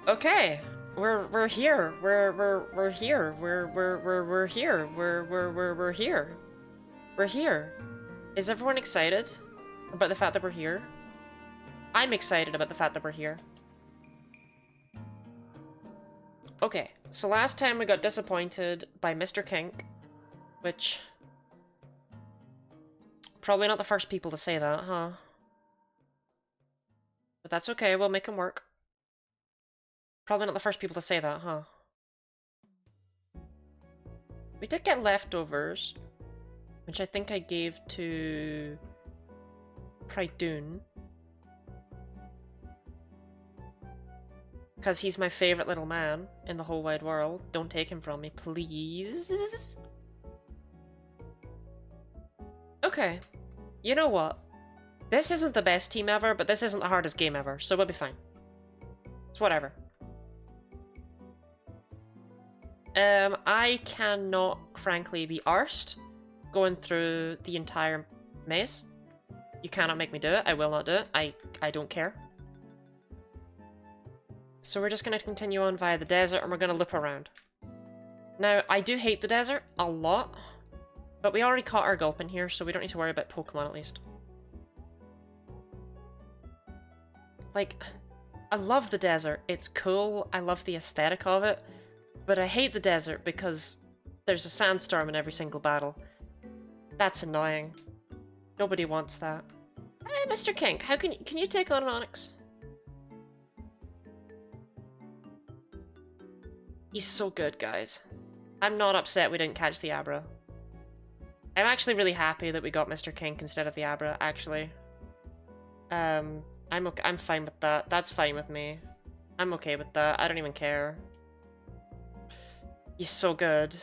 Okay, we're here. We're here. We're here. We're here. We're here. Is everyone excited about the fact that we're here? I'm excited about the fact that we're here. Okay, so last time we got disappointed by Mr. Kink, which probably not the first people to say that, huh? But that's okay. We'll make him work. Probably not the first people to say that, huh? We did get leftovers, which I think I gave to Pridoon. Because he's my favourite little man in the whole wide world. Don't take him from me, please. Okay. You know what? This isn't the best team ever, but this isn't the hardest game ever, so we'll be fine. It's whatever. I cannot, frankly, be arsed going through the entire maze. You cannot make me do it. I will not do it. I don't care. So we're just going to continue on via the desert, and we're going to loop around. Now, I do hate the desert a lot, but we already caught our gulp in here, so we don't need to worry about Pokemon at least. Like, I love the desert. It's cool. I love the aesthetic of it. But I hate the desert because there's a sandstorm in every single battle. That's annoying. Nobody wants that. Hey, Mr. Kink, how can you take on an Onix? He's so good, guys. I'm not upset we didn't catch the Abra. I'm actually really happy that we got Mr. Kink instead of the Abra, actually. I'm fine with that. That's fine with me. I'm okay with that. I don't even care. He's so good.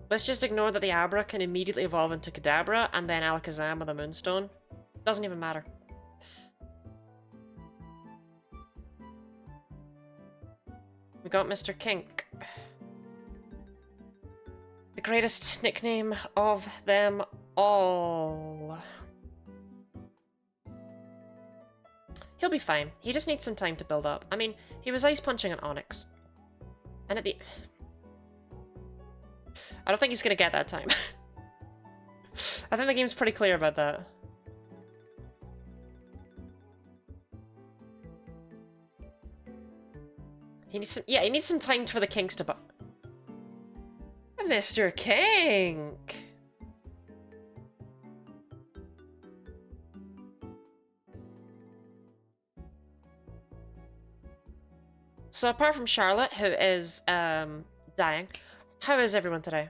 Let's just ignore that the Abra can immediately evolve into Kadabra and then Alakazam with a Moonstone. Doesn't even matter. We got Mr. Kink. The greatest nickname of them all. He'll be fine. He just needs some time to build up. I mean, he was ice punching an Onix. And at the... I don't think he's gonna get that time. I think the game's pretty clear about that. He needs some... Yeah, he needs some time for the kinks to... Mr. Kink! So apart from Charlotte, who is dying, how is everyone today?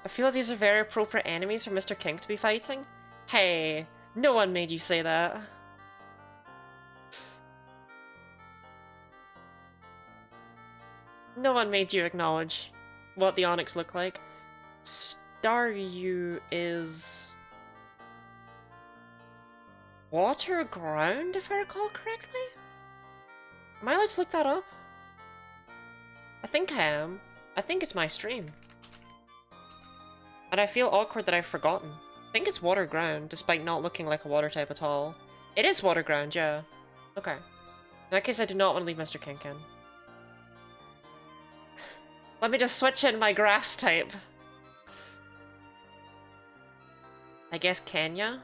I feel like these are very appropriate enemies for Mr. Kink to be fighting. Hey, no one made you say that. No one made you acknowledge what the Onix look like. Staryu is... water ground, if I recall correctly? Am I allowed to look that up? I think I am. I think it's my stream. And I feel awkward that I've forgotten. I think it's water ground, despite not looking like a water type at all. It is water ground, yeah. Okay. In that case, I do not want to leave Mr. Kink in. Let me just switch in my grass type. I guess Kenya?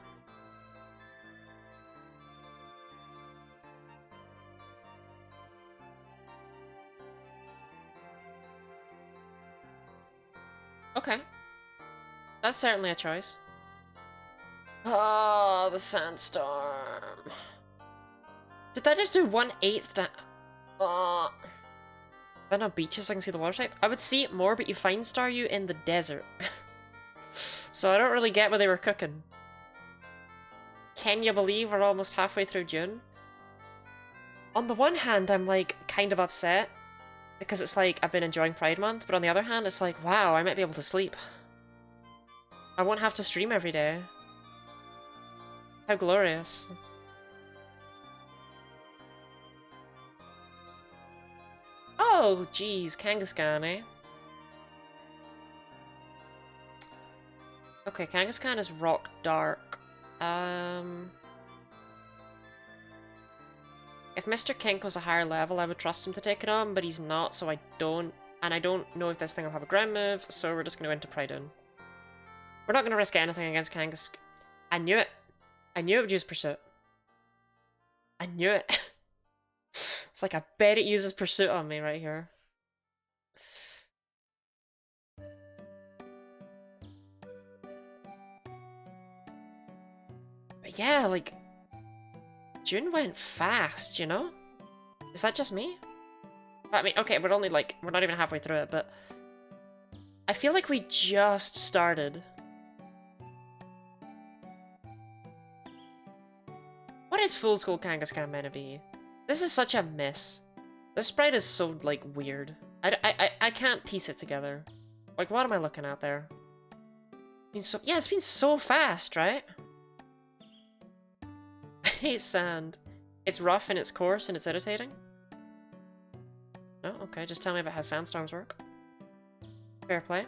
Okay. That's certainly a choice. Oh, the sandstorm. Did that just do 1/8 damage? Oh. Are there no beaches so I can see the water type? I would see it more, but you find Staryu in the desert. So I don't really get what they were cooking. Can you believe we're almost halfway through June? On the one hand, I'm like kind of upset because it's like I've been enjoying Pride Month, but on the other hand, it's like, wow, I might be able to sleep. I won't have to stream every day. How glorious. Oh, geez, Kangaskhan, eh? Okay, Kangaskhan is rock dark. If Mr. Kink was a higher level, I would trust him to take it on, but he's not, so I don't. And I don't know if this thing will have a ground move, so we're just going to go into Pride in. We're not going to risk anything against Kangaskhan. I knew it. I knew it would use Pursuit. I knew it. It's like, I bet it uses Pursuit on me right here. But yeah, like, June went fast, you know? Is that just me? I mean, okay, we're only like, we're not even halfway through it, but I feel like we just started. What is Full School Kangaskhan meant to be? This is such a miss. This sprite is so, like, weird. I can't piece it together. Like, what am I looking at there? Yeah, it's been so fast, right? I hate sand. It's rough in its course and it's irritating. No? Okay, just tell me about how sandstorms work. Fair play.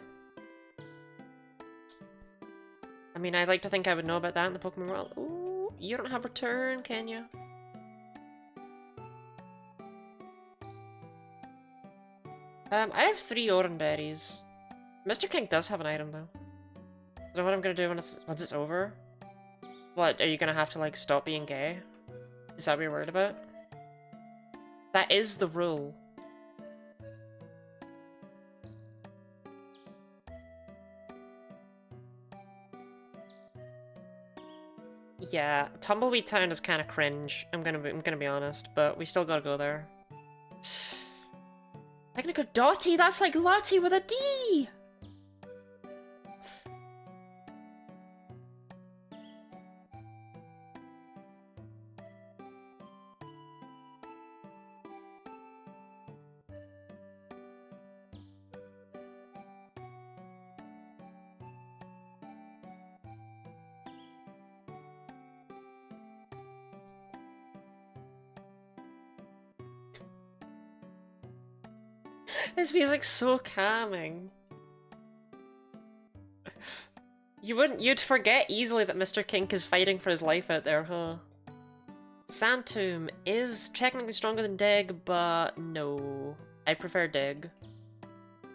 I mean, I'd like to think I would know about that in the Pokemon world. Ooh, you don't have return, can you? I have 3 Oranberries. Mr. King does have an item, though. I don't know what I'm gonna do once it's over. What, are you gonna have to, like, stop being gay? Is that what you're worried about? That is the rule. Yeah, Tumbleweed Town is kind of cringe. I'm gonna be honest, but we still gotta go there. I'm gonna go Dottie. That's like Lottie with a D. This music's so calming. You'd forget easily that Mr. Kink is fighting for his life out there, huh? Santum is technically stronger than Dig, but no. I prefer Dig.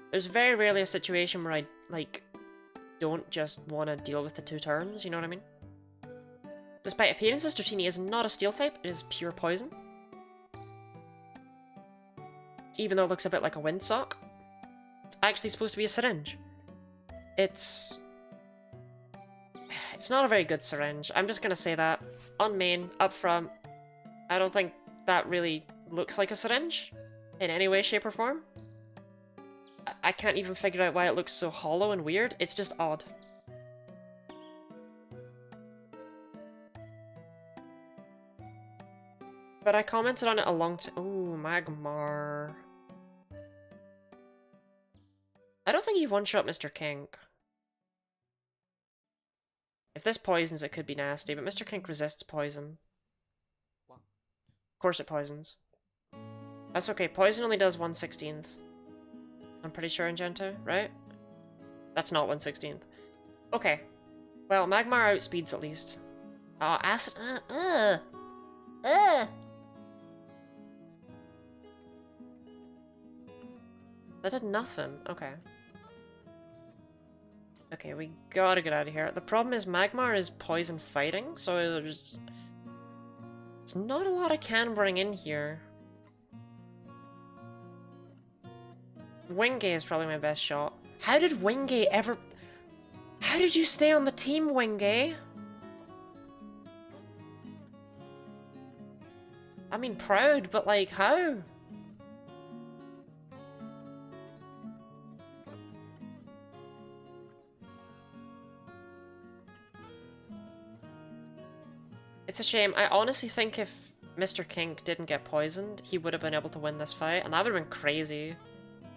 There's very rarely a situation where I, like, don't just want to deal with the 2 turns, you know what I mean? Despite appearances, Dratini is not a steel type, it is pure poison. Even though it looks a bit like a windsock. It's actually supposed to be a syringe. It's not a very good syringe. I'm just gonna say that. On main, up front, I don't think that really looks like a syringe in any way, shape, or form. I can't even figure out why it looks so hollow and weird. It's just odd. But I commented on it a long time. Ooh, Magmar. I don't think he one-shot Mr. Kink. If this poisons, it could be nasty, but Mr. Kink resists poison. What? Of course it poisons. That's okay, poison only does 1/16. I'm pretty sure in Gen 2, right? That's not 1/16. Okay. Well, Magmar outspeeds at least. Oh, Acid... That did nothing. Okay. Okay, we gotta get out of here. The problem is Magmar is poison fighting, so there's not a lot I can bring in here. Wingay is probably my best shot. How did Wingay ever... How did you stay on the team, Wingay? I mean, proud, but like, how? It's a shame. I honestly think if Mr. Kink didn't get poisoned, he would have been able to win this fight, and that would have been crazy.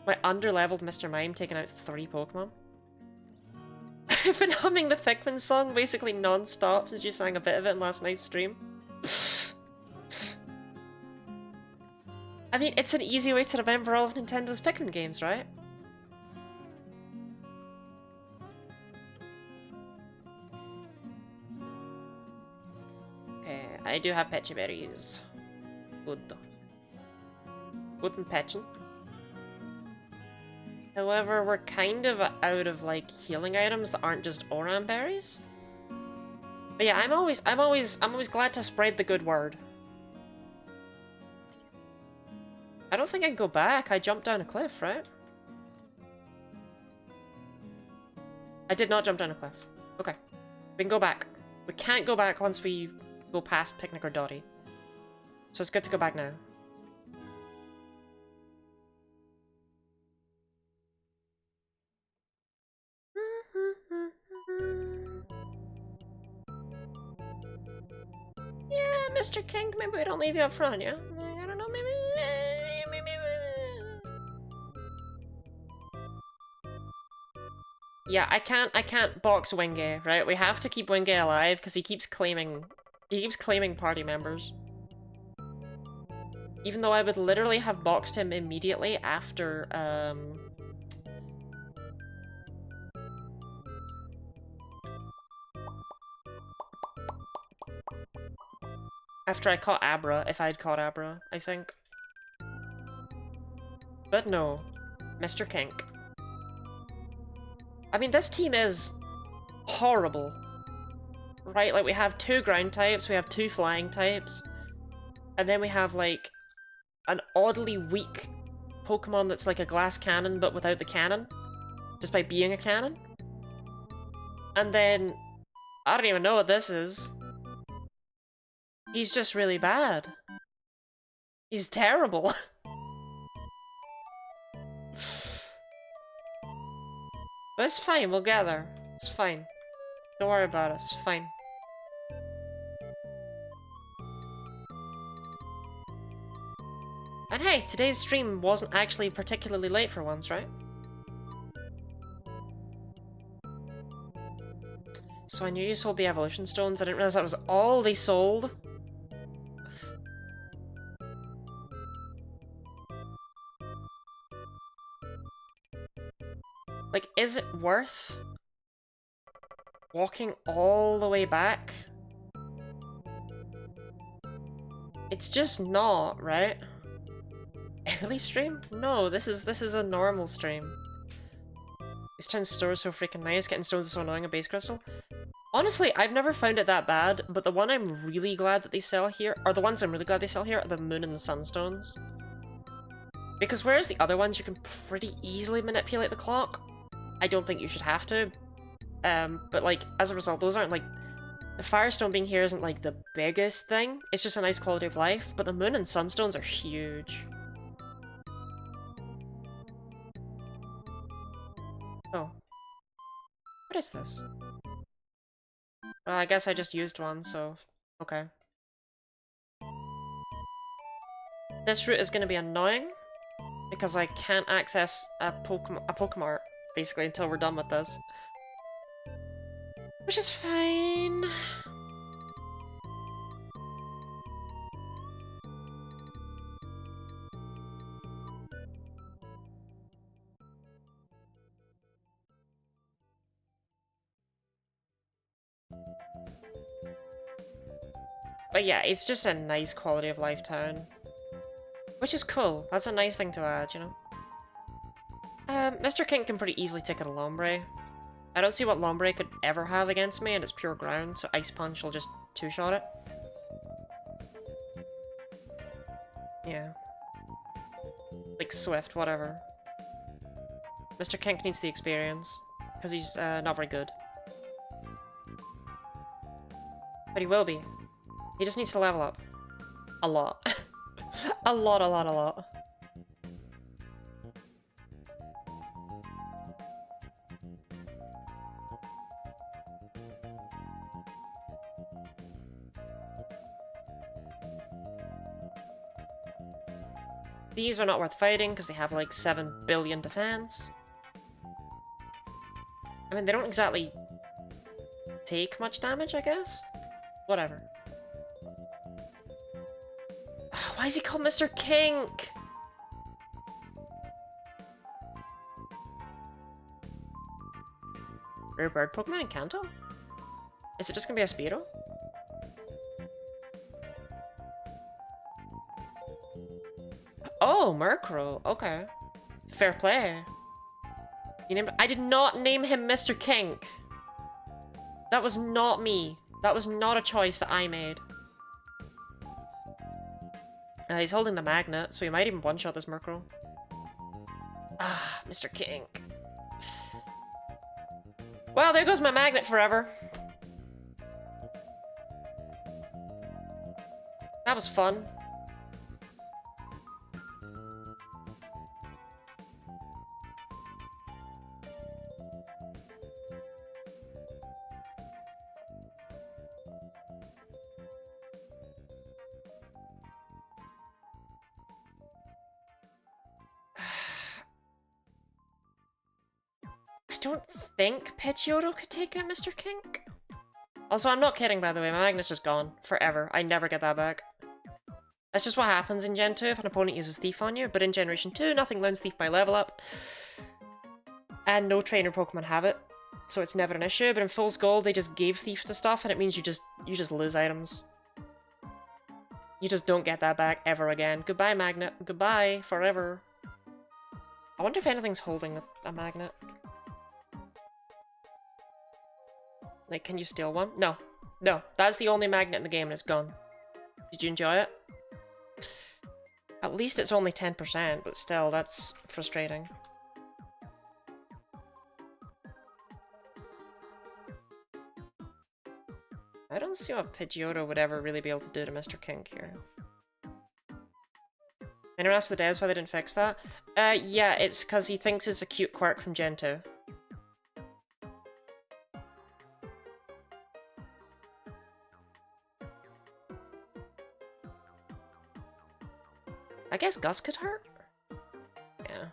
My under-leveled Mr. Mime taking out 3 Pokemon. I've been humming the Pikmin song basically non-stop since you sang a bit of it in last night's stream. I mean, it's an easy way to remember all of Nintendo's Pikmin games, right? Okay, I do have Pecha Berries. Good. Good and Petchin. However, we're kind of out of, like, healing items that aren't just Oran berries. But yeah, I'm always glad to spread the good word. I don't think I can go back. I jumped down a cliff, right? I did not jump down a cliff. Okay. We can go back. We can't go back once we go past Picnic or Dottie. So it's good to go back now. Yeah, Mr. King, maybe we don't leave you up front, yeah? I don't know, maybe... Yeah, I can't box Wingay, right? We have to keep Wingay alive because he keeps claiming party members. Even though I would literally have boxed him immediately after after I caught Abra, if I'd caught Abra, I think. But no, Mr. Kink. I mean, this team is horrible. Right, like we have 2 ground types, we have 2 flying types, and then we have like an oddly weak Pokemon that's like a glass cannon but without the cannon, just by being a cannon. And then, I don't even know what this is. He's just really bad. He's terrible. But it's fine, we'll get there. It's fine. Don't worry about it, it's fine. And hey, today's stream wasn't actually particularly late for once, right? So I knew you sold the evolution stones, I didn't realize that was all they sold. Like, is it worth walking all the way back? It's just not, right? Early stream? No, this is a normal stream. This town's store is so freaking nice, getting stones is so annoying, a base crystal. Honestly, I've never found it that bad, but the one I'm really glad that they sell here, or the ones I'm really glad they sell here, are the moon and the sunstones. Because whereas the other ones you can pretty easily manipulate the clock, I don't think you should have to. But like, as a result, those aren't like... The Firestone being here isn't like the biggest thing, it's just a nice quality of life, but the moon and sunstones are huge. Oh. What is this? Well, I guess I just used one, so... okay. This route is gonna be annoying, because I can't access a Pokemon, basically, until we're done with this. Which is fine. But yeah, it's just a nice quality of life town. Which is cool. That's a nice thing to add, you know? Mr. King can pretty easily take out a Lombre. I don't see what Lombre could ever have against me, and it's pure ground, so Ice Punch will just two-shot it. Yeah. Like Swift, whatever. Mr. Kink needs the experience, because he's not very good. But he will be. He just needs to level up. A lot. a lot. These are not worth fighting because they have like 7 billion defense. I mean, they don't exactly take much damage, I guess? Whatever. Why is he called Mr. Kink? Rare bird Pokemon in Kanto? Is it just gonna be a Spearow? Oh, Murkrow. Okay. Fair play. You named— I did not name him Mr. Kink. That was not me. That was not a choice that I made. He's holding the magnet, so he might even one-shot this Murkrow. Ah, Mr. Kink. Well, there goes my magnet forever. That was fun. I don't think Pidgeotto could take out Mr. Kink. Also, I'm not kidding, by the way. My magnet's just gone. Forever. I never get that back. That's just what happens in Gen 2 if an opponent uses Thief on you, but in Generation 2, nothing learns Thief by level up. And no trainer Pokemon have it, so it's never an issue, but in Fool's Gold, they just gave Thief to stuff, and it means you just lose items. You just don't get that back ever again. Goodbye, magnet. Goodbye, forever. I wonder if anything's holding a magnet. Like, can you steal one? No. No, that's the only magnet in the game and it's gone. Did you enjoy it? At least it's only 10%, but still, that's frustrating. I don't see what Pidgeotto would ever really be able to do to Mr. Kink here. Anyone ask the devs why they didn't fix that? Yeah, it's because he thinks it's a cute quirk from Gen 2. I guess Gus could hurt? Yeah.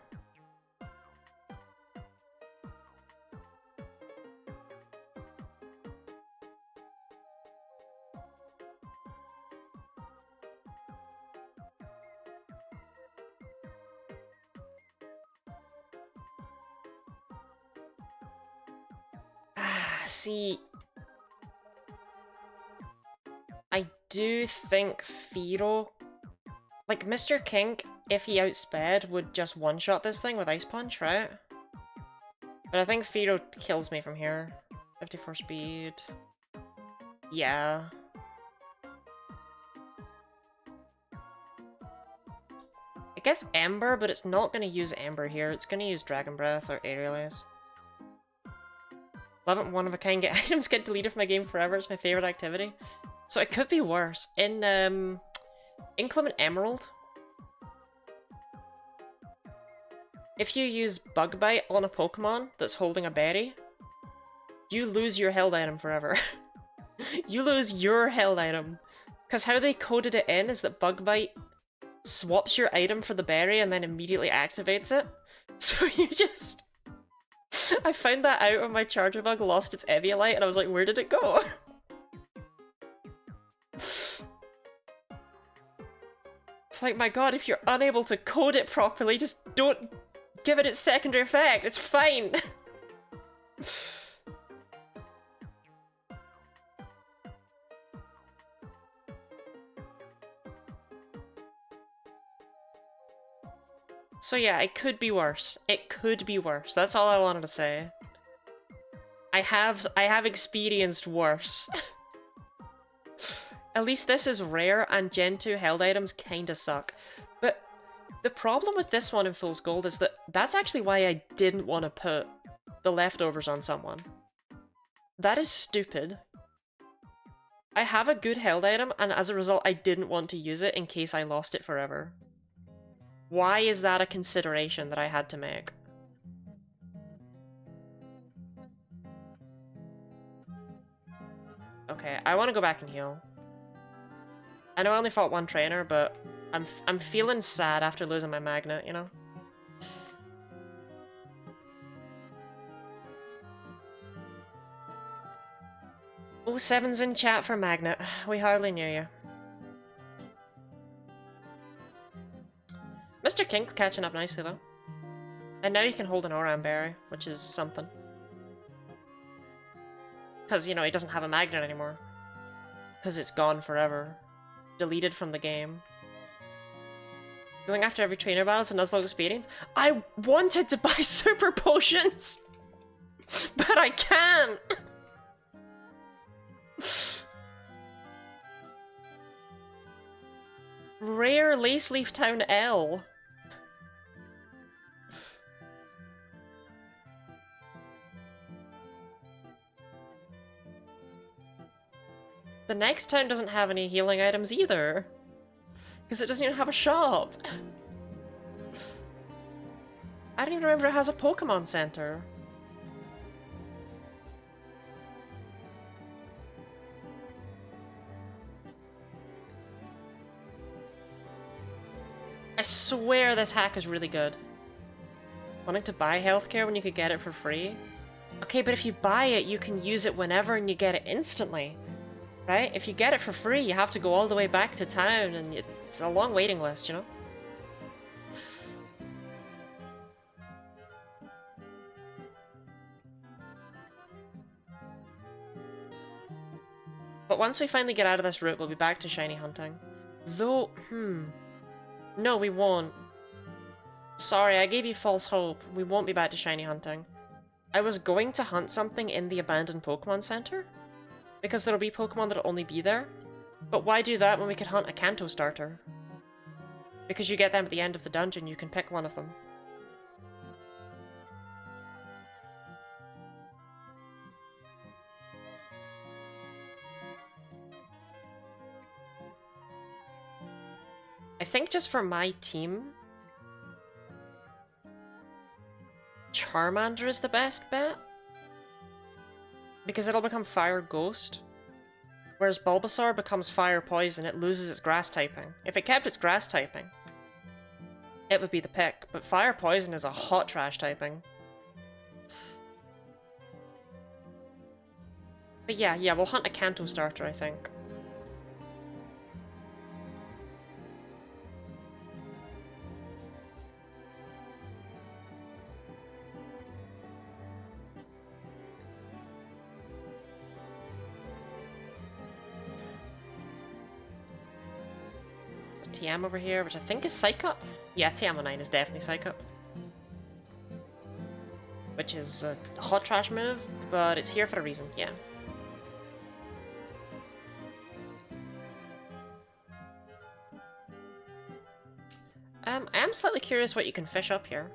See, I do think Fearow, like Mr. Kink, if he outsped, would just one-shot this thing with Ice Punch, right? But I think Fearow kills me from here. 54 speed. Yeah. It gets Ember, but it's not going to use Ember here. It's going to use Dragon Breath or Aerial Ace. Love it, one-of-a-kind items get deleted from my game forever. It's my favorite activity. So it could be worse. In Inclement Emerald, if you use Bug Bite on a Pokemon that's holding a berry, you lose your held item forever. You lose your held item. Because how they coded it in is that Bug Bite swaps your item for the berry and then immediately activates it. So you just... I found that out when my Charger Bug lost its Eviolite and I was like, where did it go? It's like, my god, if you're unable to code it properly, just don't give it its secondary effect. It's fine. So yeah, it could be worse. It could be worse. That's all I wanted to say. I have experienced worse. At least this is rare, and Gen 2 held items kinda suck. But the problem with this one in Fool's Gold is that that's actually why I didn't want to put the leftovers on someone. That is stupid. I have a good held item, and as a result I didn't want to use it in case I lost it forever. Why is that a consideration that I had to make? Okay, I want to go back and heal. I know I only fought one trainer, but I'm feeling sad after losing my magnet, you know? Oh, Seven's in chat for magnet. We hardly knew you. Mr. Kink's catching up nicely, though. And now you can hold an Oran Berry, which is something. Because, you know, it doesn't have a magnet anymore. Because it's gone forever. Deleted from the game. Going after every trainer battle is a Nuzlocke experience. I wanted to buy super potions! But I can't! Rare Laceleaf Town L. The next town doesn't have any healing items either. Because it doesn't even have a shop. I don't even remember it has a Pokémon Center. I swear this hack is really good. Wanting to buy healthcare when you could get it for free? Okay, but if you buy it, you can use it whenever and you get it instantly. Right? If you get it for free, you have to go all the way back to town and it's a long waiting list, you know? But once we finally get out of this route, we'll be back to shiny hunting. Though, no, we won't. Sorry, I gave you false hope. We won't be back to shiny hunting. I was going to hunt something in the abandoned Pokémon Center, because there'll be Pokémon that'll only be there. But why do that when we could hunt a Kanto starter? Because you get them at the end of the dungeon, you can pick one of them. I think just for my team, Charmander is the best bet. Because it'll become Fire Ghost. Whereas Bulbasaur becomes Fire Poison, it loses its Grass typing. If it kept its Grass typing, it would be the pick. But Fire Poison is a hot trash typing. But yeah, we'll hunt a Kanto starter, I think. TM over here, which I think is Psycup. Yeah, TM09 is definitely Psycup. Which is a hot trash move, but it's here for a reason, yeah. I am slightly curious what you can fish up here.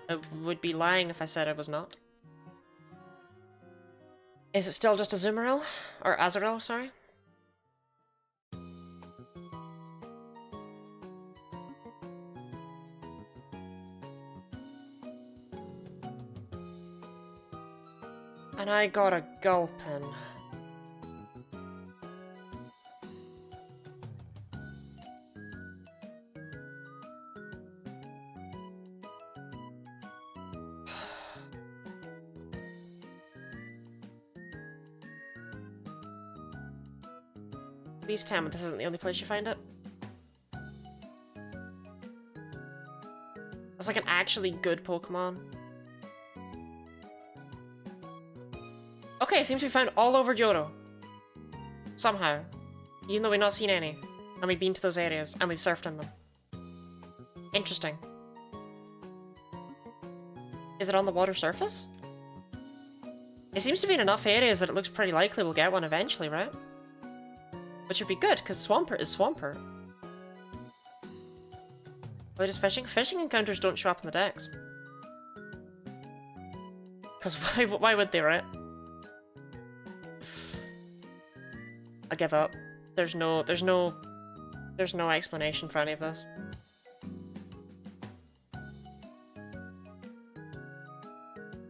I would be lying if I said I was not. Is it still just Azumarill? Or Azurill, sorry? And I got a Gulpin. Please tell me this isn't the only place you find it. It's like an actually good Pokemon. Okay, it seems to be found all over Johto. Somehow. Even though we've not seen any. And we've been to those areas, and we've surfed in them. Interesting. Is it on the water surface? It seems to be in enough areas that it looks pretty likely we'll get one eventually, right? Which would be good, because Swampert is Swampert. Are they just fishing? Fishing encounters don't show up in the decks. Because why would they, right? I give up. There's no explanation for any of this.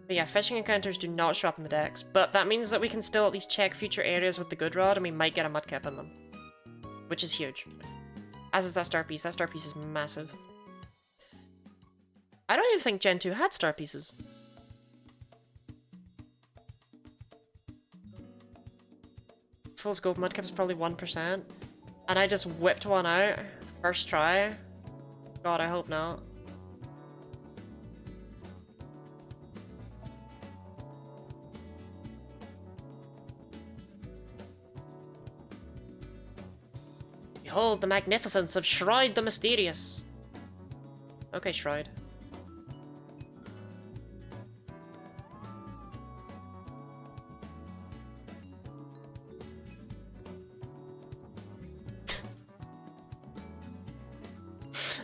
But yeah, fishing encounters do not show up in the decks, but that means that we can still at least check future areas with the good rod and we might get a Mudkip in them. Which is huge. As is that star piece. That star piece is massive. I don't even think Gen 2 had star pieces. Full scope Mudkip is probably 1%. And I just whipped one out. First try. God, I hope not. Behold the magnificence of Shride the Mysterious. Okay, Shride.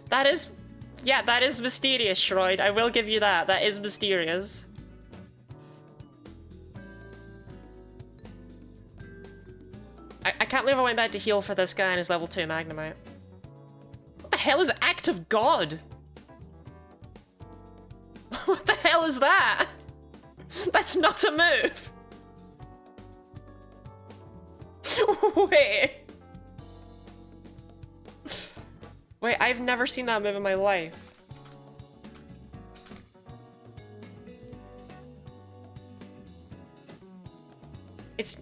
That is... yeah, that is mysterious, Shride. I will give you that. That is mysterious. I can't believe I went back to heal for this guy and his level 2 Magnemite. What the hell is Act of God? What the hell is that? That's not a move! Wait. Wait, I've never seen that move in my life.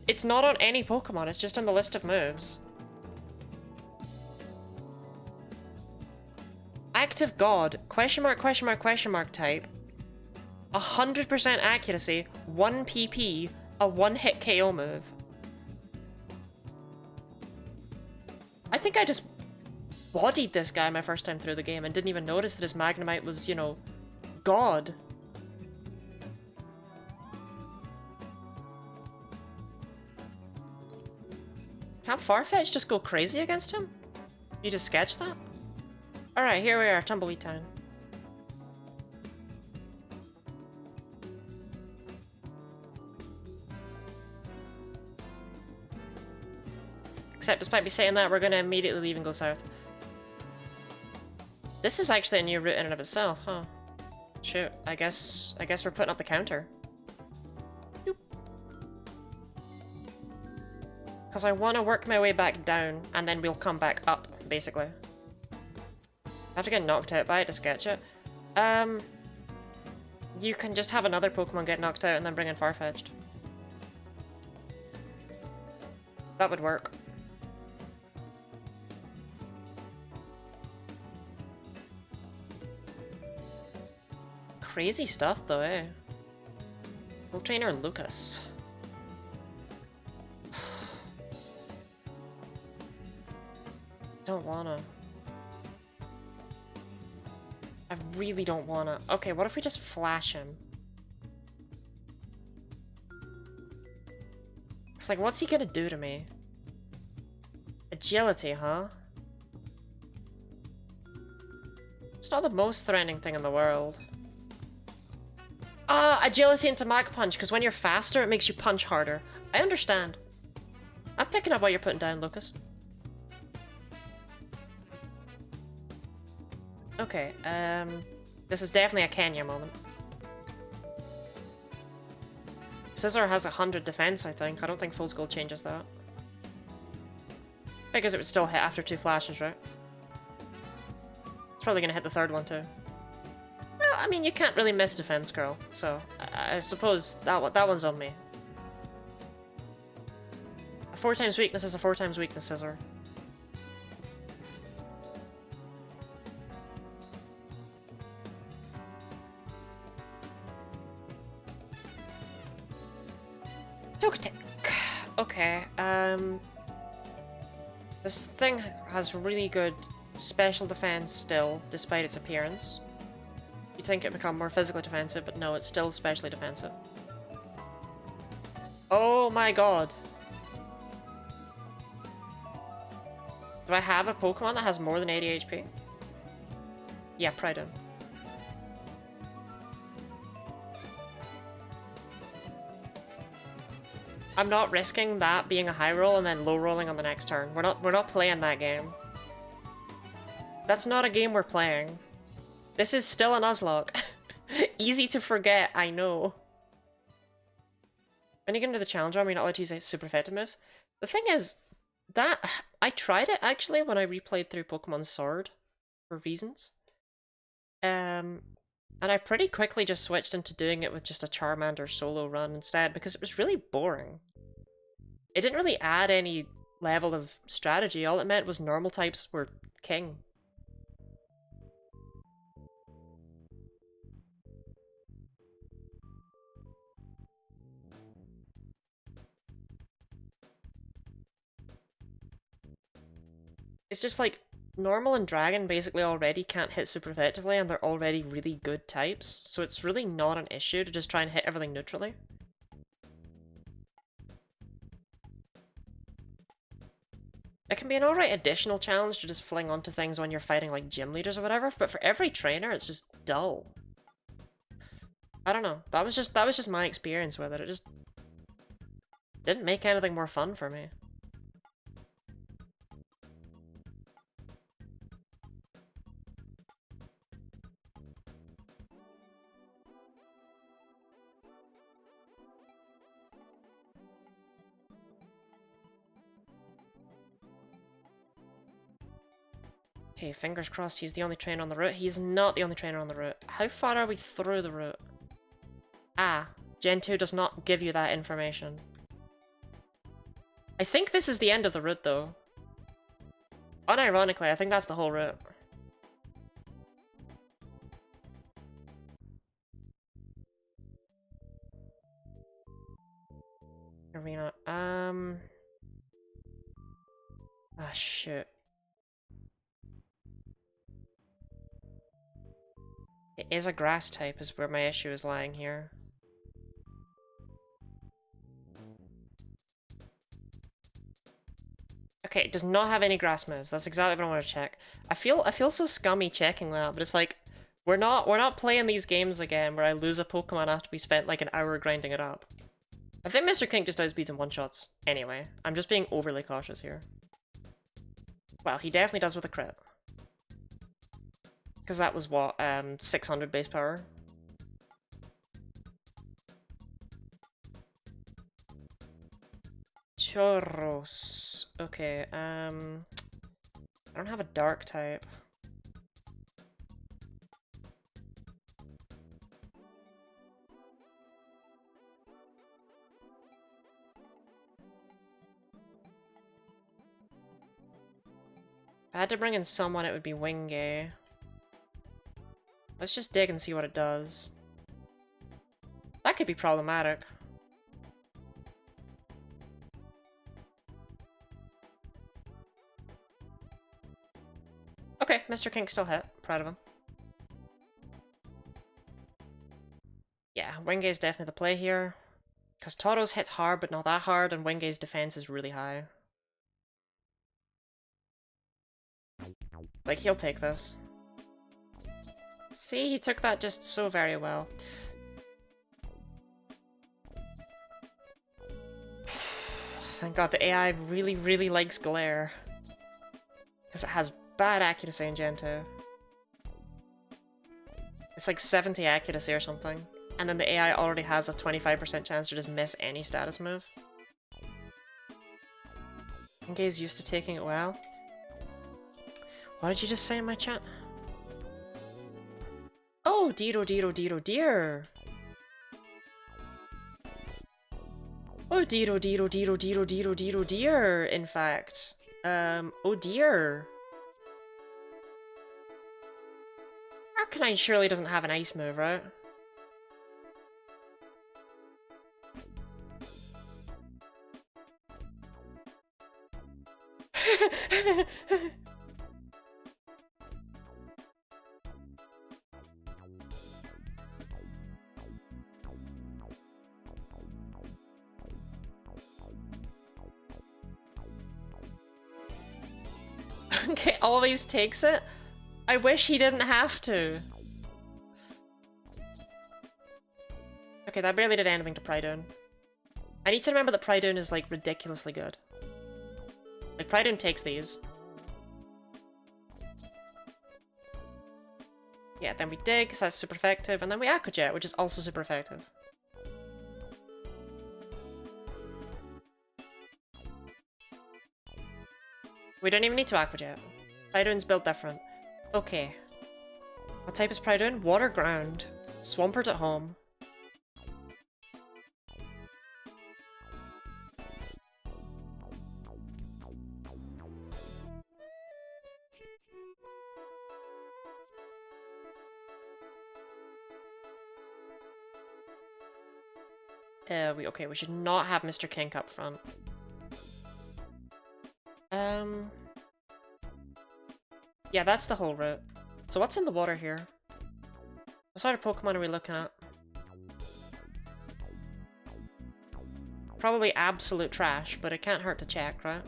It's not on any Pokemon, it's just on the list of moves. Active God, question mark, type. 100% accuracy, 1 PP, a 1-hit KO move. I think I just bodied this guy my first time through the game and didn't even notice that his Magnemite was, you know, God. Can't Farfetch just go crazy against him? You just sketched that? Alright, here we are, Tumbleweed Town. Except despite me saying that, we're gonna immediately leave and go south. This is actually a new route in and of itself, huh? Shoot, I guess we're putting up the counter. Because I want to work my way back down, and then we'll come back up, basically. I have to get knocked out by it to sketch it. You can just have another Pokemon get knocked out and then bring in Farfetch'd. That would work. Crazy stuff, though, eh? Full Trainer Lucas. Don't wanna. I really don't wanna. Okay, what if we just flash him? It's like, what's he gonna do to me? Agility, huh? It's not the most threatening thing in the world. Ah, agility into Mach Punch, because when you're faster, it makes you punch harder. I understand. I'm picking up what you're putting down, Lucas. Okay, this is definitely a Kenya moment. Scizor has 100 defense, I think. I don't think Full Skull changes that. Figures it would still hit after 2 flashes, right? It's probably gonna hit the 3rd one too. Well, I mean, you can't really miss Defense Curl, so I suppose that one's on me. A 4 times weakness is a 4 times weakness, Scizor. Okay, this thing has really good special defense still, despite its appearance. You'd think it'd become more physically defensive, but no, it's still specially defensive. Oh my god. Do I have a Pokemon that has more than 80 HP? Yeah, Pridon. I'm not risking that being a high roll and then low rolling on the next turn. We're not playing that game. That's not a game we're playing. This is still a Nuzlocke. Easy to forget, I know. When you get into the challenge room, you're not allowed to use super effective moves. The thing is, that I tried it actually when I replayed through Pokemon Sword for reasons. And I pretty quickly just switched into doing it with just a Charmander solo run instead because it was really boring. It didn't really add any level of strategy. All it meant was normal types were king. It's just like, Normal and Dragon basically already can't hit super effectively, and they're already really good types, so it's really not an issue to just try and hit everything neutrally. It can be an alright additional challenge to just fling onto things when you're fighting like gym leaders or whatever, but for every trainer it's just dull. I don't know. That was just my experience with it. It just didn't make anything more fun for me. Okay, fingers crossed he's the only trainer on the route. He's not the only trainer on the route. How far are we through the route? Ah, Gen 2 does not give you that information. I think this is the end of the route, though. Unironically, I think that's the whole route. Arena. Ah, shit. It is a grass type is where my issue is lying here. Okay, it does not have any grass moves. That's exactly what I want to check. I feel so scummy checking that, but it's like we're not playing these games again where I lose a Pokemon after we spent like an hour grinding it up. I think Mr. Kink just outspeeds in one-shots. Anyway, I'm just being overly cautious here. Well, he definitely does with a crit. Because that was what, 600 base power? Churros. Okay, I don't have a dark type. If I had to bring in someone, it would be Wingay. Let's just dig and see what it does. That could be problematic. Okay, Mr. Kink still hit. Proud of him. Yeah, Wingay's definitely the play here. Because Tauros hits hard, but not that hard, and Wingay's defense is really high. Like, he'll take this. See, he took that just so very well. Thank god, the AI really, really likes Glare. Because it has bad accuracy in Gen 2. It's like 70 accuracy or something. And then the AI already has a 25% chance to just miss any status move. Engay's used to taking it well. What did you just say in my chat? Oh, dear, oh dear, oh dear, oh dear. Oh dear, oh dear, oh dear, oh dear, oh dear, oh dear, oh dear, in fact. Oh dear. Arcanine surely doesn't have an ice move, right? Okay, always takes it? I wish he didn't have to. Okay, that barely did anything to Prydoon. I need to remember that Prydoon is, like, ridiculously good. Like, Prydoon takes these. Yeah, then we dig, so that's super effective, and then we Aqua Jet, which is also super effective. We don't even need to Aqua Jet. Prydoon's built different. Okay. What type is Prydoon? Water ground. Swampert at home. Okay, we should not have Mr. Kink up front. Yeah, that's the whole route. So what's in the water here? What sort of Pokemon are we looking at? Probably absolute trash, but it can't hurt to check, right?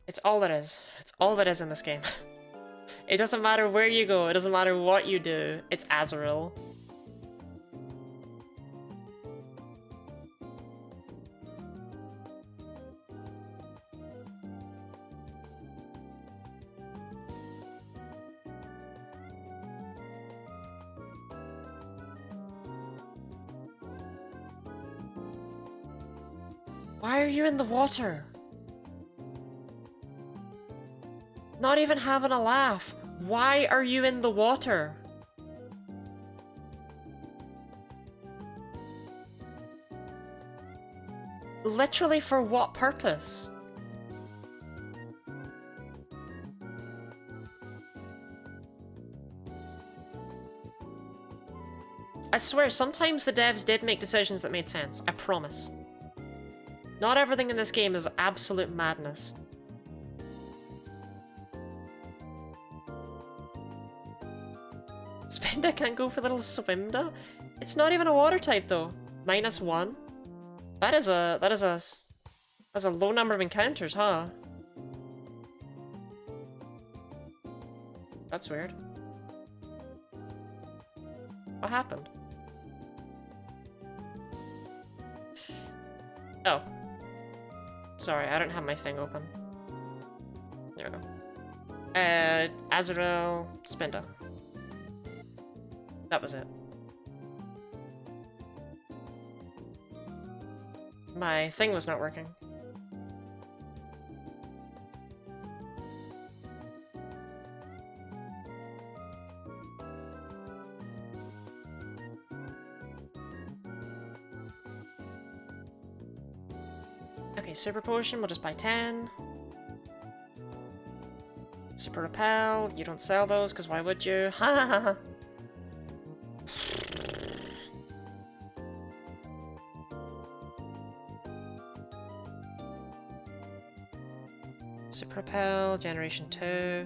It's all it is. It's all that is in this game. It doesn't matter where you go, it doesn't matter what you do, it's Azurill. Why are you in the water? Not even having a laugh. Why are you in the water? Literally for what purpose? I swear, sometimes the devs did make decisions that made sense. I promise. Not everything in this game is absolute madness. Spinda can't go for little Swimda? It's not even a water type though. -1? That is a low number of encounters, huh? That's weird. What happened? Oh. Sorry, I don't have my thing open. There we go. Azurill, Spinda. That was it. My thing was not working. Okay, Super Potion, we'll just buy 10. Super Repel, you don't sell those, because why would you? Ha ha ha ha! Super Repel, Generation 2.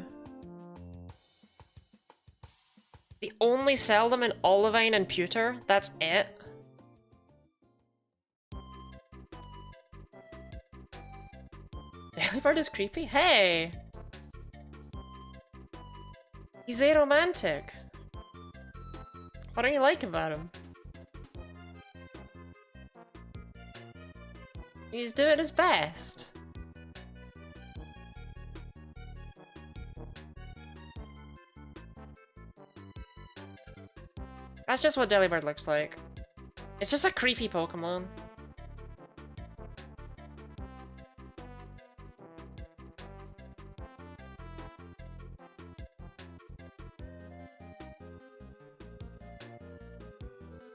They only sell them in Olivine and Pewter? That's it? Delibird is creepy? Hey! He's aromantic. What don't you like about him? He's doing his best. That's just what Delibird looks like. It's just a creepy Pokemon.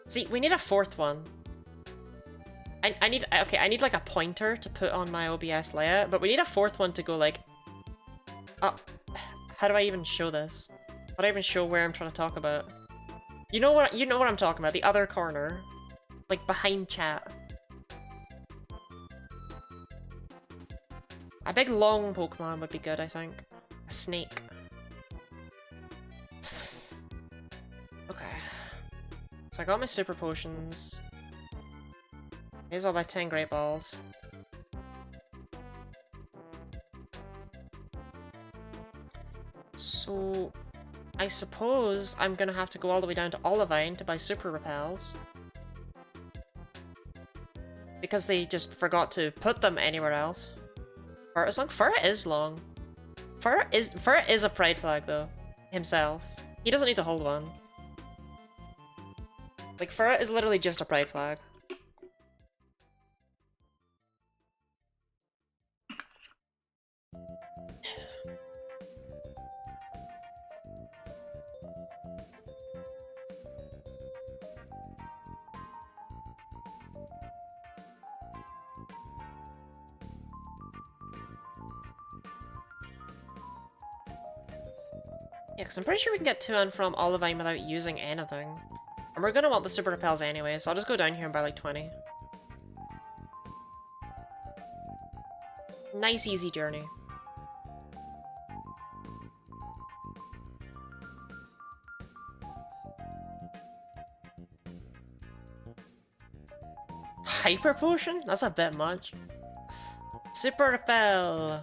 See, we need a fourth one. I need like a pointer to put on my OBS layout, but we need a fourth one to go like... how do I even show this? How do I even show where I'm trying to talk about? You know what I'm talking about, the other corner. Like behind chat. A big long Pokemon would be good, I think. A snake. Okay. So I got my super potions. May as well buy 10 Great Balls. So I suppose I'm gonna have to go all the way down to Olivine to buy super repels. Because they just forgot to put them anywhere else. Fur is long? Fur is long. Fur is a pride flag though. Himself. He doesn't need to hold one. Like, Fur is literally just a pride flag. Yeah, because I'm pretty sure we can get to and from Olivine without using anything. And we're gonna want the super repels anyway, so I'll just go down here and buy like 20. Nice easy journey. Hyper potion? That's a bit much. Super repel!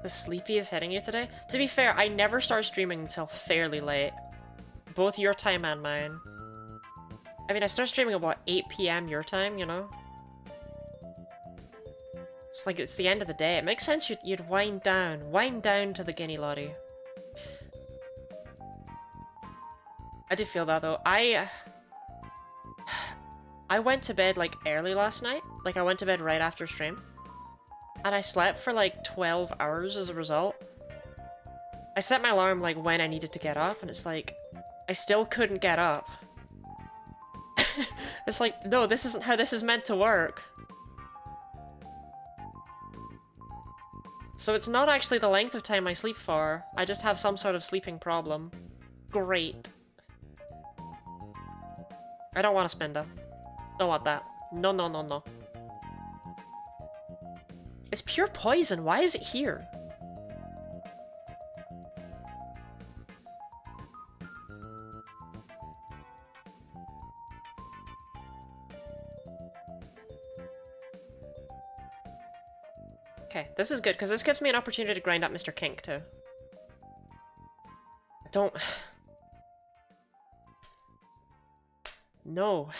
The sleepy is hitting you today? To be fair, I never start streaming until fairly late. Both your time and mine. I mean, I start streaming at what, 8 PM your time, you know? It's like, it's the end of the day. It makes sense you'd wind down. Wind down to the Guinea Lottie. I do feel that though. I went to bed like early last night. Like I went to bed right after stream. And I slept for like 12 hours as a result. I set my alarm like when I needed to get up and it's like, I still couldn't get up. It's like, no, this isn't how this is meant to work. So it's not actually the length of time I sleep for. I just have some sort of sleeping problem. Great. I don't want a spender. Don't want that. No, no, no, no. It's pure poison. Why is it here? Okay, this is good, because this gives me an opportunity to grind up Mr. Kink, too. Don't... No.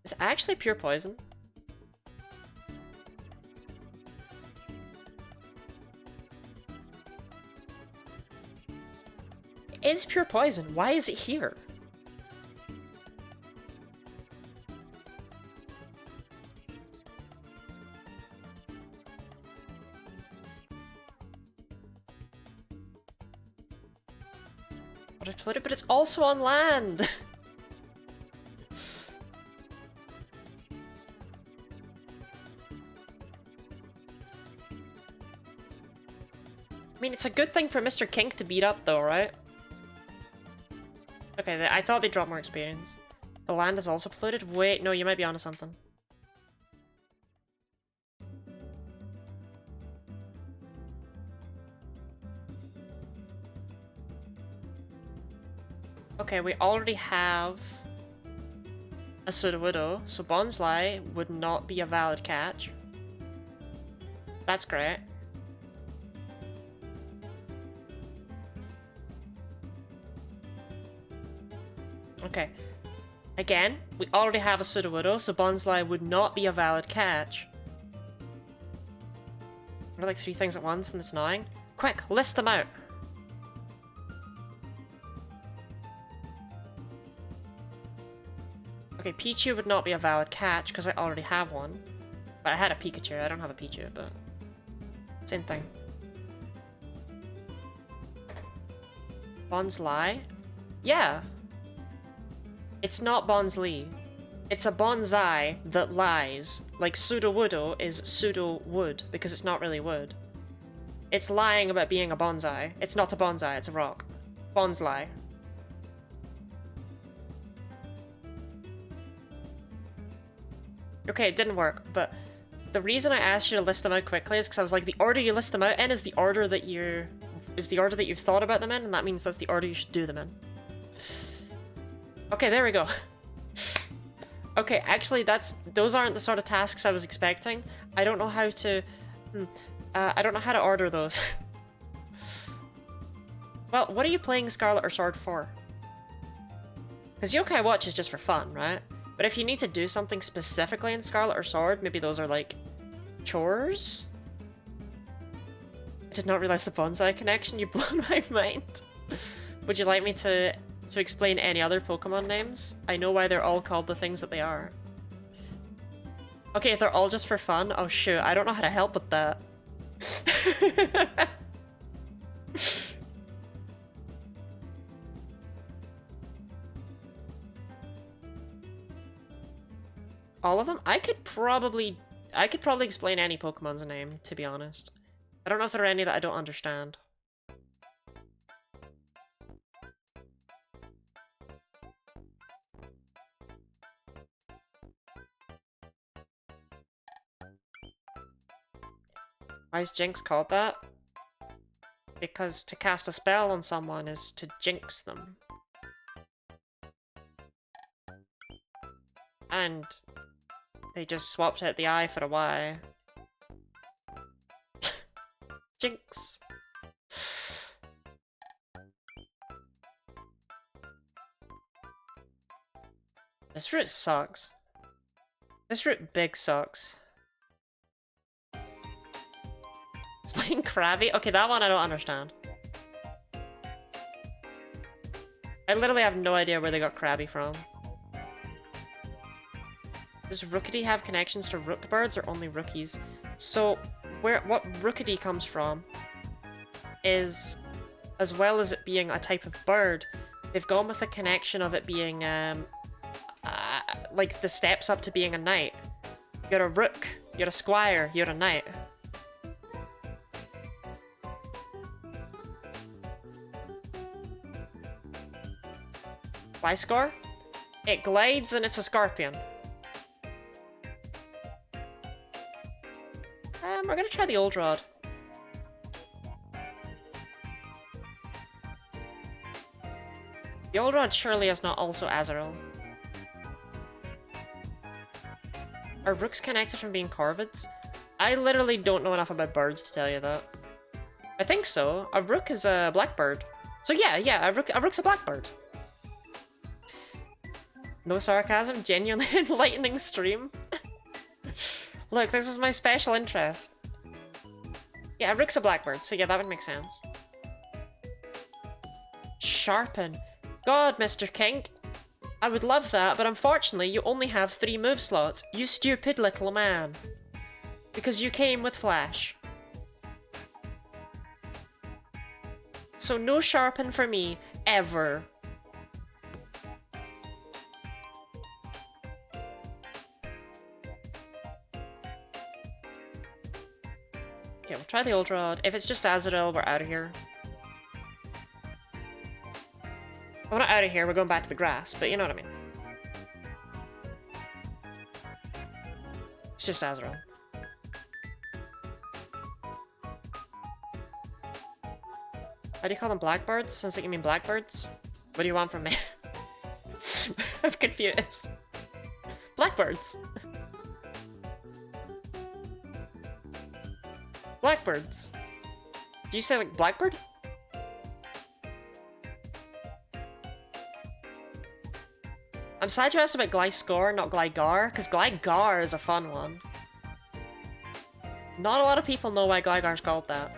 It's actually pure poison. It is pure poison. Why is it here? But it's also on land! I mean, it's a good thing for Mr. Kink to beat up though, right? Okay, I thought they dropped more experience. The land is also polluted? Wait, no, you might be onto something. Okay, we already have a Sudowoodo, so Bonsly would not be a valid catch. That's great. Okay. Again, we already have a Sudowoodo, so Bonsly would not be a valid catch. We're like 3 things at once and it's annoying. Quick, list them out! Okay, Pichu would not be a valid catch because I already have one. But I had a Pikachu, I don't have a Pichu, but... Same thing. Bonsly? Yeah! It's not Bonsly. It's a bonsai that lies. Like Sudowoodo is pseudo-wood, because it's not really wood. It's lying about being a bonsai. It's not a bonsai, it's a rock. Bonsly. Okay, it didn't work, but the reason I asked you to list them out quickly is because I was like, the order you list them out in is the order that you've thought about them in, and that means that's the order you should do them in. Okay, there we go. Okay, actually, those aren't the sort of tasks I was expecting. I don't know how to... I don't know how to order those. Well, what are you playing Scarlet or Sword for? Because Yokai Watch is just for fun, right? But if you need to do something specifically in Scarlet or Sword, maybe those are like... chores? I did not realize the bonsai connection. You blown my mind. Would you like me to explain any other Pokemon names? I know why they're all called the things that they are. Okay, if they're all just for fun, oh shoot, I don't know how to help with that. All of them? I could probably explain any Pokemon's name, to be honest. I don't know if there are any that I don't understand. Why is Jinx called that? Because to cast a spell on someone is to jinx them. And they just swapped out the I for a Y. Jinx. This route sucks. This route big sucks. Explain Krabby? Okay, that one I don't understand. I literally have no idea where they got Krabby from. Does Rookity have connections to rook birds or only rookies? So, what Rookity comes from is, as well as it being a type of bird, they've gone with the connection of it being, like the steps up to being a knight. You're a rook, you're a squire, you're a knight. Gliscor? It glides and it's a scorpion. We're gonna try the old rod. The old rod surely is not also Azrael. Are rooks connected from being corvids? I literally don't know enough about birds to tell you that. I think so. A rook is a blackbird. So yeah, a rook's a blackbird. No sarcasm, genuinely enlightening stream. Look, this is my special interest. Yeah, a rook's a blackbird, so yeah, that would make sense. Sharpen. God, Mr. Kink. I would love that, but unfortunately you only have 3 move slots, you stupid little man. Because you came with Flash. So no Sharpen for me, ever. Okay, we'll try the old rod. If it's just Azrael, we're out of here. We're not out of here, we're going back to the grass, but you know what I mean. It's just Azrael. How do you call them blackbirds? Sounds like you mean blackbirds? What do you want from me? I'm confused. Blackbirds! Blackbirds. Do you say like blackbird? I'm sad you asked about Gliscor, not Gligar, because Gligar is a fun one. Not a lot of people know why Gligar's called that.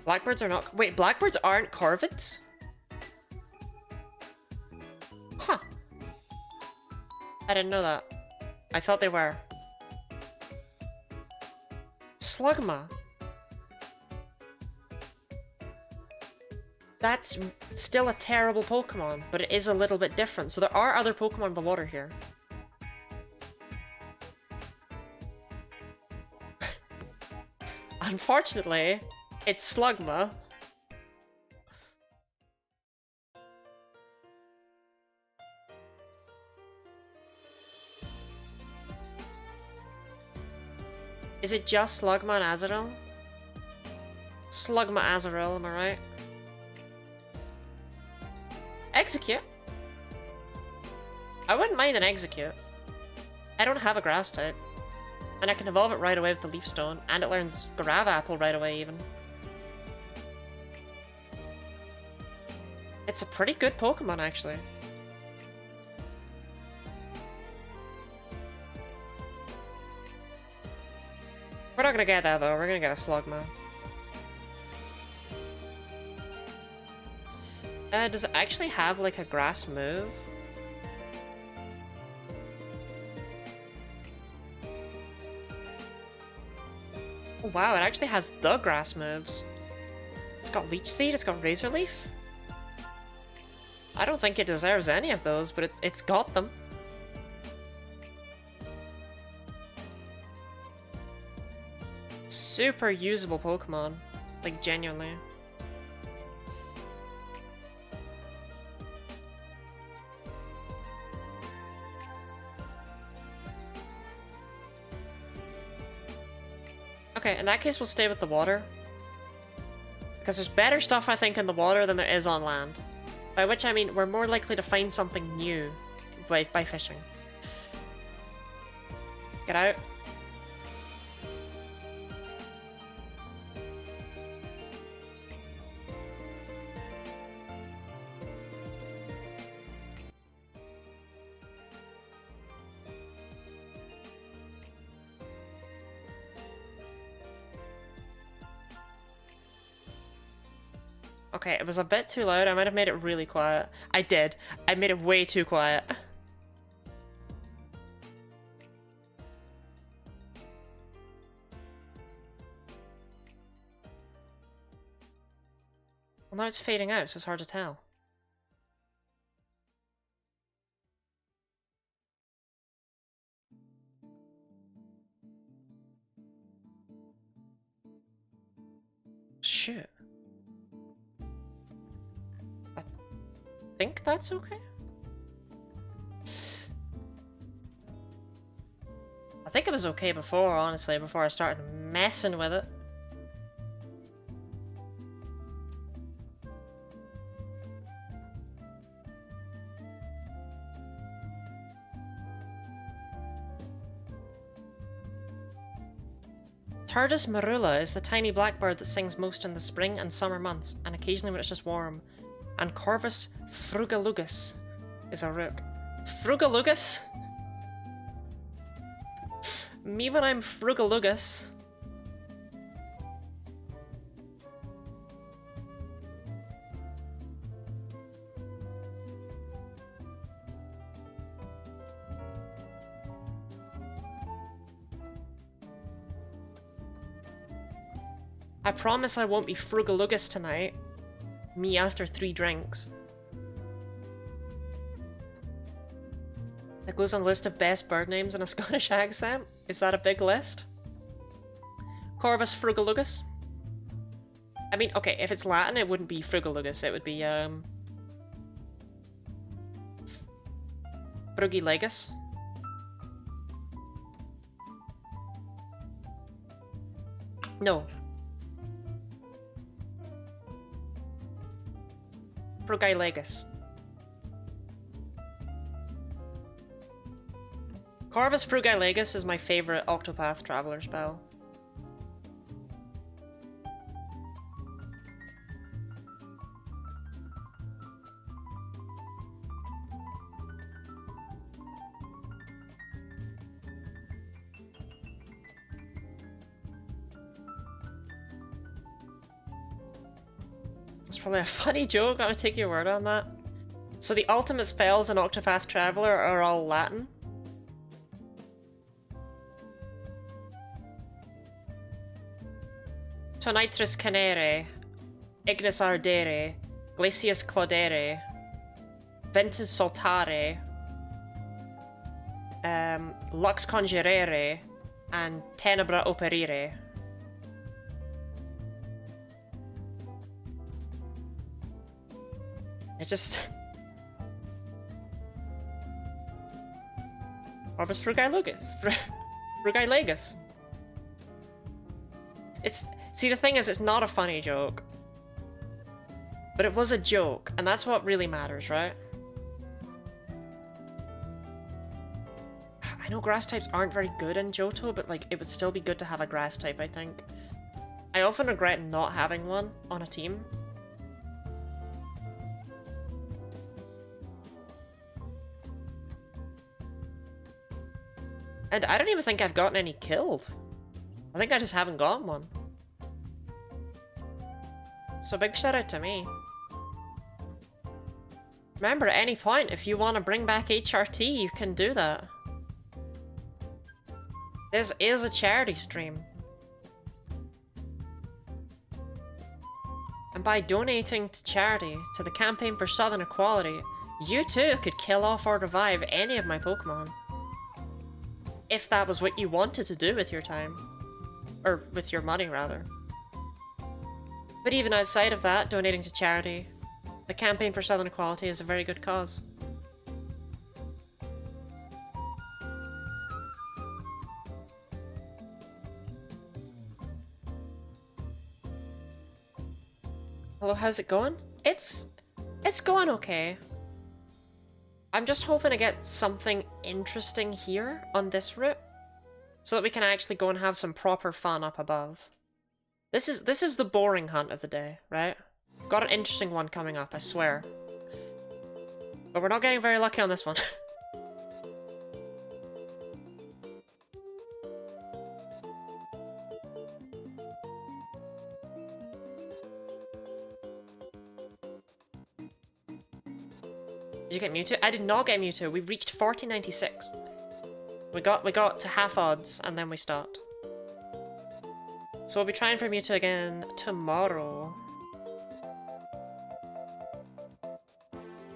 Blackbirds are not- wait, blackbirds aren't corvids? Huh. I didn't know that. I thought they were. Slugma. That's still a terrible Pokemon, but it is a little bit different. So there are other Pokemon in the water here. Unfortunately, it's Slugma. Is it just Slugma and Azrael? Slugma Azrael, am I right? Execute? I wouldn't mind an Execute. I don't have a grass type. And I can evolve it right away with the Leaf Stone, and it learns Grav Apple right away even. It's a pretty good Pokemon actually. We're not gonna get that though, we're gonna get a Slugma. Does it actually have like a grass move? Oh wow, it actually has the grass moves. It's got Leech Seed, it's got Razor Leaf. I don't think it deserves any of those, but it's got them. Super usable Pokemon. Like, genuinely. Okay, in that case we'll stay with the water. Because there's better stuff, I think, in the water than there is on land. By which I mean we're more likely to find something new by fishing. Get out. Okay, it was a bit too loud. I might have made it really quiet. I did. I made it way too quiet. Well, now it's fading out, so it's hard to tell. Shoot. I think that's okay. I think it was okay before, honestly, before I started messing with it. Turdus marula is the tiny blackbird that sings most in the spring and summer months, and occasionally when it's just warm. And Corvus frugalugus is a rook. Frugalugus? Me when I'm frugalugus. I promise I won't be frugalugus tonight. Me after 3 drinks. That goes on the list of best bird names in a Scottish accent? Is that a big list? Corvus frugalugus? I mean, okay, if it's Latin it wouldn't be frugalugus, it would be, frugilegus? No. Frugilegus. Corvus frugilegus is my favorite Octopath Traveler spell. It's probably a funny joke, I'm gonna take your word on that. So the ultimate spells in Octopath Traveler are all Latin? Tonitris canere, Ignis ardere, Glacius claudere, Ventus saltare, Lux congerere, and Tenebra operire. It just... Corvus frugilegus. Frugilegus. It's... See, the thing is, it's not a funny joke. But it was a joke, and that's what really matters, right? I know grass types aren't very good in Johto, but like, it would still be good to have a grass type, I think. I often regret not having one on a team. And I don't even think I've gotten any killed. I think I just haven't gotten one. So big shout out to me. Remember, at any point, if you want to bring back HRT, you can do that. This is a charity stream. And by donating to charity, to the Campaign for Southern Equality, you too could kill off or revive any of my Pokemon. If that was what you wanted to do with your time. Or with your money, rather. But even outside of that, donating to charity, the Campaign for Southern Equality is a very good cause. Hello, how's it going? It's going okay. I'm just hoping to get something interesting here on this route, so that we can actually go and have some proper fun up above. This is the boring hunt of the day, right? Got an interesting one coming up, I swear. But we're not getting very lucky on this one. Did you get Mewtwo? I did not get Mewtwo. We reached 4096. We got to half odds and then we stopped. So we'll be trying for Mewtwo again tomorrow.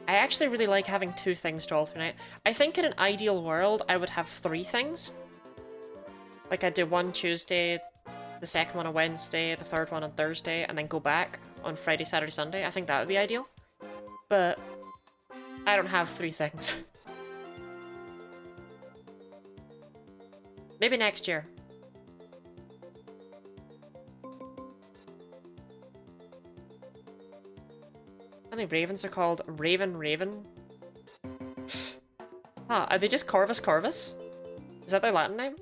I actually really like having 2 things to alternate. I think in an ideal world I would have 3 things. Like I'd do one Tuesday, the second one on Wednesday, the third one on Thursday, and then go back on Friday, Saturday, Sunday. I think that would be ideal. But I don't have 3 things. Maybe next year. How many ravens are called Raven? Huh, are they just Corvus? Is that their Latin name?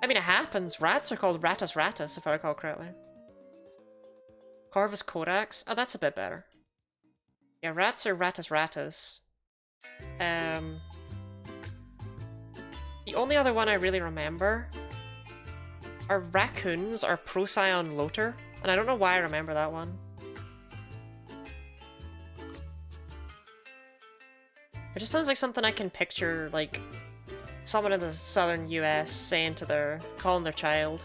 I mean, it happens. Rats are called Ratus, if I recall correctly. Corvus Corax? Oh, that's a bit better. Yeah, rats are Ratus. The only other one I really remember are raccoons or Procyon Loter, and I don't know why I remember that one. It just sounds like something I can picture, like, someone in the southern US saying to calling their child.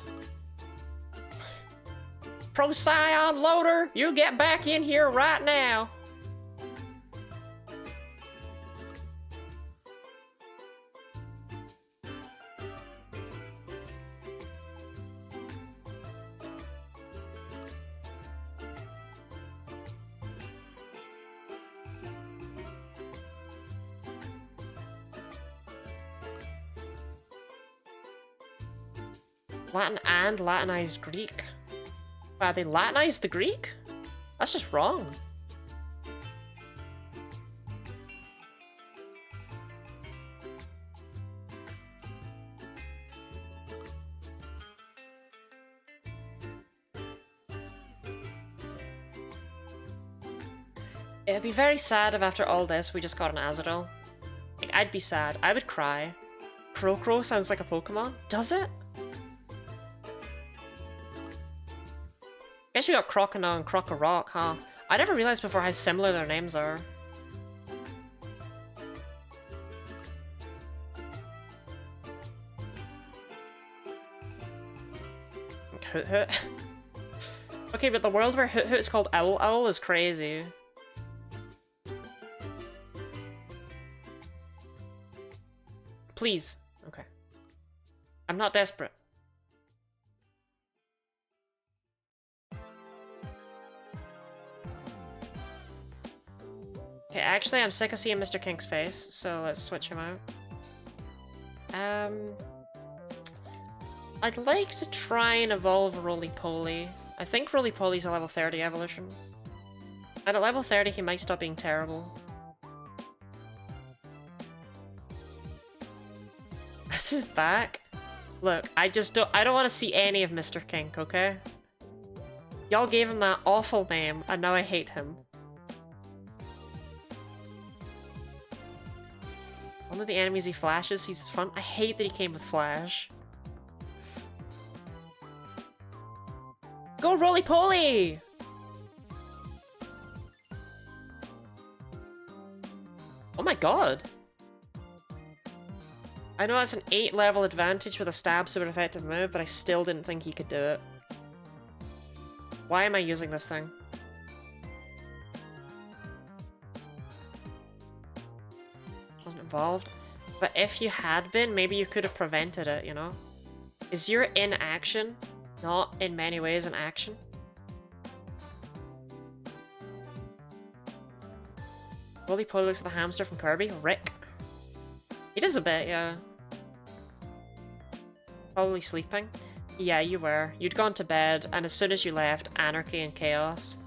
Procyon Loader, you get back in here right now! Latin and Latinized Greek? Wow, they Latinized the Greek? That's just wrong. It'd be very sad if after all this we just got an Azadel. Like, I'd be sad. I would cry. Crocro sounds like a Pokemon. Does it? Guess you got Crocodile and Crocorock, huh? I never realized before how similar their names are. Hoot Hoot. Okay, but the world where Hoot Hoot is called Owl Owl is crazy. Please. Okay. I'm not desperate. Okay, actually, I'm sick of seeing Mr. Kink's face, so let's switch him out. I'd like to try and evolve Roly-Poly. I think Roly-Poly's a level 30 evolution. And at level 30, he might stop being terrible. This is back. Look, I don't want to see any of Mr. Kink, okay? Y'all gave him that awful name, and now I hate him. One of the enemies he flashes sees his fun. I hate that he came with Flash. Go Roly-Poly! Oh my god. I know that's an 8 level advantage with a stab super effective move, but I still didn't think he could do it. Why am I using this thing? Wasn't involved. But if you had been, maybe you could have prevented it, you know? Is your inaction not in many ways an action? Roly Poly looks like the hamster from Kirby. Rick. He does a bit, yeah. Probably sleeping. Yeah, you were. You'd gone to bed, and as soon as you left, anarchy and chaos.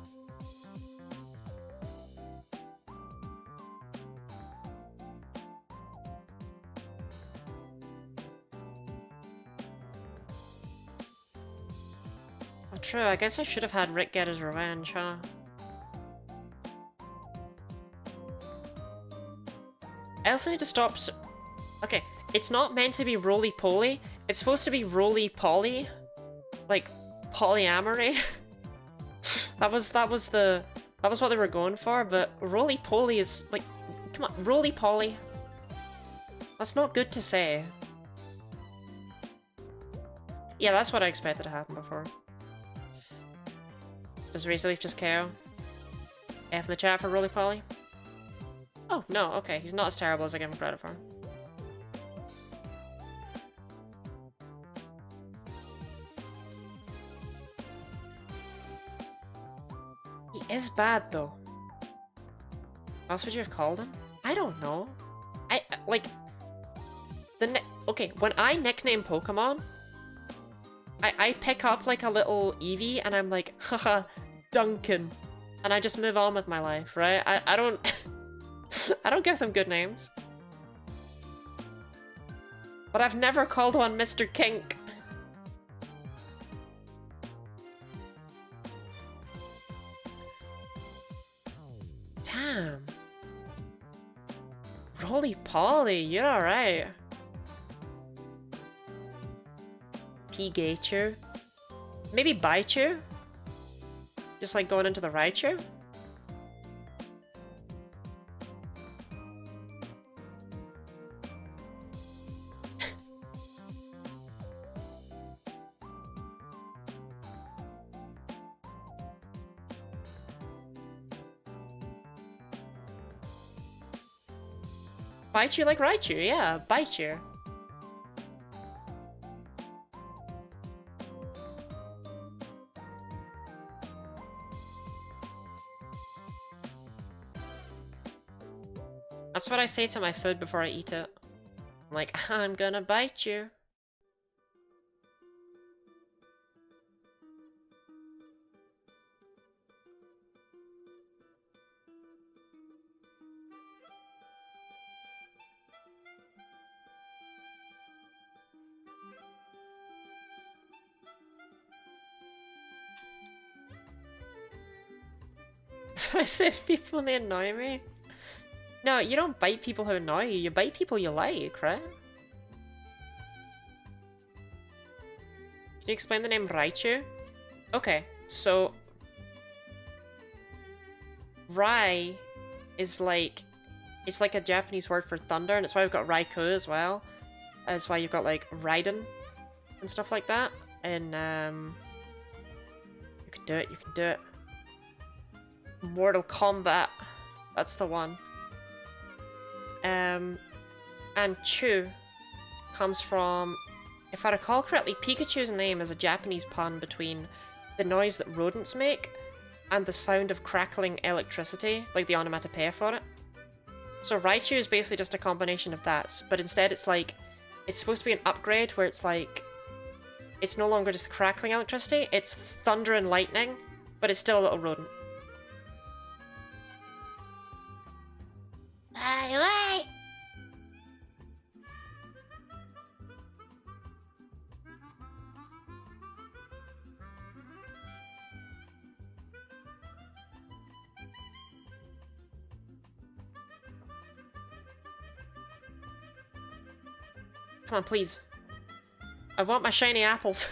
Oh, true, I guess I should have had Rick get his revenge, huh? I also need to stop. Okay, it's not meant to be roly poly. It's supposed to be roly poly, like polyamory. that was what they were going for. But roly poly is like, come on, roly poly. That's not good to say. Yeah, that's what I expected to happen before. Does Razorleaf just KO? F in the chat for roly poly. Oh, no, okay. He's not as terrible as I give him credit for. He is bad, though. What else would you have called him? I don't know. Like... Okay, when I nickname Pokemon, I pick up, like, a little Eevee, and I'm like, haha, Duncan. And I just move on with my life, right? I don't... I don't give them good names. But I've never called one Mr. Kink. Damn. Roly Poly, you're alright. Pikachu. Maybe Baichu? Just like going into the Raichu? Bite you like Raichu, yeah, bite you. That's what I say to my food before I eat it. I'm like, I'm gonna bite you. So I say to people and they annoy me. No, you don't bite people who annoy you. You bite people you like, right? Can you explain the name Raichu? Okay, so... Rai is like... It's like a Japanese word for thunder, and it's why we've got Raikou as well. That's why you've got, like, Raiden and stuff like that. And, you can do it, you can do it. Mortal Kombat. That's the one. And Chu comes from, if I recall correctly, Pikachu's name is a Japanese pun between the noise that rodents make and the sound of crackling electricity, like the onomatopoeia for it. So Raichu is basically just a combination of that, but instead it's like, it's supposed to be an upgrade where it's like, it's no longer just crackling electricity, it's thunder and lightning, but it's still a little rodent. Come on, please. I want my shiny apples.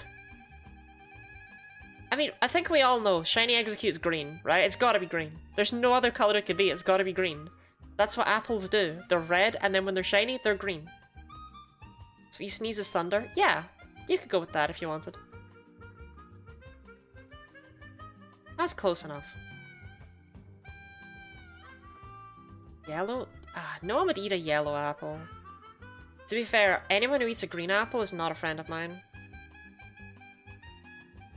I mean, I think we all know shiny execute's green, right? It's gotta be green. There's no other color it could be, it's gotta be green. That's what apples do. They're red, and then when they're shiny, they're green. So he sneezes thunder? Yeah, you could go with that if you wanted. That's close enough. Yellow? Ah, no one would eat a yellow apple. To be fair, anyone who eats a green apple is not a friend of mine.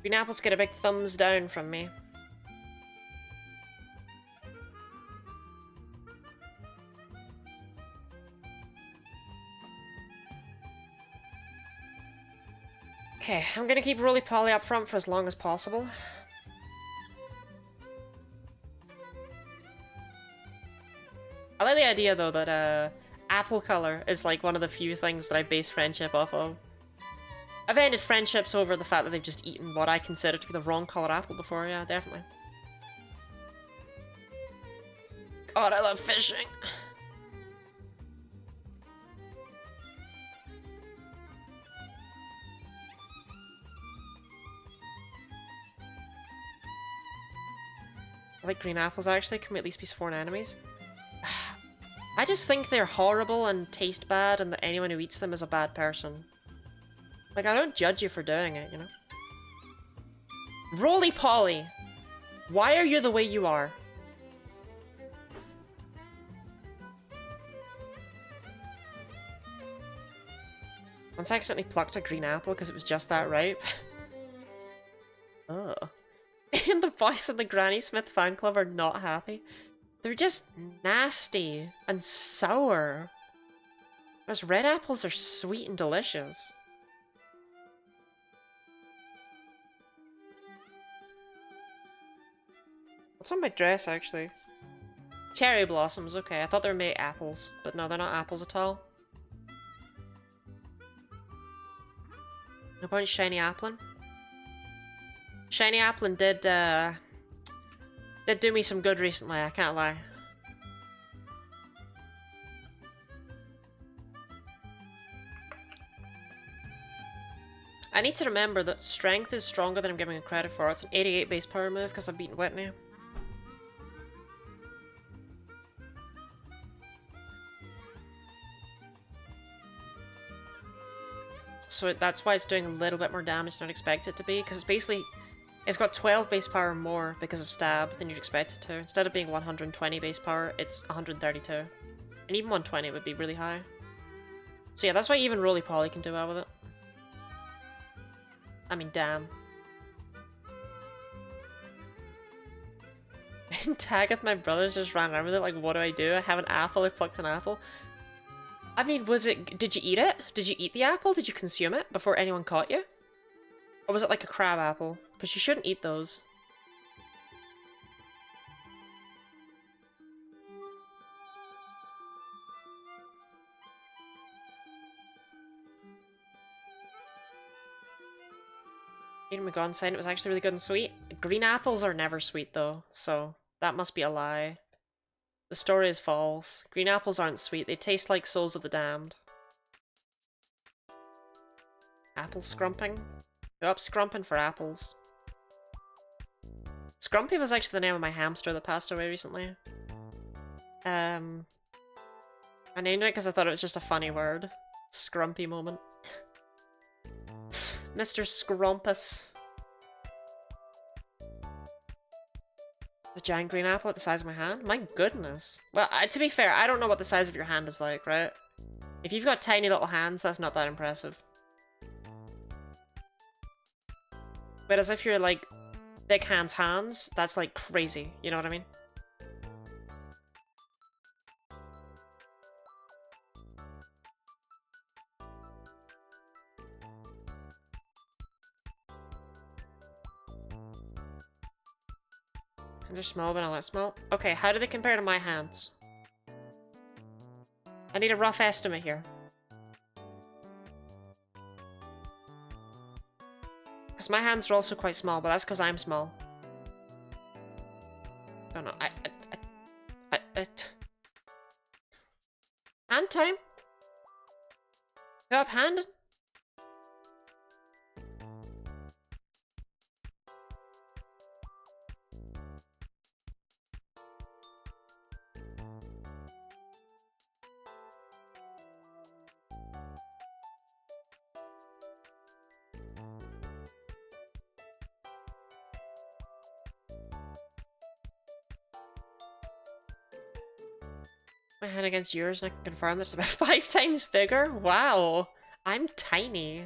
Green apples get a big thumbs down from me. Okay, I'm gonna keep roly-poly up front for as long as possible. I like the idea, though, that apple color is like one of the few things that I base friendship off of. I've ended friendships over the fact that they've just eaten what I consider to be the wrong color apple before, yeah, definitely. God, I love fishing. I like green apples, actually. Can we at least be sworn enemies? I just think they're horrible and taste bad, and that anyone who eats them is a bad person. Like, I don't judge you for doing it, you know? Roly-poly! Why are you the way you are? Once I accidentally plucked a green apple because it was just that ripe. Ugh. And the boys in the Granny Smith fan club are not happy. They're just nasty and sour. Those red apples are sweet and delicious. What's on my dress, actually? Cherry blossoms, okay. I thought they were made apples, but no, they're not apples at all. No point shiny applin. Shiny applin did do me some good recently, I can't lie. I need to remember that strength is stronger than I'm giving it credit for. It's an 88 base power move because I've beaten Whitney. So that's why it's doing a little bit more damage than I'd expect it to be, because it's basically... It's got 12 base power more because of stab than you'd expect it to. Instead of being 120 base power, it's 132. And even 120 would be really high. So yeah, that's why even roly-poly can do well with it. I mean, damn. Taggeth, my brothers just ran around with it, like, what do I do? I have an apple, I plucked an apple. I mean, did you eat it? Did you eat the apple? Did you consume it before anyone caught you? Or was it like a crab apple? Because you shouldn't eat those. Aiden McGon saying it was actually really good and sweet. Green apples are never sweet though, so that must be a lie. The story is false. Green apples aren't sweet, they taste like souls of the damned. Apple scrumping? Go up scrumping for apples. Scrumpy was actually the name of my hamster that passed away recently. I named it because I thought it was just a funny word. Scrumpy moment. Mr. Scrumpus. A giant green apple at the size of my hand? My goodness. Well, to be fair, I don't know what the size of your hand is like, right? If you've got tiny little hands, that's not that impressive. Whereas if you're like big hands, that's like crazy, you know what I mean? Hands are small, but not that small. Okay, how do they compare to my hands? I need a rough estimate here. Because my hands are also quite small, but that's because I'm small. Don't know. Hand time? Go up hand? My hand against yours, and I can confirm that it's about 5 times bigger. Wow, I'm tiny.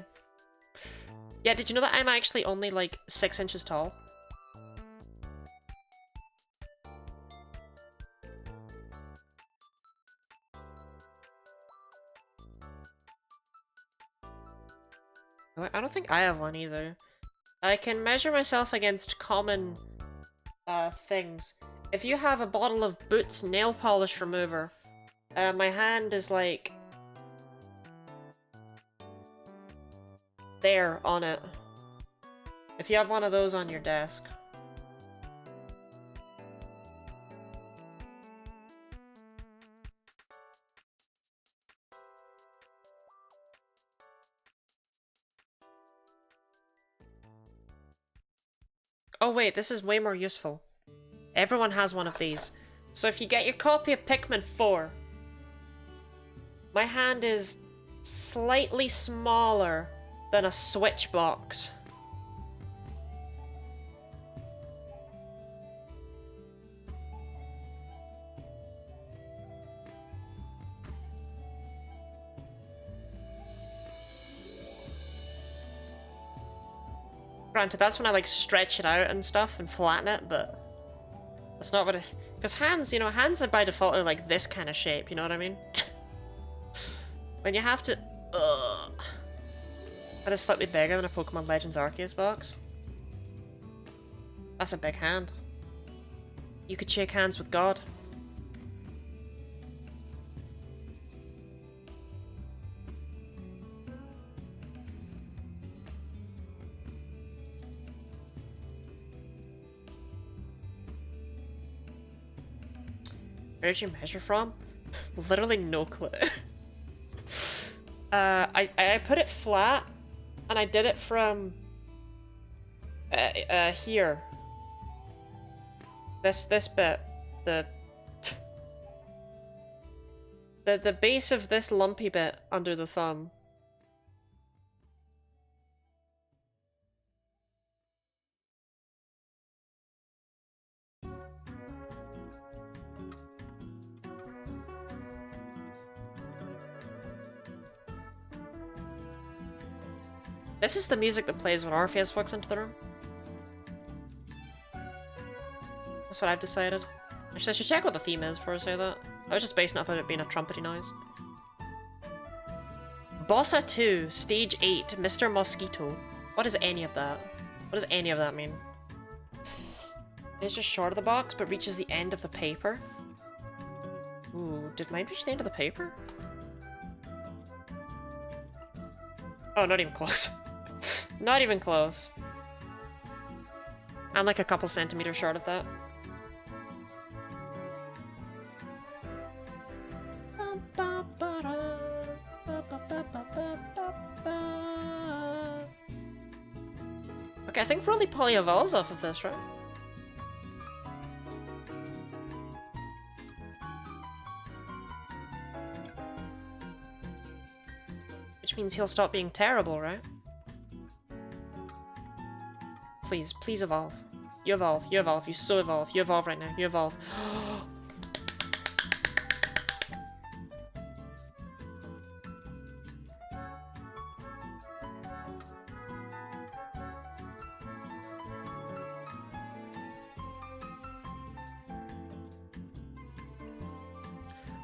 Yeah, did you know that I'm actually only like 6 inches tall? I don't think I have one either. I can measure myself against common things. If you have a bottle of Boots nail polish remover, my hand is like there on it. If you have one of those on your desk. Oh wait, this is way more useful. Everyone has one of these. So if you get your copy of Pikmin 4, my hand is slightly smaller than a Switch box. Granted, that's when I like stretch it out and stuff and flatten it, but that's not what it... Because hands, you know, hands are by default are like this kind of shape, you know what I mean? When you have to... That is slightly bigger than a Pokemon Legends Arceus box. That's a big hand. You could shake hands with God. Where did you measure from? Literally no clue. I put it flat, and I did it from here. This bit, the base of this lumpy bit under the thumb. This is the music that plays when Orpheus walks into the room. That's what I've decided. Actually, I should check what the theme is before I say that. I was just basing it off of it being a trumpety noise. Bossa 2, Stage 8, Mr. Mosquito. What is any of that? What does any of that mean? It's just short of the box, but reaches the end of the paper. Ooh, did mine reach the end of the paper? Oh, not even close. Not even close. I'm like a couple centimeters short of that. Okay, I think we're only polyevolves off of this, right? Which means he'll stop being terrible, right? Please, please evolve. You evolve, you evolve, you so evolve. You evolve right now, you evolve.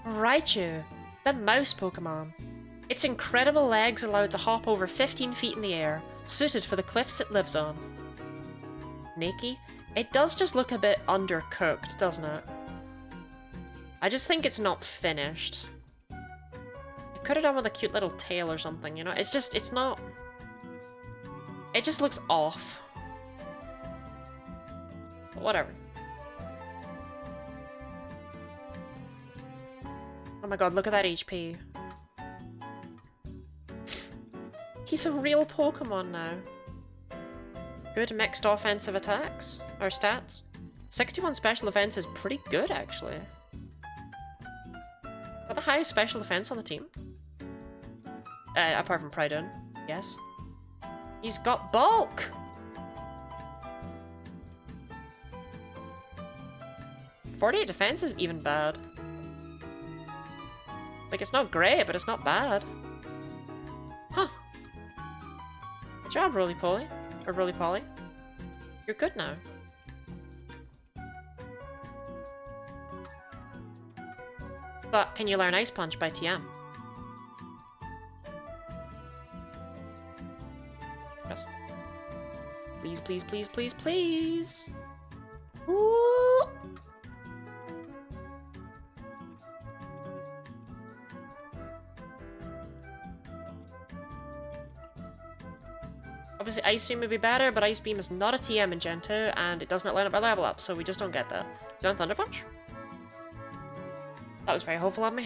Raichu, the mouse Pokemon. Its incredible legs allow it to hop over 15 feet in the air, suited for the cliffs it lives on. Nikki, it does just look a bit undercooked, doesn't it? I just think it's not finished. I could have done with a cute little tail or something, you know? It's not... It just looks off. But whatever. Oh my god, look at that HP. He's a real Pokemon now. Good mixed offensive attacks, or stats. 61 special defense is pretty good, actually. Is that the highest special defense on the team? Apart from Pridon, yes. He's got bulk! .48 defense is even bad. Like, it's not great, but it's not bad. Huh. Good job, Roly-Poly. Or Roly-Poly. You're good now. But can you learn Ice Punch by TM? Yes. Please, please, please, please, please! Ooh. Obviously, Ice Beam would be better, but Ice Beam is not a TM in Gen 2, and it does not line up by level up, so we just don't get that. Do you want Thunder Punch? That was very hopeful of me.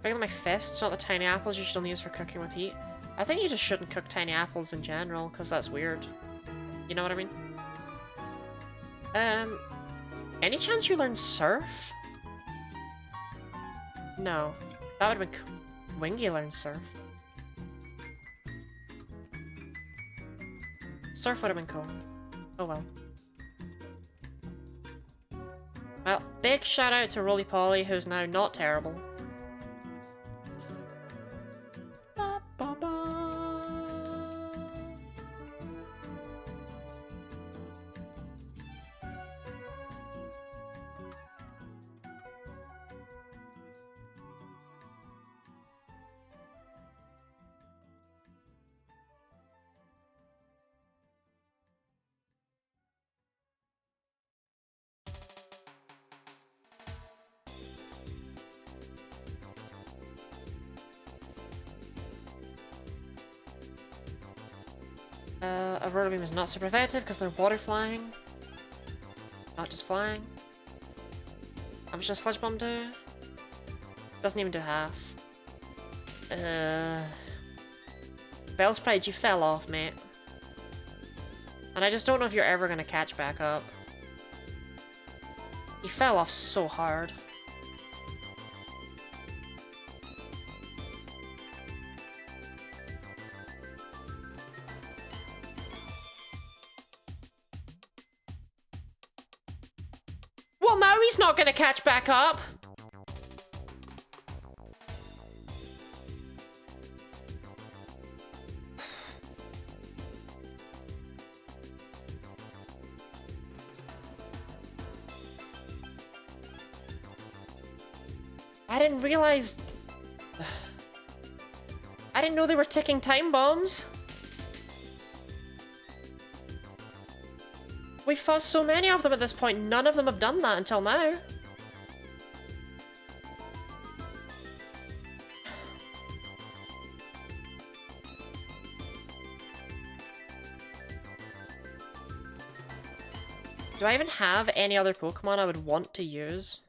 Bring my fists, not the tiny apples you should only use for cooking with heat. I think you just shouldn't cook tiny apples in general, because that's weird. You know what I mean? Any chance you learn Surf? No. That would have been cool. Wingy learns Surf. Surf would have been cool. Oh well. Well, big shout out to Roly-Poly, who's now not terrible. Ba, ba, ba. Aurora Beam is not super effective because they're water flying. Not just flying. How much does Sludge Bomb do? Doesn't even do half. Bellsprite, you fell off, mate. And I just don't know if you're ever gonna catch back up. You fell off so hard. Well, now he's not gonna catch back up! I didn't realize... I didn't know they were ticking time bombs! We've fought so many of them at this point, none of them have done that until now. Do I even have any other Pokemon I would want to use?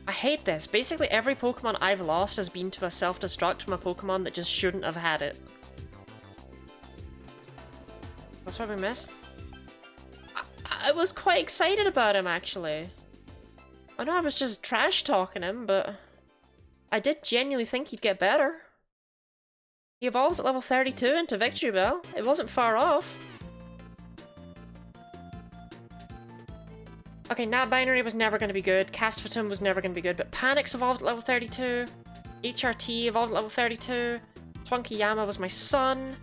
I hate this. Basically every Pokemon I've lost has been to a self-destruct from a Pokemon that just shouldn't have had it. That's why we missed. I was quite excited about him, actually. I know I was just trash-talking him, but I did genuinely think he'd get better. He evolves at level 32 into Victory Bell. It wasn't far off. Okay, Nat Binary was never going to be good, Castfatum was never going to be good, but Panix evolved at level 32, HRT evolved at level 32, Twankeyama was my son.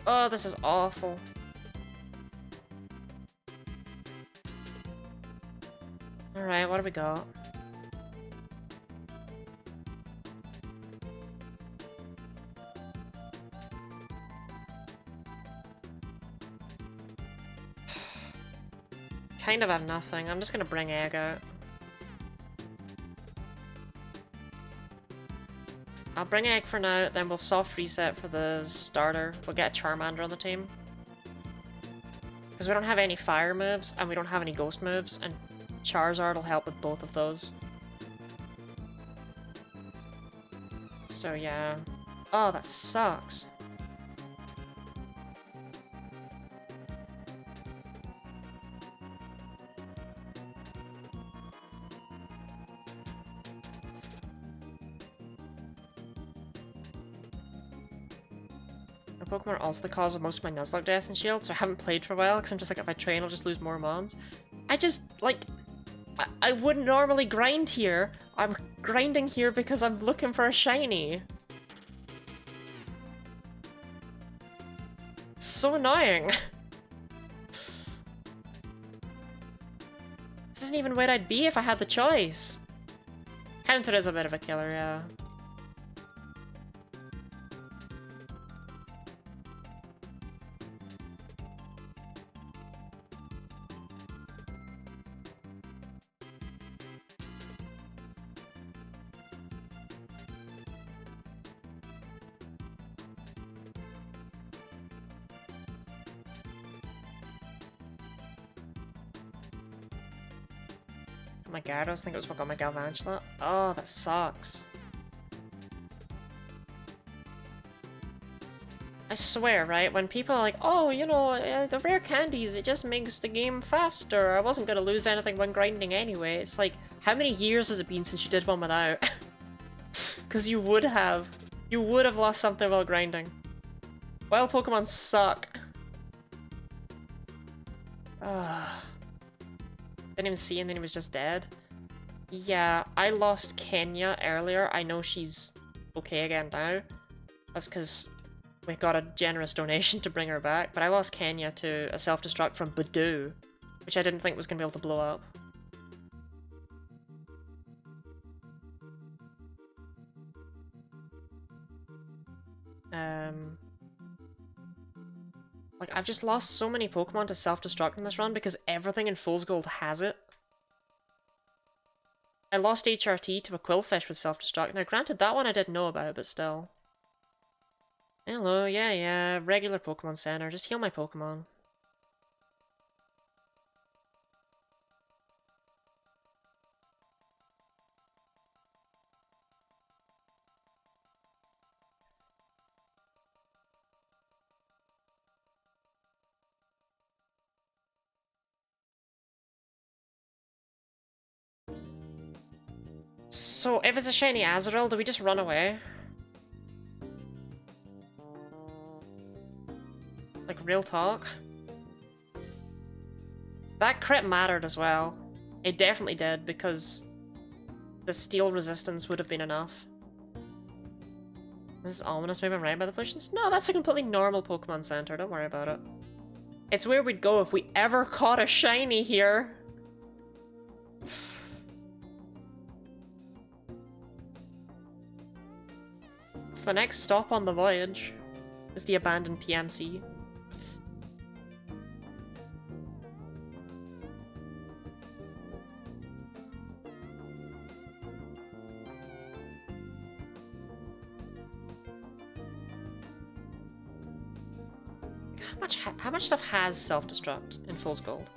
Oh, this is awful. Alright, what do we got? Kind of have nothing. I'm just gonna bring Egg out. I'll bring Egg for now, then we'll soft reset for the starter. We'll get a Charmander on the team. Because we don't have any fire moves, and we don't have any ghost moves, and Charizard will help with both of those. So yeah. Oh, that sucks. Pokemon are also the cause of most of my Nuzlocke deaths and shields, so I haven't played for a while because I'm just like, if I train, I'll just lose more mons. I just, like, I wouldn't normally grind here. I'm grinding here because I'm looking for a shiny. It's so annoying. This isn't even where I'd be if I had the choice. Counter is a bit of a killer, yeah. Oh my god, I was thinking it was what got my Galvantula. Oh, that sucks. I swear, right, when people are like, oh, you know, the rare candies, it just makes the game faster. I wasn't gonna lose anything when grinding anyway. It's like, how many years has it been since you did one without? Because you would have. You would have lost something while grinding. Wild Pokemon suck. Didn't even see him and he was just dead. Yeah, I lost Kenya earlier. I know she's okay again now. That's because we got a generous donation to bring her back. But I lost Kenya to a self-destruct from Badoo, which I didn't think was going to be able to blow up. Like, I've just lost so many Pokemon to self-destruct in this run because everything in Fool's Gold has it. I lost HRT to a Quillfish with self-destruct. Now, granted, that one I didn't know about, but still. Hello, yeah, regular Pokemon Center. Just heal my Pokemon. So, if it's a shiny Azurill, do we just run away? Like, real talk? That crit mattered as well. It definitely did, because the steel resistance would have been enough. This is ominous, maybe I'm right by the pollutions? No, that's a completely normal Pokemon Center, don't worry about it. It's where we'd go if we ever caught a shiny here. It's the next stop on the voyage. Is the abandoned PMC. How much stuff has self-destruct in Fool's Gold?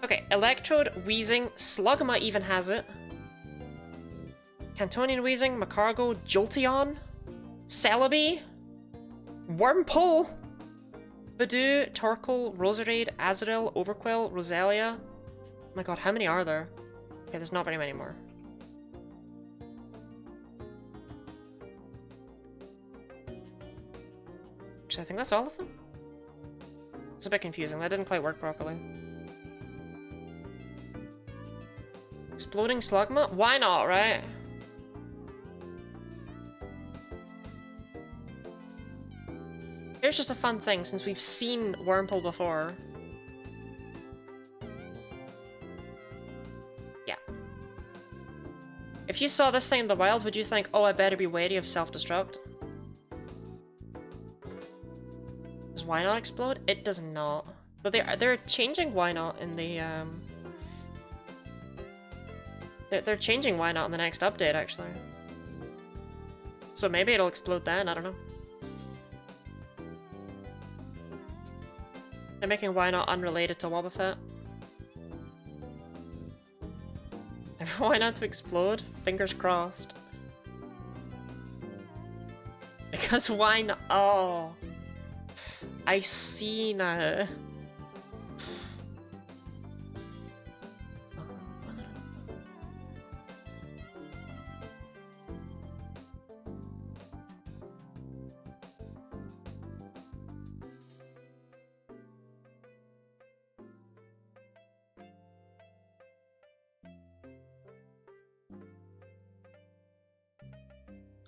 Okay, Electrode, Weezing, Slugma even has it. Cantonian Weezing, Macargo, Jolteon, Celebi, Wurmple, Badoo, Torkoal, Roserade, Azurill, Overquill, Roselia. Oh my god, how many are there? Okay, there's not very many more. Actually, I think that's all of them. It's a bit confusing. That didn't quite work properly. Exploding Slugma? Why not, right? Here's just a fun thing, since we've seen Wurmple before. Yeah. If you saw this thing in the wild, would you think, oh, I better be wary of self-destruct? Does Why Not explode? It does not. But they're changing Why Not in the, They're changing Why Not in the next update, actually. So maybe it'll explode then, I don't know. They're making Why Not unrelated to Wobbuffet. Why Not to explode? Fingers crossed. Because why not? Oh. I see now.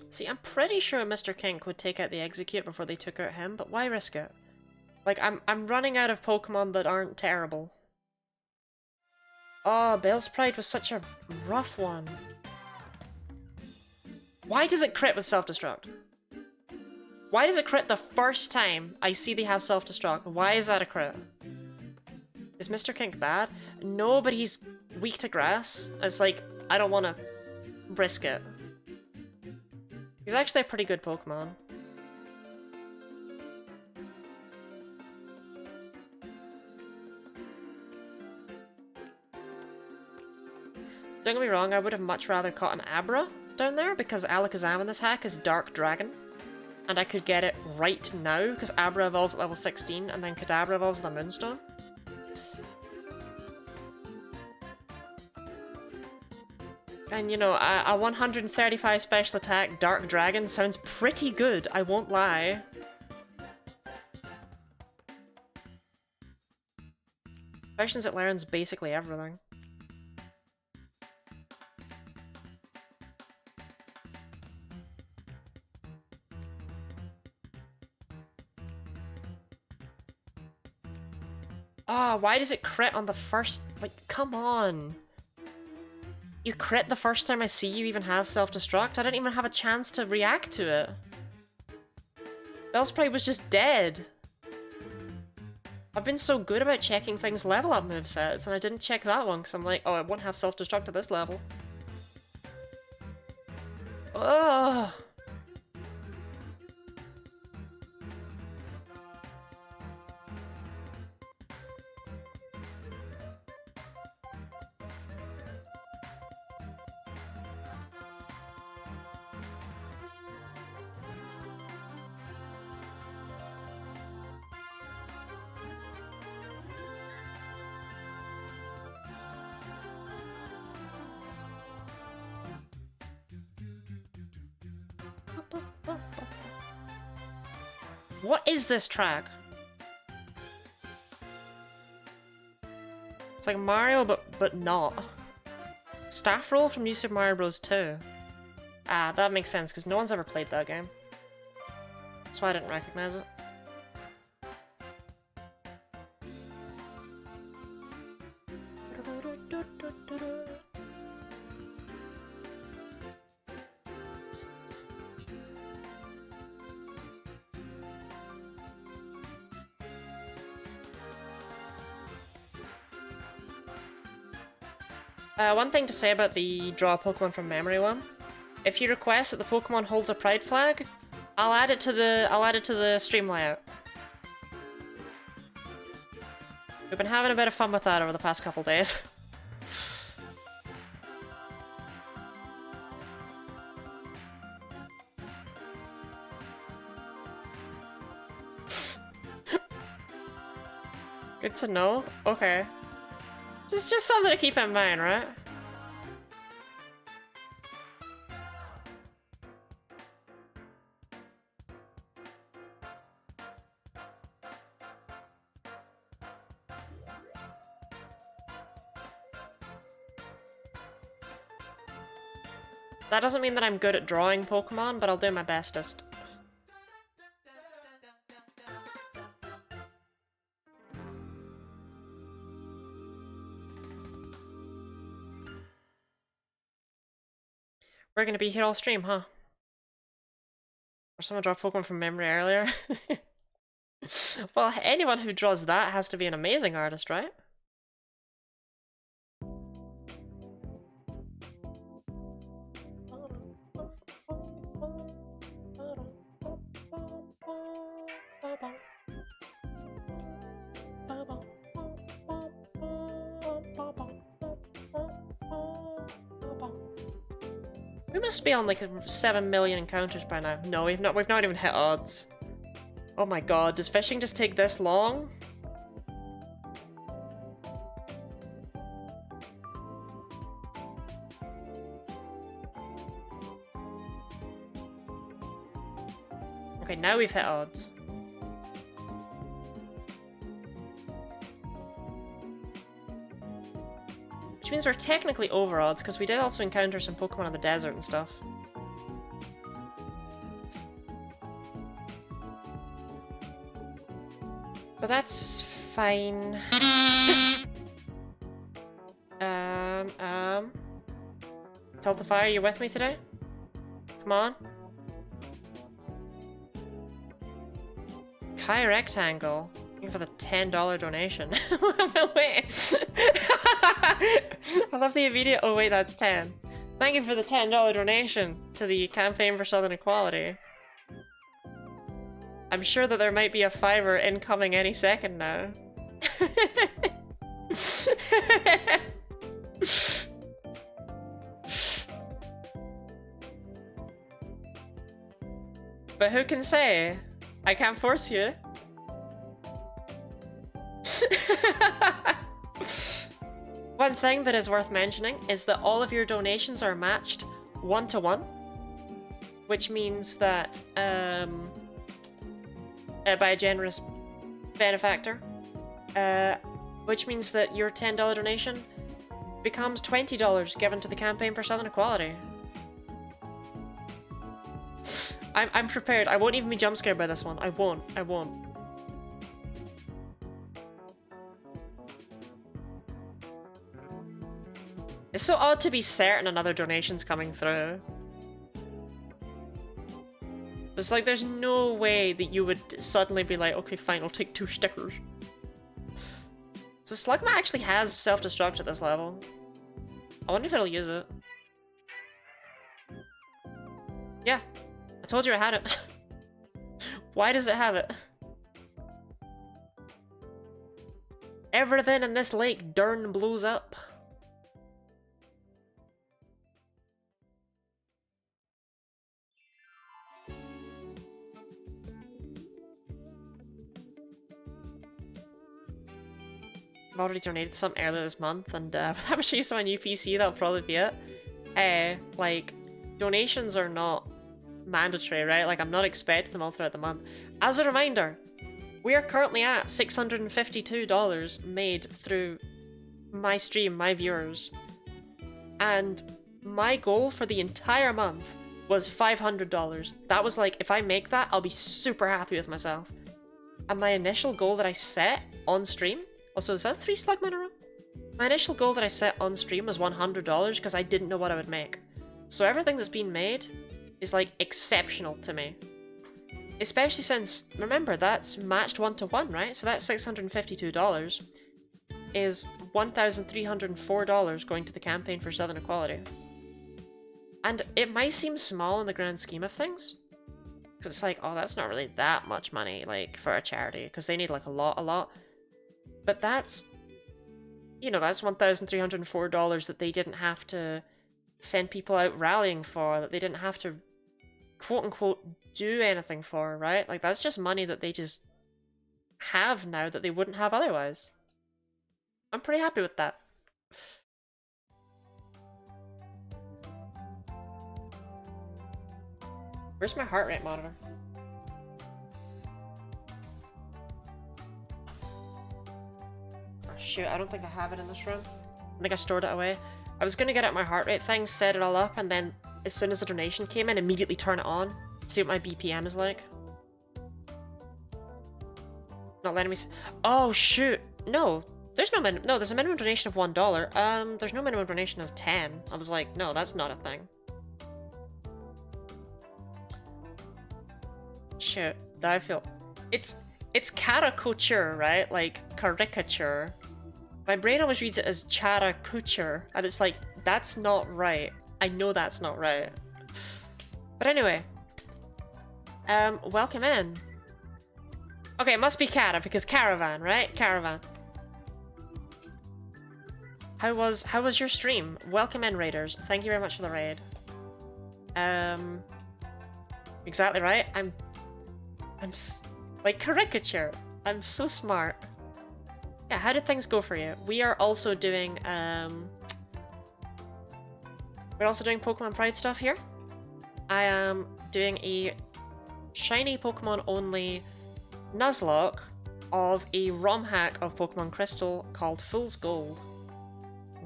See, I'm pretty sure Mr. Kink would take out the Execute before they took out him, but why risk it? Like, I'm running out of Pokemon that aren't terrible. Oh, Pride was such a rough one. Why does it crit with Self-Destruct? Why does it crit the first time I see they have Self-Destruct? Why is that a crit? Is Mr. Kink bad? No, but he's weak to grass. It's like, I don't want to risk it. He's actually a pretty good Pokemon. Don't get me wrong, I would have much rather caught an Abra down there because Alakazam in this hack is Dark Dragon. And I could get it right now because Abra evolves at level 16 and then Kadabra evolves with a Moonstone. And you know, a 135 special attack Dark Dragon sounds pretty good, I won't lie. Especially since it learns basically everything. Oh, why does it crit on the first? Like, come on. You crit the first time I see you even have Self-Destruct? I didn't even have a chance to react to it. Bellsprite was just dead. I've been so good about checking things level up movesets, and I didn't check that one because I'm like, oh, I won't have Self-Destruct at this level. Ugh. What is this track? It's like Mario, but not. Staff Roll from New Super Mario Bros. 2. Ah, that makes sense, because no one's ever played that game. That's why I didn't recognize it. One thing to say about the draw Pokemon from memory one. If you request that the Pokemon holds a pride flag, I'll add it to the stream layout. We've been having a bit of fun with that over the past couple days. Good to know. Okay. Just something to keep in mind, right? That doesn't mean that I'm good at drawing Pokemon, but I'll do my bestest. We're gonna be here all stream, huh? Or someone draw Pokemon from memory earlier? Well, anyone who draws that has to be an amazing artist, right? We must be on like 7 million encounters by now. No, we've not even hit odds. Oh my god, does fishing just take this long? Okay, now we've hit odds. Which means we're technically over odds, because we did also encounter some Pokemon in the desert and stuff. But that's fine. Tiltify, are you with me today? Come on. Kai Rectangle. Thank you for the $10 donation. Wait. I love the immediate. Oh, wait, that's 10. Thank you for the $10 donation to the Campaign for Southern Equality. I'm sure that there might be a $5 incoming any second now. But who can say? I can't force you. One thing that is worth mentioning is that all of your donations are matched 1-to-1, which means that by a generous benefactor, which means that your $10 donation becomes $20 given to the Campaign for Southern Equality. I'm prepared. I won't even be jump scared by this one. I won't. It's so odd to be certain another donation's coming through. It's like there's no way that you would suddenly be like, okay, fine, I'll take 2 stickers. So Slugma actually has self-destruct at this level. I wonder if it'll use it. Yeah. I told you I had it. Why does it have it? Everything in this lake darn blows up. I've already donated some earlier this month, and with how much I use on my new PC, that'll probably be it. Like, donations are not mandatory, right? Like, I'm not expecting them all throughout the month. As a reminder, we are currently at $652 made through my stream, my viewers. And my goal for the entire month was $500. That was like, if I make that, I'll be super happy with myself. And my initial goal that I set on stream, also, is that 3 Slugma in a row? My initial goal that I set on stream was $100 because I didn't know what I would make. So everything that's been made is like exceptional to me. Especially since, remember, that's matched 1-to-1, right? So that's $652 is $1,304 going to the Campaign for Southern Equality. And it might seem small in the grand scheme of things. Because it's like, oh, that's not really that much money, like, for a charity. Because they need, like, a lot. But that's, you know, that's $1,304 that they didn't have to send people out rallying for, that they didn't have to, quote-unquote, do anything for, right? Like, that's just money that they just have now that they wouldn't have otherwise. I'm pretty happy with that. Where's my heart rate monitor? Shoot, I don't think I have it in this room. I think I stored it away. I was gonna get out my heart rate thing, set it all up, and then as soon as the donation came in, immediately turn it on. See what my BPM is like. Not letting me oh, shoot. No, there's no minimum. No, there's a minimum donation of $1. There's no minimum donation of 10. I was like, no, that's not a thing. Shoot, now I feel... It's caricature, right? Like, caricature. My brain always reads it as chara-couture, and it's like, that's not right. I know that's not right. But anyway. Welcome in. Okay, it must be Cara, because caravan, right? Caravan. How was your stream? Welcome in, raiders. Thank you very much for the raid. Exactly right. Like caricature. I'm so smart. Yeah, how did things go for you? We are also doing, we're also doing Pokemon Pride stuff here. I am doing a shiny Pokemon only Nuzlocke of a ROM hack of Pokemon Crystal called Fool's Gold,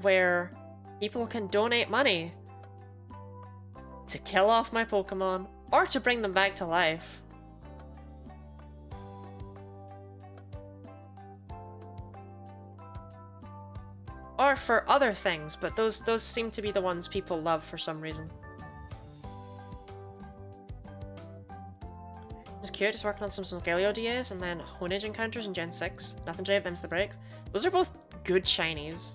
where people can donate money to kill off my Pokemon or to bring them back to life. Or for other things, but those seem to be the ones people love for some reason. Just cute, just working on some Solgaleo DAs and then Honedge encounters in Gen 6. Nothing to drive them to the brakes. Those are both good shinies.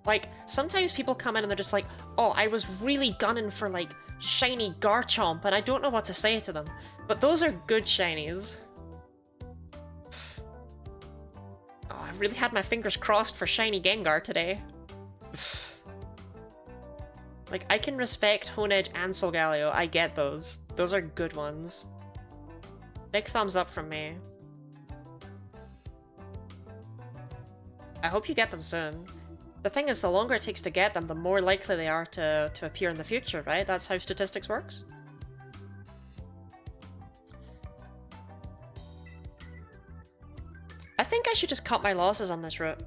Like, sometimes people come in and they're just like, oh, I was really gunning for, like, shiny Garchomp, and I don't know what to say to them. But those are good shinies. Oh, I really had my fingers crossed for shiny Gengar today. Like, I can respect Honedge and Solgaleo, I get those. Those are good ones. Big thumbs up from me. I hope you get them soon. The thing is, the longer it takes to get them, the more likely they are to appear in the future, right? That's how statistics works. I think I should just cut my losses on this route.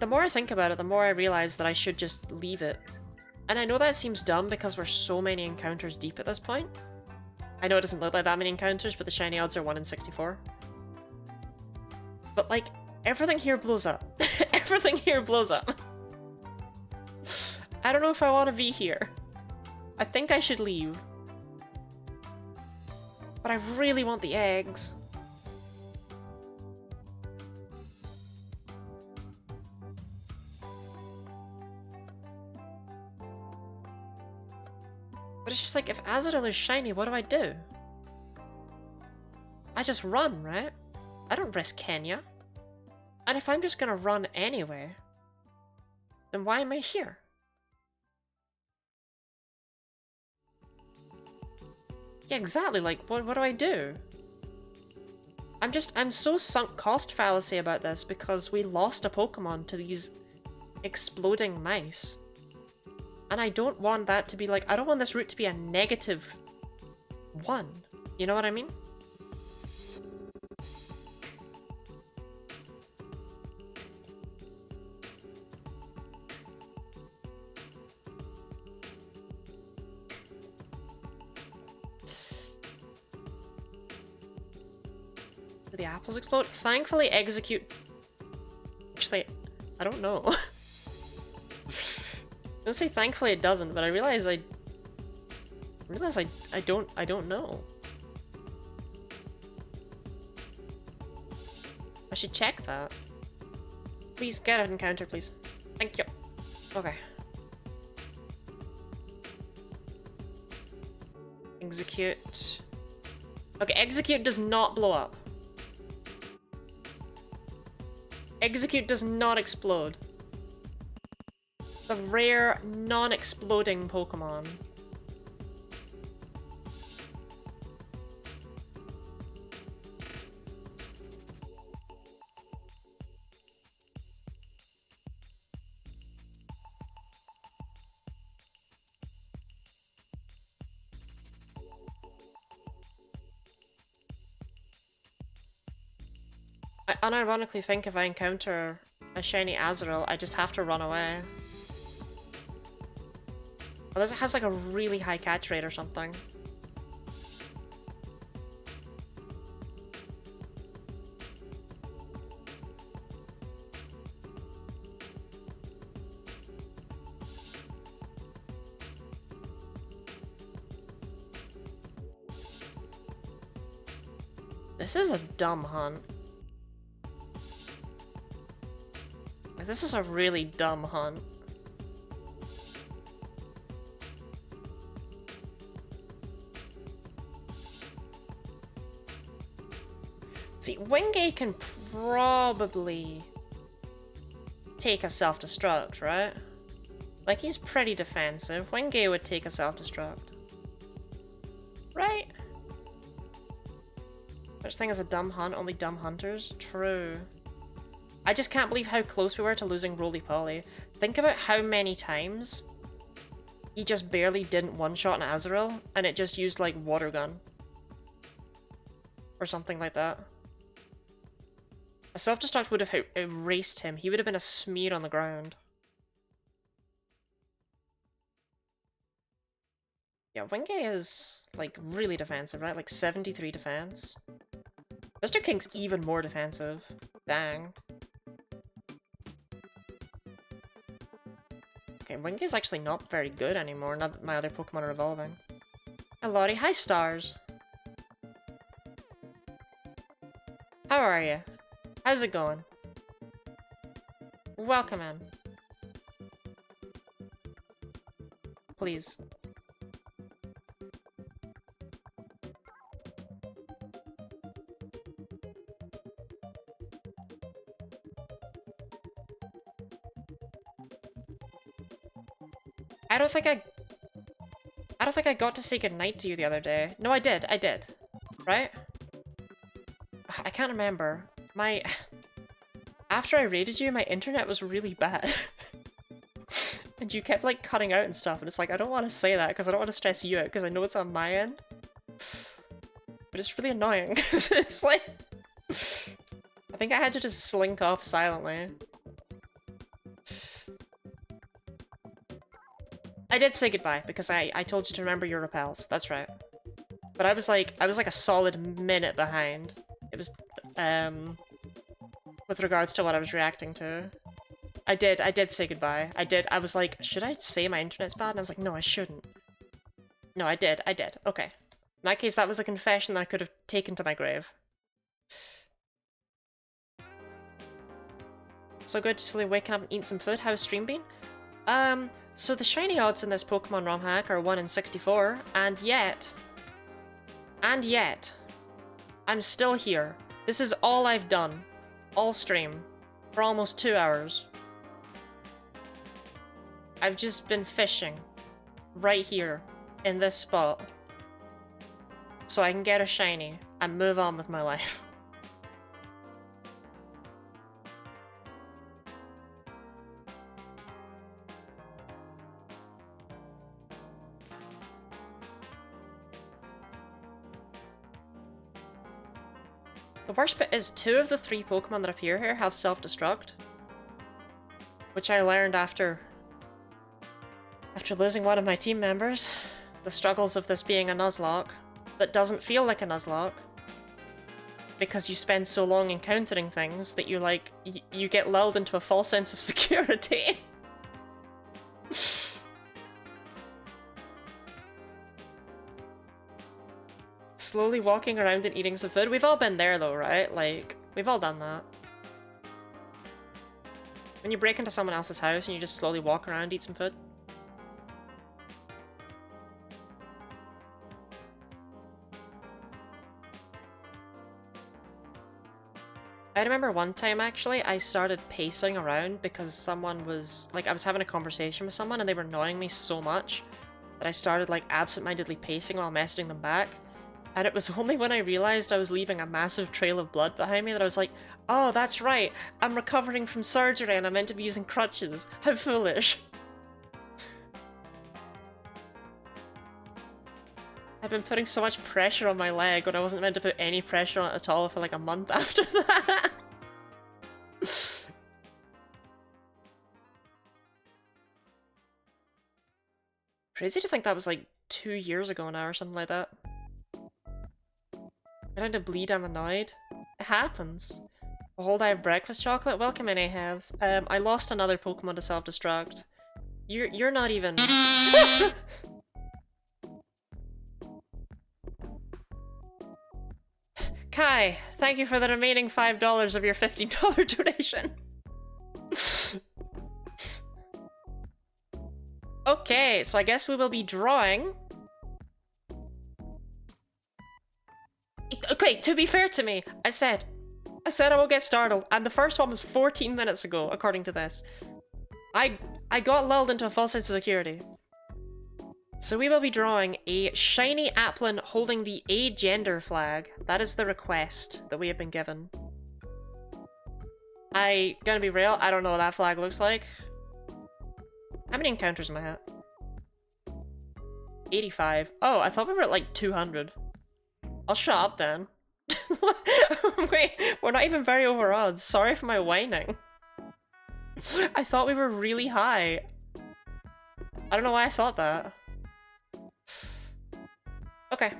The more I think about it, the more I realize that I should just leave it. And I know that seems dumb because we're so many encounters deep at this point. I know it doesn't look like that many encounters, but the shiny odds are 1 in 64. But like, everything here blows up. Everything here blows up. I don't know if I want to be here. I think I should leave. But I really want the eggs. But it's just like, if Azurill is shiny, what do I do? I just run, right? I don't risk Kenya. And if I'm just gonna run anyway, then why am I here? Yeah, exactly, like, what do I do? I'm so sunk cost fallacy about this because we lost a Pokemon to these exploding mice. And I don't want that to be like, I don't want this route to be a -1. You know what I mean? Do the apples explode? Thankfully, execute... Actually, I don't know. I don't say thankfully it doesn't, but I realize I don't know. I should check that. Please get an encounter, please. Thank you. Okay. Execute. Okay, execute does not blow up. Execute does not explode. The rare, non-exploding Pokemon. I unironically think if I encounter a shiny Azurill, I just have to run away. Unless it has like a really high catch rate or something. This is a dumb hunt. This is a really dumb hunt. See, Wingate can probably take a self-destruct, right? Like, he's pretty defensive. Wingate would take a self-destruct. Right? Such thing as a dumb hunt, only dumb hunters? True. I just can't believe how close we were to losing Roly-Poly. Think about how many times he just barely didn't one-shot an Azurill, and it just used, like, water gun. Or something like that. A self-destruct would have erased him. He would have been a smear on the ground. Yeah, Wingay is, like, really defensive, right? Like, 73 defense. Mr. King's even more defensive. Dang. Okay, Wingay's actually not very good anymore, now that my other Pokemon are evolving. Hi, Lottie. Hi, Stars. How are you? How's it going? Welcome in. Please. I don't think I got to say goodnight to you the other day. No, I did. Right? I can't remember. After I raided you, my internet was really bad. And you kept, like, cutting out and stuff, and it's like, I don't want to say that, because I don't want to stress you out, because I know it's on my end. But it's really annoying, it's like... I think I had to just slink off silently. I did say goodbye, because I told you to remember your repels, that's right. But I was like a solid minute behind. It was, with regards to what I was reacting to. I did say goodbye. I was like, should I say my internet's bad? And I was like, no, I shouldn't. No, I did. Okay. In that case, that was a confession that I could have taken to my grave. So good to slowly waking up and eating some food. How's stream been? So the shiny odds in this Pokemon ROM hack are 1 in 64, and yet, I'm still here. This is all I've done, all stream, for almost 2 hours. I've just been fishing, right here, in this spot, so I can get a shiny and move on with my life. The worst bit is 2 of the 3 Pokemon that appear here have self-destruct. Which I learned after losing one of my team members. The struggles of this being a Nuzlocke that doesn't feel like a Nuzlocke. Because you spend so long encountering things that you get lulled into a false sense of security. Slowly walking around and eating some food. We've all been there though, right? Like, we've all done that. When you break into someone else's house and you just slowly walk around, eat some food. I remember one time actually, I started pacing around because someone was, like, I was having a conversation with someone and they were annoying me so much that I started, like, absentmindedly pacing while messaging them back. And it was only when I realized I was leaving a massive trail of blood behind me that I was like, oh, that's right, I'm recovering from surgery and I'm meant to be using crutches. How foolish. I've been putting so much pressure on my leg when I wasn't meant to put any pressure on it at all for like a month after that. Crazy to think that was like 2 years ago now or something like that. I had to bleed, I'm annoyed. It happens. A whole day of breakfast chocolate? Welcome in, Ahabs. I lost another Pokemon to self-destruct. You're not even... Kai, thank you for the remaining $5 of your $15 donation. Okay, so I guess we will be drawing... Okay, to be fair to me, I said I won't get startled, and the first one was 14 minutes ago, according to this. I got lulled into a false sense of security. So we will be drawing a shiny Applin holding the agender flag. That is the request that we have been given. Gonna be real, I don't know what that flag looks like. How many encounters am I at? 85. Oh, I thought we were at like 200. I'll shut up then. Wait, we're not even very over odds. Sorry for my whining. I thought we were really high. I don't know why I thought that. Okay.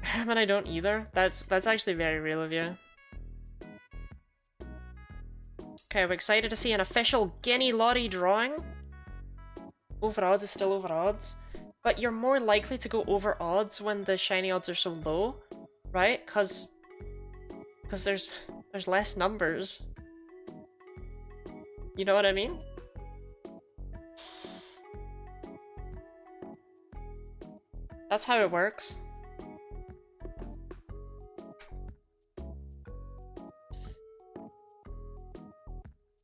And I don't either. That's actually very real of you. Okay, we're excited to see an official Guinea Lottie drawing. Over odds is still over odds. But you're more likely to go over odds when the shiny odds are so low, right? Cause there's less numbers. You know what I mean? That's how it works.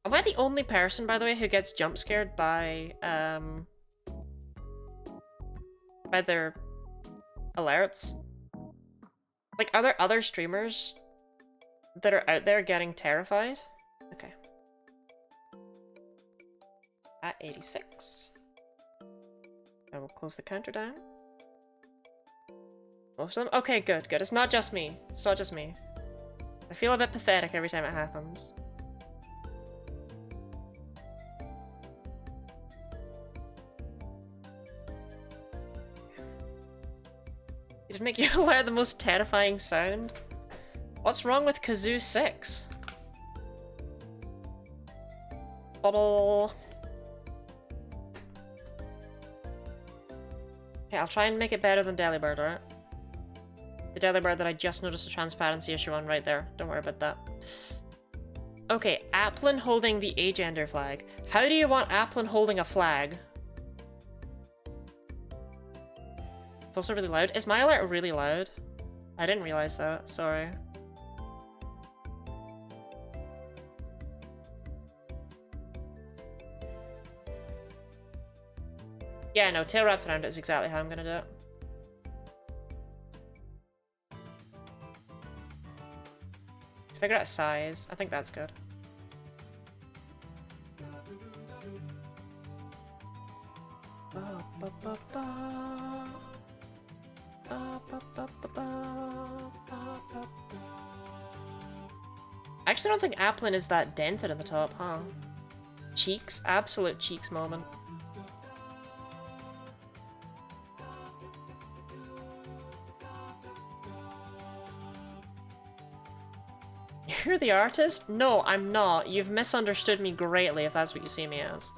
Am I the only person, by the way, who gets jump scared by their alerts? Like, are there other streamers that are out there getting terrified? Okay. At 86. I will close the counter down. Most of them? Okay, good, good. It's not just me. It's not just me. I feel a bit pathetic every time it happens. Did it make you alert the most terrifying sound? What's wrong with Kazoo 6? Bubble. Okay, I'll try and make it better than Delibird, alright? The Delibird that I just noticed a transparency issue on right there. Don't worry about that. Okay, Applin holding the agender flag. How do you want Applin holding a flag? It's also really loud. Is my alert really loud? I didn't realize that. Sorry. Yeah, no, tail wrapped around it is exactly how I'm gonna do it. Figure out a size. I think that's good. I actually don't think Applin is that dented in the top, huh? Cheeks? Absolute cheeks moment. You're the artist? No, I'm not. You've misunderstood me greatly if that's what you see me as.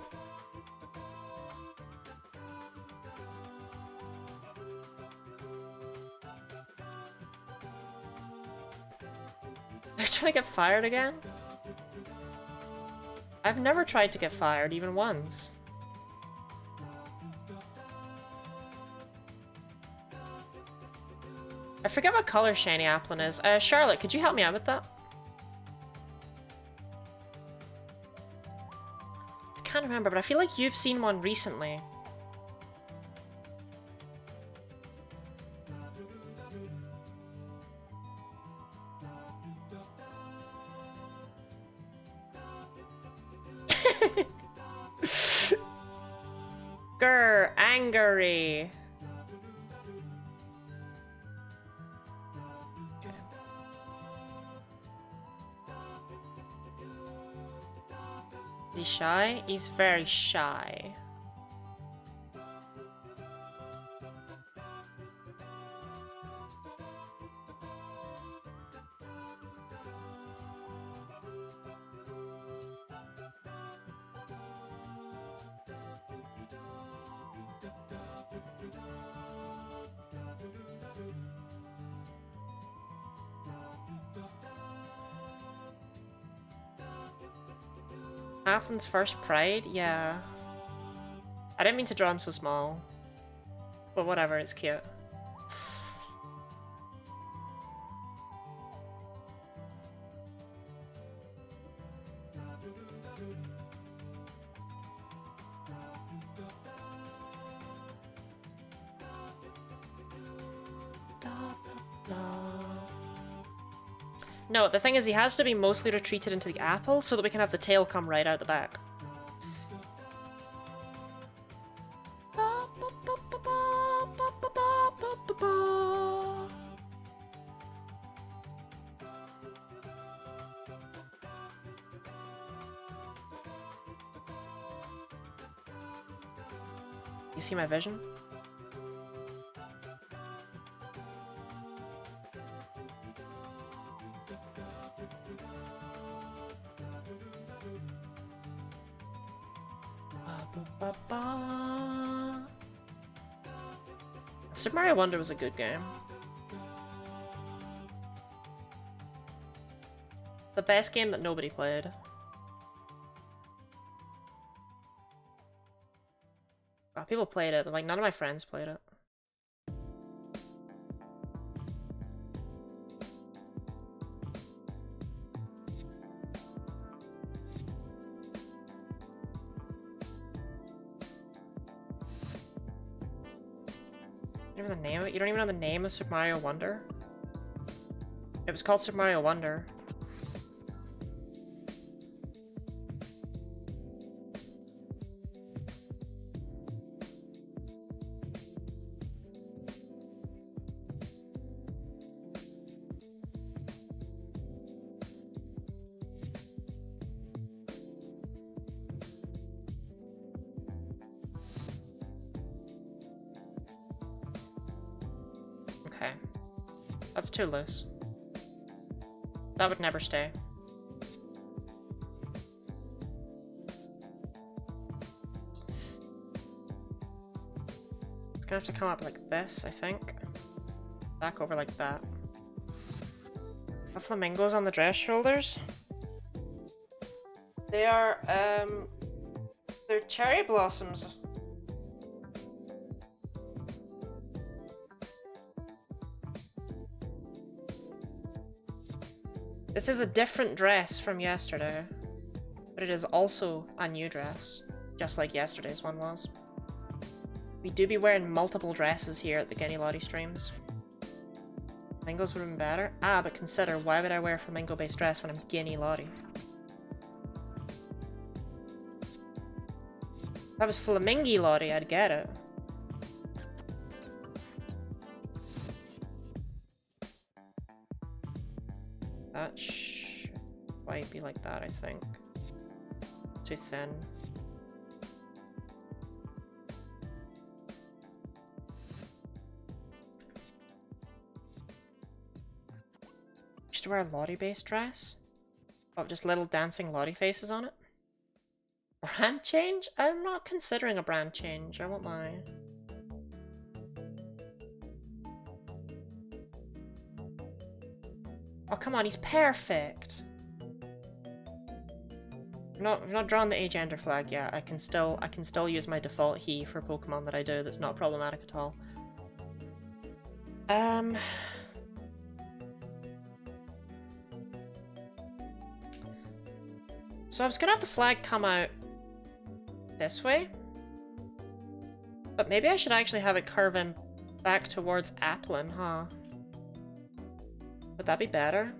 Are you trying to get fired again? I've never tried to get fired, even once. I forget what color shiny Applin is. Charlotte, could you help me out with that? I can't remember, but I feel like you've seen one recently. Grr, angry. Okay. Is he shy? He's very shy. Applin's first pride? Yeah. I didn't mean to draw him so small. But whatever, it's cute. No, the thing is he has to be mostly retreated into the apple so that we can have the tail come right out the back. You see my vision? Super Mario Wonder was a good game. The best game that nobody played. Oh, people played it, but like none of my friends played it. You don't even know the name of it? You don't even know the name of Super Mario Wonder? It was called Super Mario Wonder. Okay. That's too loose. That would never stay. It's gonna have to come up like this, I think. Back over like that. The flamingos on the dress shoulders. They are, they're cherry blossoms. This is a different dress from yesterday, but it is also a new dress, just like yesterday's one was. We do be wearing multiple dresses here at the Guinea Lottie streams. Flamingos would have been better? Ah, but consider, why would I wear a flamingo-based dress when I'm Guinea Lottie? If that was Flamingy Lottie, I'd get it. That should quite be like that, I think. Too thin. Should wear a Lottie-based dress? Oh, just little dancing Lottie faces on it? Brand change? I'm not considering a brand change, I won't lie. Oh, come on, he's perfect! I've not drawn the agender flag yet. I can still use my default he for Pokemon that I do. That's not problematic at all. So I was gonna have the flag come out this way, but maybe I should actually have it curve in back towards Applin, huh? Would that be better?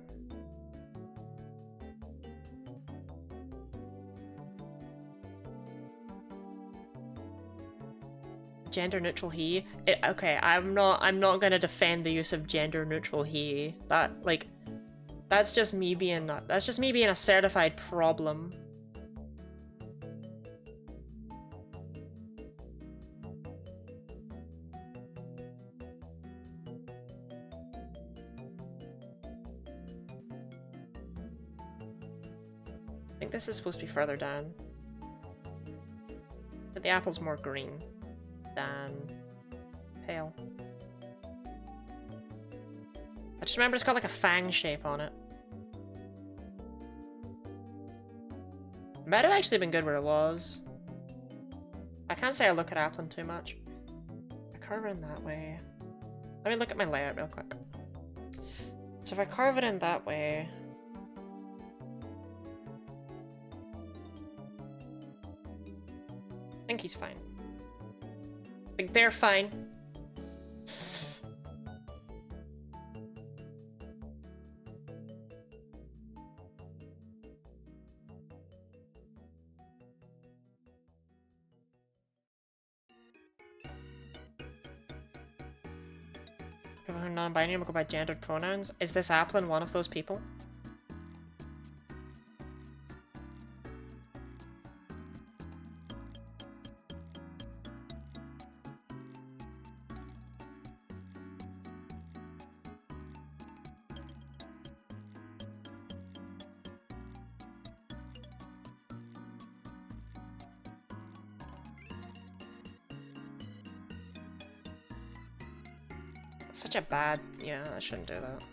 Gender neutral he? Okay, I'm not gonna defend the use of gender neutral he. That's just me being a certified problem. I think this is supposed to be further down. But the apple's more green than pale. I just remember it's got like a fang shape on it. It might have actually been good where it was. I can't say I look at Applin too much. I carve it in that way. Let me look at my layout real quick. So if I carve it in that way... I think he's fine. I think they're fine. people who are non-binary will go by gendered pronouns. Is this Applin one of those people? Such a bad... Yeah, I shouldn't do that.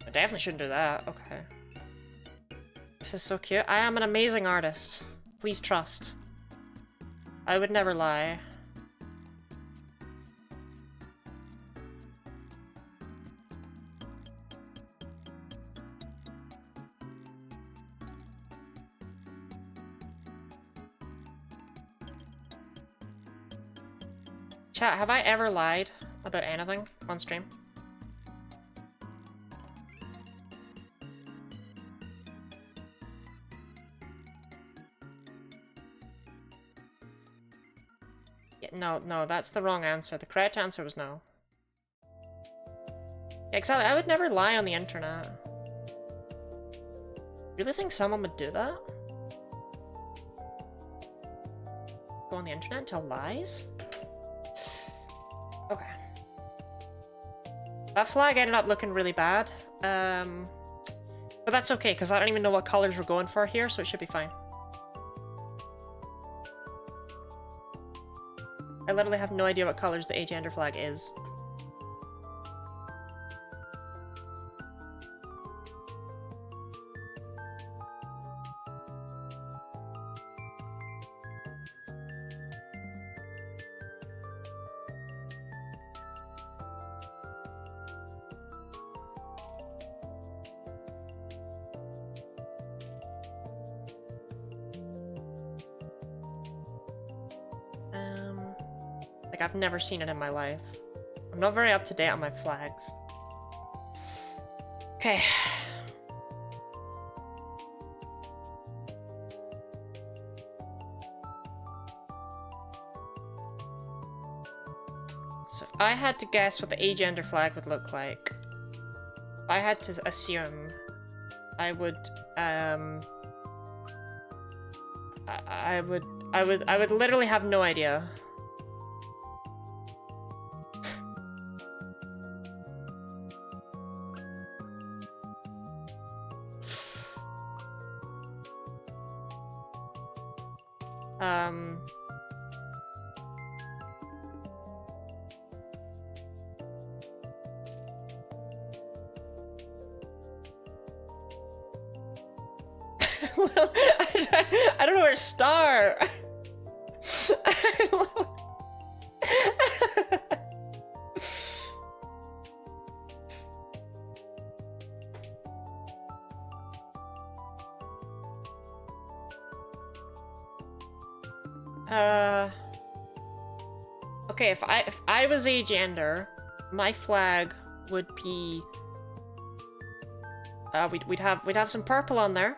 I definitely shouldn't do that. Okay. This is so cute. I am an amazing artist. Please trust. I would never lie. Chat, have I ever lied about anything on stream? Yeah, no, that's the wrong answer. The correct answer was no. Yeah, exactly, I would never lie on the internet. Really think someone would do that? Go on the internet and tell lies? Okay. That flag ended up looking really bad. But that's okay, because I don't even know what colors we're going for here, so it should be fine. I literally have no idea what colors the agender flag is. Like, I've never seen it in my life. I'm not very up to date on my flags. Okay. So if I had to guess what the agender flag would look like, if I had to assume, I would literally have no idea. Well, I don't know where to start. Okay, if I was agender, my flag would be we'd have some purple on there.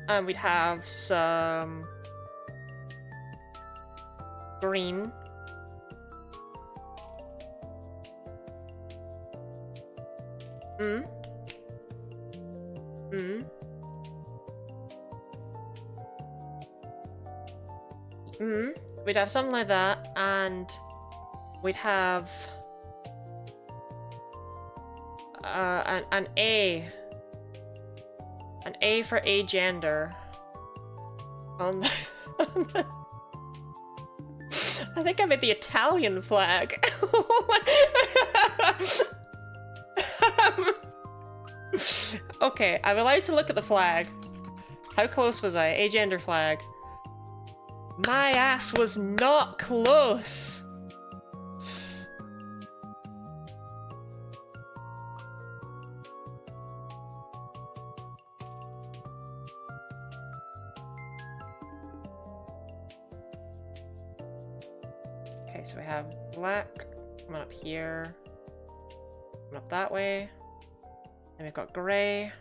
And we'd have some green. We'd have something like that, and we'd have an A. An A for agender. On the I think I made the Italian flag. Okay, I'm allowed to look at the flag. How close was I? Agender flag. My ass was not close. Okay, so we have black coming up here, coming up that way, and we've got gray.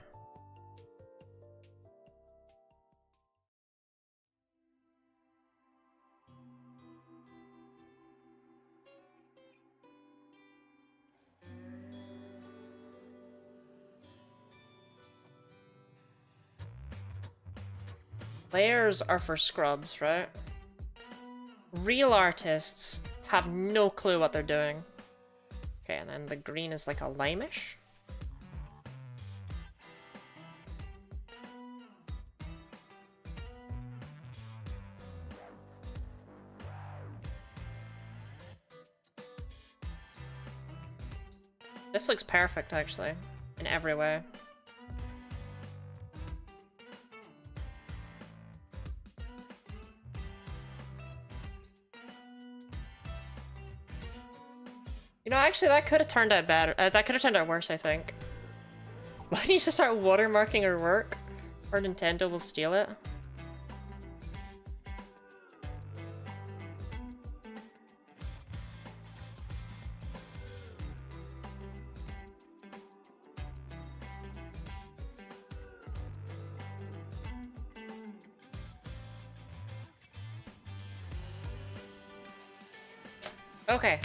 Layers are for scrubs, right? Real artists have no clue what they're doing. Okay, and then the green is like a limeish. This looks perfect, actually, in every way. You know, actually, that could have turned out better. That could have turned out worse, I think. Why don't you just start watermarking her work? Or Nintendo will steal it. Okay.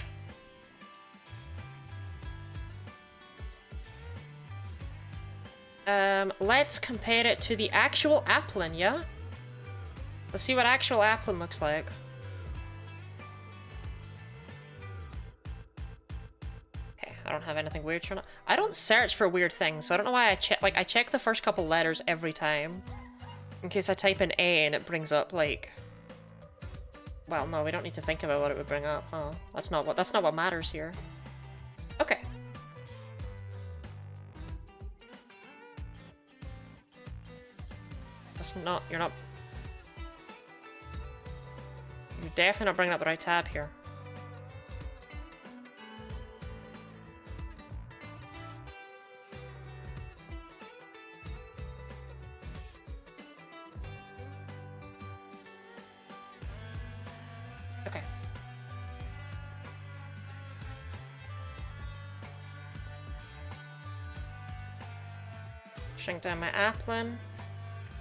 Let's compare it to the actual Applin, yeah? Let's see what actual Applin looks like. Okay, I don't have anything weird showing up. I don't search for weird things, so I don't know why I check. Like, I check the first couple letters every time, in case I type in A and it brings up like. Well, no, we don't need to think about what it would bring up, huh? That's not what matters here. Okay. You're definitely not bringing up the right tab here. Okay. Shrink down my Applin.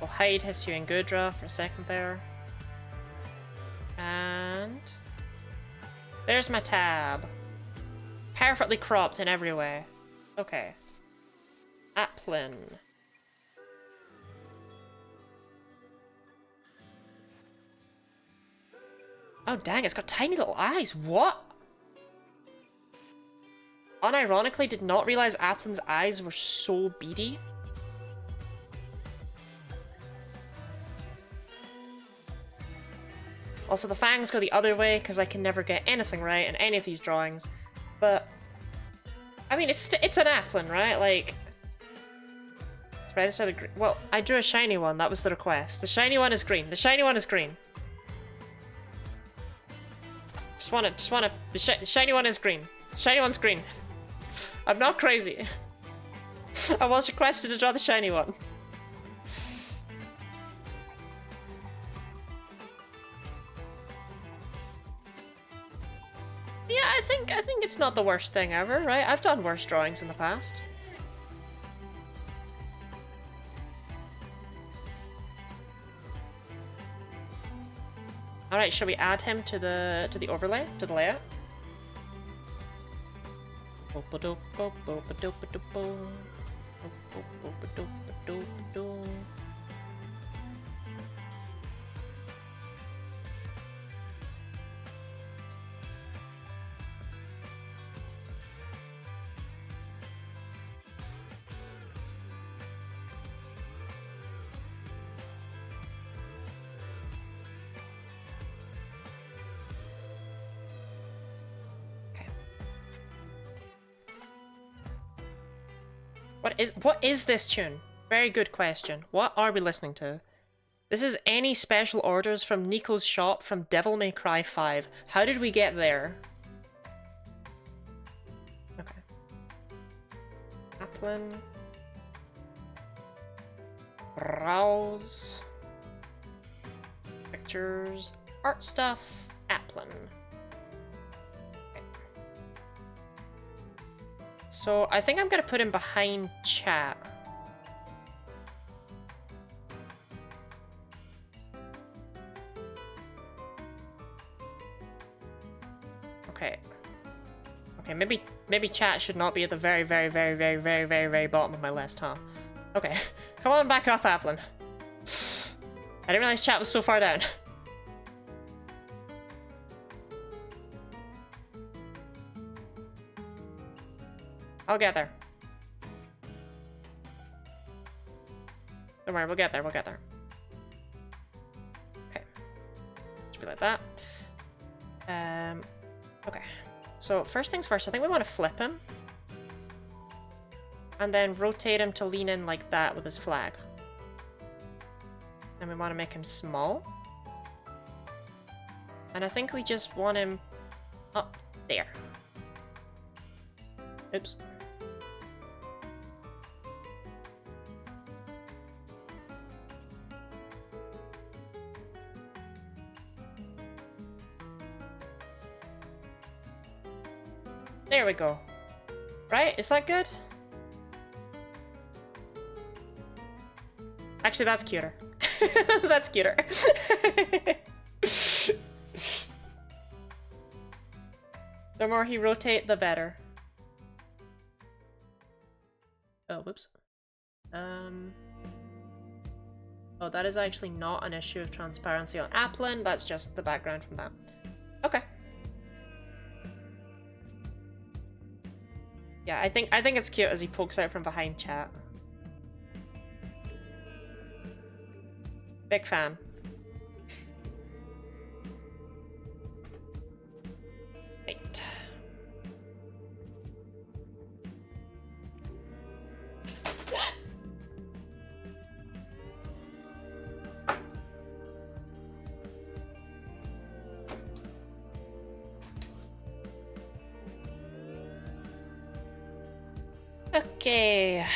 We'll hide Hisuian and Gudra for a second there. And there's my tab. Perfectly cropped in every way. Okay. Applin. Oh dang, it's got tiny little eyes. What? Unironically, did not realize Applin's eyes were so beady. Also, the fangs go the other way because I can never get anything right in any of these drawings. But I mean, it's an Applin, right? Like, well, I drew a shiny one. That was the request. The shiny one is green. The shiny one is green. The shiny one is green. The shiny one's green. I'm not crazy. I was requested to draw the shiny one. Yeah, I think it's not the worst thing ever, right? I've done worse drawings in the past. All right, shall we add him to the overlay, to the layout? What is this tune? Very good question. What are we listening to? This is Any Special Orders from Nico's Shop from Devil May Cry 5. How did we get there? Okay. Applin. Browse. Pictures. Art stuff. Applin. So I think I'm gonna put him behind chat. Okay. Okay, maybe chat should not be at the very bottom of my list, huh? Okay. Come on back up, Applin. I didn't realize chat was so far down. I'll get there. Don't worry, we'll get there, we'll get there. Okay. Should be like that. Okay. So, first things first, I think we want to flip him. And then rotate him to lean in like that with his flag. And we want to make him small. And I think we just want him up there. Oops. There we go. Right? Is that good? Actually, that's cuter. That's cuter. The more he rotate, the better. Oh, whoops. Oh, that is actually not an issue of transparency on Applin. That's just the background from that. Okay. Yeah, I think it's cute as he pokes out from behind chat. Big fan. Right. Okay.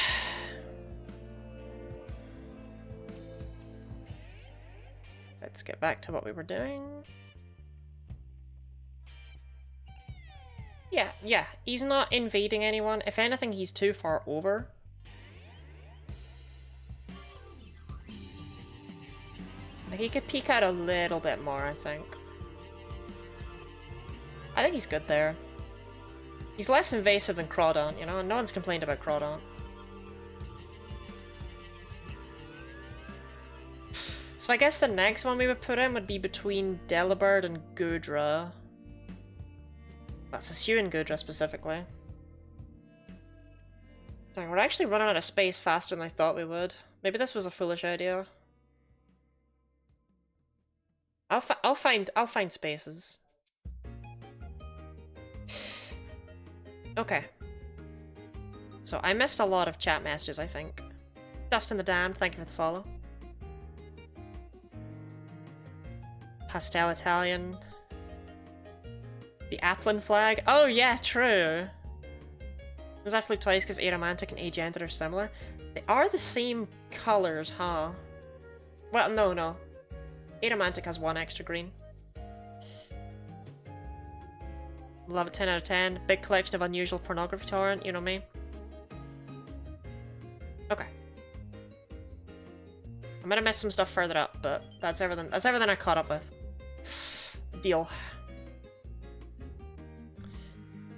Let's get back to what we were doing. Yeah, he's not invading anyone. If anything, he's too far over. Like, he could peek out a little bit more, I think. I think he's good there. He's less invasive than Crawdon, you know, and no one's complained about Crawdon. So I guess the next one we would put in would be between Delibird and Goodra. That's Hsu and Goodra specifically. Dang, we're actually running out of space faster than I thought we would. Maybe this was a foolish idea. I'll find spaces. Okay. So I missed a lot of chat messages, I think. Dust in the Dam, thank you for the follow. Pastel Italian. The Applin flag. Oh yeah, true. It was actually twice because Aromantic and Agented are similar. They are the same colors, huh? Well, no. Aromantic has one extra green. Love it, 10 out of 10. Big collection of unusual pornography torrent, you know me. Okay. I'm gonna miss some stuff further up, but that's everything. That's everything I caught up with. Deal.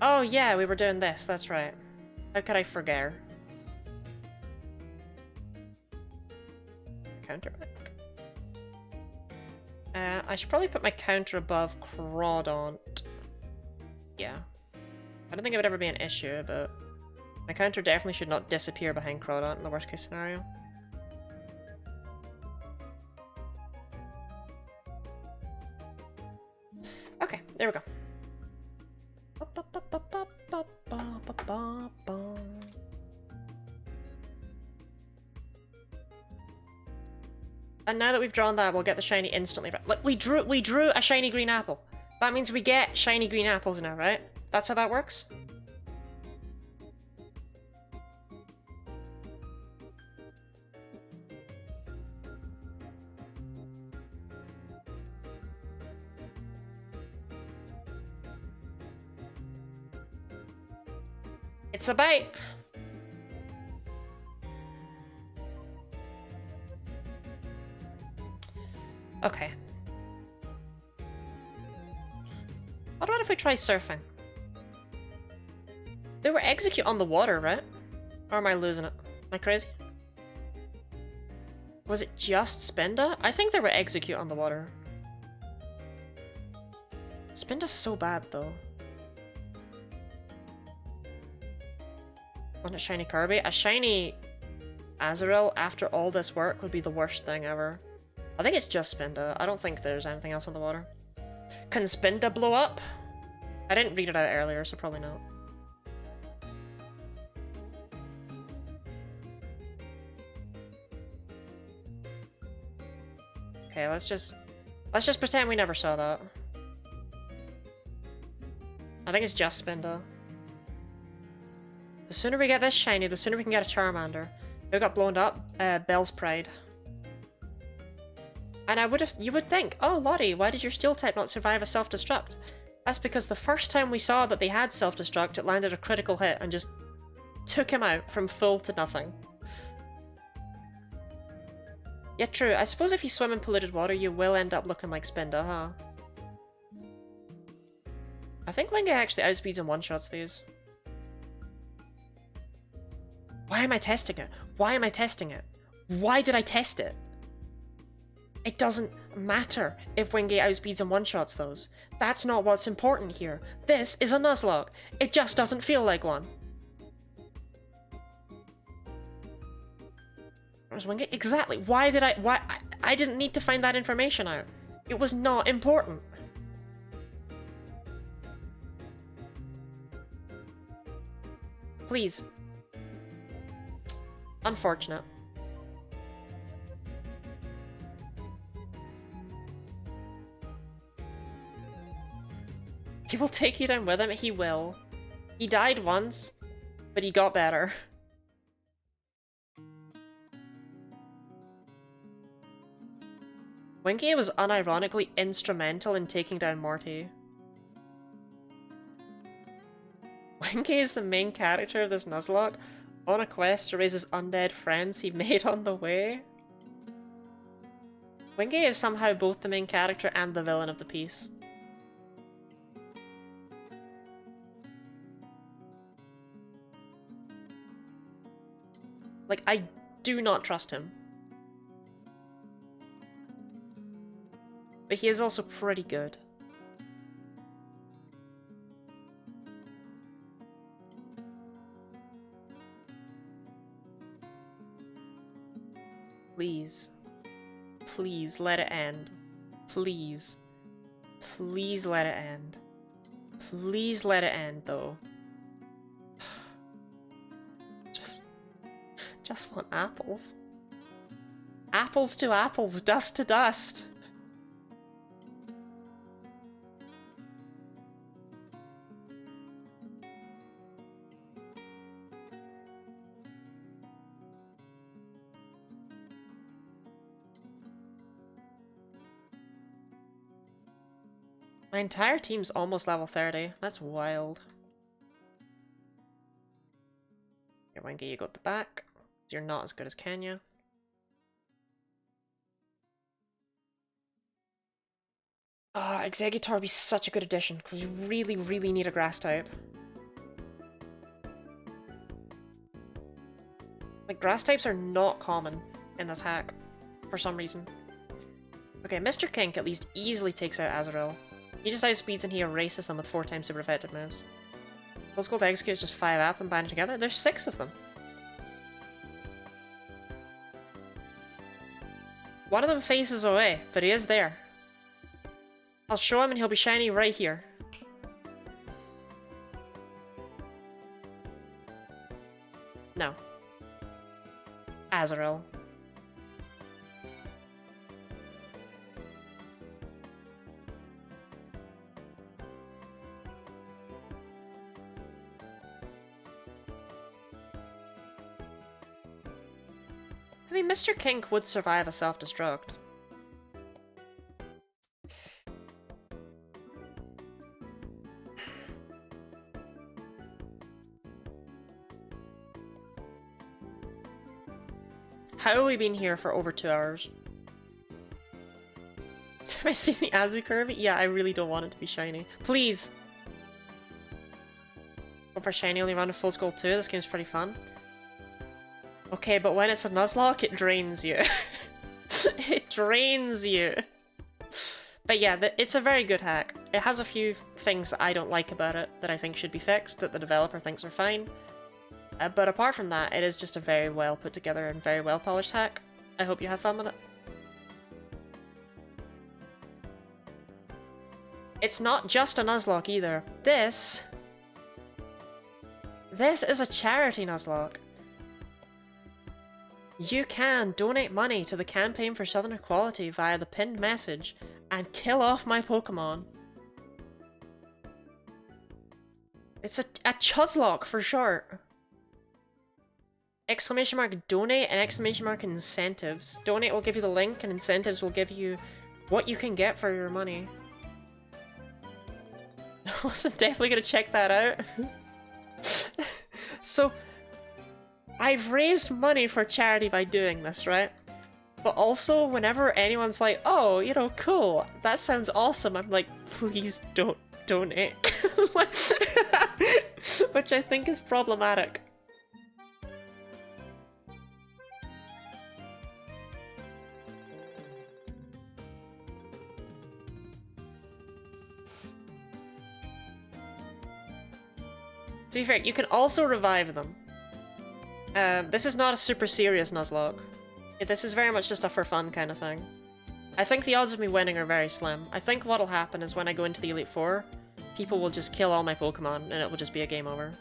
Oh yeah, we were doing this, that's right. How could I forget? Counter back. I should probably put my counter above Crawdaunt. Yeah. I don't think it would ever be an issue, but my counter definitely should not disappear behind Crawdaunt in the worst case scenario. Okay, there we go. And now that we've drawn that, we'll get the shiny instantly. Look, we drew a shiny green apple. That means we get shiny green apples now, right? That's how that works? It's a bite. Okay. What about if we try surfing? They were execute on the water, right? Or am I losing it? Am I crazy? Was it just Spinda? I think they were Execute on the water. Spinda's so bad though. Want a shiny Kirby? A shiny Azurill after all this work would be the worst thing ever. I think it's just Spinda. I don't think there's anything else on the water. Can Spinda blow up? I didn't read it out earlier, so probably not. Okay, let's just pretend we never saw that. I think it's just Spinda. The sooner we get this shiny, the sooner we can get a Charmander. Who got blown up? Bell's Pride. And you would think, oh Lottie, why did your Steel type not survive a self-destruct? That's because the first time we saw that they had self-destruct, it landed a critical hit and just took him out from full to nothing. Yeah, true. I suppose if you swim in polluted water, you will end up looking like Spinda, huh? I think Wenge actually outspeeds and one-shots these. Why am I testing it? Why am I testing it? Why did I test it? It doesn't matter if Wenge outspeeds and one-shots those. That's not what's important here. This is a Nuzlocke. It just doesn't feel like one. Where's Wenge? Exactly. Why I didn't need to find that information out. It was not important. Please. Unfortunate. He will take you down with him. He will. He died once, but he got better. Wenge was unironically instrumental in taking down Morty. Wenge is the main character of this Nuzlocke, on a quest to raise his undead friends he made on the way. Wenge is somehow both the main character and the villain of the piece. Like, I do not trust him. But he is also pretty good. Please. Please let it end. Please. Please let it end. Please let it end, though. Just want apples. Apples to apples, dust to dust. My entire team's almost level 30. That's wild. Here, Wenge, you go at the back. You're not as good as Kenya. Ah, Exeggutor would be such a good addition, because we really, really need a grass type. Like, grass types are not common in this hack, for some reason. Okay, Mr. Kink at least easily takes out Azurill. He just outspeeds and he erases them with 4 times super effective moves. Pulse Gold Execute is just 5 up and bind together. There's 6 of them. One of them faces away, but he is there. I'll show him and he'll be shiny right here. No. Azurill. I mean, Mr. Kink would survive a self-destruct. How have we been here for over 2 hours? Have I seen the Azu Kirby? Yeah, I really don't want it to be shiny. Please! Go for shiny only round of full gold 2. This game's pretty fun. Okay, but when it's a Nuzlocke, it drains you. It drains you. But yeah, it's a very good hack. It has a few things that I don't like about it that I think should be fixed, that the developer thinks are fine. But apart from that, it is just a very well put together and very well polished hack. I hope you have fun with it. It's not just a Nuzlocke either. This is a charity Nuzlocke. You can donate money to the Campaign for Southern Equality via the pinned message and kill off my Pokémon. It's a Chuzlocke for short. Exclamation mark donate and exclamation mark incentives. Donate will give you the link and incentives will give you what you can get for your money. I'm definitely gonna check that out. So, I've raised money for charity by doing this, right? But also, whenever anyone's like, oh, you know, cool, that sounds awesome, I'm like, please don't donate. Which I think is problematic. To be fair, you can also revive them. This is not a super serious Nuzlocke. This is very much just a for fun kind of thing. I think the odds of me winning are very slim. I think what'll happen is when I go into the Elite Four, people will just kill all my Pokemon and it will just be a game over.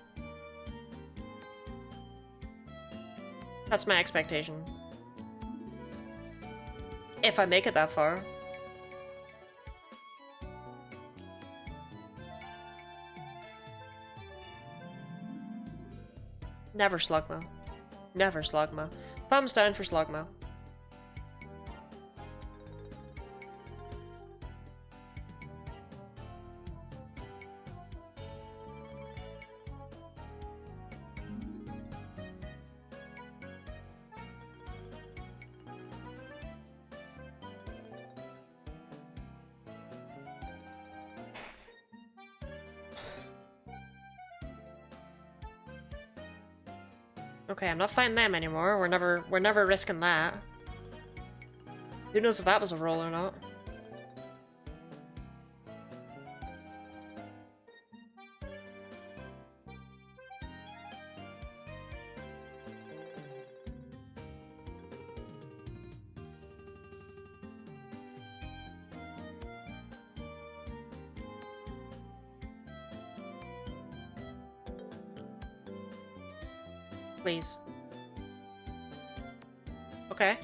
That's my expectation. If I make it that far. Never Slugma. Never Slugma. Thumbs down for Slugma. Okay, I'm not fighting them anymore. We're never risking that. Who knows if that was a roll or not? Please. Okay.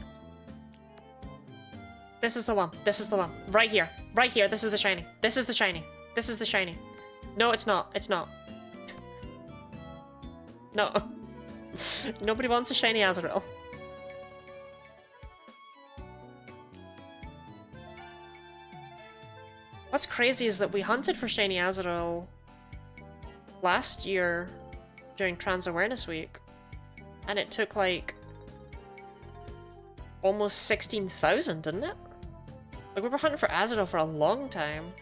This is the one. This is the one. Right here. Right here. This is the shiny. This is the shiny. This is the shiny. No, it's not. It's not. No. Nobody wants a shiny Azurill. What's crazy is that we hunted for shiny Azurill last year during Trans Awareness Week. And it took like almost 16,000, didn't it? Like we were hunting for Azurill for a long time.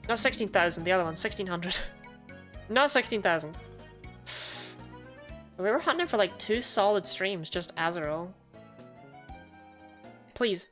Not 16,000, the other one, 1,600. Not 16,000. We were hunting for like 2 solid streams, just Azurill. Please.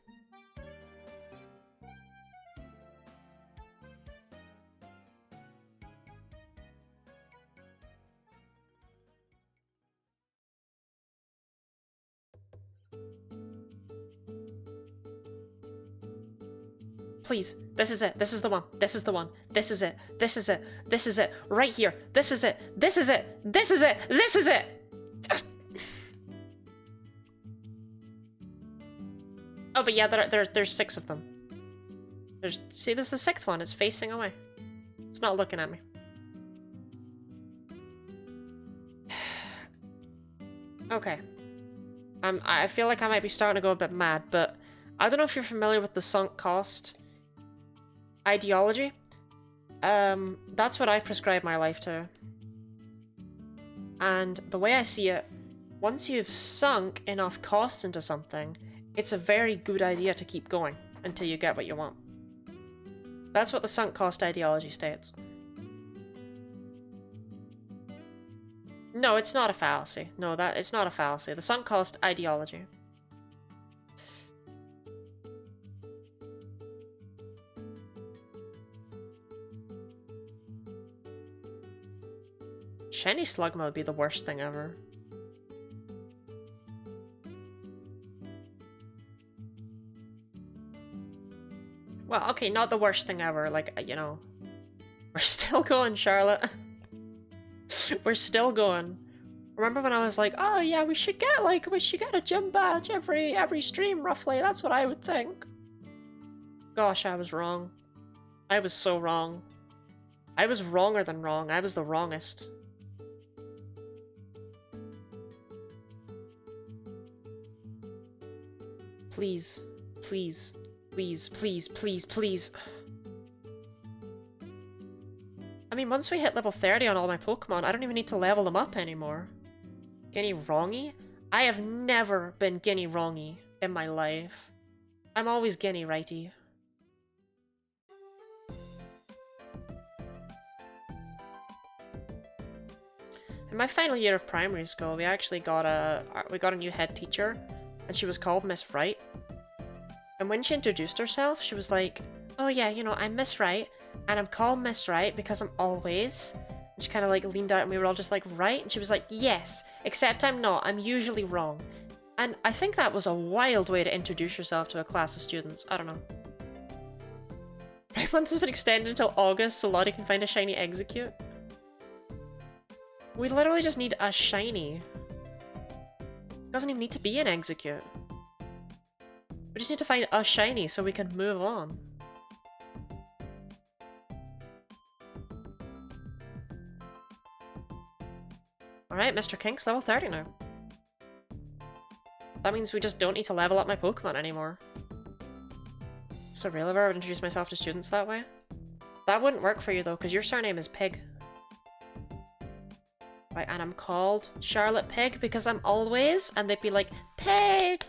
Please. This is it. This is the one. This is the one. This is it. This is it. This is it. Right here. This is it. This is it. This is it. This is it. Oh, but yeah, there's 6 of them. See, there's the 6th one. It's facing away. It's not looking at me. Okay. I feel like I might be starting to go a bit mad, but I don't know if you're familiar with the sunk cost ideology. That's what I prescribe my life to. And the way I see it, once you've sunk enough costs into something, it's a very good idea to keep going until you get what you want. That's what the sunk cost ideology states. No, it's not a fallacy. No, it's not a fallacy. The sunk cost ideology. Shiny Slugma would be the worst thing ever. Well, okay, not the worst thing ever, like, you know. We're still going, Charlotte. We're still going. Remember when I was like, oh yeah, we should get a gym badge every stream, roughly. That's what I would think. Gosh, I was wrong. I was so wrong. I was wronger than wrong. I was the wrongest. Please. Please. Please, please, please, please. I mean, once we hit level 30 on all my Pokemon, I don't even need to level them up anymore. Guinea Wrongy? I have never been Guinea Wrongy in my life. I'm always Guinea Righty. In my final year of primary school, we actually got a new head teacher, and she was called Miss Wright. And when she introduced herself, she was like, oh yeah, you know, I'm Miss Wright, and I'm called Miss Wright because I'm always... And she kind of like leaned out and we were all just like, right? And she was like, yes, except I'm not, I'm usually wrong. And I think that was a wild way to introduce yourself to a class of students. I don't know. Prime Month has been extended until August so Lottie can find a shiny Execute. We literally just need a shiny. It doesn't even need to be an Execute. We just need to find a shiny so we can move on. Alright, Mr. Kink's level 30 now. That means we just don't need to level up my Pokemon anymore. So real if I would introduce myself to students that way? That wouldn't work for you though, because your surname is Pig. Right, and I'm called Charlotte Pig because I'm always, and they'd be like, Pig!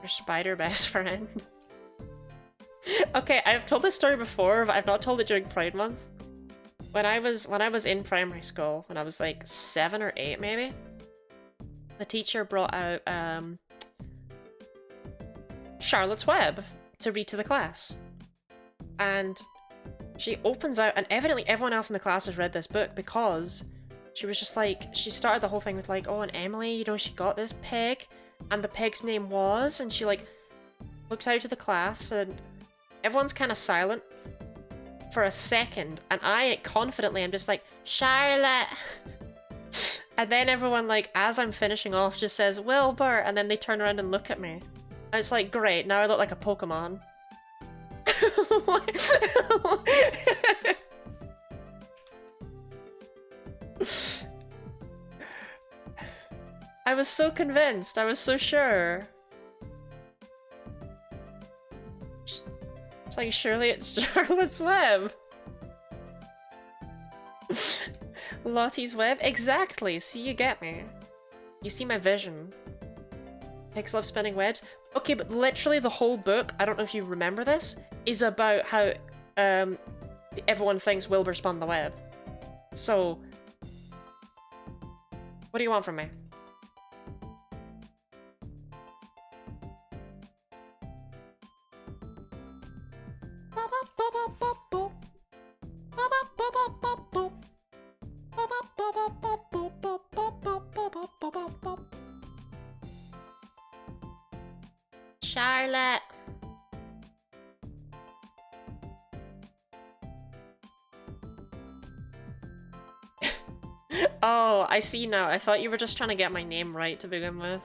Your spider best friend. Okay, I've told this story before, but I've not told it during Pride Month. When I was in primary school, when I was like 7 or 8 maybe, the teacher brought out Charlotte's Web to read to the class. And she opens out, and evidently everyone else in the class has read this book because she was just like, she started the whole thing with like, oh, and Emily, you know, she got this pig, and the pig's name was, and she like looks out to the class, and everyone's kind of silent for a second, and I confidently am just like, Charlotte! And then everyone, like, as I'm finishing off, just says, Wilbur! And then they turn around and look at me. And it's like, great, now I look like a Pokemon. I was so convinced, I was so sure. It's like, surely it's Charlotte's Web. Lottie's Web? Exactly, see, you get me. You see my vision. Pigs love spinning webs. Okay, but literally the whole book, I don't know if you remember this, is about how everyone thinks Wilbur spun the web. So, what do you want from me? Charlotte! Oh, I see now. I thought you were just trying to get my name right to begin with.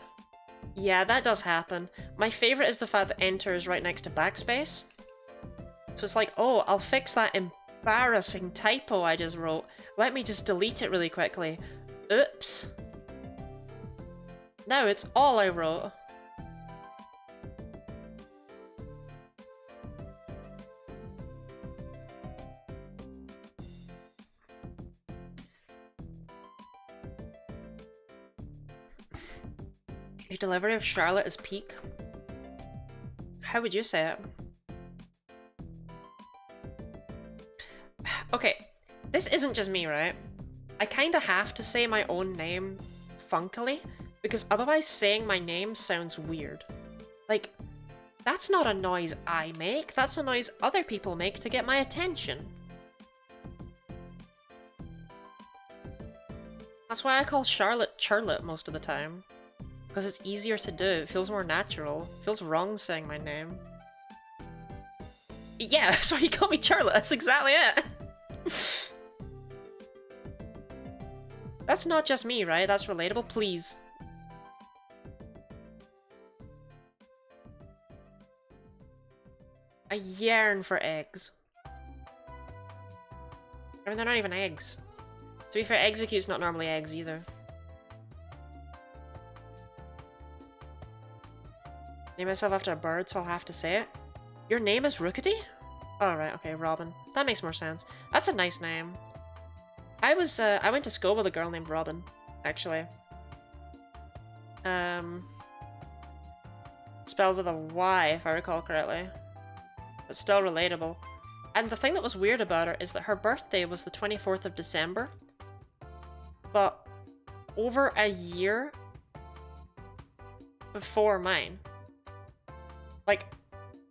Yeah, that does happen. My favorite is the fact that enter is right next to backspace. So it's like, oh, I'll fix that embarrassing typo I just wrote. Let me just delete it really quickly. Oops. No, it's all I wrote. Your delivery of Charlotte is peak. How would you say it? This isn't just me, right? I kinda have to say my own name funkily, because otherwise saying my name sounds weird. Like, that's not a noise I make, that's a noise other people make to get my attention. That's why I call Charlotte Charlotte most of the time. Because it's easier to do, it feels more natural. It feels wrong saying my name. Yeah, that's why you call me Charlotte, that's exactly it! That's not just me, right? That's relatable, please. I yearn for eggs. I mean, they're not even eggs. To be fair, execute's not normally eggs either. Name myself after a bird, so I'll have to say it. Your name is Rookity? Oh, right, okay, Robin. That makes more sense. That's a nice name. I went to school with a girl named Robin, actually. Spelled with a Y, if I recall correctly. But still relatable. And the thing that was weird about her is that her birthday was the 24th of December. But over a year before mine. Like,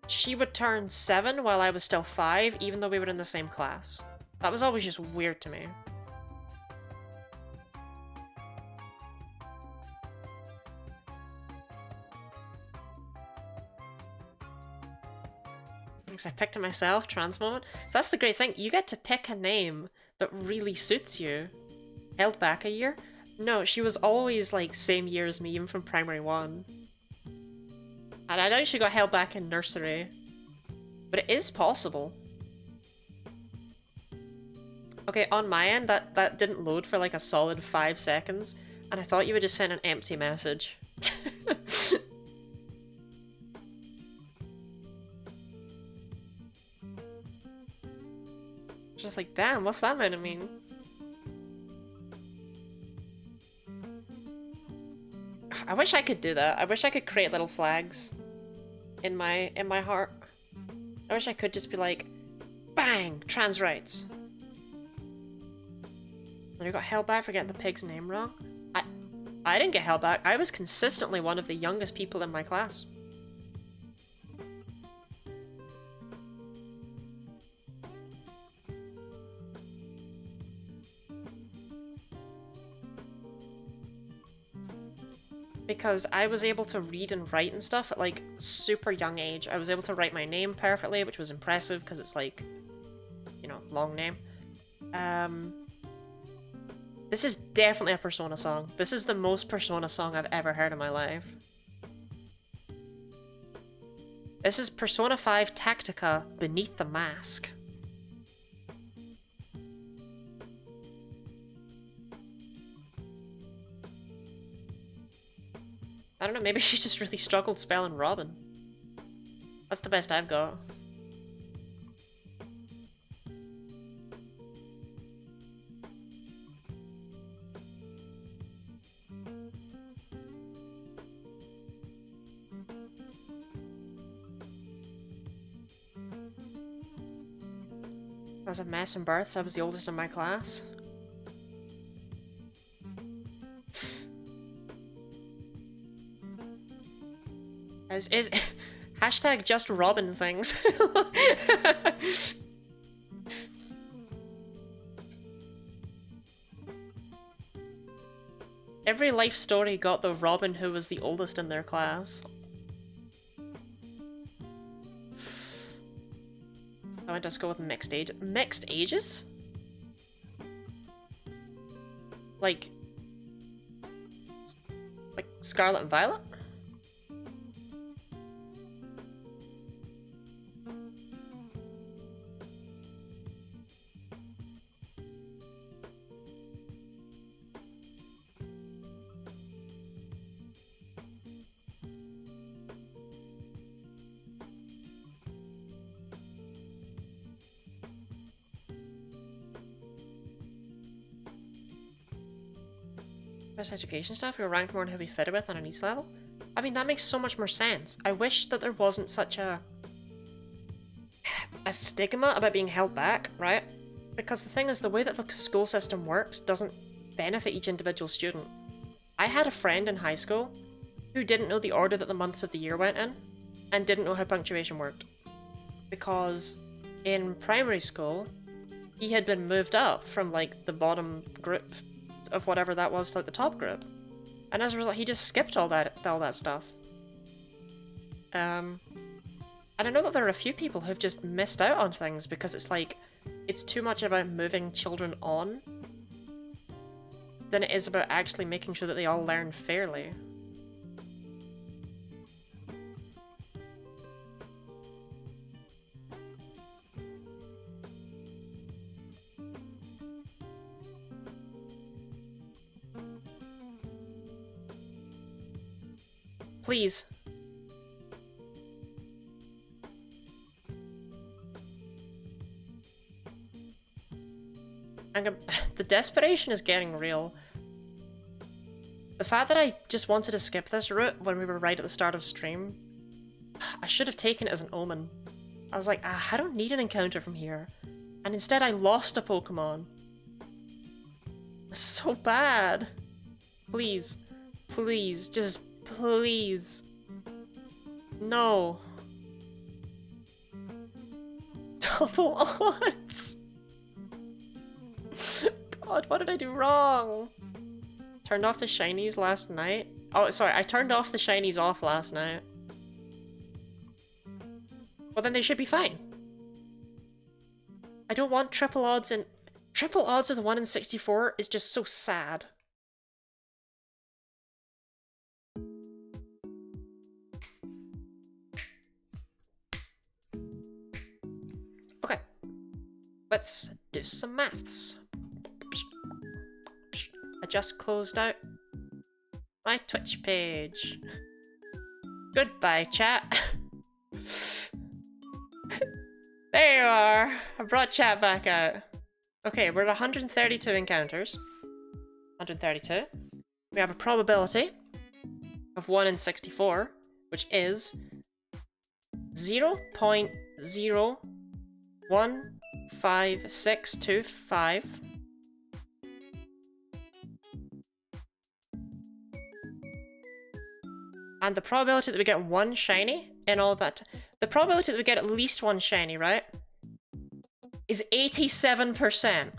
she would turn 7 while I was still 5, even though we were in the same class. That was always just weird to me. I picked it myself, trans moment. So that's the great thing, you get to pick a name that really suits you. Held back a year? No, she was always like same year as me, even from primary 1. And I know she got held back in nursery. But it is possible. Okay, on my end, that didn't load for like a solid 5 seconds, and I thought you would just send an empty message. Just like, damn, what's that meant to mean? I wish I could do that. I wish I could create little flags in my heart. I wish I could just be like, bang, trans rights. And I got held back for getting the pig's name wrong. I didn't get held back. I was consistently one of the youngest people in my class. Because I was able to read and write and stuff at like super young age. I was able to write my name perfectly, which was impressive because it's like, you know, long name. This is definitely a Persona song. This is the most Persona song I've ever heard in my life. This is Persona 5 Tactica Beneath the Mask. I don't know, maybe she just really struggled spelling Robin. That's the best I've got. I was a mess in births, I was the oldest in my class. Is hashtag just Robin things. Every life story got the Robin who was the oldest in their class. I went to school with mixed age. Mixed ages? Like Scarlet and Violet? Best education stuff, we were ranked more than who we fitted with on an East level. I mean, that makes so much more sense. I wish that there wasn't such a stigma about being held back, right? Because the thing is, the way that the school system works doesn't benefit each individual student. I had a friend in high school who didn't know the order that the months of the year went in, and didn't know how punctuation worked. Because in primary school, he had been moved up from like the bottom group of whatever that was to like the top group. And as a result, he just skipped all that stuff. And I know that there are a few people who've just missed out on things because it's like, it's too much about moving children on than it is about actually making sure that they all learn fairly. Please. The desperation is getting real. The fact that I just wanted to skip this route when we were right at the start of stream, I should have taken it as an omen. I was like, I don't need an encounter from here. And instead I lost a Pokemon. It's so bad. Please. Please. Just please. No. Double odds. God, what did I do wrong? Turned off the shinies last night? Oh, sorry, I turned off the shinies off last night. Well, then they should be fine. I don't want triple odds, and triple odds of the 1 in 64 is just so sad. Okay, let's do some maths. I just closed out my Twitch page. Goodbye, chat. There you are. I brought chat back out. Okay, we're at 132 encounters. 132. We have a probability of 1 in 64, which is 0.015625. And the probability that we get one shiny in all that, the probability that we get at least one shiny, right, is 87%.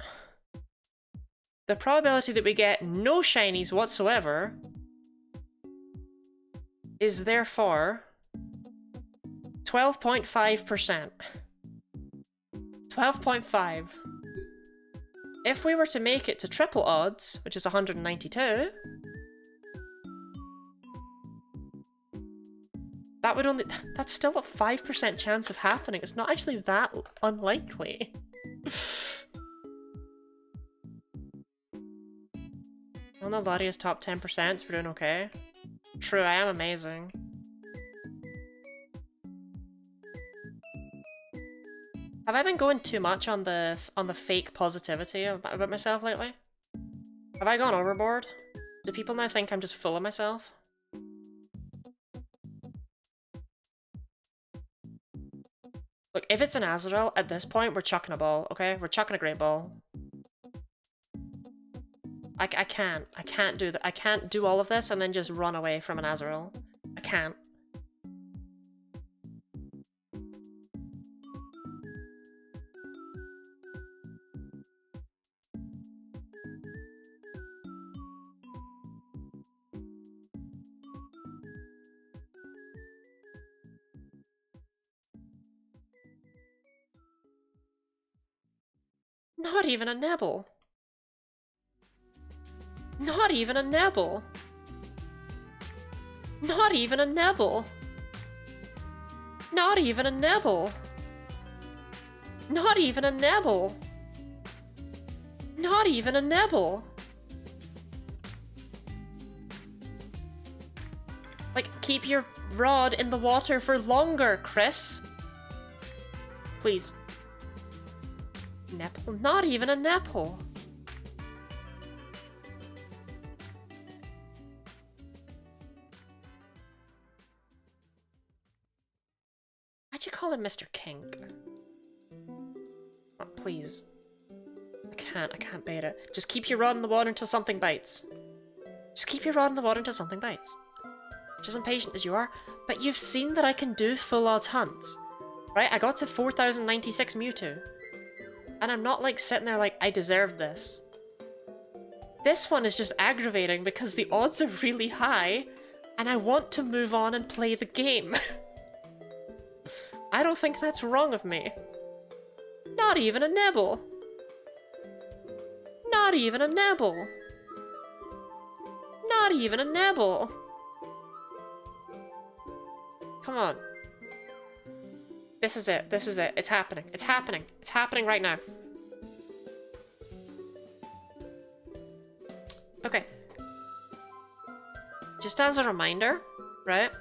The probability that we get no shinies whatsoever is therefore 12.5%. 12.5. If we were to make it to triple odds, which is 192, that would only, that's still a 5% chance of happening. It's not actually that unlikely. I know Lottie is top 10%, so we're doing okay. True, I am amazing. Have I been going too much on the fake positivity about myself lately? Have I gone overboard? Do people now think I'm just full of myself? Look, if it's an Azrael, at this point, we're chucking a ball, okay? We're chucking a great ball. I can't do that. I can't do all of this and then just run away from an Azrael. I can't. Not even a nibble. Not even a nibble. Not even a nibble. Not even a nibble. Not even a nibble. Not even a nibble. Like, keep your rod in the water for longer, Chris. Please. Nipple? Not even a nipple. Why'd you call him Mr. Kink? Oh, please. can't bait it. Just keep your rod in the water until something bites. Just keep your rod in the water until something bites. Just impatient as you are, but you've seen that I can do full odds hunts. Right? I got to 4096 Mewtwo. And I'm not like sitting there like, I deserve this. This one is just aggravating because the odds are really high, and I want to move on and play the game. I don't think that's wrong of me. Not even a nibble. Not even a nibble. Not even a nibble. Come on. This is it. This is it. It's happening. It's happening. It's happening right now. Okay. Just as a reminder, right?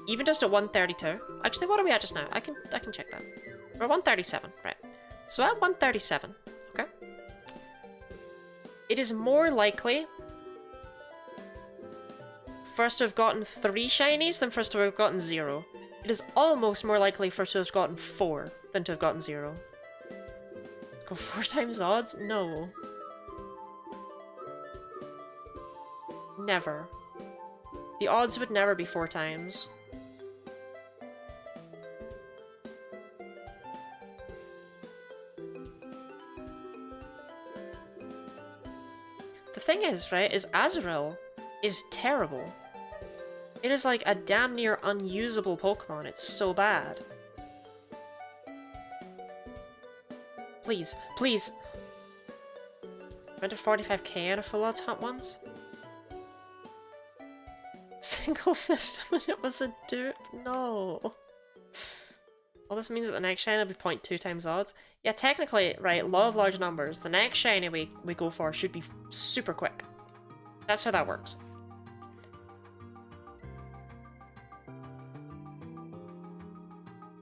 Even just at 132. Actually, what are we at just now? I can check that. We're 137, right? So at 137, okay? It is more likely for us to have gotten 3 shinies than for us to have gotten 0. It is almost more likely for us to have gotten 4 than to have gotten 0. Let's go 4 times odds? No. Never. The odds would never be 4 times. The thing is, right, is Azurill is terrible. It is like a damn near unusable Pokemon. It's so bad. Please, please. Went to 45k on a full odds hunt once. Single system and it was a dupe? No. Well, this means that the next shiny will be 0.2 times odds. Yeah, technically, right, law of large numbers. The next shiny we go for should be super quick. That's how that works.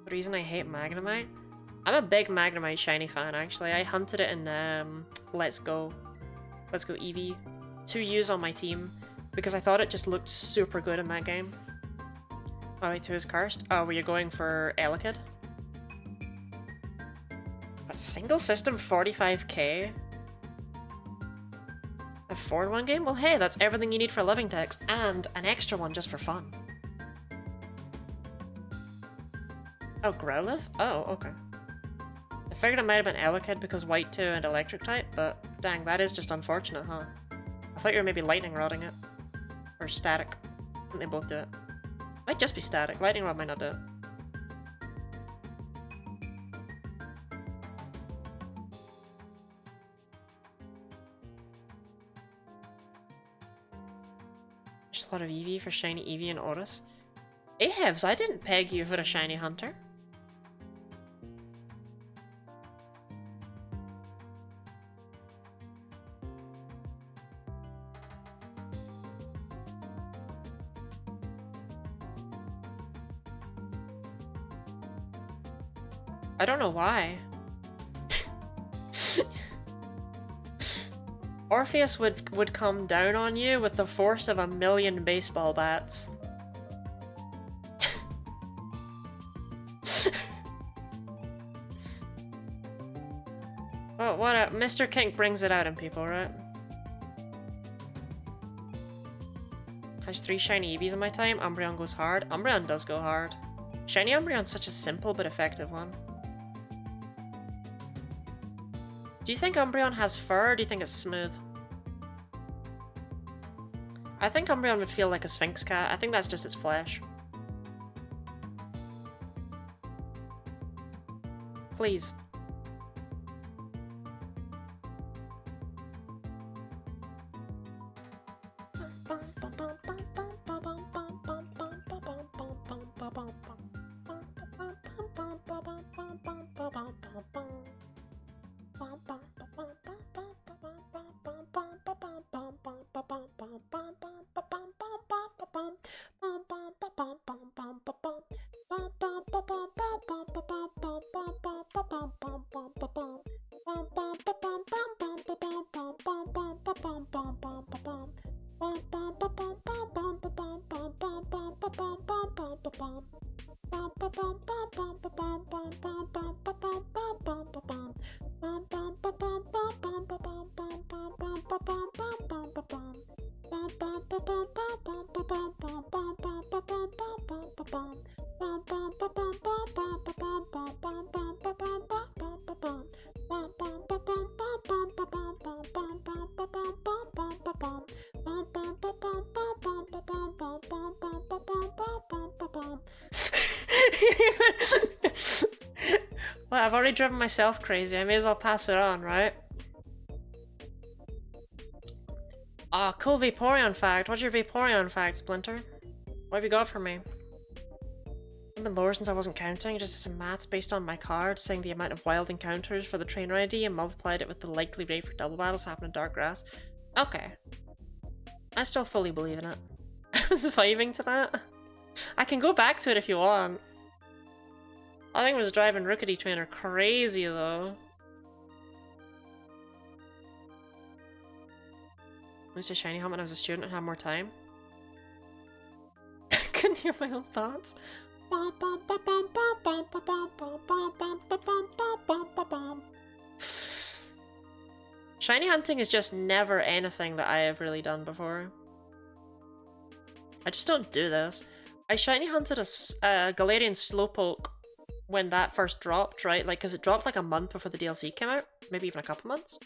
The reason I hate Magnemite? I'm a big Magnemite shiny fan, actually. I hunted it in Let's Go Eevee to use on my team because I thought it just looked super good in that game. Oh wait, 2 is cursed? Oh, were you going for Elekid? A single system 45k? A 4-in-1 game? Well hey, that's everything you need for living text, and an extra one just for fun. Oh, Growlithe? Oh, okay. I figured it might have been Elekid because White 2 and Electric type, but dang, that is just unfortunate, huh? I thought you were maybe Lightning Rodding it. Or Static. I think they both do it. Might just be Static. Lightning Rod might not do it. There's a lot of Eevee for shiny Eevee and Otis. Ahavs, I didn't peg you for a shiny hunter. I don't know why. Orpheus would come down on you with the force of 1,000,000 baseball bats. Oh, what a Mr. Kink brings it out in people, right? Has 3 shiny Eevees in my time. Umbreon goes hard. Umbreon does go hard. Shiny Umbreon's such a simple but effective one. Do you think Umbreon has fur, or do you think it's smooth? I think Umbreon would feel like a Sphinx cat. I think that's just its flesh. Please. Well, I've already driven myself crazy. I may as well pass it on, right? Ah, cool Vaporeon fact. What's your Vaporeon fact, Splinter? What have you got for me? I've been lower since I wasn't counting, just did some maths based on my card, saying the amount of wild encounters for the trainer ID and multiplied it with the likely rate for double battles happening in dark grass. Okay. I still fully believe in it. I was vibing to that. I can go back to it if you want. I think it was driving Rookity Trainer crazy though. I used to shiny hunt when I was a student and had more time. I couldn't hear my own thoughts. Shiny hunting is just never anything that I have really done before. I just don't do this. I shiny hunted a Galarian Slowpoke when that first dropped, right? Like, because it dropped like a month before the DLC came out. Maybe even a couple months.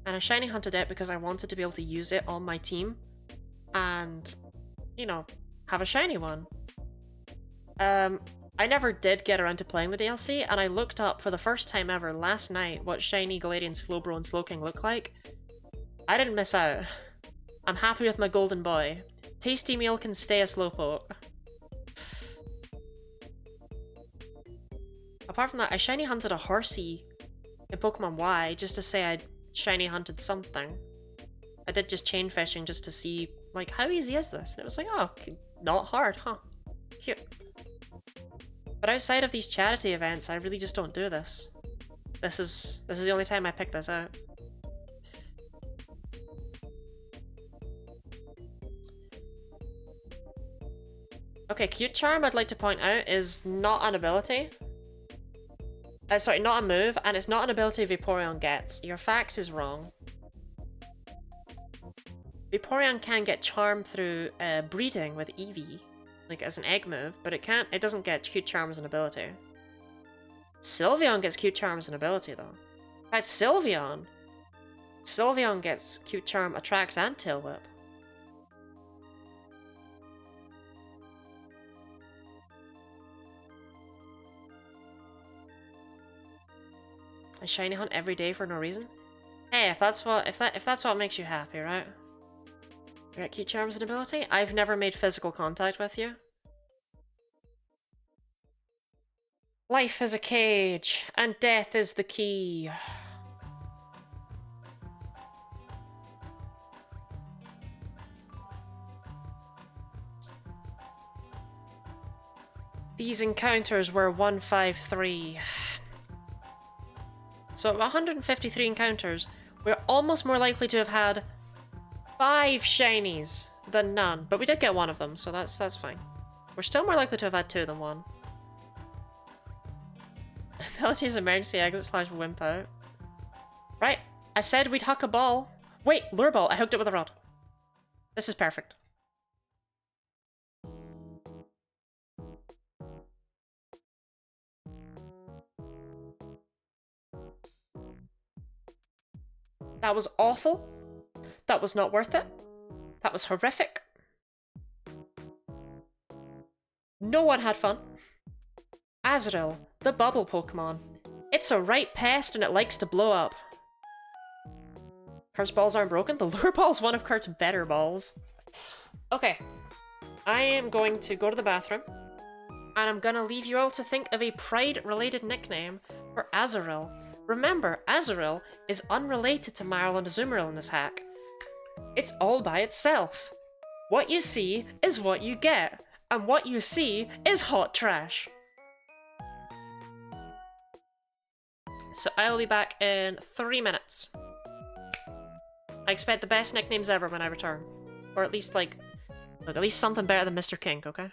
And I shiny hunted it because I wanted to be able to use it on my team. And, you know, have a shiny one. I never did get around to playing the DLC, and I looked up for the first time ever last night what shiny Galarian Slowbro and Slowking look like. I didn't miss out. I'm happy with my golden boy. Tasty meal can stay a Slowpoke. Apart from that, I shiny hunted a Horsey in Pokemon Y just to say I'd shiny hunted something. I did just chain fishing just to see, like, how easy is this? And it was like, oh, not hard, huh? Cute. But outside of these charity events, I really just don't do this. This is the only time I pick this out. Okay, Cute Charm, I'd like to point out, is not an ability. Sorry, not a move, and it's not an ability Vaporeon gets. Your fact is wrong. Vaporeon can get Charm through breeding with Eevee, like as an egg move, but it doesn't get Cute Charm as an ability. Sylveon gets Cute Charm as an ability, though. In fact, Sylveon gets Cute Charm, Attract, and Tail Whip. I shiny hunt every day for no reason. Hey, if that's what makes you happy, right? You got Cute Charm as an ability? I've never made physical contact with you. Life is a cage, and death is the key. These encounters were 153. So 153 encounters, we're almost more likely to have had 5 shinies than none. But we did get one of them, so that's fine. We're still more likely to have had 2 than 1. Ability is emergency exit / wimp out. Right, I said we'd huck a ball. Wait, lure ball, I hooked it with a rod. This is perfect. That was awful. That was not worth it. That was horrific. No one had fun. Azurill, the bubble Pokemon. It's a right pest and it likes to blow up. Kurt's balls aren't broken? The lure ball's one of Kurt's better balls. Okay. I am going to go to the bathroom. And I'm gonna leave you all to think of a Pride-related nickname for Azurill. Remember, Azurill is unrelated to Marill and Azumarill in this hack. It's all by itself. What you see is what you get, and what you see is hot trash. So I'll be back in 3 minutes. I expect the best nicknames ever when I return. Or at least, like, look, at least something better than Mr. Kink, okay?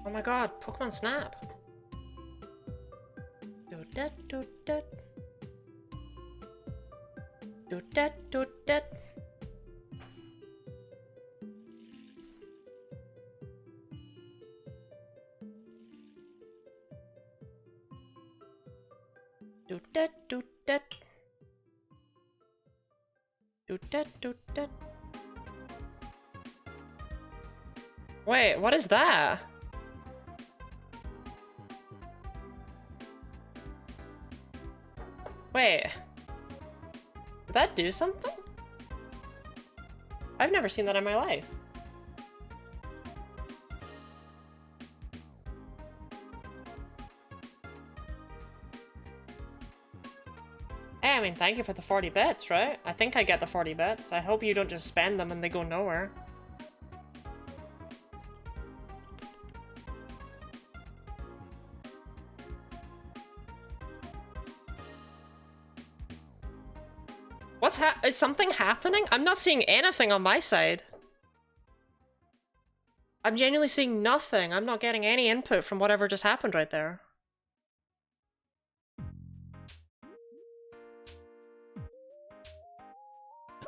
Oh my god, Pokemon Snap. Do that, do that. Do that, do that. Do that, do that. Do that, do that. Wait, what is that? Wait. Did that do something? I've never seen that in my life. Hey, I mean, thank you for the 40 bits, right? I think I get the 40 bits. I hope you don't just spend them and they go nowhere. Is something happening? I'm not seeing anything on my side. I'm genuinely seeing nothing. I'm not getting any input from whatever just happened right there.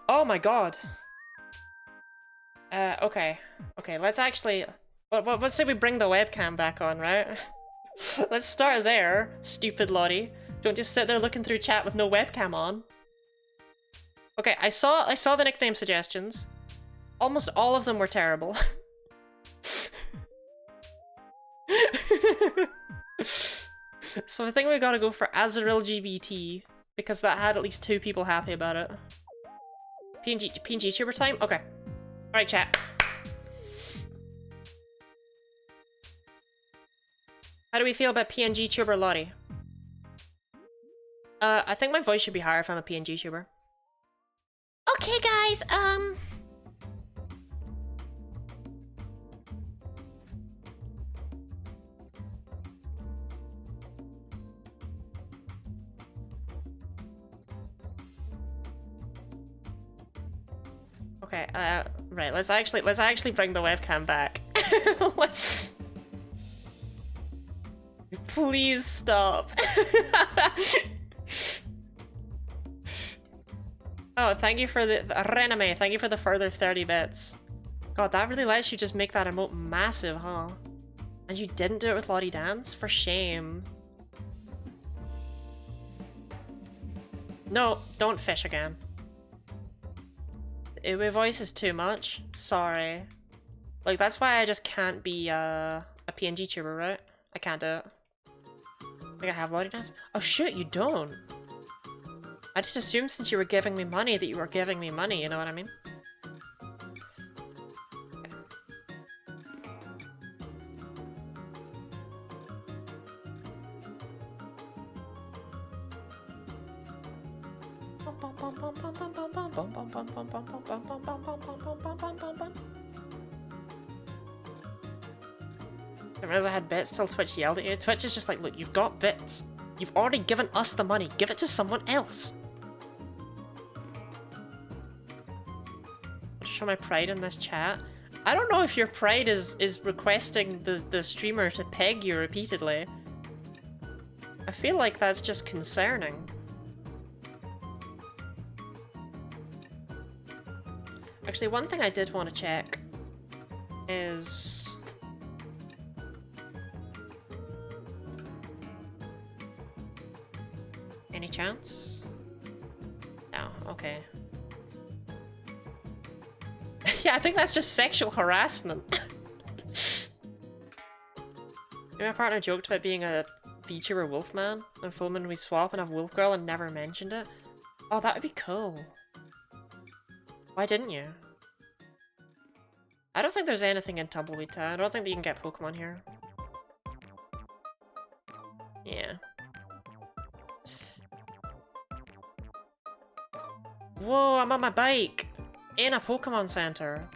Oh my god. Okay. Okay, let's actually... Let's say we bring the webcam back on, right? Let's start there, stupid Lottie. Don't just sit there looking through chat with no webcam on. Okay, I saw the nickname suggestions. Almost all of them were terrible. So I think we gotta go for AzerLGBT, because that had at least 2 people happy about it. PNG tuber time? Okay. Alright, chat. How do we feel about PNG tuber Lottie? I think my voice should be higher if I'm a PNG tuber. Okay, guys, okay, right, let's actually bring the webcam back. Please stop. Oh, thank you for the Rename, thank you for the further 30 bits. God, that really lets you just make that emote massive, huh? And you didn't do it with Lottie Dance? For shame. No, don't fish again. The Uwe voice is too much. Sorry. Like, that's why I just can't be a PNG tuber, right? I can't do it. I think I have Lottie Dance? Oh shoot, you don't! I just assumed since you were giving me money that you were giving me money, you know what I mean? I realized I had bits till Twitch yelled at you. Twitch is just like, look, you've got bits. You've already given us the money. Give it to someone else. I'll show my pride in this chat. I don't know if your pride is requesting the streamer to peg you repeatedly. I feel like that's just concerning. Actually, one thing I did want to check is... Any chance? No, okay. Yeah, I think that's just sexual harassment. My partner joked about being a VTuber Wolfman, and Foeman we swap and have Wolf Girl and never mentioned it. Oh, that would be cool. Why didn't you? I don't think there's anything in Tumbleweed Town. I don't think that you can get Pokemon here. Yeah. Whoa, I'm on my bike! In a Pokemon Center.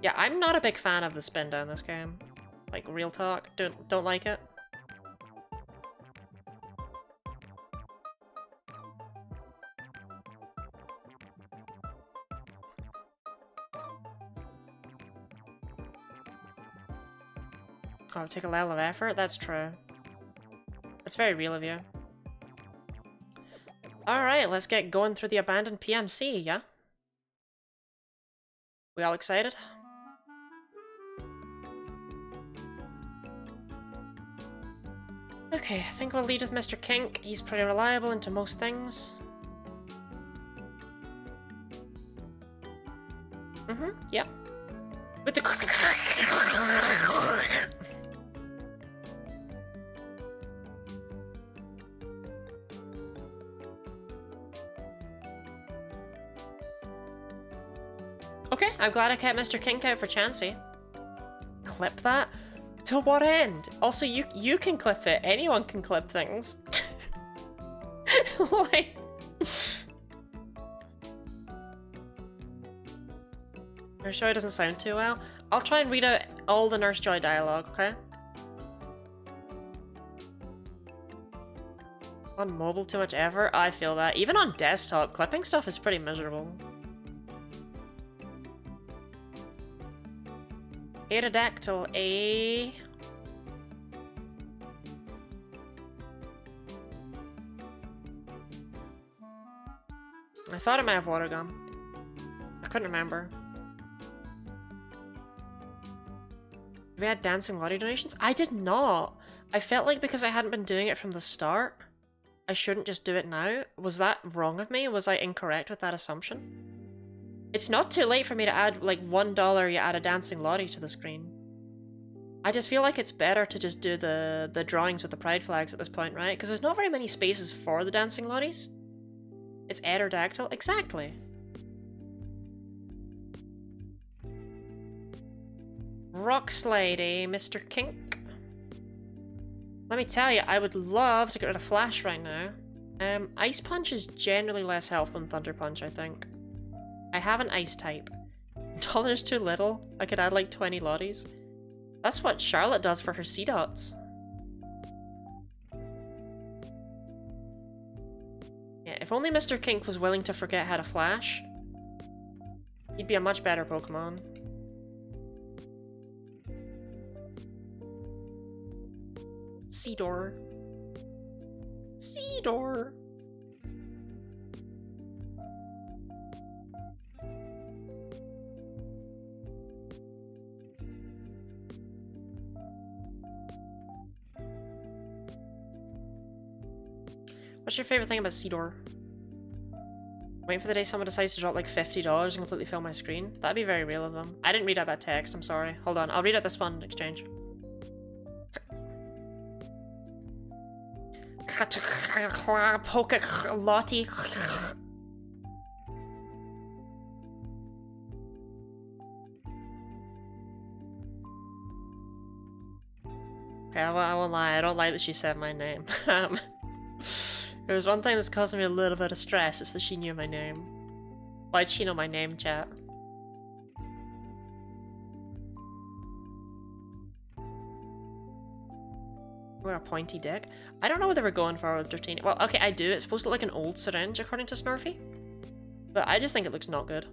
Yeah, I'm not a big fan of the spin down this game. Like, real talk. Don't like it. Oh, take a level of effort? That's true. That's very real of you. Alright, let's get going through the abandoned PMC, yeah? We all excited? Okay, I think we'll lead with Mr. Kink. He's pretty reliable into most things. Yep. With the... Okay, I'm glad I kept Mr. Kink out for Chansey. Clip that? To what end? Also, you can clip it. Anyone can clip things. Like... Nurse Joy doesn't sound too well. I'll try and read out all the Nurse Joy dialogue, okay? On mobile, too much effort? I feel that. Even on desktop, clipping stuff is pretty miserable. Aerodactyl, eh? I thought it might have water gum. I couldn't remember. We had dancing lottery donations? I did not! I felt like because I hadn't been doing it from the start, I shouldn't just do it now. Was that wrong of me? Was I incorrect with that assumption? It's not too late for me to add, like, $1 you add a dancing lottery to the screen. I just feel like it's better to just do the drawings with the pride flags at this point, right? Because there's not very many spaces for the dancing lotteries. It's Aerodactyl. Exactly. Rock slide, eh, Mr. Kink? Let me tell you, I would love to get rid of Flash right now. Ice Punch is generally less health than Thunder Punch, I think. I have an Ice type. $1's too little. I could add like 20 lotties. That's what Charlotte does for her C-Dots. Yeah, if only Mr. Kink was willing to forget how to Flash, he'd be a much better Pokemon. Seedor. Seedor. What's your favorite thing about Seedor? Waiting for the day someone decides to drop like $50 and completely fill my screen. That'd be very real of them. I didn't read out that text, I'm sorry. Hold on, I'll read out this one in exchange. Lottie. Okay, I won't lie, I don't like that she said my name. There was one thing that's causing me a little bit of stress, it's that she knew my name. Why'd she know my name, chat? We're a pointy dick. I don't know what they were going for with Dratini. Well, okay, I do. It's supposed to look like an old syringe, according to Snarfy. But I just think it looks not good.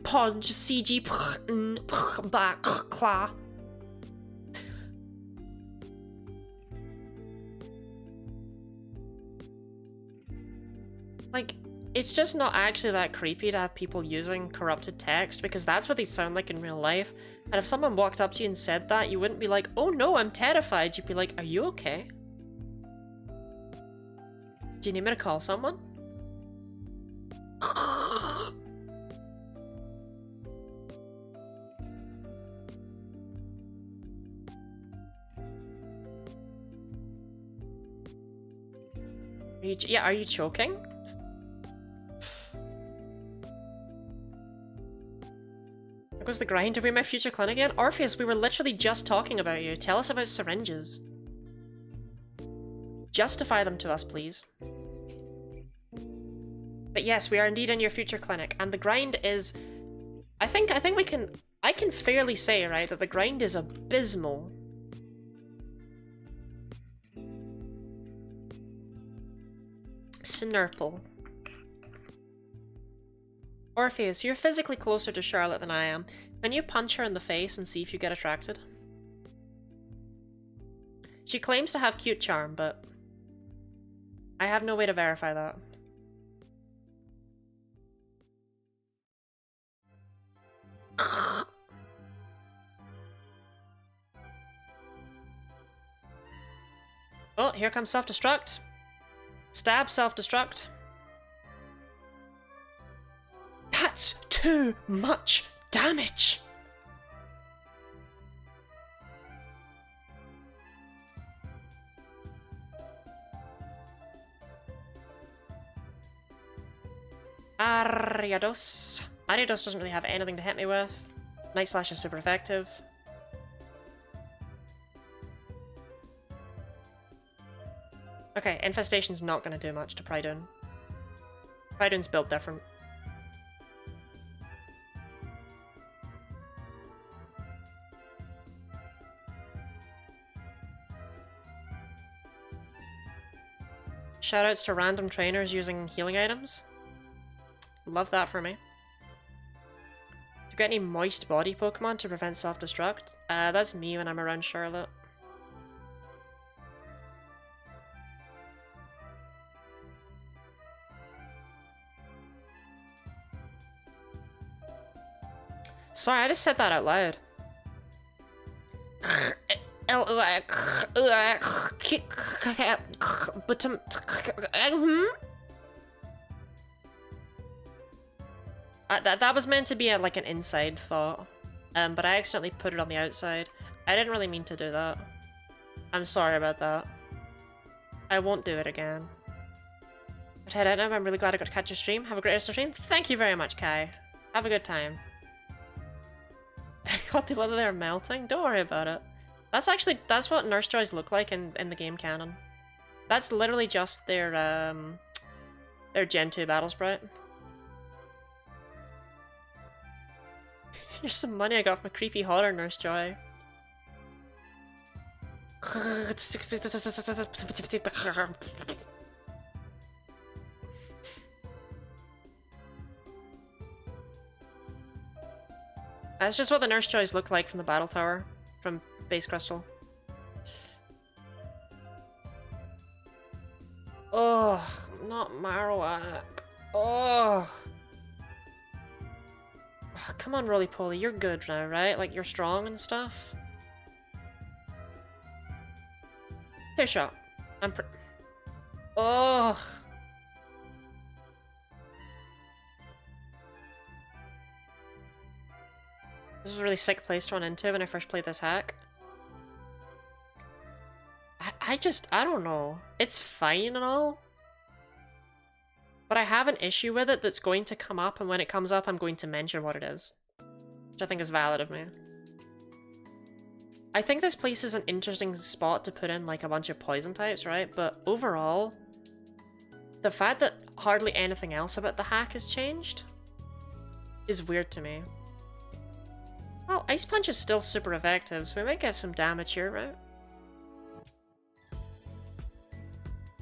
Podge, CG, back, claw. Like, it's just not actually that creepy to have people using corrupted text, because that's what they sound like in real life. And if someone walked up to you and said that, you wouldn't be like, oh no, I'm terrified. You'd be like, are you okay? Do you need me to call someone? Are you choking? There goes the grind. Are we in my future clinic again? Orpheus, we were literally just talking about you. Tell us about syringes. Justify them to us, please. But yes, we are indeed in your future clinic, and the grind is... I think I can fairly say, right, that the grind is abysmal. Snurple. Orpheus, you're physically closer to Charlotte than I am. Can you punch her in the face and see if you get attracted? She claims to have cute charm, but I have no way to verify that. Oh, here comes self-destruct. Stab self-destruct. That's too much damage! Ariados. Ariados doesn't really have anything to hit me with. Night Slash is super effective. Okay, Infestation's not going to do much to Prydoon. Prydoon's built different. Shoutouts to random trainers using healing items. Love that for me. Do you get any moist body Pokemon to prevent self-destruct? That's me when I'm around Charlotte. Sorry, I just said that out loud. That was meant to be like an inside thought, but I accidentally put it on the outside. I didn't really mean to do that. I'm sorry about that. I won't do it again. But head out now, I'm really glad I got to catch your stream. Have a great rest of the stream. Thank you very much, Kai. Have a good time. I got the weather there melting. Don't worry about it. That's what Nurse Joys look like in the game canon. That's literally just their Gen 2 Battle Sprite. Here's some money I got from a creepy horror Nurse Joy. That's just what the Nurse Joys look like from the Battle Tower, from Base Crystal. Oh, not Marowak. Oh. Come on, Roly-Poly, you're good now, right? Like, you're strong and stuff. Take a shot. Oh. This was a really sick place to run into when I first played this hack. I don't know. It's fine and all. But I have an issue with it that's going to come up, and when it comes up, I'm going to mention what it is. Which I think is valid of me. I think this place is an interesting spot to put in, like, a bunch of poison types, right? But overall, the fact that hardly anything else about the hack has changed is weird to me. Well, Ice Punch is still super effective, so we might get some damage here, right?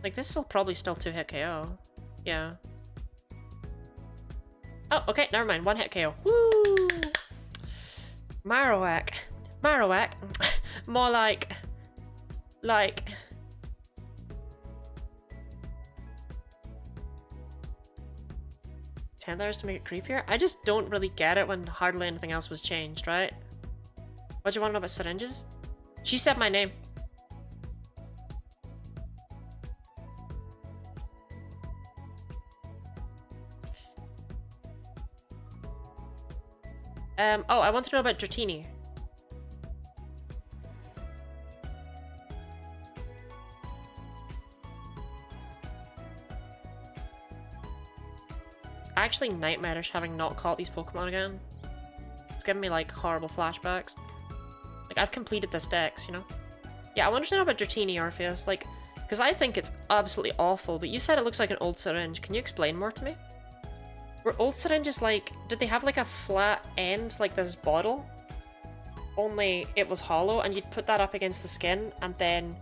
Like, this will probably still 2-hit KO. Yeah. Oh, okay, never mind. 1-hit KO. Woo! Marowak. Marowak. More like... $10 to make it creepier? I just don't really get it when hardly anything else was changed, right? What do you want to know about syringes? She said my name. Oh, I want to know about Dratini. It's actually nightmarish having not caught these Pokemon again. It's giving me, like, horrible flashbacks. Like, I've completed this dex, you know? Yeah, I wanted to know about Dratini, Orpheus, like, because I think it's absolutely awful, but you said it looks like an old syringe. Can you explain more to me? Were old syringes like, did they have like a flat end like this bottle? Only it was hollow and you'd put that up against the skin and then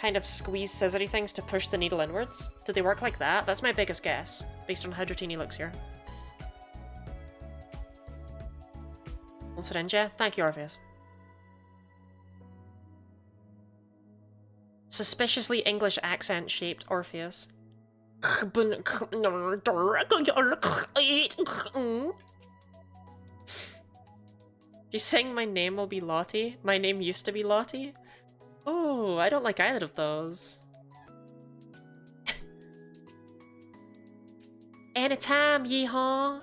kind of squeeze scissory things to push the needle inwards? Did they work like that? That's my biggest guess, based on how Dratini looks here. syringe, yeah? Thank you, Orpheus. Suspiciously English accent-shaped Orpheus. You sing My Name Will Be Lottie? My name used to be Lottie? Oh, I don't like either of those. Anytime, yeehaw!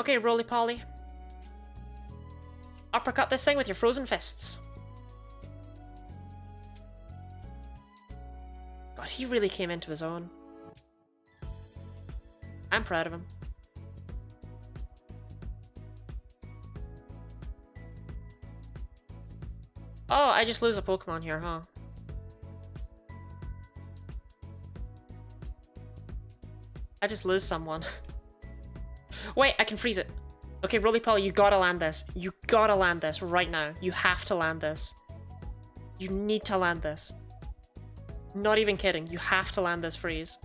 Okay, roly-poly. Uppercut this thing with your frozen fists. God, he really came into his own. I'm proud of him. Oh, I just lose a Pokemon here, huh? I just lose someone. Wait, I can freeze it. Okay, Roly-Poly, you gotta land this. You gotta land this right now. You have to land this. You need to land this. Not even kidding. You have to land this freeze.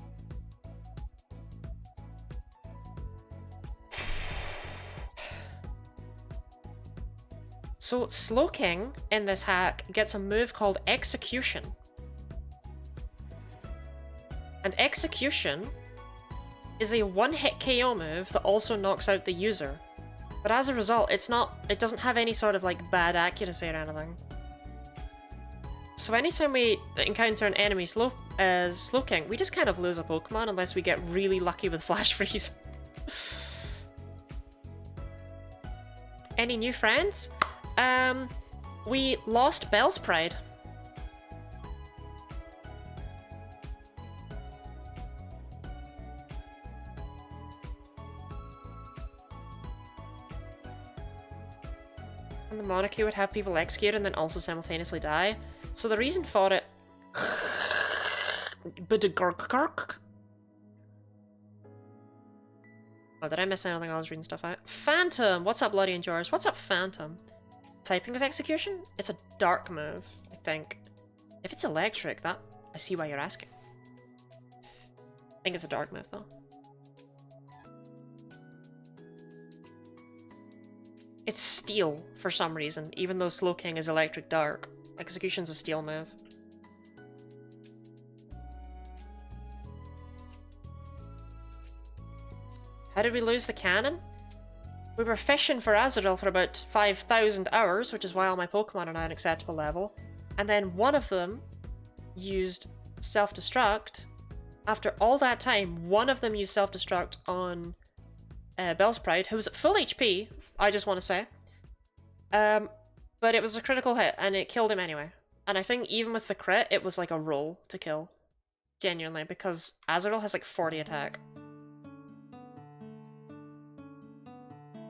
So, Slowking in this hack gets a move called Execution. And Execution is a one-hit KO move that also knocks out the user. But as a result, it doesn't have any sort of like bad accuracy or anything. So anytime we encounter an enemy Slowking, we just kind of lose a Pokemon unless we get really lucky with Flash Freeze. Any new friends? We lost Bell's Pride. And the monarchy would have people executed and then also simultaneously die. So the reason for it... Oh, did I miss anything? I was reading stuff out. Phantom! What's up, Bloody and George? What's up, Phantom? Typing is execution? It's a dark move, I think. If it's electric, I see why you're asking. I think it's a dark move, though. It's steel, for some reason, even though Slowking is electric dark. Execution's a steel move. How did we lose the cannon? We were fishing for Azurill for about 5,000 hours, which is why all my Pokemon are now an acceptable level. And then one of them used self-destruct. After all that time, one of them used self-destruct on Bell's Pride, who was at full HP, I just want to say. But it was a critical hit, and it killed him anyway. And I think even with the crit, it was like a roll to kill. Genuinely, because Azurill has like 40 attack.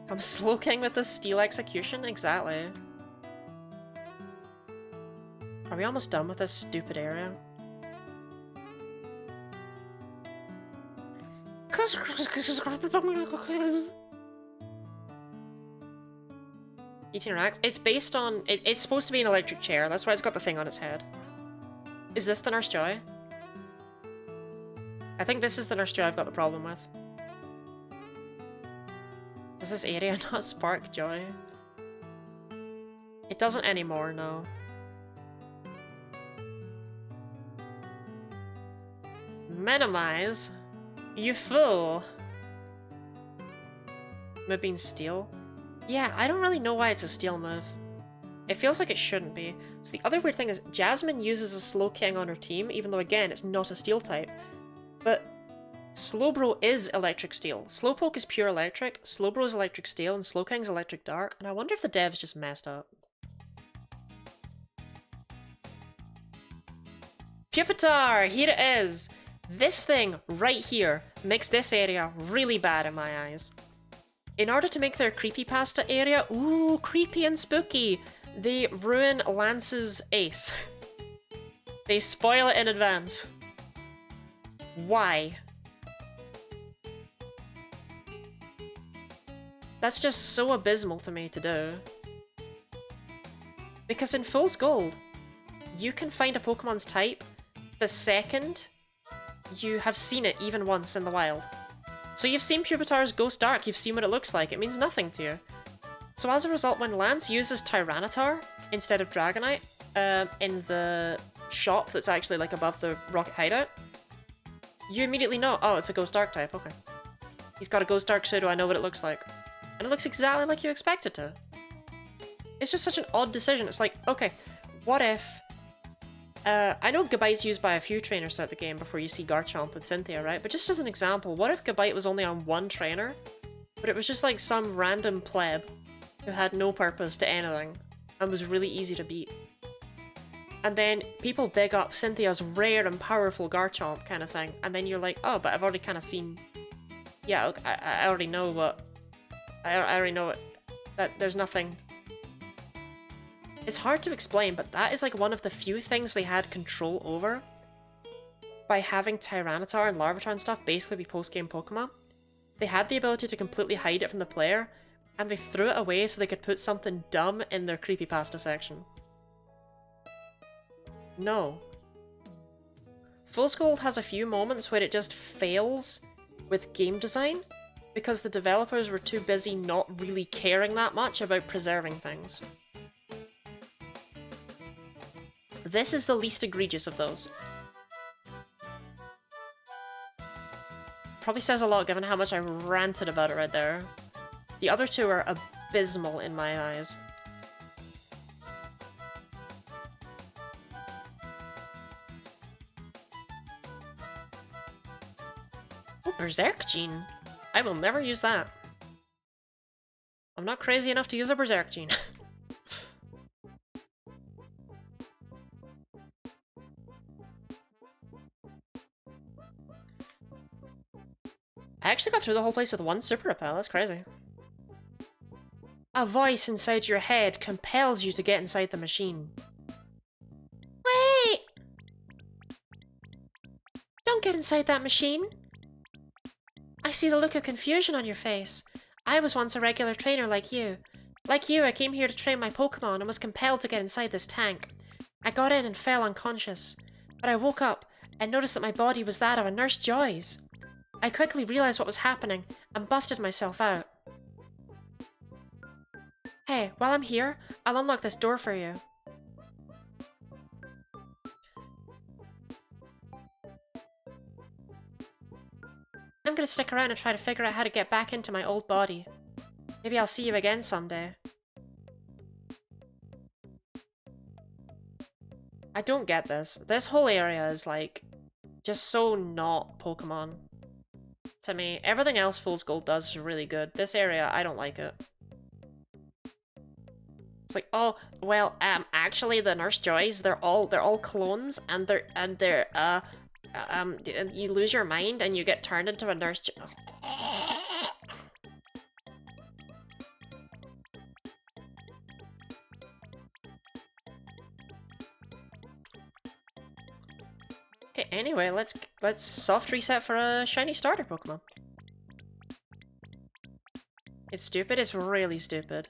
I'm Slowking with the steel execution? Exactly. Are we almost done with this stupid area? Eating racks? It's based on... It's supposed to be an electric chair, that's why it's got the thing on its head. Is this the Nurse Joy? I think this is the Nurse Joy I've got the problem with. Does this area not spark joy? It doesn't anymore, no. Minimize? You fool! Move being steel? Yeah, I don't really know why it's a steel move. It feels like it shouldn't be. So the other weird thing is, Jasmine uses a Slowking on her team, even though again, it's not a steel type. But Slowbro is electric steel. Slowpoke is pure electric, Slowbro is electric steel, and Slowking's electric dark, and I wonder if the devs just messed up. Pupitar! Here it is! This thing right here makes this area really bad in my eyes. In order to make their creepypasta area, ooh, creepy and spooky, they ruin Lance's ace. They spoil it in advance. Why? That's just so abysmal to me to do. Because in Fool's Gold, you can find a Pokemon's type the second you have seen it even once in the wild. So you've seen Pupitar's Ghost Dark, you've seen what it looks like, it means nothing to you. So as a result, when Lance uses Tyranitar instead of Dragonite in the shop that's actually like above the Rocket Hideout, you immediately know, oh, it's a Ghost Dark type, okay. He's got a Ghost Dark pseudo, I know what it looks like. And it looks exactly like you expect it to. It's just such an odd decision. It's like, okay, what if... I know Gabite's used by a few trainers throughout the game before you see Garchomp with Cynthia, right? But just as an example, what if Gabite was only on one trainer, but it was just like some random pleb who had no purpose to anything and was really easy to beat? And then people big up Cynthia's rare and powerful Garchomp kind of thing, and then you're like, oh, but I've already kind of seen... Yeah, okay, I already know what... I already know it. That there's nothing... It's hard to explain, but that is like one of the few things they had control over by having Tyranitar and Larvitar and stuff basically be post-game Pokemon. They had the ability to completely hide it from the player, and they threw it away so they could put something dumb in their creepypasta section. No. Fool's Gold has a few moments where it just fails with game design because the developers were too busy not really caring that much about preserving things. This is the least egregious of those. Probably says a lot given how much I ranted about it right there. The other two are abysmal in my eyes. Oh, Berserk Gene. I will never use that. I'm not crazy enough to use a Berserk Gene. I actually got through the whole place with one Super Repel, that's crazy. A voice inside your head compels you to get inside the machine. Wait! Don't get inside that machine. I see the look of confusion on your face. I was once a regular trainer like you. Like you, I came here to train my Pokémon and was compelled to get inside this tank. I got in and fell unconscious, but I woke up and noticed that my body was that of a Nurse Joy's. I quickly realized what was happening and busted myself out. Hey, while I'm here, I'll unlock this door for you. I'm gonna stick around and try to figure out how to get back into my old body. Maybe I'll see you again someday. I don't get this. This whole area is like, just so not Pokemon. To me, everything else Fool's Gold does is really good. This area, I don't like it. It's like, oh, well, actually the Nurse Joys, they're all clones, and you lose your mind and you get turned into a Nurse Joy. Okay, anyway, let's soft reset for a shiny starter Pokemon. It's stupid, it's really stupid.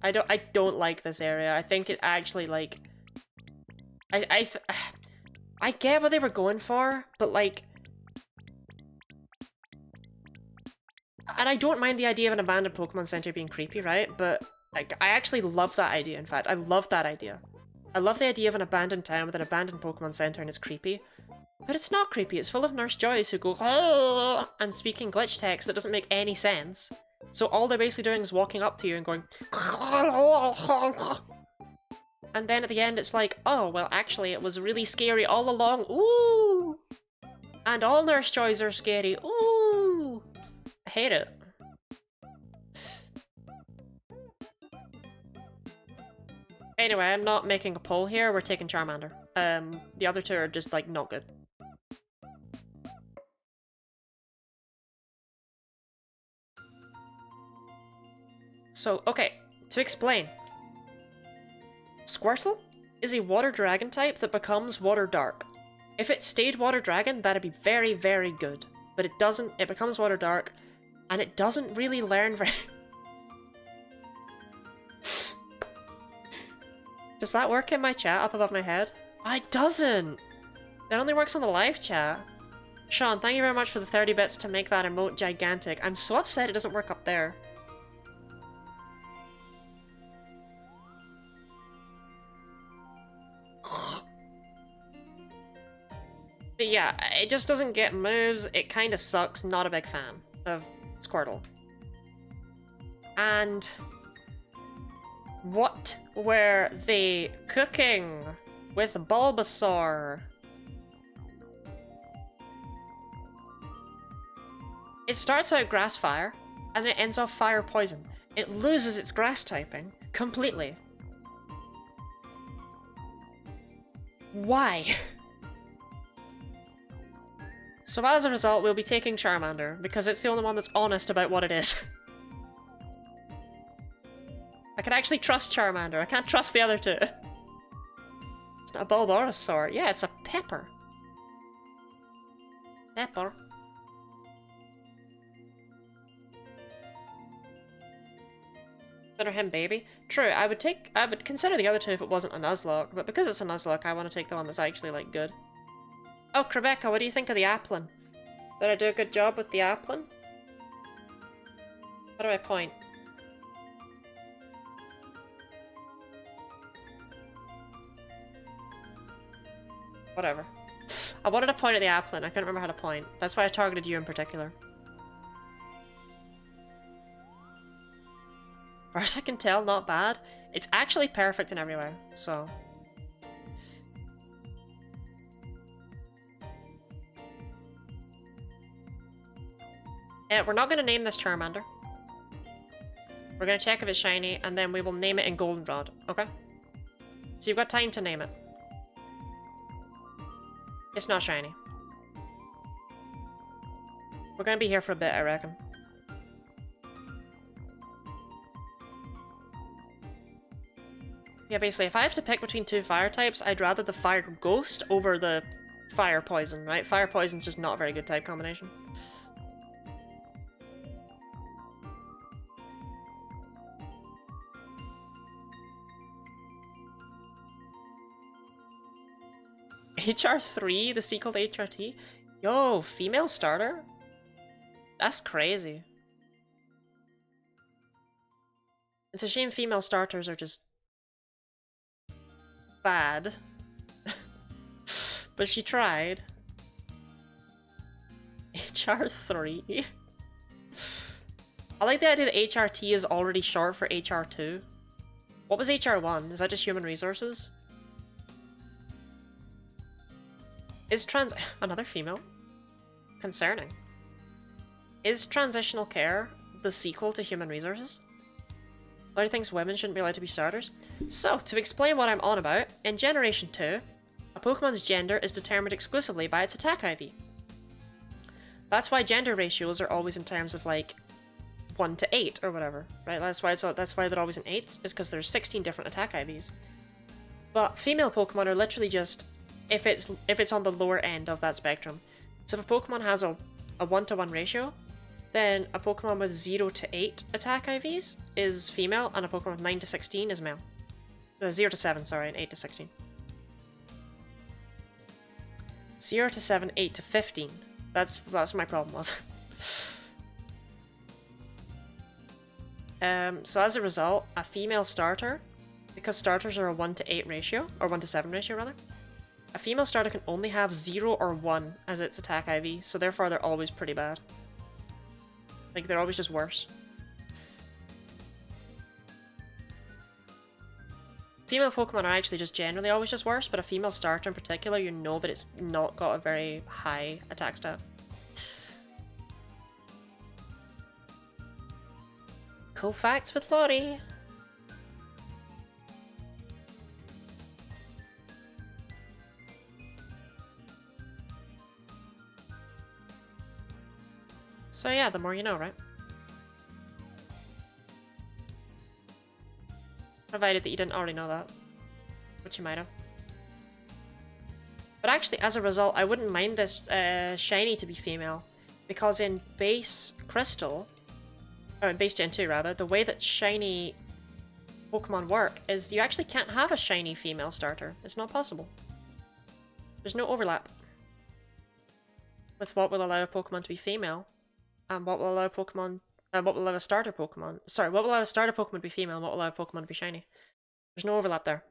I don't like this area. I think it actually, like... I get what they were going for, but like... And I don't mind the idea of an abandoned Pokemon Center being creepy, right? But like, I actually love that idea, in fact. I love that idea. I love the idea of an abandoned town with an abandoned Pokemon Center and it's creepy. But it's not creepy, it's full of Nurse Joys who go and speaking glitch text that doesn't make any sense. So all they're basically doing is walking up to you and going and then at the end it's like, oh, well actually it was really scary all along, ooh! And all Nurse Joys are scary, ooh! I hate it. Anyway, I'm not making a poll here, we're taking Charmander. The other two are just, like, not good. So, okay, to explain. Squirtle is a water dragon type that becomes water dark. If it stayed water dragon, that'd be very, very good. But it doesn't, it becomes water dark, and it doesn't really learn very... Does that work in my chat up above my head? It doesn't! It only works on the live chat. Sean, thank you very much for the 30 bits to make that emote gigantic. I'm so upset it doesn't work up there. But yeah, it just doesn't get moves. It kind of sucks. Not a big fan of Squirtle. And what were they cooking with Bulbasaur? It starts out Grass Fire, and it ends off Fire Poison. It loses its Grass typing completely. Why? So as a result, we'll be taking Charmander, because it's the only one that's honest about what it is. I can actually trust Charmander, I can't trust the other two. It's not a Bulbasaur. Yeah, it's a Pepper. Pepper. Consider him baby. True, I would consider the other two if it wasn't a Nuzlocke, but because it's a Nuzlocke, I want to take the one that's actually, like, good. Oh, Rebecca, what do you think of the Applin? Did I do a good job with the Applin? How do I point? Whatever. I wanted to point at the Applin, I couldn't remember how to point. That's why I targeted you in particular. As far as I can tell, not bad. It's actually perfect in every way, so... we're not going to name this Charmander. We're going to check if it's shiny, and then we will name it in Goldenrod, okay? So you've got time to name it. It's not shiny. We're going to be here for a bit, I reckon. Yeah, basically, if I have to pick between two fire types, I'd rather the fire ghost over the fire poison, right? Fire poison's just not a very good type combination. HR3, the sequel to HRT? Yo, female starter? That's crazy. It's a shame female starters are just... bad. But she tried. HR3? I like the idea that HRT is already short for HR2. What was HR1? Is that just human resources? Is another female? Concerning. Is transitional care the sequel to human resources? Larry thinks women shouldn't be allowed to be starters. So, to explain what I'm on about, in Generation 2, a Pokemon's gender is determined exclusively by its attack IV. That's why gender ratios are always in terms of, like, 1 to 8 or whatever, right? That's why they're always in 8s, is because there's 16 different attack IVs. But female Pokemon are literally just if it's on the lower end of that spectrum. So if a Pokemon has a 1-to-1 ratio, then a Pokemon with 0 to 8 attack IVs is female, and a Pokemon with 9 to 16 is male. 0 to 7, sorry, and 8 to 16. 0 to 7, 8 to 15. That's what my problem was. So as a result, a female starter, because starters are a 1 to 8 ratio, or 1 to 7 ratio rather, a female starter can only have 0 or 1 as its attack IV, so therefore they're always pretty bad. Like, they're always just worse. Female Pokemon are actually just generally always just worse, but a female starter in particular, you know that it's not got a very high attack stat. Cool facts with Lottie. So yeah, the more you know, right? Provided that you didn't already know that. Which you might have. But actually, as a result, I wouldn't mind this shiny to be female. Because in base Crystal, or in base Gen 2 rather, the way that shiny Pokemon work is you actually can't have a shiny female starter. It's not possible. There's no overlap. with what will allow a Pokemon to be female, and what will allow Pokemon, what will allow a starter Pokemon. Sorry, what will allow a starter Pokemon to be female, and what will allow a Pokemon to be shiny. There's no overlap there.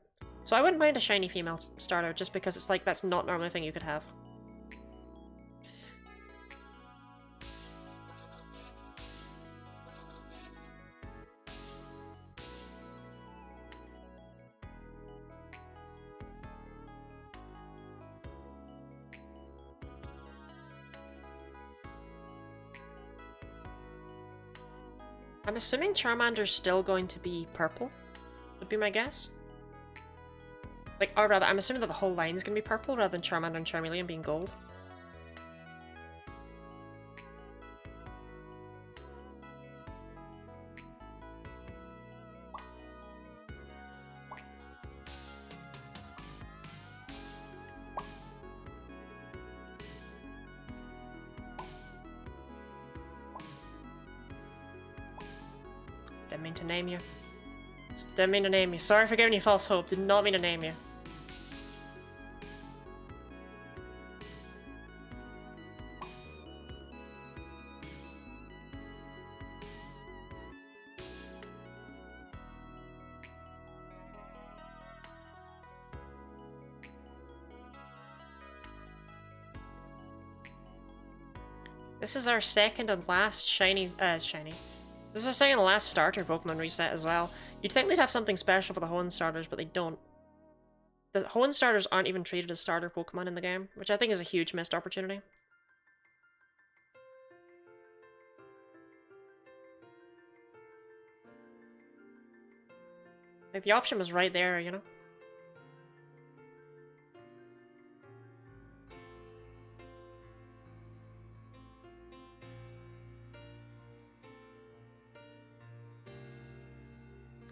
So I wouldn't mind a shiny female starter, just because it's like that's not normally a thing you could have. I'm assuming Charmander's still going to be purple, would be my guess. Like, or rather, I'm assuming that the whole line is going to be purple rather than Charmander and Charmeleon being gold. Didn't mean to name you. Didn't mean to name you. Sorry for giving you false hope. Did not mean to name you. This is our second and last shiny. This is our second and last starter Pokemon reset as well. You'd think they'd have something special for the Hoenn starters, but they don't. The Hoenn starters aren't even treated as starter Pokemon in the game, which I think is a huge missed opportunity. Like, the option was right there, you know?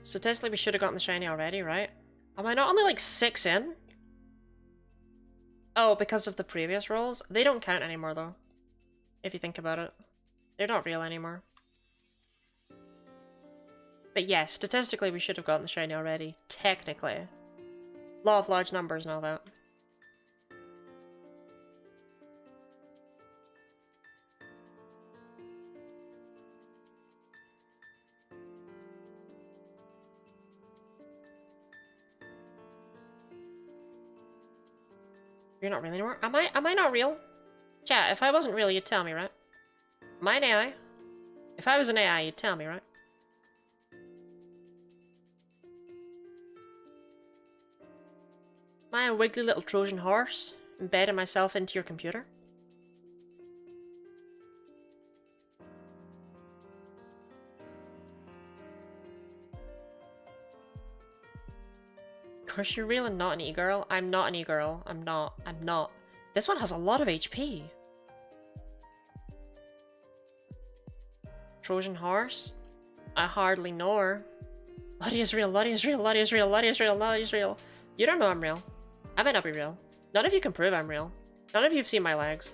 Statistically, we should have gotten the shiny already, right? Am I not only like 6 in? Oh, because of the previous rolls? They don't count anymore, though. If you think about it. They're not real anymore. But yes, statistically, we should have gotten the shiny already. Technically. Law of large numbers and all that. You're not real anymore? Am I not real? Chat, if I wasn't real, you'd tell me, right? Am I an AI? If I was an AI, you'd tell me, right? Am I a wiggly little Trojan horse, embedding myself into your computer? Of course you're real and not an e-girl. I'm not an e-girl. I'm not. This one has a lot of HP. Trojan horse? I hardly know her. Lottie is real, Lottie is real, Lottie is real, Lottie is real, Lottie is real. You don't know I'm real. I might not be real. None of you can prove I'm real. None of you have seen my legs.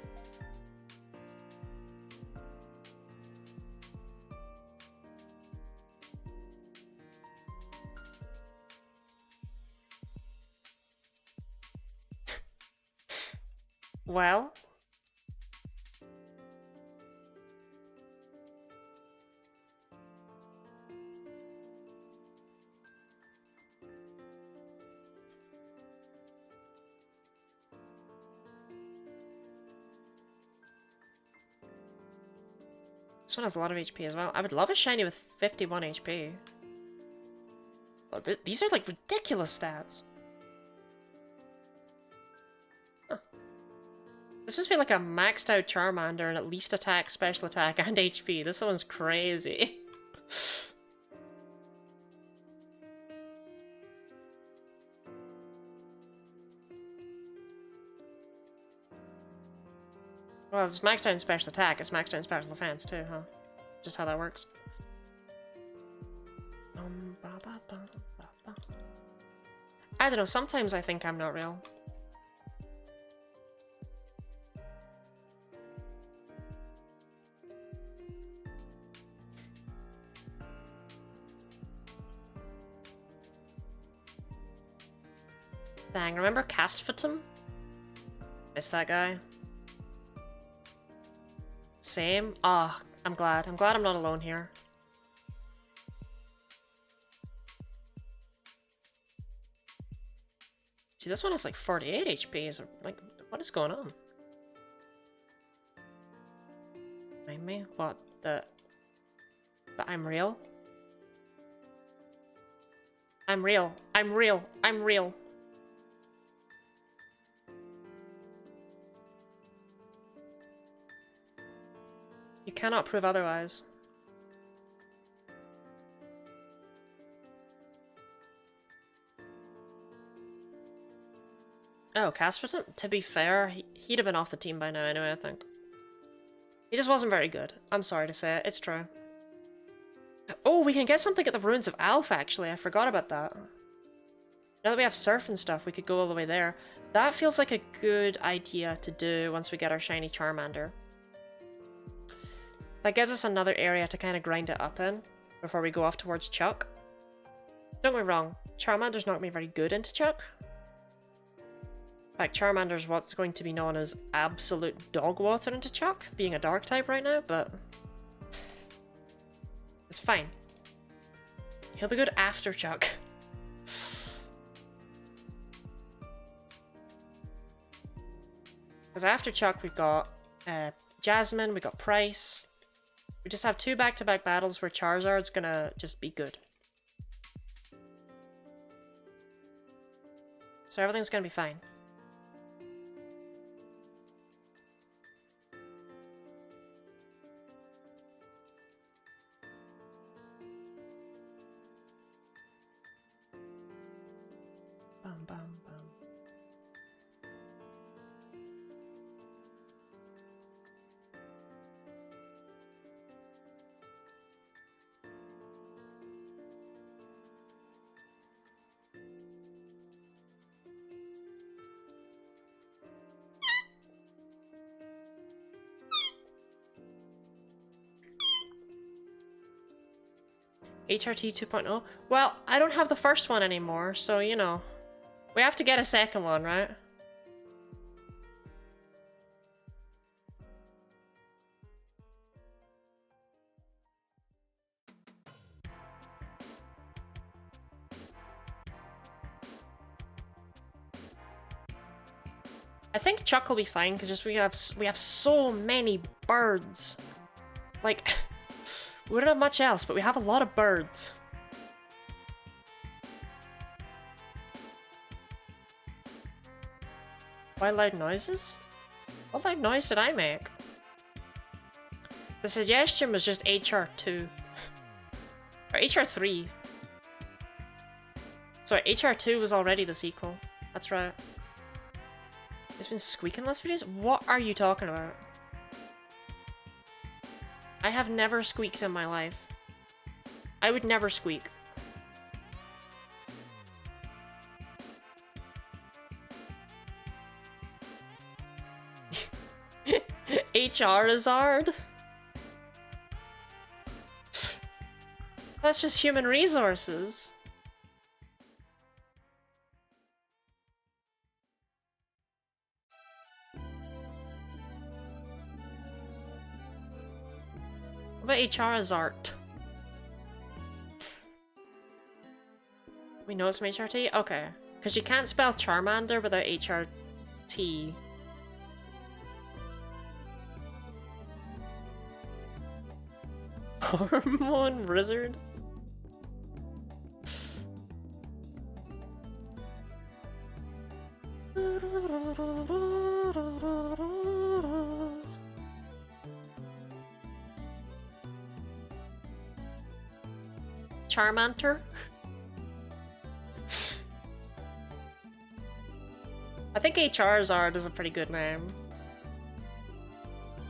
Well... This one has a lot of HP as well. I would love a shiny with 51 HP. Oh, these are like ridiculous stats. Huh. This must be like a maxed out Charmander and at least attack, special attack, and HP. This one's crazy. Well, it's maxed out in special attack, it's maxed out in special defense too, huh? Just how that works. I don't know, sometimes I think I'm not real. Dang, remember Castfatum? Miss that guy. same. Ah, I'm glad. I'm glad I'm not alone here. See, this one has like 48 HP. So, like, what is going on? Remind me? What? That I'm real? I'm real. I'm real. I'm real. You cannot prove otherwise. Oh, Casperton? To be fair, he'd have been off the team by now anyway, I think. He just wasn't very good. I'm sorry to say it. It's true. Oh, we can get something at the Ruins of Alpha, actually. I forgot about that. Now that we have Surf and stuff, we could go all the way there. That feels like a good idea to do once we get our shiny Charmander. That gives us another area to kind of grind it up in before we go off towards Chuck. Don't get me wrong, Charmander's not going to be very good into Chuck. In fact, Charmander's what's going to be known as absolute dog water into Chuck, being a dark type right now, but it's fine. He'll be good after Chuck. Because after Chuck, we've got Jasmine, we got Price. We just have 2 back-to-back battles where Charizard's gonna just be good. So everything's gonna be fine. Bum, bum, bum. HRT 2.0? Well, I don't have the first one anymore, so you know. We have to get a second one, right? I think Chuck will be fine because just we have so many birds. Like, we don't have much else, but we have a lot of birds. Why loud noises? What loud noise did I make? The suggestion was just HR2. Or HR3. Sorry, HR2 was already the sequel. That's right. It's been squeaking the last few days? What are you talking about? I have never squeaked in my life. I would never squeak. Charizard? That's just human resources. What about Charizard? We know it's from HRT? Okay. Because you can't spell Charmander without HRT. Hormone Blizzard? Charmander? I think Charizard is a pretty good name.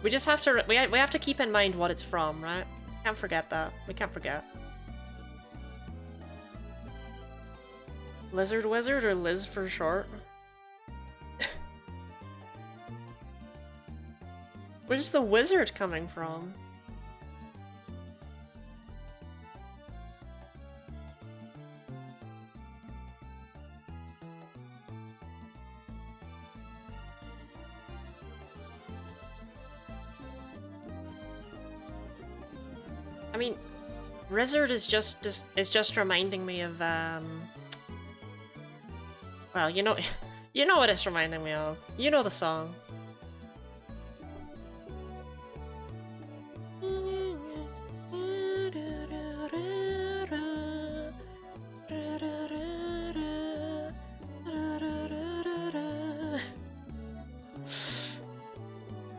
We just have to we have to keep in mind what it's from, right? Can't forget that. We can't forget. Lizard Wizard or Liz for short? Where's the wizard coming from? I mean, Blizzard is just reminding me of well, you know, you know what it's reminding me of. You know the song.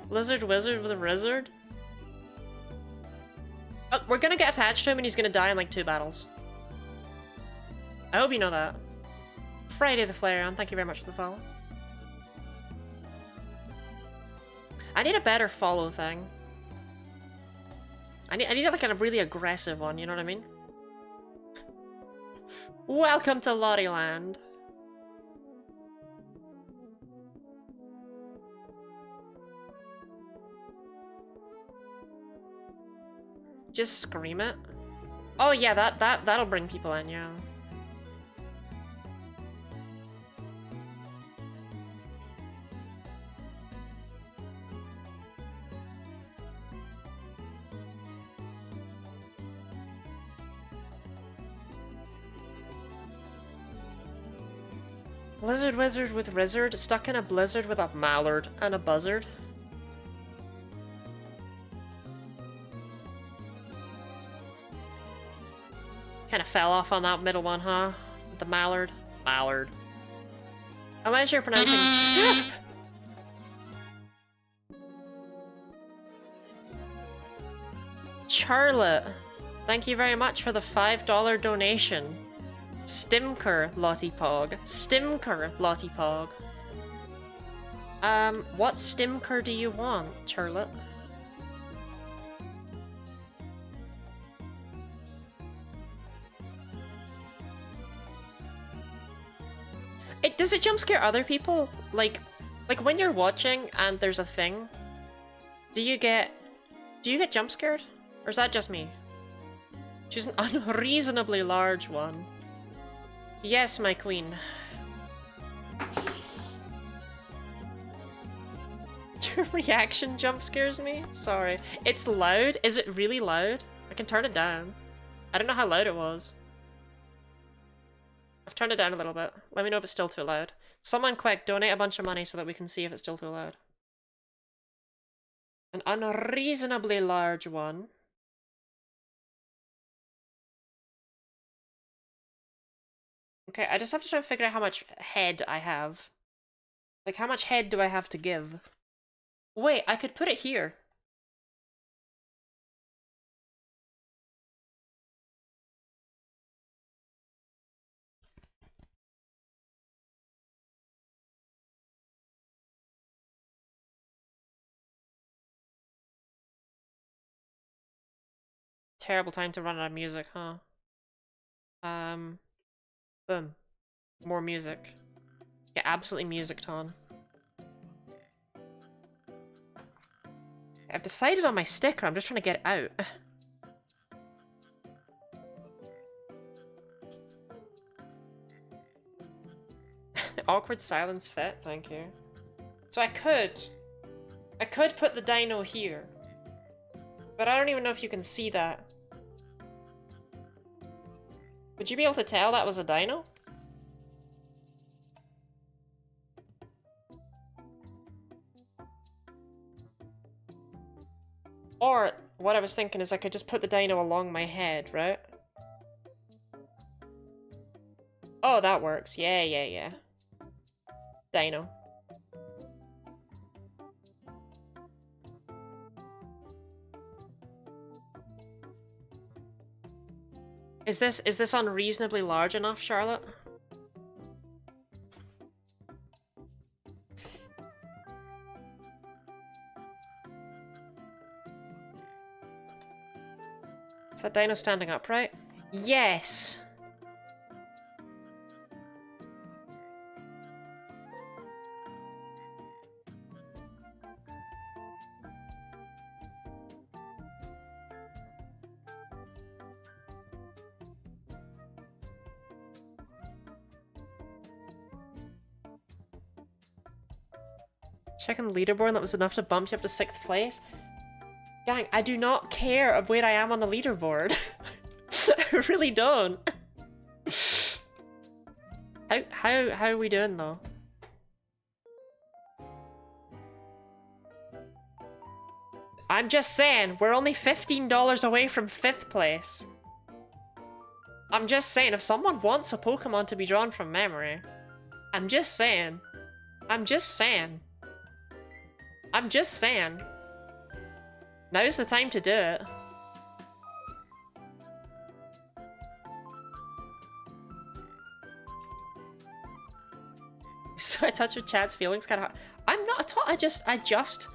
Lizard wizard with a wizard? Oh, we're gonna get attached to him and he's gonna die in like 2 battles. I hope you know that. Friday the Flareon, thank you very much for the follow. I need a better follow thing. I need like a really aggressive one, you know what I mean? Welcome to Lottie-land. Just scream it. Oh yeah, that'll bring people in, yeah. Blizzard wizard with wizard, stuck in a blizzard with a mallard and a buzzard. Kind of fell off on that middle one, huh? The mallard. Mallard. Unless you're pronouncing... Charlotte, thank you very much for the $5 donation. Stimker, Lottie Pog. Stimker, Lottie Pog. What Stimker do you want, Charlotte? Does it jump scare other people? Like when you're watching and there's a thing, do you get jump scared? Or is that just me? She's an unreasonably large one. Yes, my queen. Your reaction jump scares me? Sorry. It's loud? Is it really loud? I can turn it down. I don't know how loud it was. I've turned it down a little bit. Let me know if it's still too loud. Someone quick, donate a bunch of money so that we can see if it's still too loud. An unreasonably large one. Okay, I just have to try and figure out how much head I have. Like, how much head do I have to give? Wait, I could put it here. Terrible time to run out of music, huh? Boom. More music. Yeah, absolutely music-ton. I've decided on my sticker, I'm just trying to get it out. Awkward silence fit, thank you. So I could put the dino here. But I don't even know if you can see that. Would you be able to tell that was a dino? Or, what I was thinking is I could just put the dino along my head, right? Oh, that works. Yeah. Dino. Is this unreasonably large enough, Charlotte? Is that dino standing upright? Yes! Checking the leaderboard, that was enough to bump you up to 6th place. Gang, I do not care of where I am on the leaderboard. I really don't. How are we doing though? I'm just saying, we're only $15 away from 5th place. I'm just saying, if someone wants a Pokemon to be drawn from memory, I'm just saying. I'm just saying. I'm just saying. Now's the time to do it. So I touch with chat's feelings kind of hard. I'm not at all. I just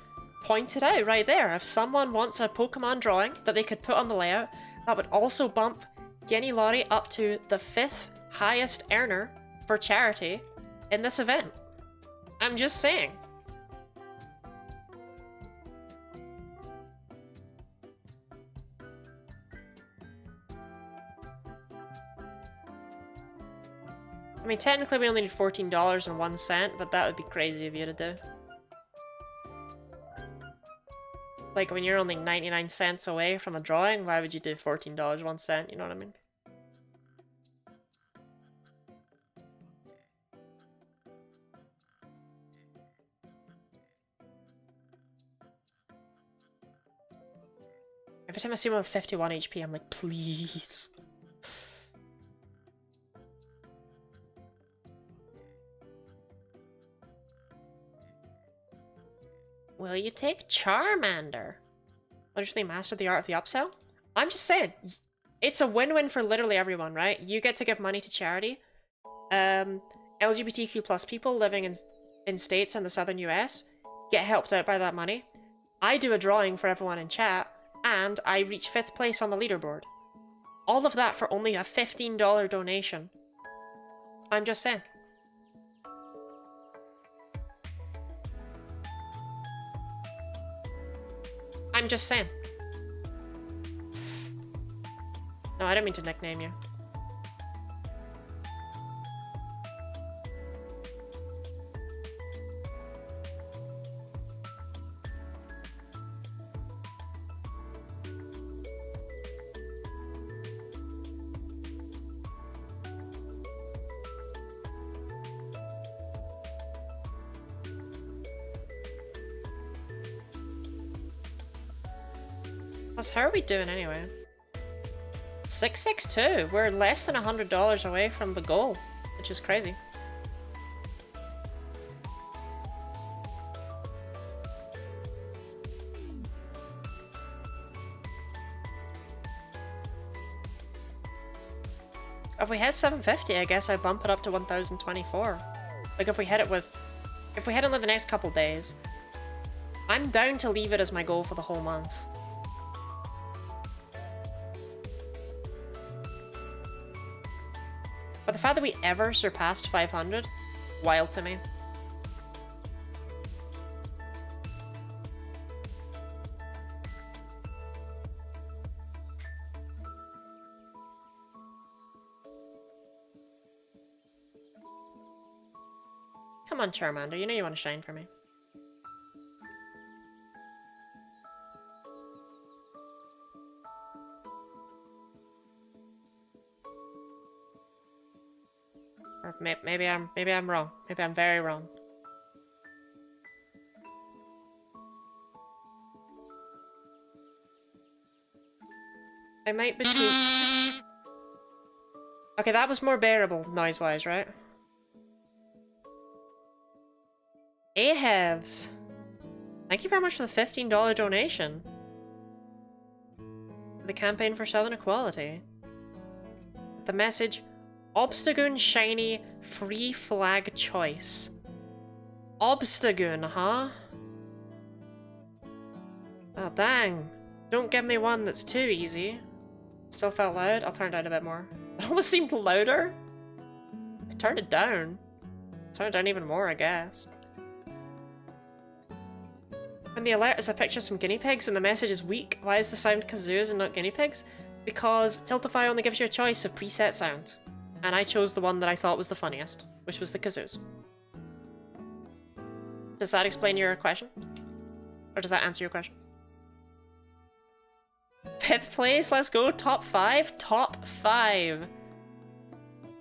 pointed out right there. If someone wants a Pokemon drawing that they could put on the layout, that would also bump Genny Lottie up to the 5th highest earner for charity in this event. I'm just saying. I mean, technically we only need $14.01, but that would be crazy of you to do. Like, when you're only 99 cents away from a drawing, why would you do $14.01, you know what I mean? Every time I see one with 51 HP, I'm like, please. Will you take Charmander? Literally master the art of the upsell? I'm just saying, it's a win-win for literally everyone, right? You get to give money to charity. LGBTQ plus people living in states in the southern US get helped out by that money. I do a drawing for everyone in chat, and I reach 5th place on the leaderboard. All of that for only a $15 donation. I'm just saying. I'm just saying. No, I didn't mean to nickname you. How are we doing anyway? 662. We're less than $100 away from the goal, which is crazy. If we hit 750, I guess I bump it up to 1024. Like if we hit it in the next couple days, I'm down to leave it as my goal for the whole month. But the fact that we ever surpassed 500, wild to me. Come on, Charmander, you know you want to shine for me. Or maybe I'm wrong. Maybe I'm very wrong. I might be tweaked. Okay, that was more bearable noise-wise, right? Ahabs! Thank you very much for the $15 donation. For the campaign for Southern Equality. The message, Obstagoon Shiny Free Flag Choice. Obstagoon, huh? Oh, dang. Don't give me one that's too easy. Still felt loud? I'll turn it down a bit more. It almost seemed louder. I turned it down. Turn it down even more, I guess. When the alert is a picture of some guinea pigs and the message is weak, why is the sound kazoos and not guinea pigs? Because Tiltify only gives you a choice of preset sounds. And I chose the one that I thought was the funniest, which was the kazoos. Does that explain your question? Or does that answer your question? 5th place, let's go. Top 5, top 5.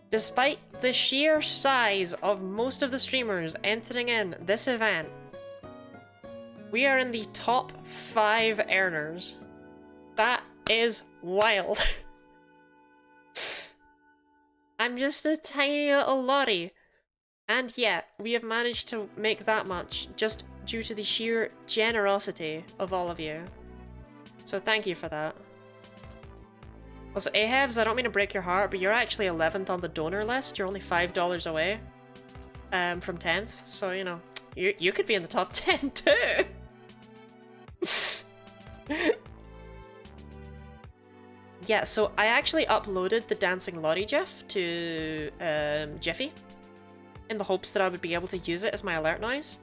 Despite the sheer size of most of the streamers entering in this event, we are in the top 5 earners. That is wild. I'm just a tiny little lottie. And yet, we have managed to make that much just due to the sheer generosity of all of you. So thank you for that. Also, Ahabs, I don't mean to break your heart, but you're actually 11th on the donor list. You're only $5 away from 10th. So, you know, you could be in the top 10 too. Yeah, so I actually uploaded the Dancing Lottie GIF to Jiffy in the hopes that I would be able to use it as my alert noise.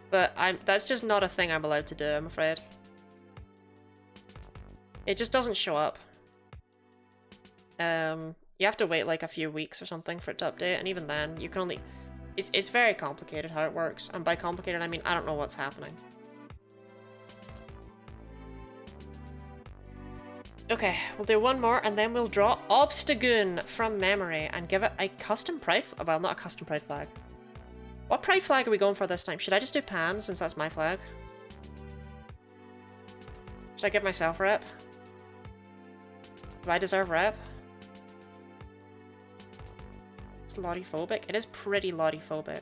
But that's just not a thing I'm allowed to do, I'm afraid. It just doesn't show up. You have to wait like a few weeks or something for it to update, and even then, you can only... It's very complicated how it works, and by complicated I mean I don't know what's happening. Okay, we'll do one more, and then we'll draw Obstagoon from memory and give it a custom pride... Well, not a custom pride flag. What pride flag are we going for this time? Should I just do Pan, since that's my flag? Should I give myself rep? Do I deserve rep? It's Lottie-phobic. It is pretty Lottie-phobic.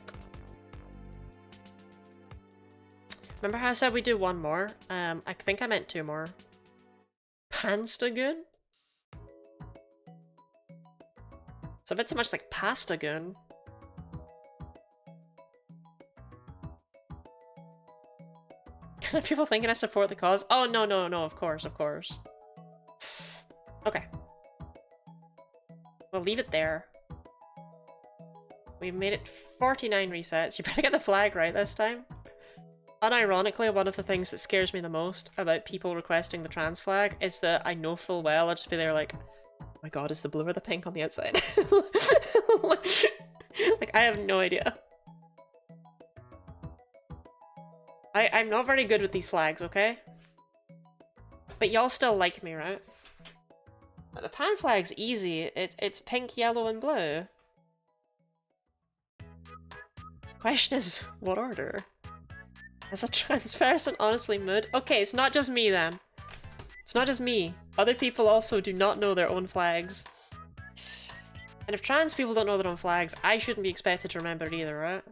Remember how I said we do one more? I think I meant 2 more. Panstagoon? It's a bit too much like Pastagoon. Are people thinking I support the cause? Oh, no, no, no, of course, of course. Okay. We'll leave it there. We've made it 49 resets. You better get the flag right this time. Unironically, one of the things that scares me the most about people requesting the trans flag is that I know full well I'll just be there like, oh my god, is the blue or the pink on the outside? Like, I have no idea. I'm not very good with these flags, okay? But y'all still like me, right? But the pan flag's easy. It's pink, yellow, and blue. Question is, what order? As a trans person, honestly, mood. Okay, it's not just me then. It's not just me. Other people also do not know their own flags. And if trans people don't know their own flags, I shouldn't be expected to remember it either, right?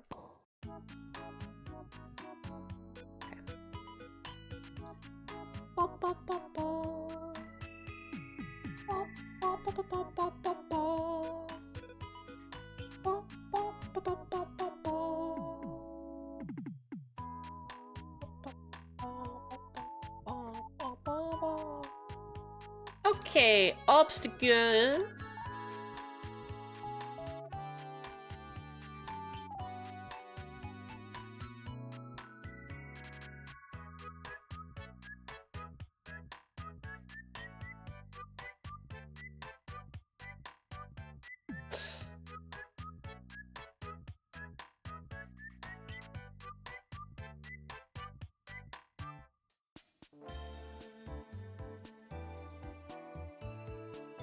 Okay, Obstagoon.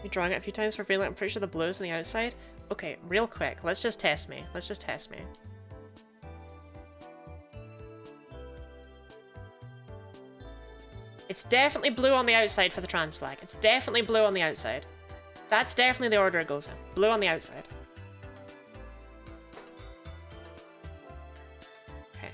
You drawing it a few times for being like, I'm pretty sure the blue's on the outside. Okay, real quick, let's just test me. Let's just test me. It's definitely blue on the outside for the trans flag. It's definitely blue on the outside. That's definitely the order it goes in. Blue on the outside. Okay.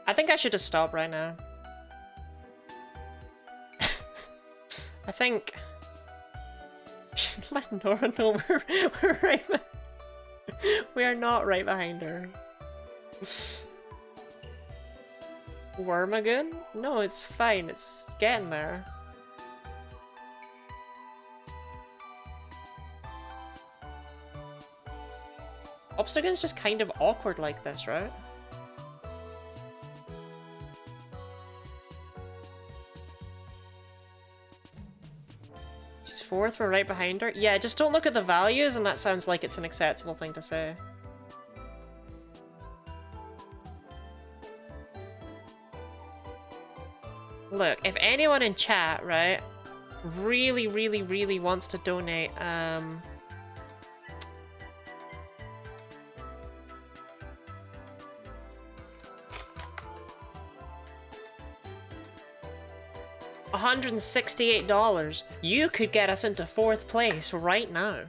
I think I should just stop right now. I think... Nora, no, we're right we are not right behind her. Wormagoon? No, it's fine. It's getting there. Obstagoon's just kind of awkward like this, right? She's fourth, we're right behind her. Yeah, just don't look at the values and that sounds like it's an acceptable thing to say. Look, if anyone in chat, right, really wants to donate, $168, you could get us into fourth place right now.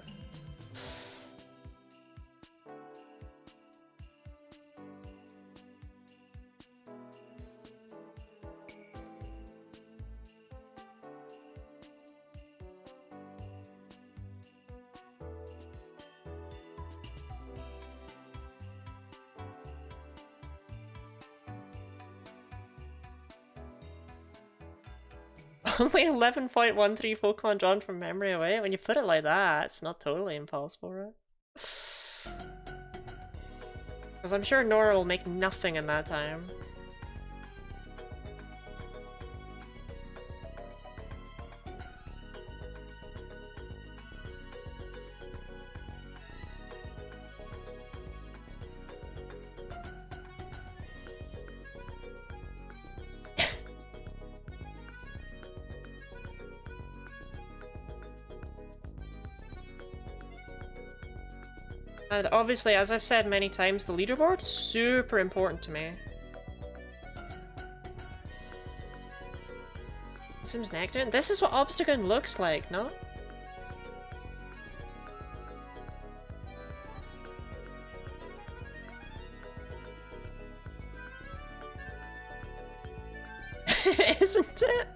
Only 11.13 Pokemon drawn from memory away? When you put it like that, it's not totally impossible, right? Because I'm sure Nora will make nothing in that time. And obviously, as I've said many times, the leaderboard's super important to me. Seems Nectarine? This is what Obstagoon looks like, no? Isn't it?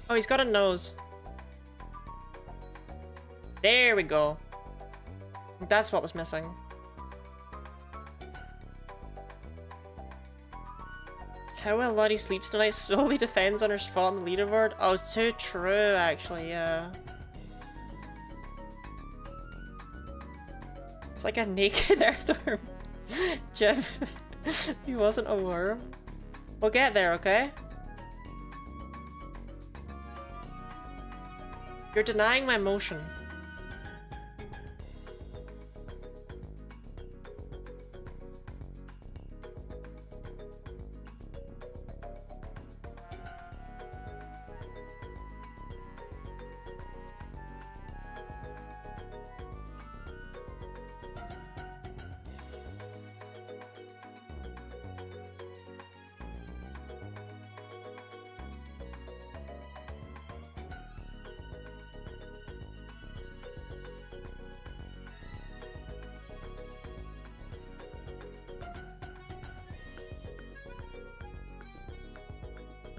Oh, he's got a nose. There we go. That's what was missing. How well Lottie sleeps tonight solely depends on her spot on the leaderboard. Oh, it's too true, actually, yeah. It's like a naked earthworm. Jim, he wasn't a worm. We'll get there, okay? You're denying my motion.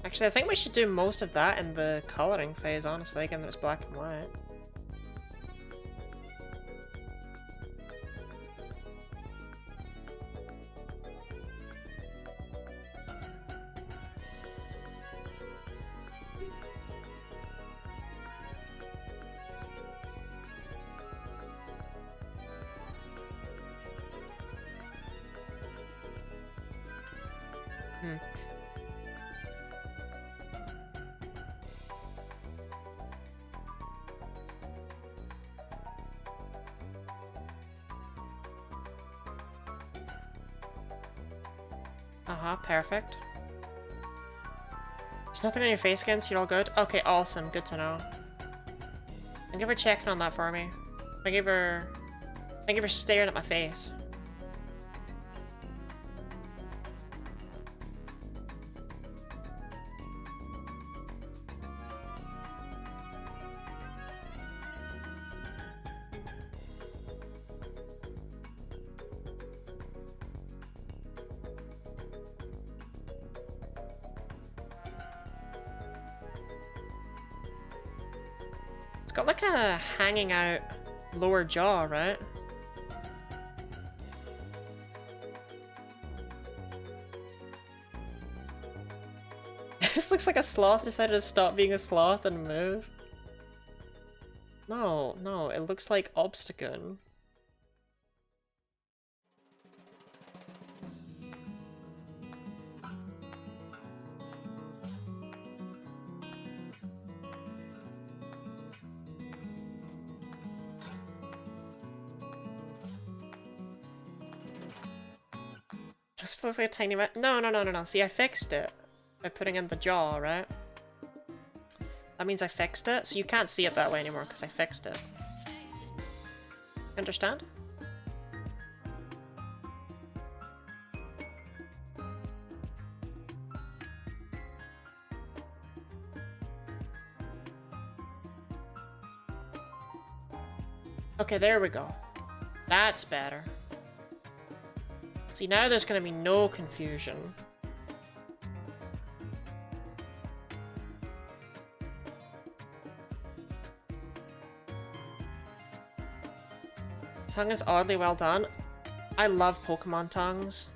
Actually, I think we should do most of that in the colouring phase, honestly, given that it's black and white. Perfect. There's nothing on your face again, so you're all good? Okay, awesome. Good to know. Thank you for checking on that for me. Thank you for staring at my face. It's got like a hanging out lower jaw, right? This looks like a sloth decided to stop being a sloth and move. No, no, it looks like Obstagoon. Just looks like a tiny bit. No, no, no, no, no. See, I fixed it by putting in the jaw, right? That means I fixed it, so you can't see it that way anymore because I fixed it. Understand? Okay, there we go. That's better. See, now there's gonna be no confusion. Tongue is oddly well done. I love Pokemon tongues.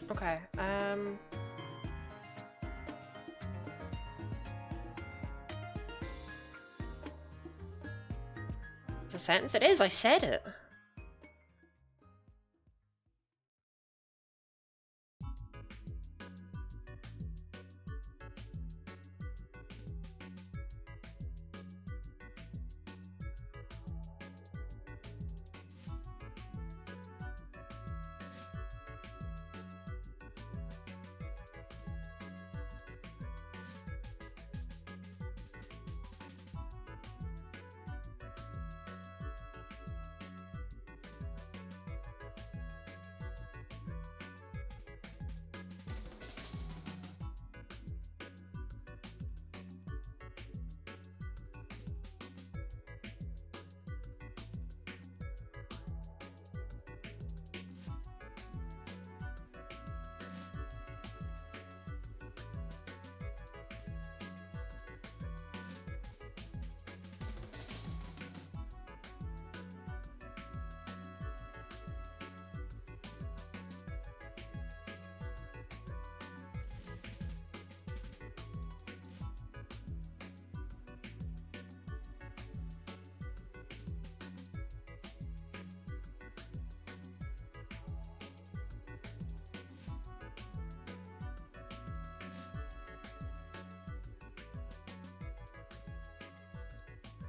Okay, it's a sentence? It is, I said it!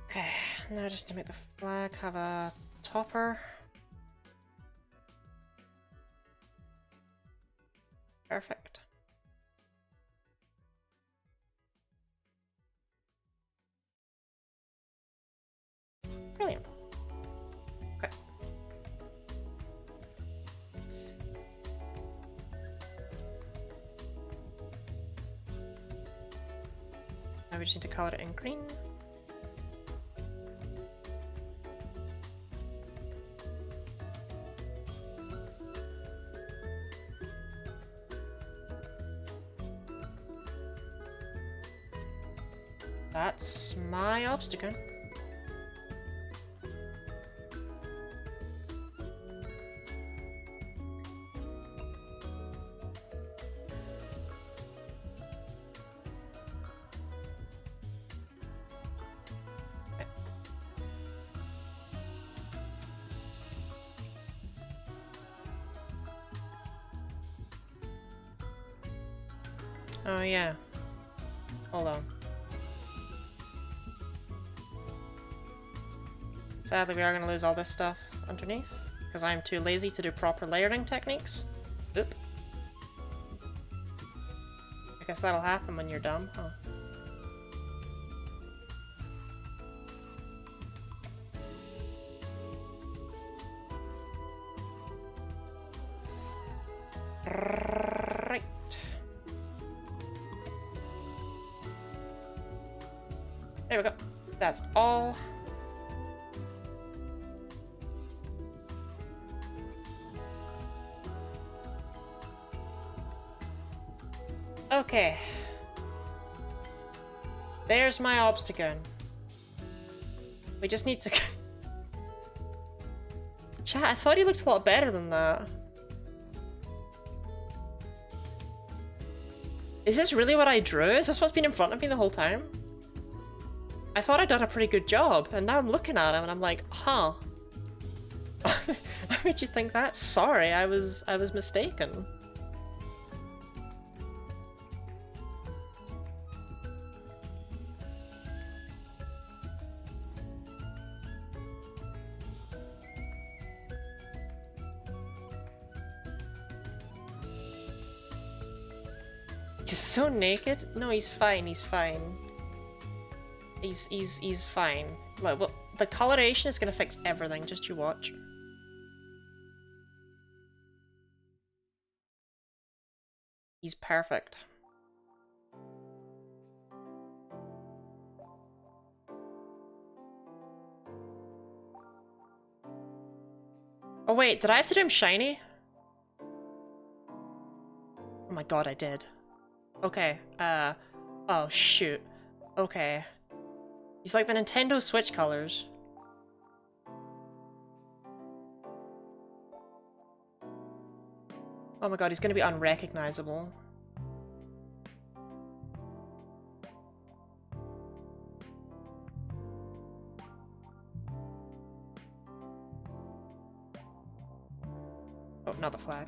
Okay, now just to make the flag have a topper. Perfect. Brilliant. Okay. Now we just need to color it in green. That's my Obstagoon. Oh yeah. Hold on. Sadly, we are going to lose all this stuff underneath, because I'm too lazy to do proper layering techniques. Oop. I guess that'll happen when you're dumb, huh? Right. There we go. That's all. Okay. There's my obstacle. We just need to... Chat, I thought he looked a lot better than that. Is this really what I drew? Is this what's been in front of me the whole time? I thought I'd done a pretty good job, and now I'm looking at him and I'm like, huh. Why made you think that? Sorry, I was mistaken. He's so naked? No, he's fine, he's fine. He's fine. Well, the coloration is gonna fix everything, just you watch. He's perfect. Oh wait, did I have to do him shiny? Oh my god, I did. Okay, oh shoot. Okay. He's like the Nintendo Switch colors. Oh my god, he's gonna be unrecognizable. Oh, not the flag.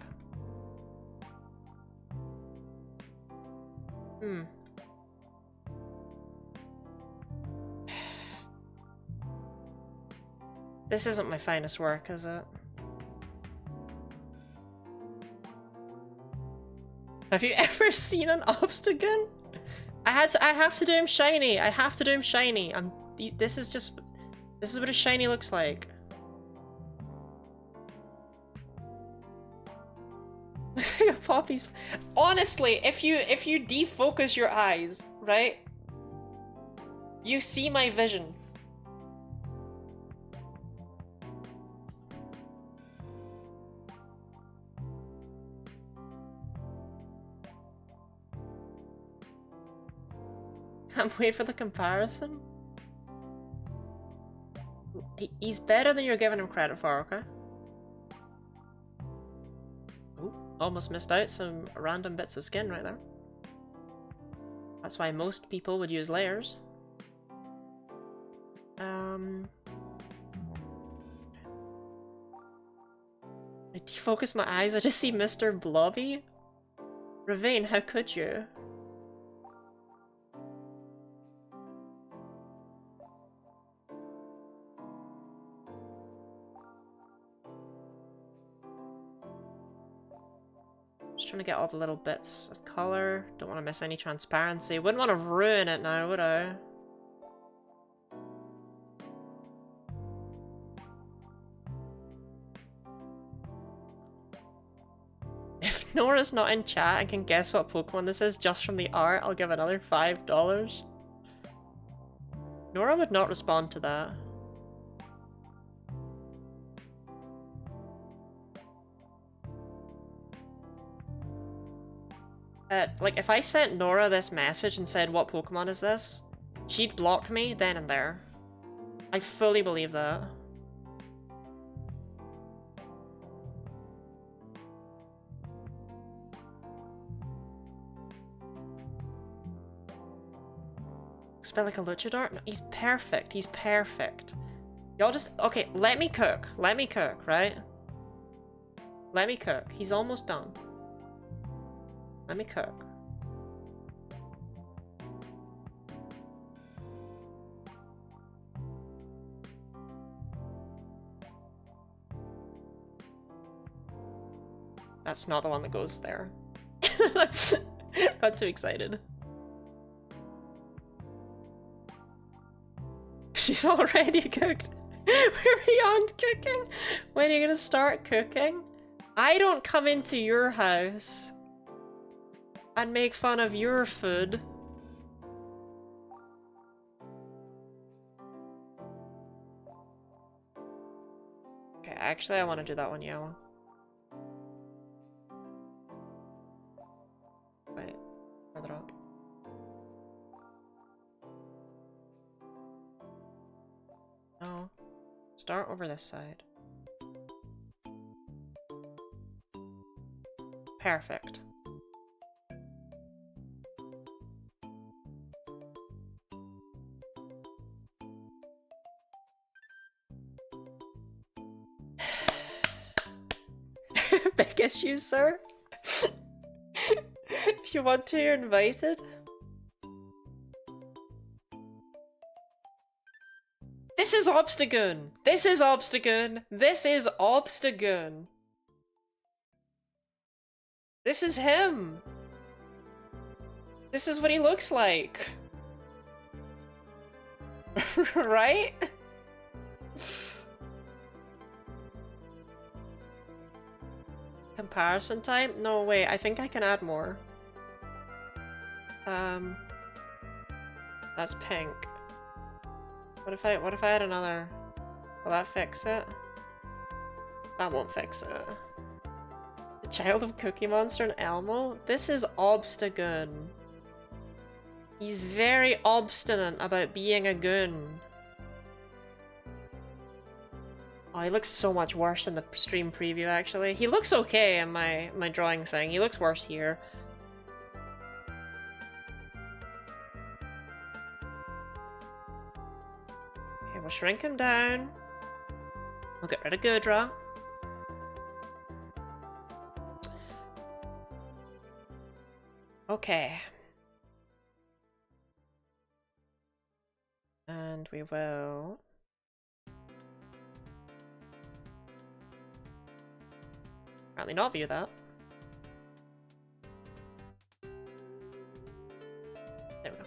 Hmm. This isn't my finest work, is it? Have you ever seen an obstacle? I have to do him shiny. I have to do him shiny. This is what a shiny looks like. Looks like a poppy's. Honestly, if you defocus your eyes, right? You see my vision. Can't wait for the comparison. He's better than you're giving him credit for, okay? Oh, almost missed out some random bits of skin right there. That's why most people would use layers. I defocus my eyes, I just see Mr. Blobby. Ravine, how could you? Trying to get all the little bits of color. Don't want to miss any transparency. Wouldn't want to ruin it now, would I? If Nora's not in chat and can guess what Pokemon this is just from the art, I'll give another $5. Nora would not respond to that. Like, if I sent Nora this message and said, what Pokemon is this? She'd block me then and there. I fully believe that. Spell like a luchador? No, he's perfect. He's perfect. Y'all just... Okay, let me cook. Let me cook, right? Let me cook. He's almost done. Let me cook. That's not the one that goes there. Got too excited. She's already cooked. We're beyond cooking. When are you gonna start cooking? I don't come into your house and make fun of your food. Okay, actually I want to do that one yellow. Wait, further up. No. Start over this side. Perfect. Big issues, sir? If you want to, you're invited. This is Obstagoon! This is Obstagoon! This is Obstagoon! This is him! This is what he looks like! Right? Comparison time? No, wait, I think I can add more. That's pink. What if I add another? Will that fix it? That won't fix it. The child of Cookie Monster and Elmo? This is Obstagoon. He's very obstinate about being a goon. Oh, he looks so much worse in the stream preview, actually. He looks okay in my drawing thing. He looks worse here. Okay, we'll shrink him down. We'll get rid of Gudra. Okay. And we will... apparently not view that. There we go.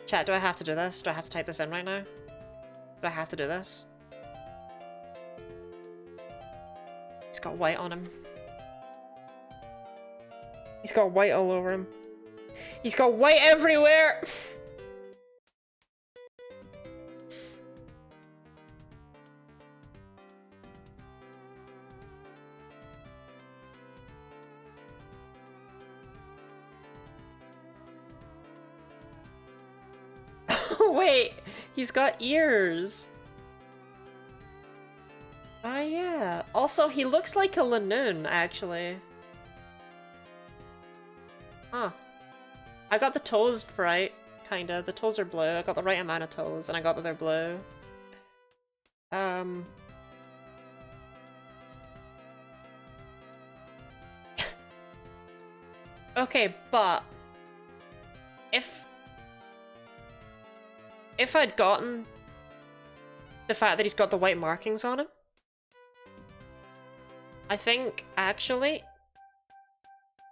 Chat, do I have to do this? Do I have to type this in right now? Do I have to do this? He's got white on him. He's got white all over him. He's got white everywhere! Wait, he's got ears. Ah, yeah. Also, he looks like a Lanoon, actually. Huh. I got the toes right, kinda. The toes are blue. I got the right amount of toes, and I got that they're blue. Okay, but... If I'd gotten the fact that he's got the white markings on him, I think, actually...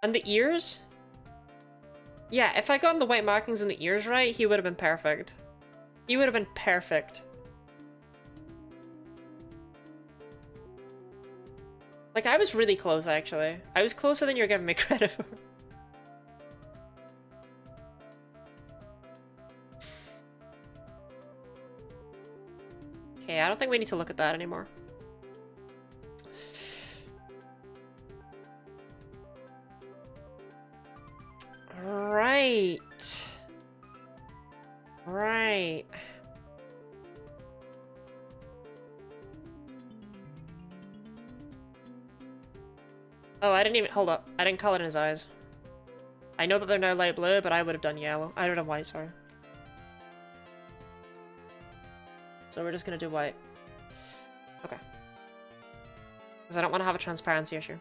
And the ears? Yeah, if I'd gotten the white markings and the ears right, he would have been perfect. He would have been perfect. Like, I was really close, actually. I was closer than you're giving me credit for. Okay, I don't think we need to look at that anymore. Right. Right. Oh, I didn't even- hold up. I didn't color in his eyes. I know that they're now light blue, but I would have done yellow. I would have done white, sorry. So we're just gonna do white. Okay. Because I don't want to have a transparency issue.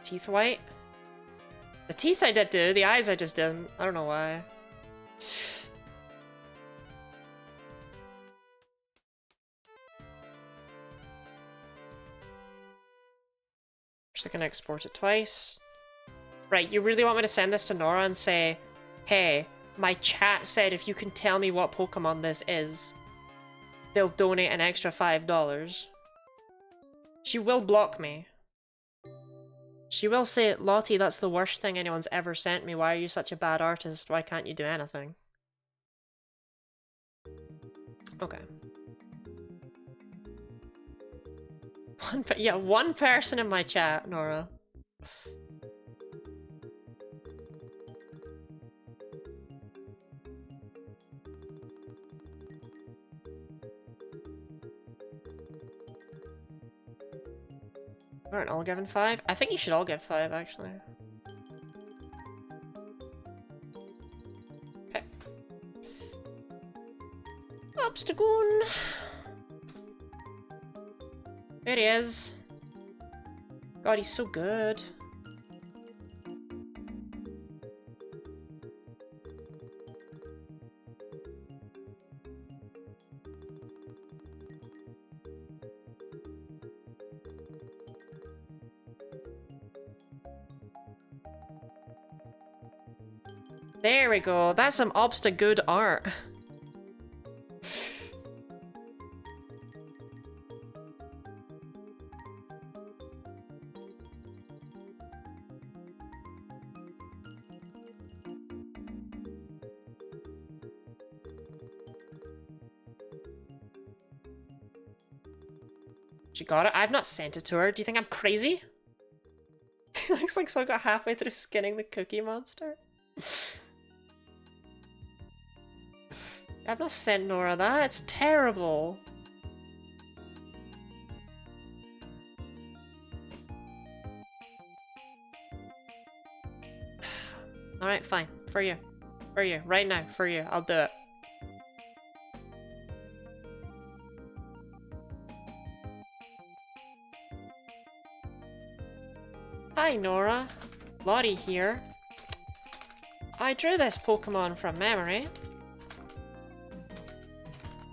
Teeth white? The teeth I did do, the eyes I just didn't. I don't know why. Just gonna export it twice. Right, you really want me to send this to Nora and say, hey, my chat said if you can tell me what Pokemon this is, they'll donate an extra $5. She will block me. She will say, Lottie, that's the worst thing anyone's ever sent me. Why are you such a bad artist? Why can't you do anything? Okay. One person in my chat, Nora. Aren't all given 5? I think you should all get 5, actually. Okay. Obstagoon! There he is. God, he's so good. There we go. That's some obsta-good art. She got it? I've not sent it to her. Do you think I'm crazy? It looks like someone got halfway through skinning the cookie monster. I've not sent Nora that. It's terrible. Alright, fine. For you. For you. Right now. For you. I'll do it. Hi, Nora. Lottie here. I drew this Pokemon from memory.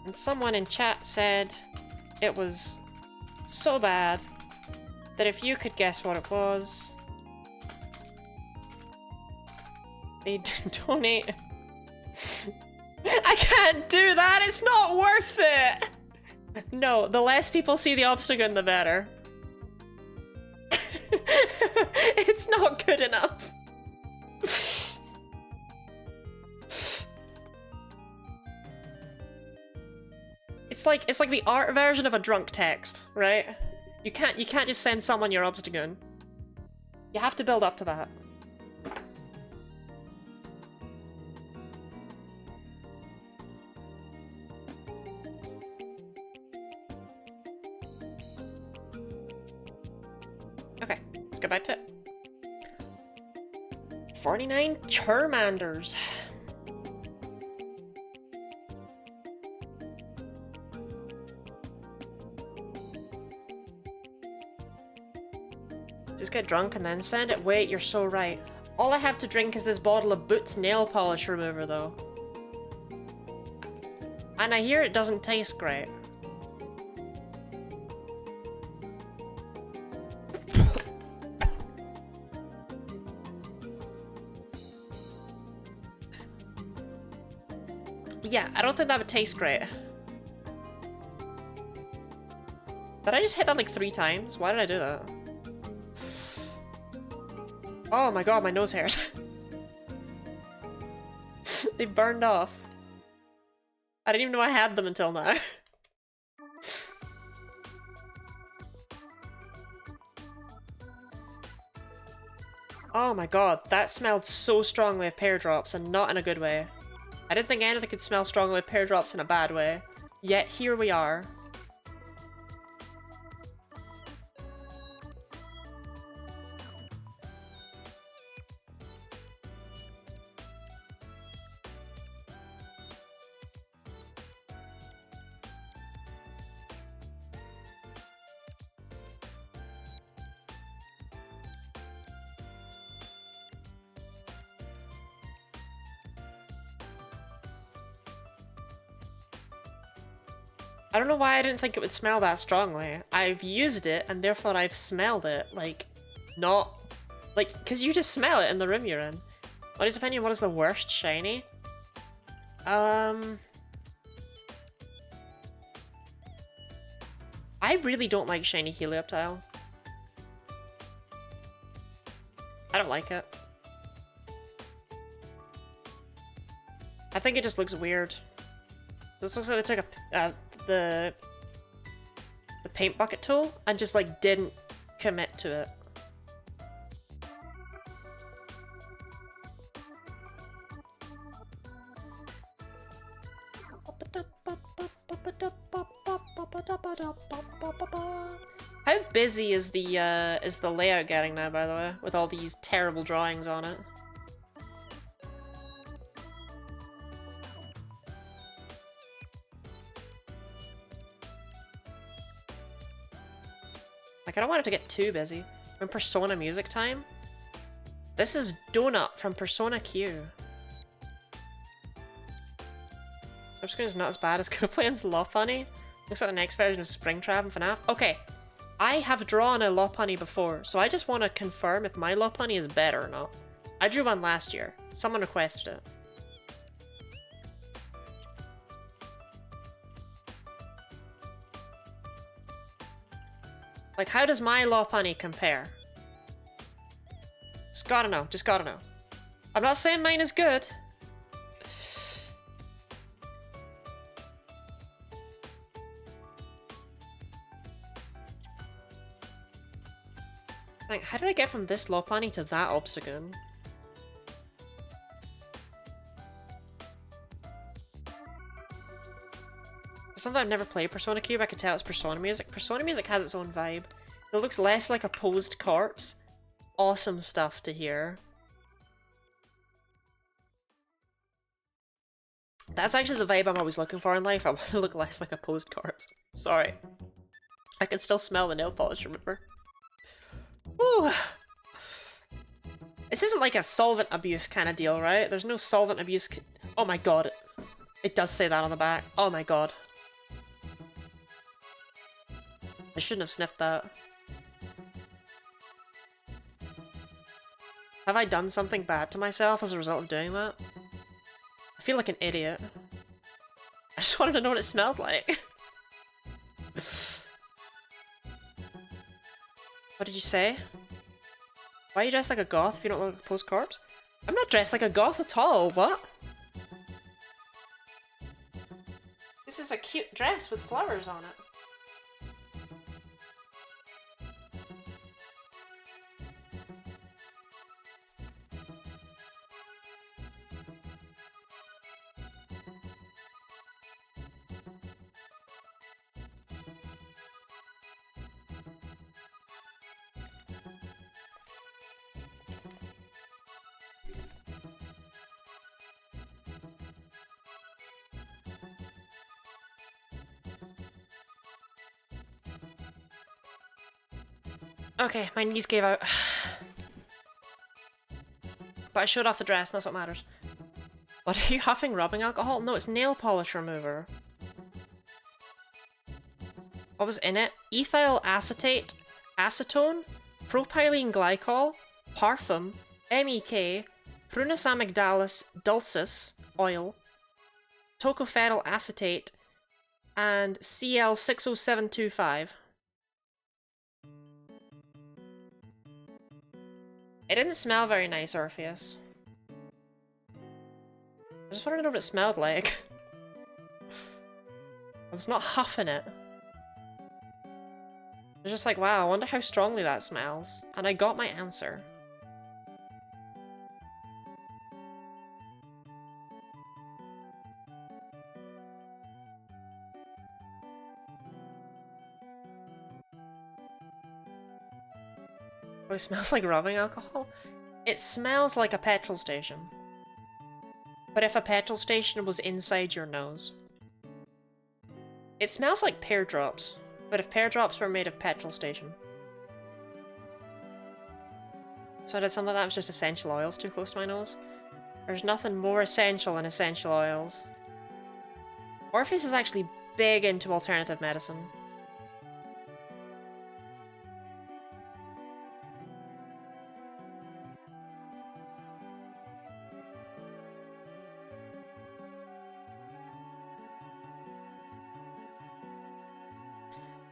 And someone in chat said it was so bad that if you could guess what it was, they'd donate. I can't do that! It's not worth it! No, the less people see the obstacle, the better. It's not good enough. It's like the art version of a drunk text, right? You can't just send someone your obstagoon. You have to build up to that. Okay, let's go back to it. 49 Charmanders. Just get drunk and then send it? Wait, you're so right. All I have to drink is this bottle of Boots nail polish remover, though. And I hear it doesn't taste great. Yeah, I don't think that would taste great. Did I just hit that like 3 times? Why did I do that? Oh my god, my nose hairs. They burned off. I didn't even know I had them until now. Oh my god, that smelled so strongly of pear drops and not in a good way. I didn't think anything could smell strongly of pear drops in a bad way. Yet here we are. I don't know why I didn't think it would smell that strongly. I've used it, and therefore I've smelled it, like, not... Like, because you just smell it in the room you're in. What is your opinion? What is the worst shiny? I really don't like shiny Helioptile. I don't like it. I think it just looks weird. This looks like they took the paint bucket tool and just like didn't commit to it. How busy is the layout getting now, by the way, with all these terrible drawings on it? Like, I don't want it to get too busy. When Persona music time? This is Donut from Persona Q. Subscreen is not as bad as Copeland's Lopunny. Looks like the next version of Springtrap and FNAF. Okay, I have drawn a Lopunny before, so I just want to confirm if my Lopunny is better or not. I drew one last year. Someone requested it. Like, how does my Lopunny compare? Just gotta know, just gotta know. I'm not saying mine is good. Like, how did I get from this Lopunny to that Obstagoon? Something I've never played Persona Cube, I could tell it's Persona music. Persona music has its own vibe. It looks less like a posed corpse. Awesome stuff to hear. That's actually the vibe I'm always looking for in life. I want to look less like a posed corpse. Sorry. I can still smell the nail polish remover. Woo! This isn't like a solvent abuse kind of deal, right? There's no solvent abuse. Oh my god. It does say that on the back. Oh my god. I shouldn't have sniffed that. Have I done something bad to myself as a result of doing that? I feel like an idiot. I just wanted to know what it smelled like. What did you say? Why are you dressed like a goth if you don't look like a post-corpse? I'm not dressed like a goth at all, what? This is a cute dress with flowers on it. Okay, my knees gave out. But I showed off the dress, and that's what matters. What are you huffing? Rubbing alcohol? No, it's nail polish remover. What was in it? Ethyl acetate, acetone, propylene glycol, parfum, MEK, Prunus amygdalis dulcis oil, tocopherol acetate, and Cl60725. It didn't smell very nice, Orpheus. I just wanted to know what it smelled like. I was not huffing it. I was just like, wow, I wonder how strongly that smells. And I got my answer. Oh, it smells like rubbing alcohol? It smells like a petrol station. But if a petrol station was inside your nose. It smells like pear drops, but if pear drops were made of petrol station. So did something that was just essential oils too close to my nose? There's nothing more essential than essential oils. Orpheus is actually big into alternative medicine.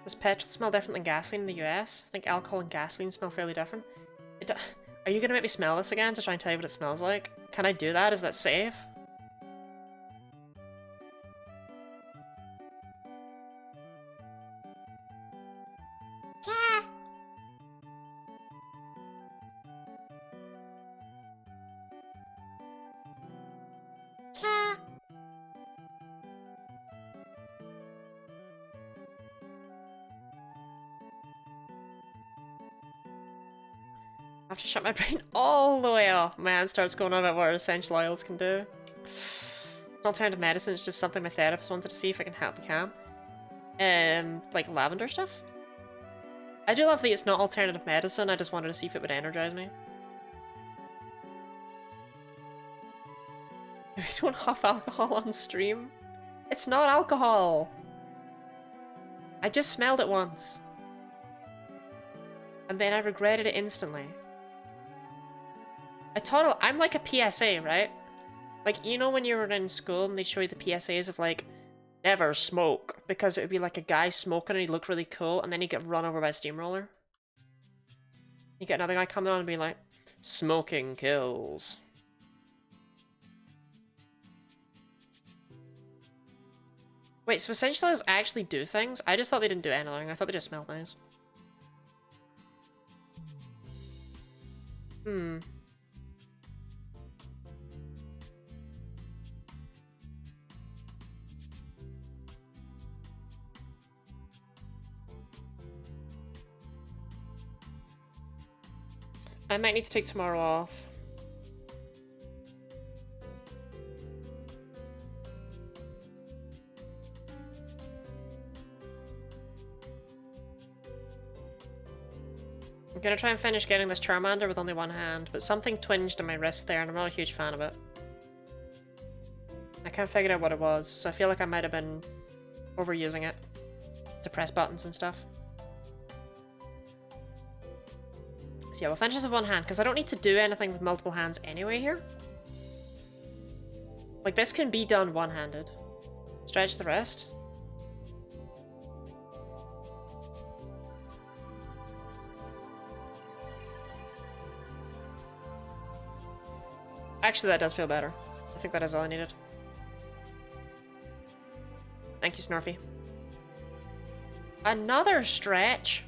Does petrol smell different than gasoline in the US? I think alcohol and gasoline smell fairly different. Are you gonna make me smell this again to try and tell you what it smells like? Can I do that? Is that safe? I have to shut my brain all the way off. My hand starts going on about what essential oils can do. Alternative medicine is just something my therapist wanted to see if I can help me calm. Like lavender stuff? I do love that it's not alternative medicine, I just wanted to see if it would energize me. We don't have alcohol on stream. It's not alcohol! I just smelled it once. And then I regretted it instantly. I'm like a PSA, right? Like, you know when you were in school and they show you the PSAs of like, never smoke, because it would be like a guy smoking and he'd look really cool, and then he'd get run over by a steamroller. You get another guy coming on and be like, smoking kills. Wait, so essential oils actually do things? I just thought they didn't do anything. I thought they just smelled nice. Hmm. I might need to take tomorrow off. I'm gonna try and finish getting this Charmander with only one hand, but something twinged in my wrist there and I'm not a huge fan of it. I can't figure out what it was, so I feel like I might have been overusing it to press buttons and stuff. So yeah, we'll finish this with one hand, because I don't need to do anything with multiple hands anyway here. Like, this can be done one-handed. Stretch the wrist. Actually, that does feel better. I think that is all I needed. Thank you, Snarfy. Another stretch?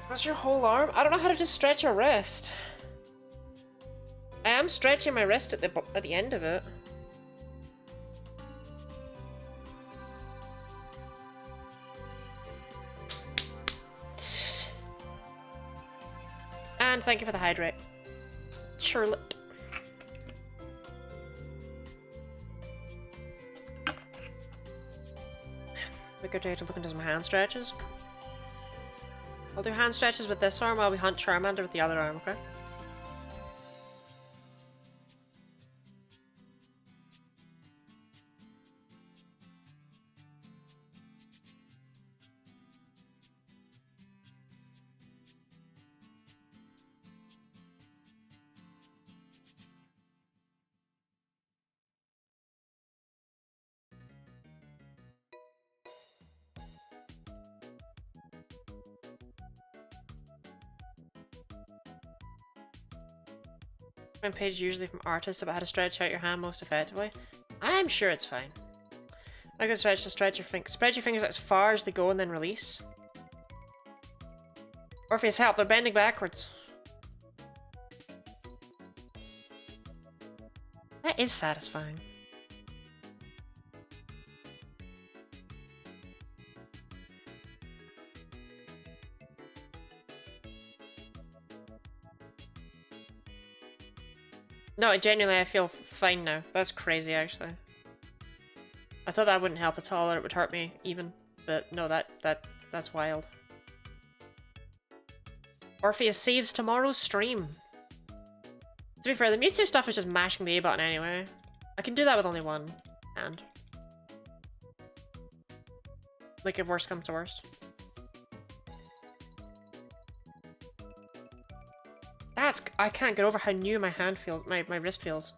That's your whole arm? I don't know how to just stretch your wrist. I am stretching my wrist at the end of it. And thank you for the hydrate, Charlotte. A good day to look into some hand stretches. I'll do hand stretches with this arm while we hunt Charmander with the other arm, okay? Page usually from artists about how to stretch out your hand most effectively. I'm sure it's fine. I can stretch to stretch your fingers. Spread your fingers out as far as they go and then release. Orpheus, help! They're bending backwards. That is satisfying. No, genuinely, I feel fine now. That's crazy, actually. I thought that wouldn't help at all, or it would hurt me even. But no, that's wild. Orpheus saves tomorrow's stream. To be fair, the Mewtwo stuff is just mashing the A button anyway. I can do that with only one hand. Like, if worst comes to worst. I can't get over how new my hand feels, my wrist feels.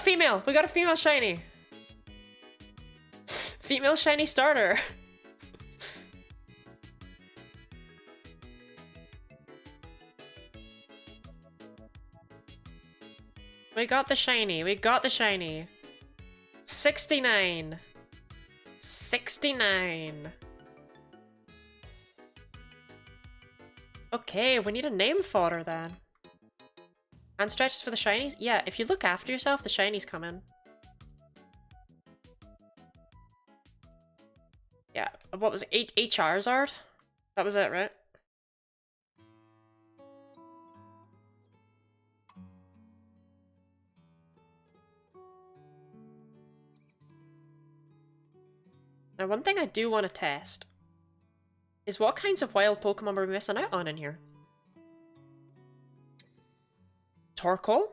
female! We got a female shiny! Female shiny starter! We got the shiny, we got the shiny. 69. 69. Okay, we need a name fodder then. And stretches for the shinies? Yeah, if you look after yourself, the shinies come in. Yeah, what was it? 8 Charizard? That was it, right? Now, one thing I do want to test is what kinds of wild Pokemon we're missing out on in here. Torkoal?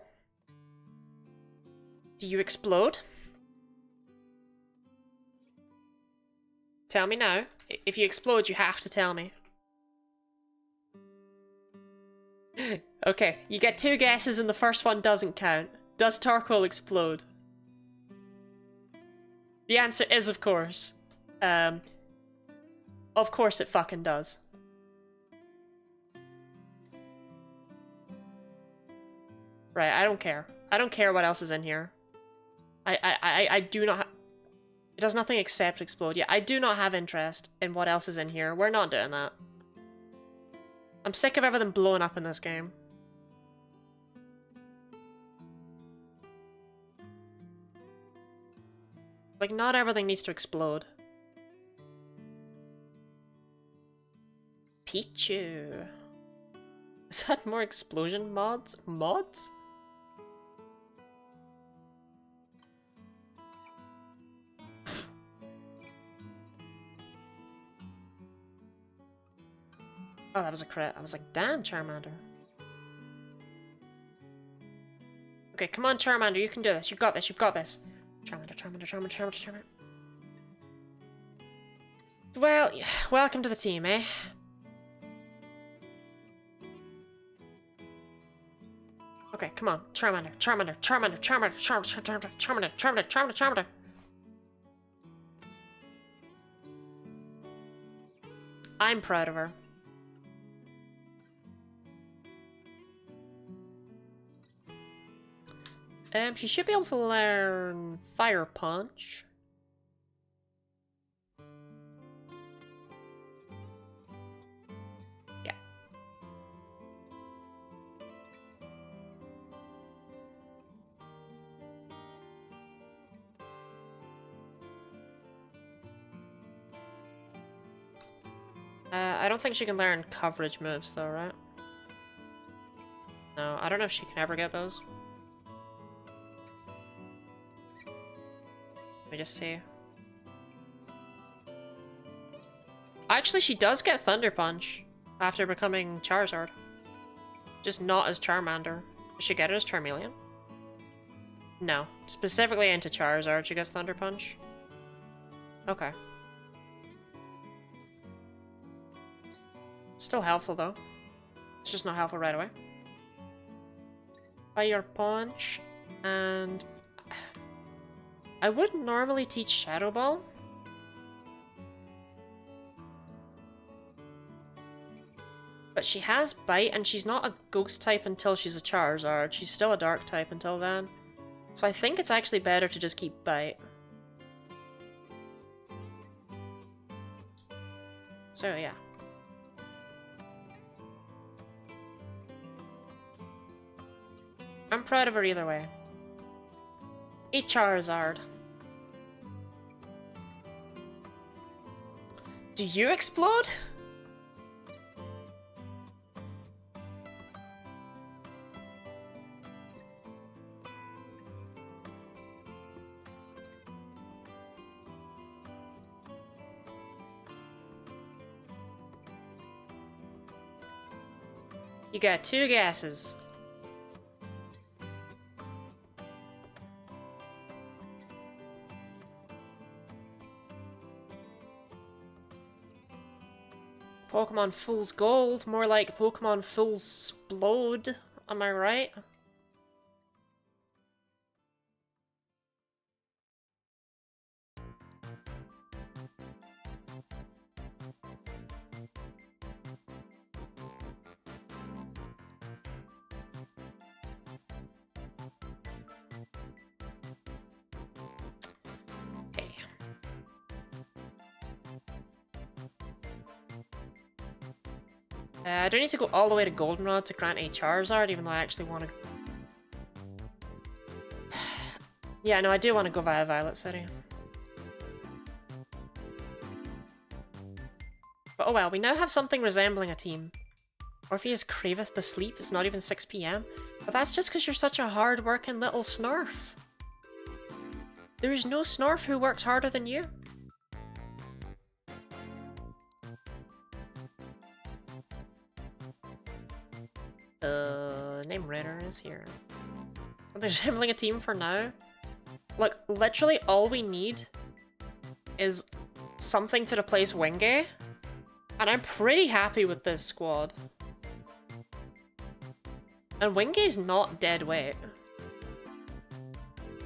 Do you explode? Tell me now. If you explode, you have to tell me. Okay, you get 2 guesses and the first one doesn't count. Does Torkoal explode? The answer is, of course. Of course it fucking does. Right, I don't care. I don't care what else is in here. I do not it does nothing except explode. Yeah, I do not have interest in what else is in here. We're not doing that. I'm sick of everything blowing up in this game. Like, not everything needs to explode. Pichu. Is that more explosion mods? Mods? Oh, that was a crit. I was like, damn, Charmander. Okay, come on, Charmander, you can do this. You've got this, you've got this. Charmander, Charmander, Charmander, Charmander, Charmander. Well, welcome to the team, eh? Okay, come on. Charmander, Charmander, Charmander, Charmander, Charmander, Charmander, Charmander, Charmander, Charmander, Charmander. I'm proud of her. She should be able to learn Fire Punch. Yeah. I don't think she can learn coverage moves though, right? No, I don't know if she can ever get those. Let me just see. Actually, she does get Thunder Punch after becoming Charizard. Just not as Charmander. Does she get it as Charmeleon? No. Specifically into Charizard, she gets Thunder Punch. Okay. Still helpful, though. It's just not helpful right away. Fire Punch, and I would normally teach Shadow Ball. But she has Bite, and she's not a Ghost type until she's a Charizard. She's still a Dark type until then. So I think it's actually better to just keep Bite. So yeah. I'm proud of her either way. A Charizard. Do you explode? You got 2 guesses. Pokemon Fool's Gold, more like Pokemon Fool's Splode, am I right? I don't need to go all the way to Goldenrod to grant a Charizard, even though I actually want to... Yeah, no, I do want to go via Violet City. But oh well, we now have something resembling a team. Orpheus craveth the sleep, it's not even 6 PM. But that's just because you're such a hard-working little Snarf. There is no Snarf who works harder than you. Name Raider is here. They're resembling a team for now. Look, literally all we need is something to replace Wingay. And I'm pretty happy with this squad. And Wingay's not dead weight.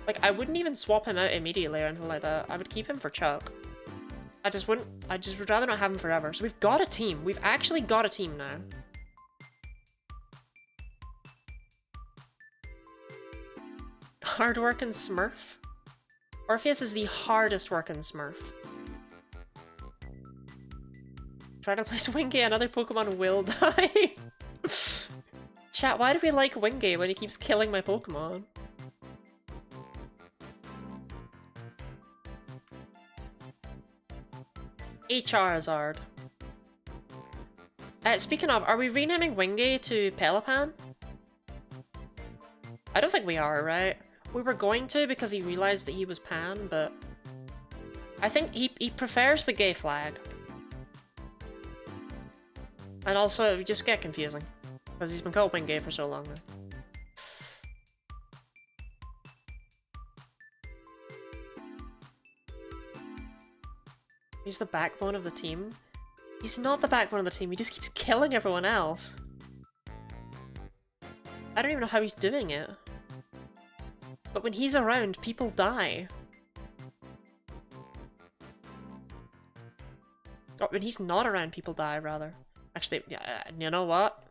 Like, I wouldn't even swap him out immediately or anything like that. I would keep him for Chuck. I just would rather not have him forever. So we've got a team. We've actually got a team now. Hard-working Smurf? Orpheus is the hardest working Smurf. Try to place Wingay, another Pokemon will die. Chat, why do we like Wingay when he keeps killing my Pokemon? A Charizard. Speaking of, are we renaming Wingay to Pelipan? I don't think we are, right? We were going to because he realized that he was Pan, but I think he prefers the gay flag. And also, it would just get confusing because he's been called Wingay for so long now. He's the backbone of the team. He's not the backbone of the team, he just keeps killing everyone else. I don't even know how he's doing it. But when he's around, people die. Or when he's not around, people die, rather. Actually, yeah, you know what?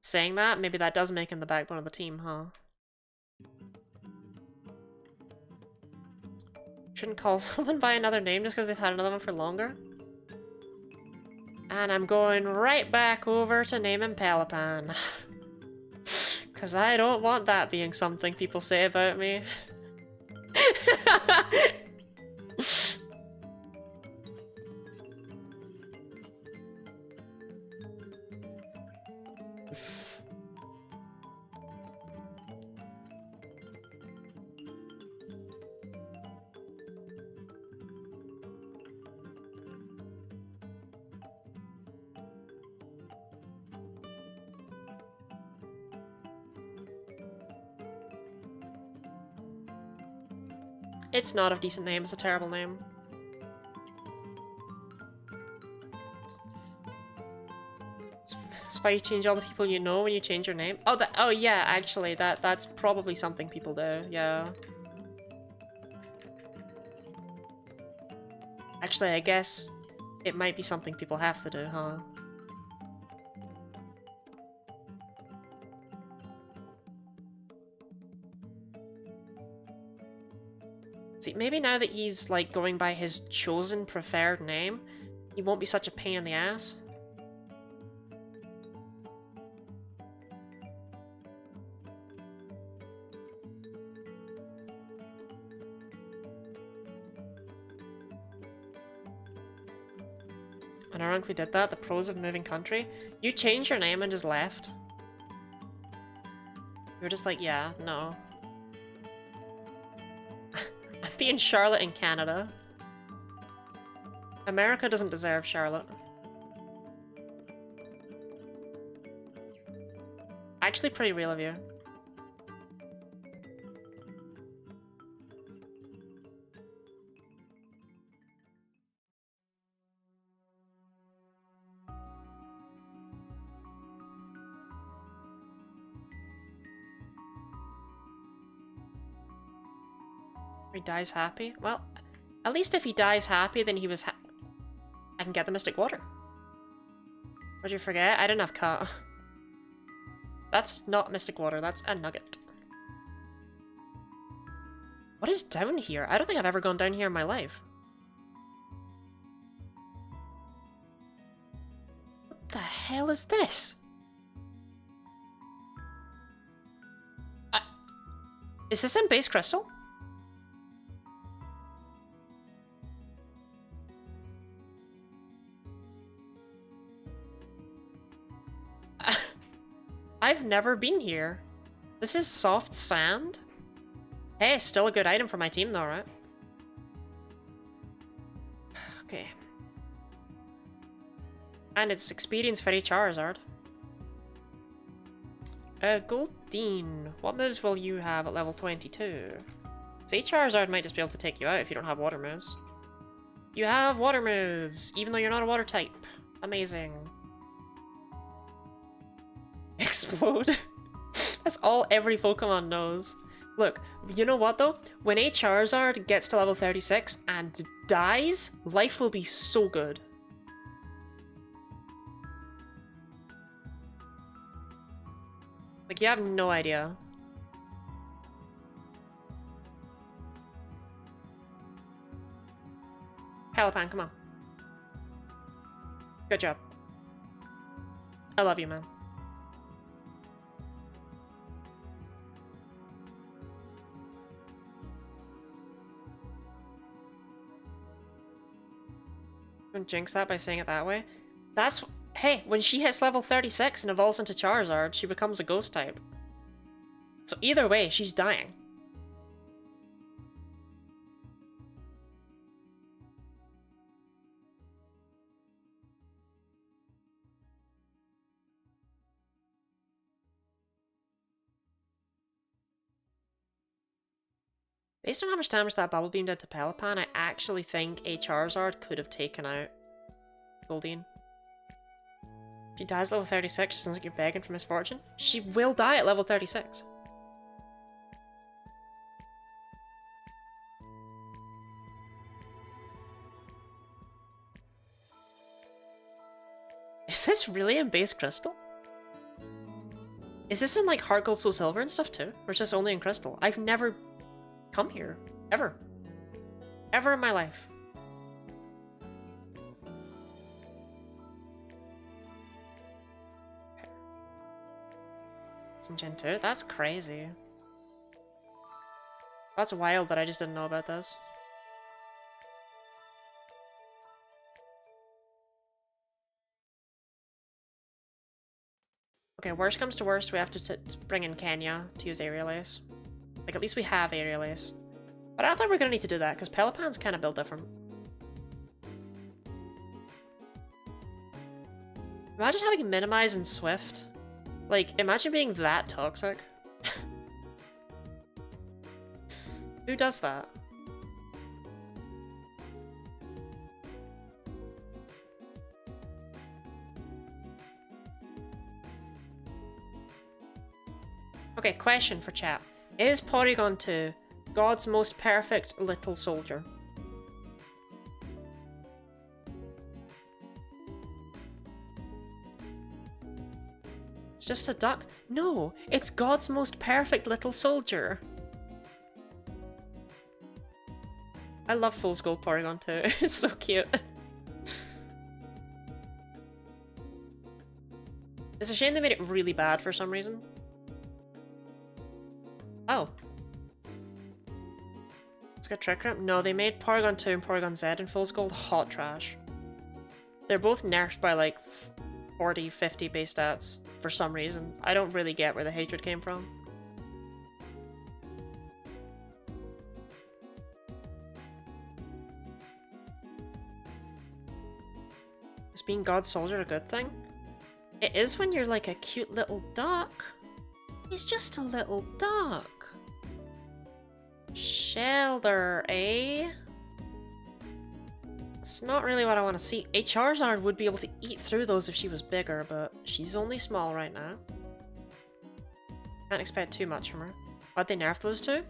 Saying that, maybe that does make him the backbone of the team, huh? Shouldn't call someone by another name just because they've had another one for longer. And I'm going right back over to naming Pelipan. Because I don't want that being something people say about me. It's not a decent name, it's a terrible name. It's why you change all the people you know when you change your name. Oh yeah, actually, that's probably something people do, yeah. Actually, I guess it might be something people have to do, huh? See, maybe now that he's, like, going by his chosen preferred name, he won't be such a pain in the ass. And ironically did that, the pros of moving country. You changed your name and just left. You're just like, yeah, no. I'm being Charlotte in Canada. America doesn't deserve Charlotte. Actually pretty real of you. He dies happy? Well, at least if he dies happy, then he was I can get the Mystic Water. What'd you forget? I didn't have cut. That's not Mystic Water, that's a nugget. What is down here? I don't think I've ever gone down here in my life. What the hell is this? Is this in base crystal? I've never been here. This is soft sand? Hey, still a good item for my team though, right? Okay. And it's experience for each Charizard. Goldeen, what moves will you have at level 22? So each Charizard might just be able to take you out if you don't have water moves. You have water moves, even though you're not a water type. Amazing. Explode. That's all every Pokemon knows. Look, you know what though? When a Charizard gets to level 36 and dies, life will be so good. Like, you have no idea. Pelipan, come on. Good job. I love you, man. Don't jinx that by saying it that way. That's... Hey, when she hits level 36 and evolves into Charizard, she becomes a ghost type. So either way, she's dying. Based on how much damage that Bubble Beam did to Pelipan, I actually think a Charizard could have taken out Goldeen. If she dies level 36, it sounds like you're begging for misfortune. She will die at level 36. Is this really in base crystal? Is this in like Heart Gold, Soul Silver and stuff too? Or is this only in crystal? I've never come here. Ever. Ever in my life. It's in Gen 2? That's crazy. That's wild that I just didn't know about this. Okay, worst comes to worst, we have to bring in Kenya to use Aerial Ace. Like, at least we have Aerial Ace. But I don't think we're gonna need to do that, because Pelipan's kind of built different. Imagine having Minimize and Swift. Like, imagine being that toxic. Who does that? Okay, question for chat. Is Porygon 2 God's most perfect little soldier? It's just a duck? No, it's God's most perfect little soldier. I love Fool's Gold Porygon 2. It's so cute. It's a shame they made it really bad for some reason. Oh. Let's get Trick Room. No, they made Porygon 2 and Porygon Z and Fool's Gold hot trash. They're both nerfed by like 40, 50 base stats for some reason. I don't really get where the hatred came from. Is being God's soldier a good thing? It is when you're like a cute little duck. He's just a little duck. Shelter, eh? It's not really what I want to see. A Charizard would be able to eat through those if she was bigger, but she's only small right now. Can't expect too much from her. Why'd they nerf those two?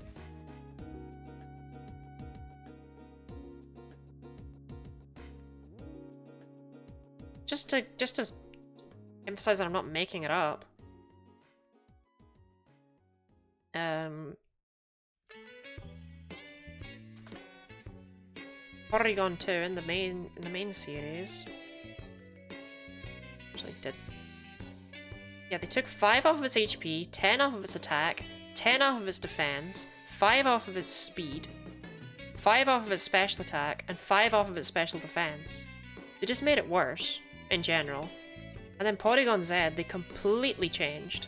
Just to emphasize that I'm not making it up. Porygon 2 in the main series. Actually did. Yeah, they took 5 off of its HP, 10 off of its attack, 10 off of its defense, 5 off of its speed, 5 off of its special attack, and 5 off of its special defense. They just made it worse, in general. And then Porygon Z, they completely changed.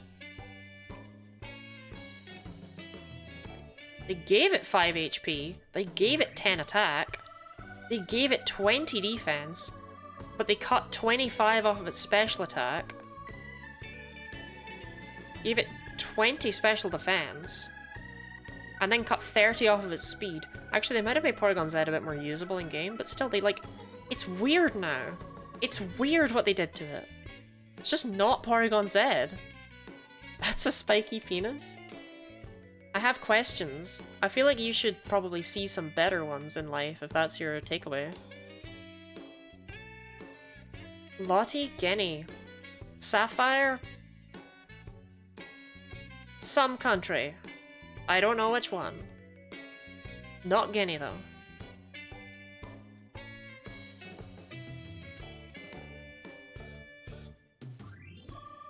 They gave it 5 HP, they gave it 10 attack, they gave it 20 defense, but they cut 25 off of its special attack, gave it 20 special defense, and then cut 30 off of its speed. Actually, they might have made Porygon Z a bit more usable in game, but still, they like... It's weird now. It's weird what they did to it. It's just not Porygon Z. That's a spiky penis. I have questions. I feel like you should probably see some better ones in life if that's your takeaway. Lottie Guinea. Sapphire? Some country. I don't know which one. Not Guinea though.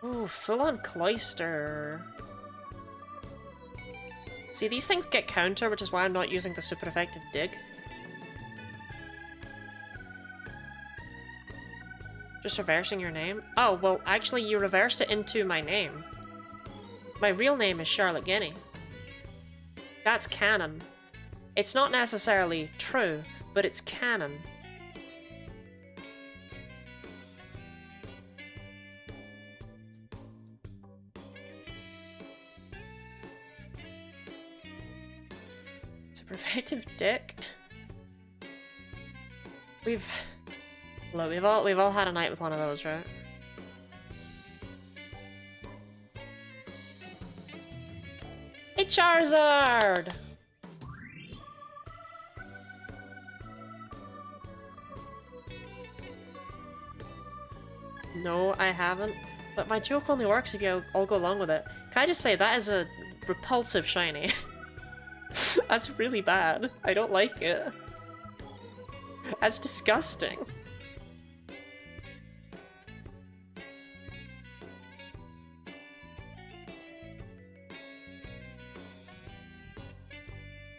Ooh, full-on Cloyster. See, these things get counter, which is why I'm not using the super effective dig. Just reversing your name? Oh, well, actually, you reversed it into my name. My real name is Charlotte Guinea. That's canon. It's not necessarily true, but it's canon. Super effective dick. Look, we've all had a night with one of those, right? Hey, Charizard! No, I haven't. But my joke only works if you all go along with it. Can I just say, that is a repulsive shiny. That's really bad. I don't like it. That's disgusting.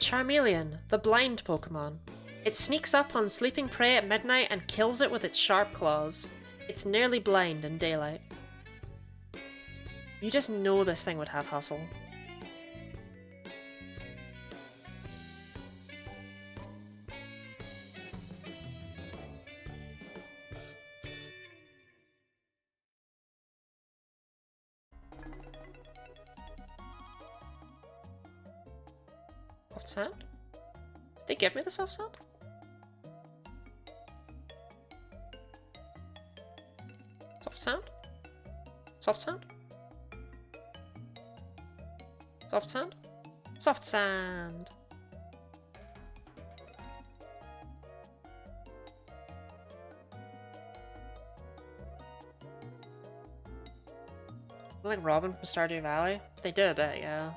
Charmeleon, the blind Pokemon. It sneaks up on sleeping prey at midnight and kills it with its sharp claws. It's nearly blind in daylight. You just know this thing would have hustle. Soft sand? Did they give me the soft sand? Soft sand? Soft sand? Soft sand? Soft sand! Like Robin from Stardew Valley? They do a bit, yeah.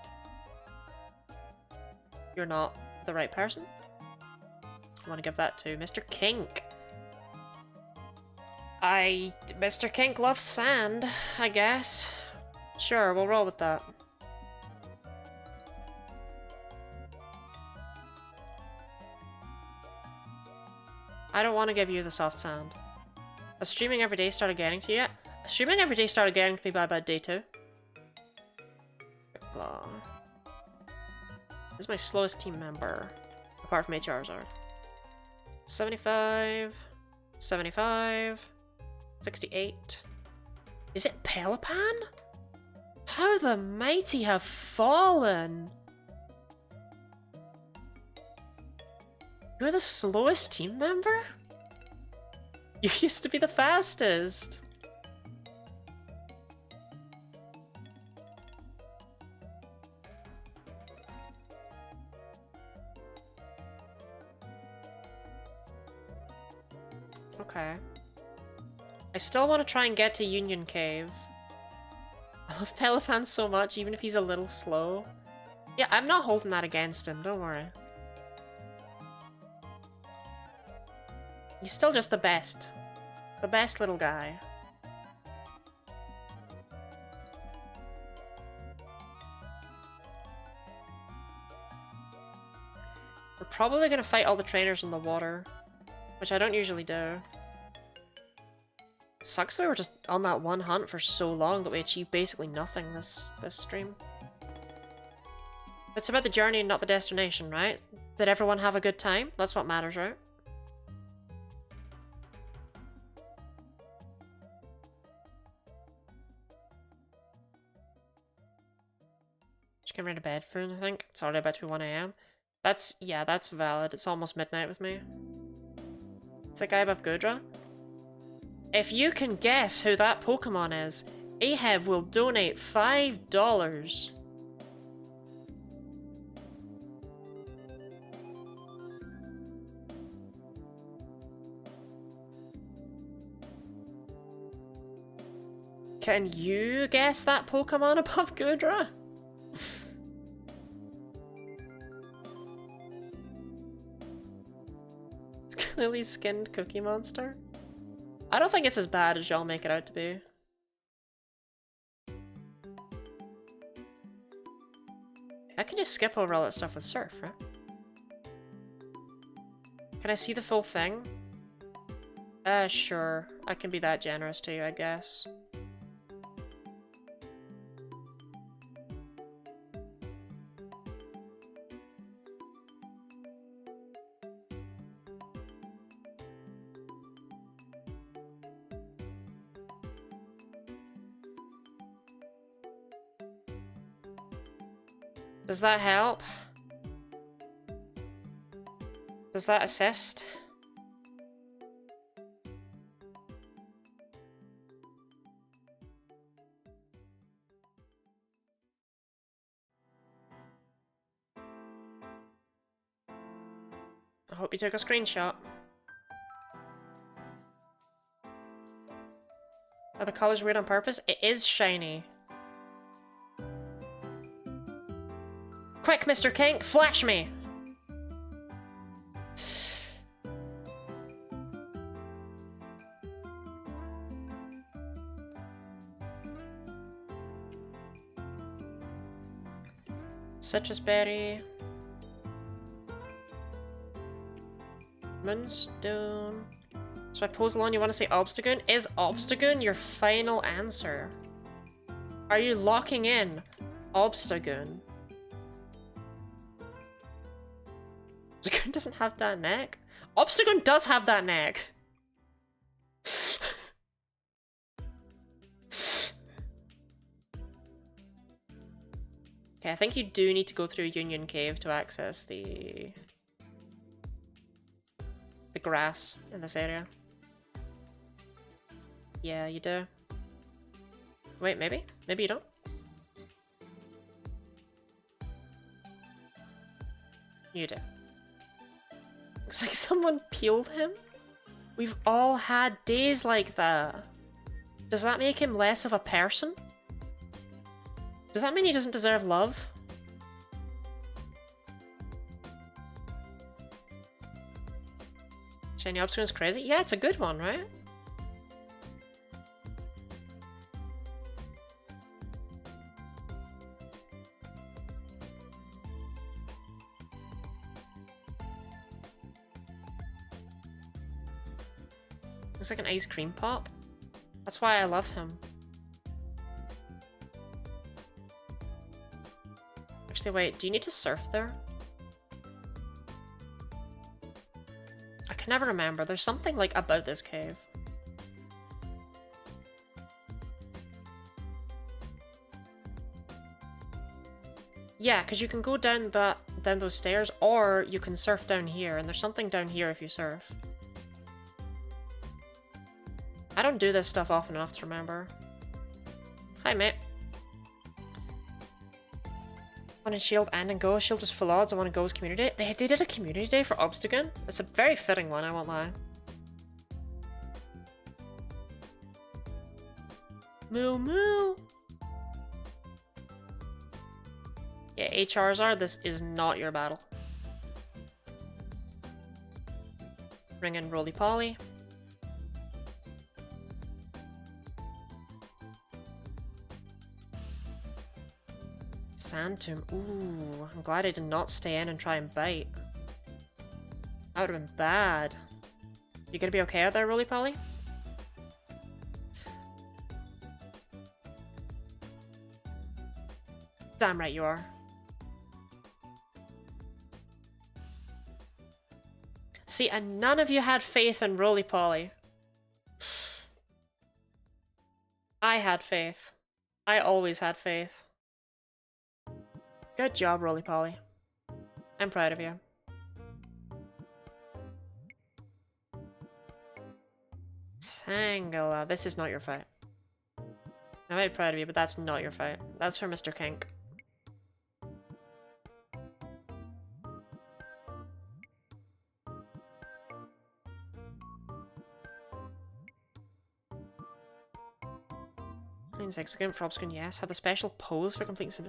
You're not the right person. I want to give that to Mr. Kink. Mr. Kink loves sand, I guess. Sure, we'll roll with that. I don't want to give you the soft sand. Has streaming every day started getting to you yet? Streaming every day started getting to me by about day 2. Blah. This is my slowest team member, apart from Charizard. 75, 75, 68. Is it Pelippan? How the mighty have fallen! You're the slowest team member? You used to be the fastest! Okay. I still want to try and get to Union Cave. I love Peliphan so much, even if he's a little slow. Yeah, I'm not holding that against him, don't worry. He's still just the best. The best little guy. probably gonna fight all the trainers in the water, which I don't usually do. It sucks that we were just on that one hunt for so long that we achieved basically nothing this stream. It's about the journey and not the destination, right? Did everyone have a good time? That's what matters, right? Just getting ready to bed for I think. It's already about to be 1 AM. That's, yeah, that's valid. It's almost midnight with me. It's that guy above Gudra. If you can guess who that Pokemon is, Ahab will donate $5. Can you guess that Pokemon above Gudra? It's clearly skinned Cookie Monster. I don't think it's as bad as y'all make it out to be. I can just skip over all that stuff with Surf, right? Can I see the full thing? Sure. I can be that generous to you, I guess. Does that help? Does that assist? I hope you took a screenshot. Are the colors weird on purpose? It is shiny. Quick, Mr. Kink, flash me! Citrus berry. Moonstone. So I pose along, you want to say Obstagoon? Is Obstagoon your final answer? Are you locking in Obstagoon? Obstagoon doesn't have that neck? Obstagoon does have that neck! Okay, I think you do need to go through Union Cave to access the grass in this area. Yeah, you do. Wait, maybe? Maybe you don't? You do. Looks like someone peeled him? We've all had days like that. Does that make him less of a person? Does that mean he doesn't deserve love? Shiny Obstagoon's crazy? Yeah, it's a good one, right? Looks like an ice cream pop. That's why I love him. Actually, wait, do you need to surf there? I can never remember. There's something like about this cave. Yeah, because you can go down those stairs, or you can surf down here, and there's something down here if you surf. I don't do this stuff often enough to remember. Hi, mate. One in Shield and in Go. Shield was full odds, and one in Go was community day. They did a community day for Obstagoon. It's a very fitting one, I won't lie. Moo moo! Yeah, HRs this is not your battle. Bring in Roly Poly. Sand Tomb. Ooh, I'm glad I did not stay in and try and bite. That would have been bad. You gonna be okay out there, Roly Poly? Damn right you are. See, and none of you had faith in Roly Poly. I had faith. I always had faith. Good job, Roly Poly. I'm proud of you. Tangela, this is not your fight. I'm very proud of you, but that's not your fight. That's for Mr. Kink. Clean 6 again for screen, yes. Have the special pose for completing some.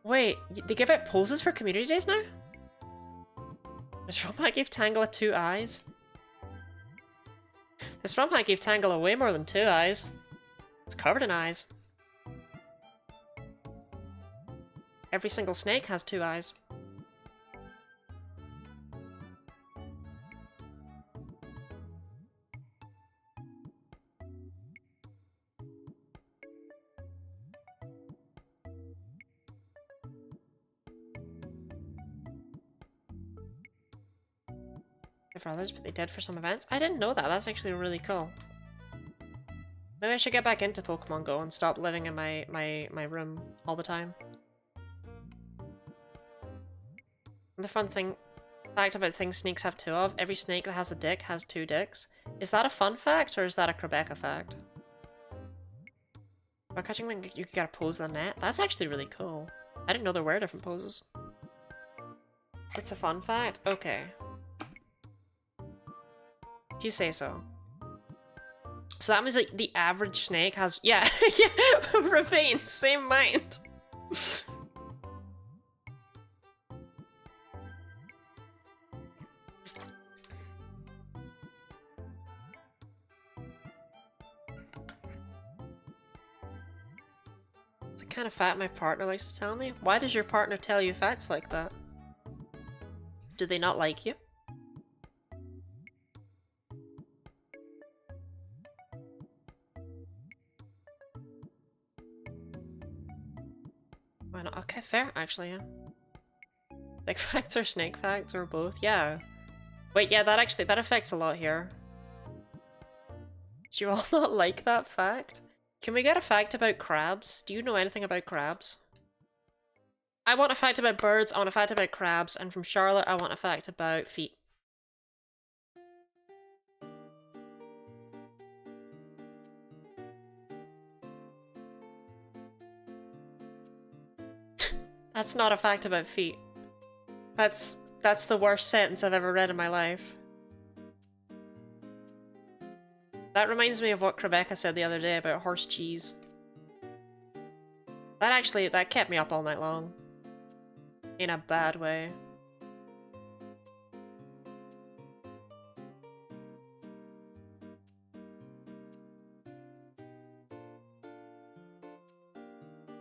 Wait, they give out poses for community days now? This ROM hack gave Tangela 2 eyes. This ROM hack gave Tangela way more than 2 eyes. It's covered in eyes. Every single snake has 2 eyes. For others, but they did for some events. I didn't know that. That's actually really cool. Maybe I should get back into Pokemon Go and stop living in my room all the time. And the fun fact about things snakes have 2 of, every snake that has a dick has 2 dicks. Is that a fun fact, or is that a Quebeca fact? While catching when you could get a pose on the net? That's actually really cool. I didn't know there were different poses. It's a fun fact? Okay. If you say so. So that means like the average snake has, yeah, yeah, Ravine, same mind. It's the kind of fact my partner likes to tell me. Why does your partner tell you facts like that? Do they not like you? Why not? Okay, fair, actually, yeah. Like facts or snake facts or both, yeah. Wait, yeah, that affects a lot here. Do you all not like that fact? Can we get a fact about crabs? Do you know anything about crabs? I want a fact about birds, I want a fact about crabs, and from Charlotte, I want a fact about feet. That's not a fact about feet. That's the worst sentence I've ever read in my life. That reminds me of what Rebecca said the other day about horse cheese. That kept me up all night long. In a bad way.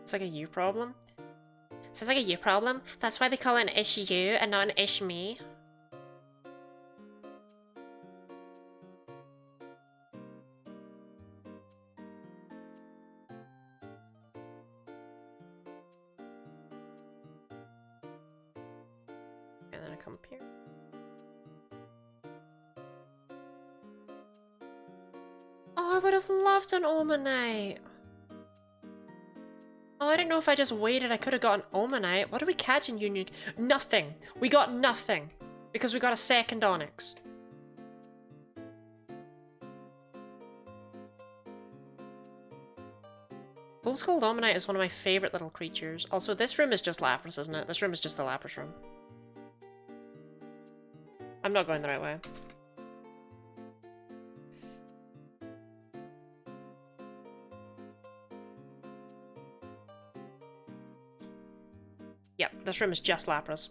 It's like a you problem. Sounds like a you problem. That's why they call it an ish you and not an ish me. And then I come up here. Oh, I would have loved an Omanite. Oh, I didn't know if I just waited I could have got an Omanite. What did we catch in Union? Nothing. We got nothing. Because we got a second Onyx. Bull's Gold Omanite is one of my favourite little creatures. Also, this room is just Lapras, isn't it? This room is just the Lapras room. I'm not going the right way. Yep, this room is just Lapras.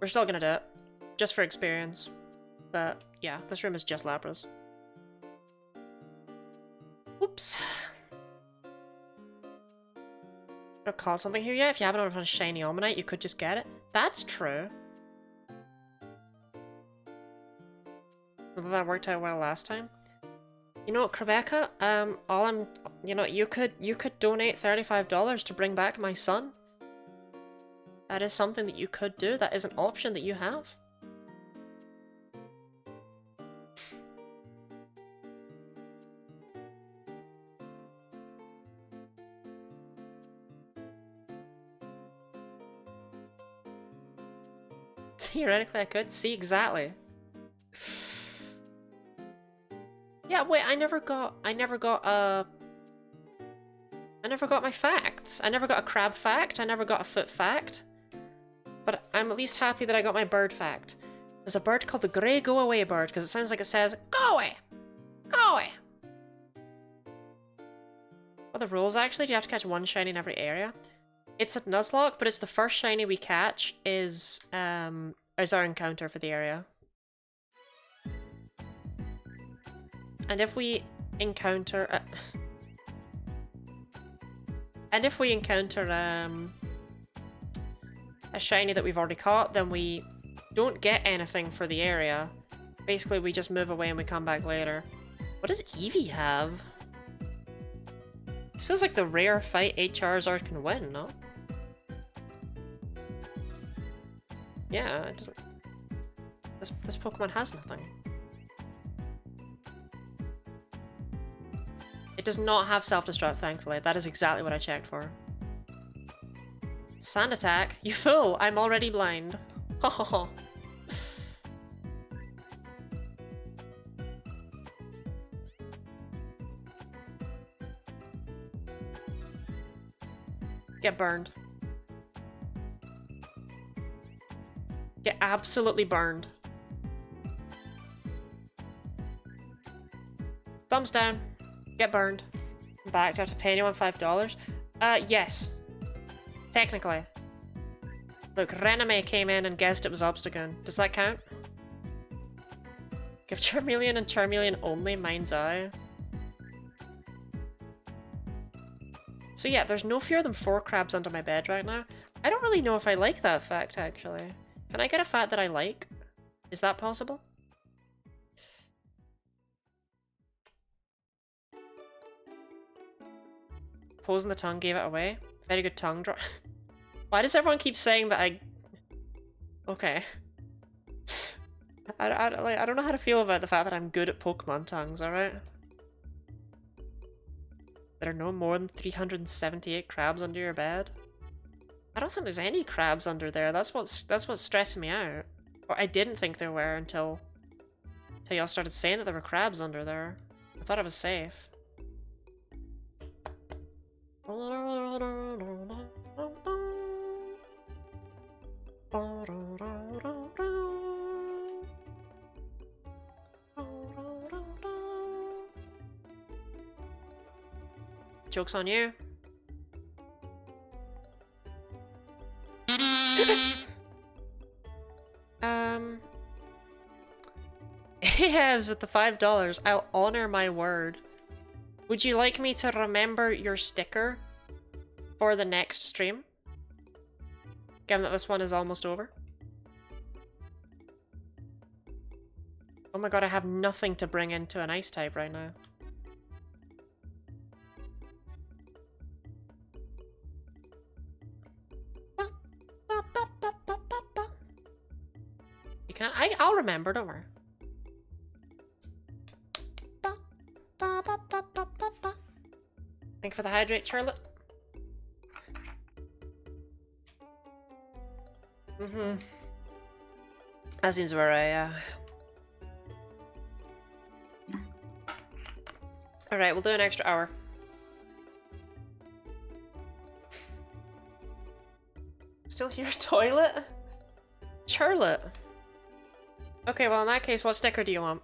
We're still gonna do it. Just for experience. But, yeah, this room is just Lapras. Whoops. I'll call something here, yeah? If you haven't on a shiny Omanite, you could just get it. That's true. Although that worked out well last time. You know, Rebecca, you could donate $35 to bring back my son. That is something that you could do. That is an option that you have. Theoretically, I could. See, exactly. Yeah, wait, I never got my facts. I never got a crab fact. I never got a foot fact. But I'm at least happy that I got my bird fact. There's a bird called the grey go-away bird, because it sounds like it says, go away! Go away! What are the rules, actually? Do you have to catch one shiny in every area? It's at Nuzlocke, but it's the first shiny we catch is our encounter for the area. And if we encounter a shiny that we've already caught, then we don't get anything for the area. Basically, we just move away and we come back later. What does Eevee have? This feels like the rare fight HRs can win, no? Yeah, it doesn't... This Pokemon has nothing. It does not have self-destruct, thankfully. That is exactly what I checked for. Sand attack? You fool! I'm already blind. Ho ho ho. Get burned. Get absolutely burned. Thumbs down. Get burned. Back. Do I have to pay anyone $5? Yes. Technically. Look, Rename came in and guessed it was Obstagoon. Does that count? Give Charmeleon and Charmeleon only Mind's Eye. So yeah, there's no fewer than 4 crabs under my bed right now. I don't really know if I like that fact, actually. Can I get a fact that I like? Is that possible? Pose in the tongue gave it away. Very good tongue draw. Why does everyone keep saying that I... Okay. I don't know how to feel about the fact that I'm good at Pokemon tongues, alright? There are no more than 378 crabs under your bed? I don't think there's any crabs under there. That's what's stressing me out. Or I didn't think there were until y'all started saying that there were crabs under there. I thought I was safe. Joke's on you. Yes, with the $5, I'll honor my word. Would you like me to remember your sticker for the next stream? Given that this one is almost over. Oh my god, I have nothing to bring into an ice type right now. You can't? I'll remember, don't worry. Thank you for the hydrate, Charlotte. That seems about right, yeah. Alright, we'll do an extra hour. Still here, toilet? Charlotte. Okay, well in that case, what sticker do you want?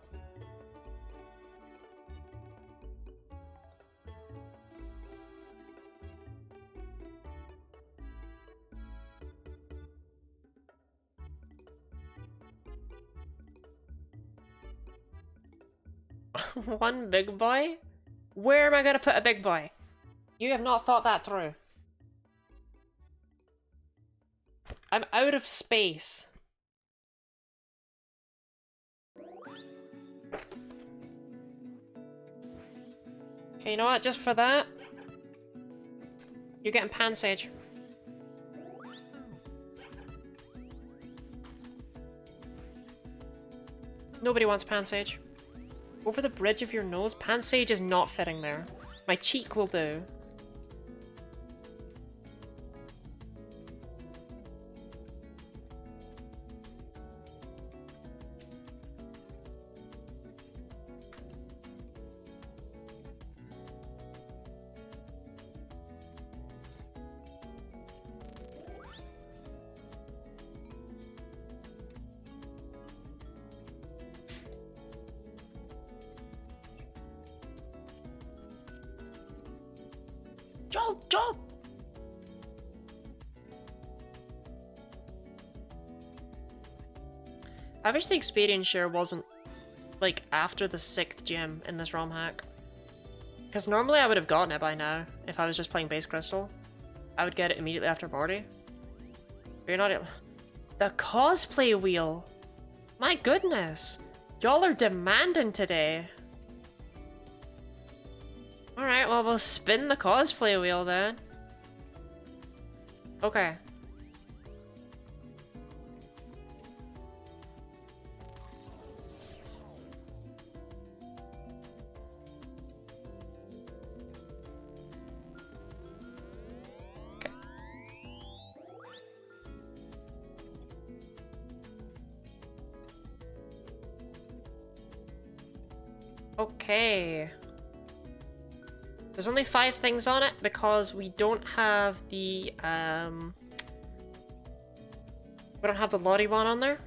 One big boy? Where am I gonna put a big boy? You have not thought that through. I'm out of space. Okay, you know what? Just for that, you're getting Pansage. Nobody wants Pansage. Over the bridge of your nose? Pansage is not fitting there. My cheek will do. Joel! I wish the experience share wasn't, like, after the 6th gym in this ROM hack. Because normally I would have gotten it by now, if I was just playing Base Crystal. I would get it immediately after Barty. But you're not... The cosplay wheel! My goodness! Y'all are demanding today! Alright, well, we'll spin the cosplay wheel then. Okay. Okay. Okay. There's only 5 things on it because we don't have the Lottie one on there,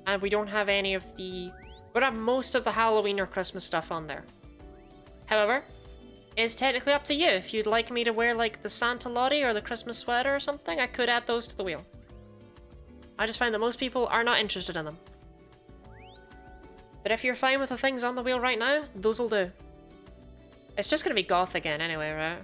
and we don't have any of the... We don't have most of the Halloween or Christmas stuff on there. However, it's technically up to you. If you'd like me to wear like the Santa Lottie or the Christmas sweater or something, I could add those to the wheel. I just find that most people are not interested in them. But if you're fine with the things on the wheel right now, those'll do. It's just gonna be goth again anyway, right?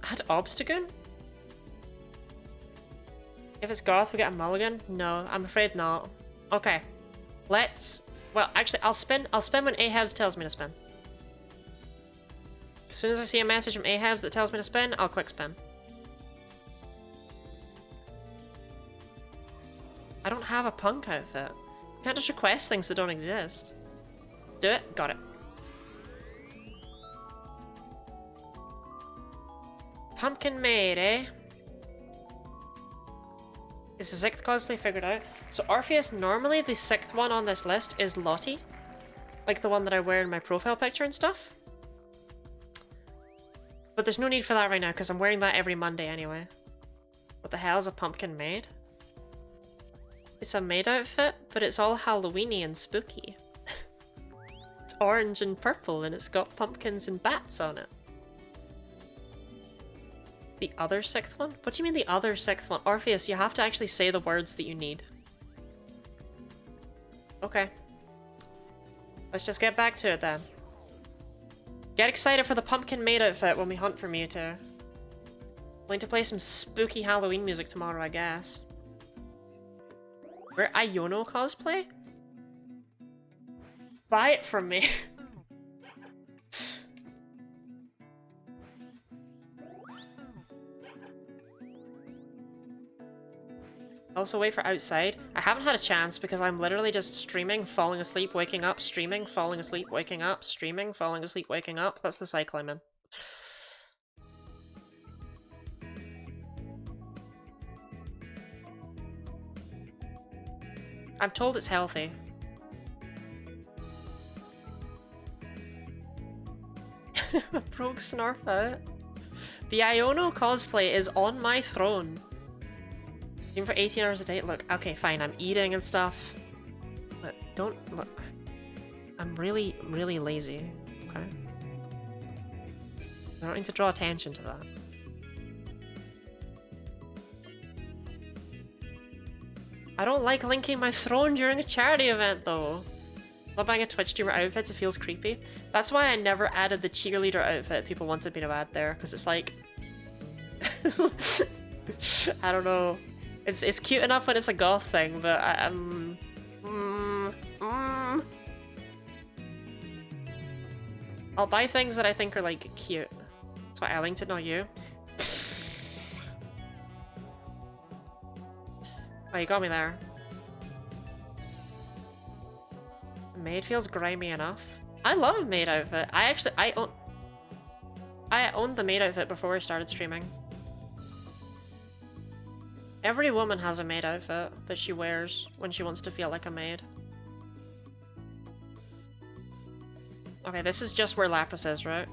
Add Obstagoon? If it's goth, we get a mulligan? No, I'm afraid not. Okay. Let's... Well, actually, I'll spin when Ahabs tells me to spin. As soon as I see a message from Ahabs that tells me to spin, I'll click spin. I don't have a punk outfit. You can't just request things that don't exist. Do it? Got it. Pumpkin maid, eh? Is the 6th cosplay figured out? So Orpheus, normally the 6th one on this list is Lottie. Like the one that I wear in my profile picture and stuff. But there's no need for that right now because I'm wearing that every Monday anyway. What the hell is a pumpkin maid? It's a maid outfit, but it's all Halloweeny and spooky. It's orange and purple and it's got pumpkins and bats on it. The other 6th one? What do you mean the other 6th one? Orpheus, you have to actually say the words that you need. Okay. Let's just get back to it then. Get excited for the pumpkin maid outfit when we hunt for Mewtwo. Going to play some spooky Halloween music tomorrow, I guess. Wear Iono cosplay? Buy it from me. Also wait for outside. I haven't had a chance because I'm literally just streaming, falling asleep, waking up, streaming, falling asleep, waking up, streaming, falling asleep, waking up. That's the cycle I'm in. I'm told it's healthy. Broke snarf out. The Iono cosplay is on my throne. Even for 18 hours a day. Look, okay, fine, I'm eating and stuff. But don't look. I'm really, really lazy. Okay? I don't need to draw attention to that. I don't like linking my throne during a charity event, though. Not buying a Twitch streamer outfits, it feels creepy. That's why I never added the cheerleader outfit people wanted me to add there, because it's like... I don't know. It's cute enough when it's a goth thing, but I'll buy things that I think are like cute. That's why I linked it, not you. Oh, you got me there. Maid feels grimy enough. I love a maid outfit. I owned the maid outfit before I started streaming. Every woman has a maid outfit that she wears when she wants to feel like a maid. Okay, this is just where Lapis is, right?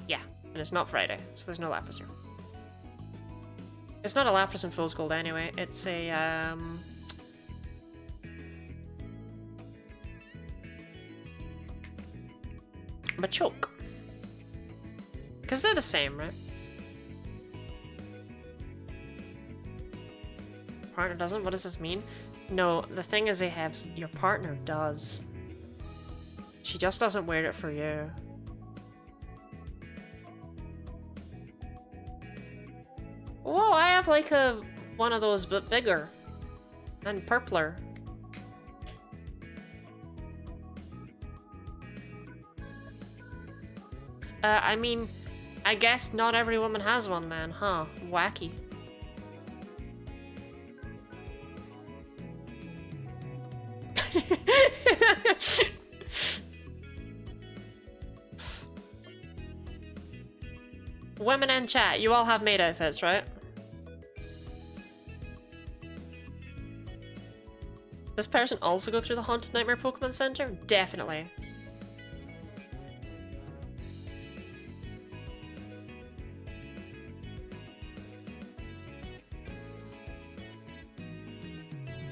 Yeah, and it's not Friday, so there's no Lapis here. It's not a Lapis in Fool's Gold anyway, it's a, Machoke. Because they're the same, right? Partner doesn't? What does this mean? No, the thing is, Ahabs, your partner does. She just doesn't wear it for you. Whoa, I have like one of those, but bigger. And purpler. I mean, I guess not every woman has one then, huh? Wacky. Women in chat, you all have maid outfits, right? This person also go through the Haunted Nightmare Pokemon Center? Definitely.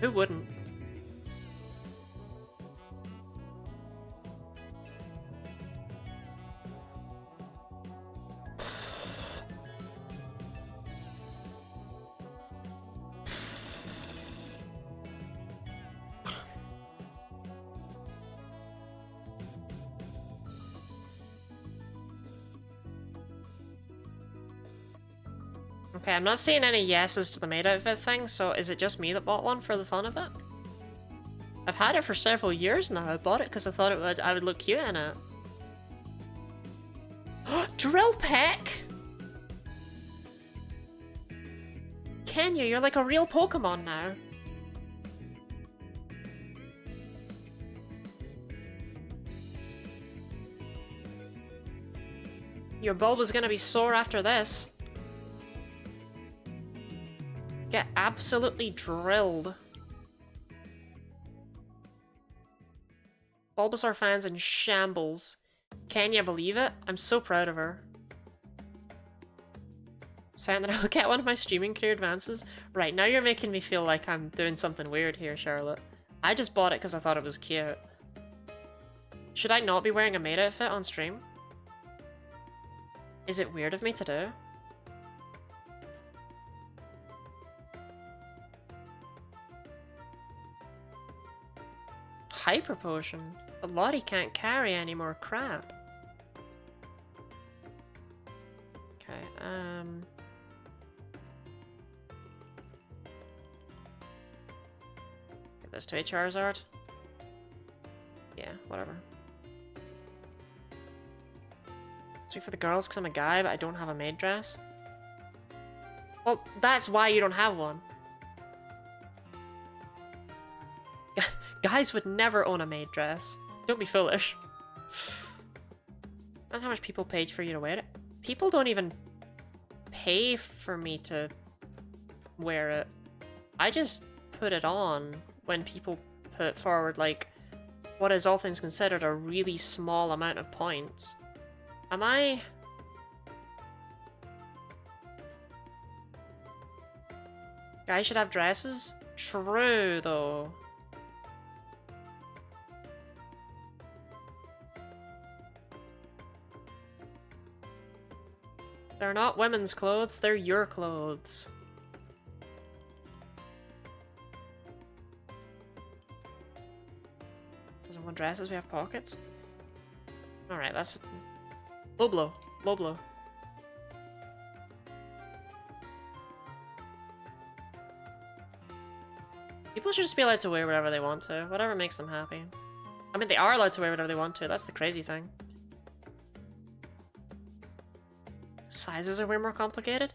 Who wouldn't? Okay, I'm not seeing any yeses to the maid outfit thing, so is it just me that bought one for the fun of it? I've had it for several years now. I bought it because I thought I would look cute in it. Drill Peck! Kenya, you're like a real Pokemon now. Your bulb is gonna be sore after this. Get absolutely drilled. Bulbasaur fans in shambles. Can you believe it? I'm so proud of her. Saying that I'll get one of my streaming career advances. Right, now you're making me feel like I'm doing something weird here, Charlotte. I just bought it because I thought it was cute. Should I not be wearing a maid outfit on stream? Is it weird of me to do? Hyper Potion. But Lottie can't carry any more crap. Okay, Get this to a Charizard. Yeah, whatever. Speak for the girls because I'm a guy, but I don't have a maid dress. Well, that's why you don't have one. Guys would never own a maid dress. Don't be foolish. That's how much people paid for you to wear it. People don't even pay for me to wear it. I just put it on when people put forward, like, what is all things considered a really small amount of points. Am I... Guys should have dresses? True, though. They're not women's clothes, they're your clothes. Doesn't want dresses, we have pockets. Alright, that's... Low blow. Low blow. People should just be allowed to wear whatever they want to. Whatever makes them happy. I mean, they are allowed to wear whatever they want to. That's the crazy thing. Sizes are way more complicated.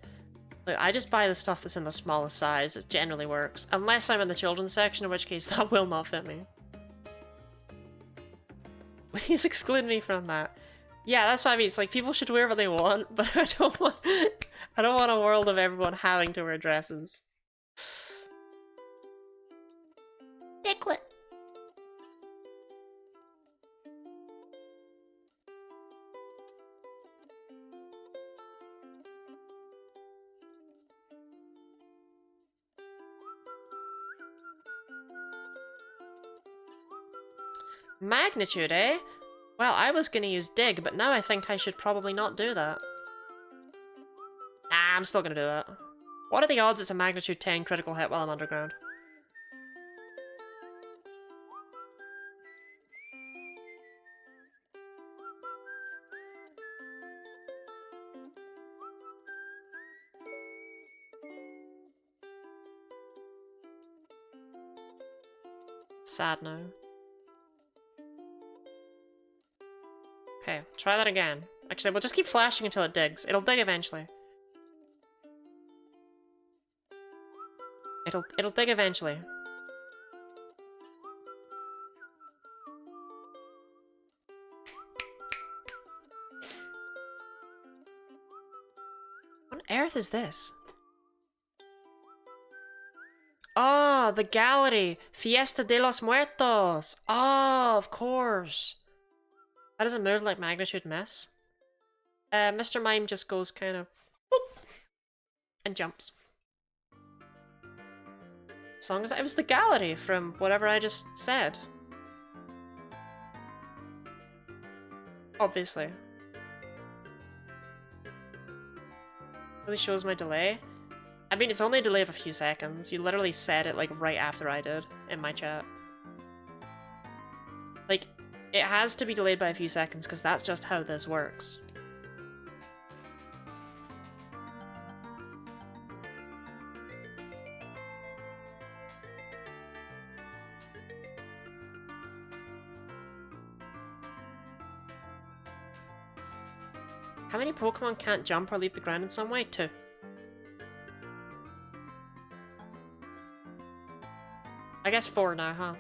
Look, I just buy the stuff that's in the smallest size. It generally works. Unless I'm in the children's section, in which case that will not fit me. Please exclude me from that. Yeah, that's what I mean. It's like people should wear what they want, but I don't want a world of everyone having to wear dresses. Dicklet. Magnitude, eh? Well, I was gonna use dig, but now I think I should probably not do that. Nah, I'm still gonna do that. What are the odds it's a magnitude 10 critical hit while I'm underground? Sad now. Okay, try that again. Actually, we'll just keep flashing until it digs. It'll dig eventually. It'll dig eventually. What on earth is this? Oh, the gallery! Fiesta de los Muertos! Oh, of course! That doesn't move like magnitude miss. Mr. Mime just goes kind of boop, and jumps. As long as it was the gallery from whatever I just said. Obviously. Really shows my delay. I mean, it's only a delay of a few seconds. You literally said it like right after I did in my chat. Like, it has to be delayed by a few seconds because that's just how this works. How many Pokemon can't jump or leave the ground in some way? 2. I guess 4 now, huh?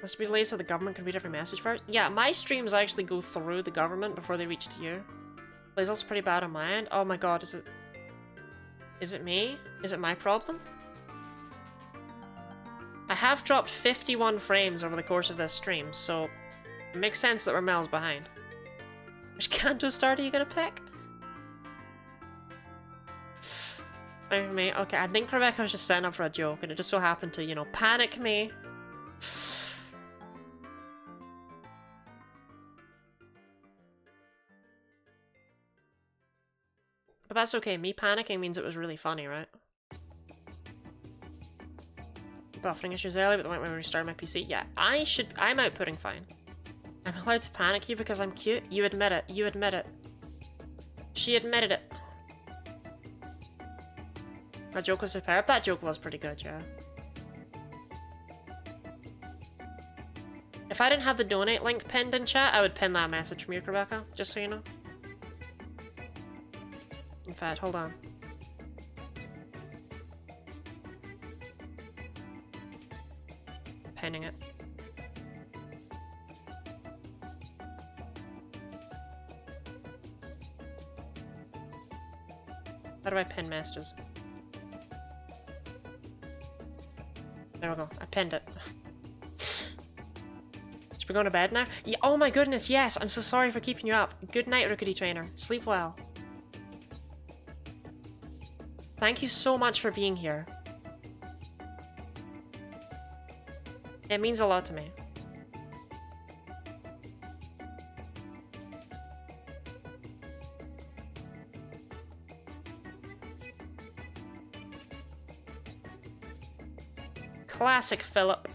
Has to be delayed so the government can read every message first? Yeah, my streams actually go through the government before they reach to you. It's also pretty bad on my end. Oh my god, is it me? Is it my problem? I have dropped 51 frames over the course of this stream, so it makes sense that we're miles behind. Which Kanto start are you gonna pick? Me? Okay, I think Rebecca was just setting up for a joke, and it just so happened to, you know, panic me. But that's okay, me panicking means it was really funny, right? Buffering issues early, but the point when we restarted my PC. Yeah, I'm outputting fine. I'm allowed to panic you because I'm cute? You admit it, you admit it. She admitted it. That joke was superb. That joke was pretty good, yeah. If I didn't have the donate link pinned in chat, I would pin that message from you, Rebecca, just so you know. In fact, hold on. Pinning it. How do I pin messages? There we go. I pinned it. Should we go to bed now? Yeah, oh my goodness, yes! I'm so sorry for keeping you up. Good night, Rookity Trainer. Sleep well. Thank you so much for being here. It means a lot to me. Classic Philip.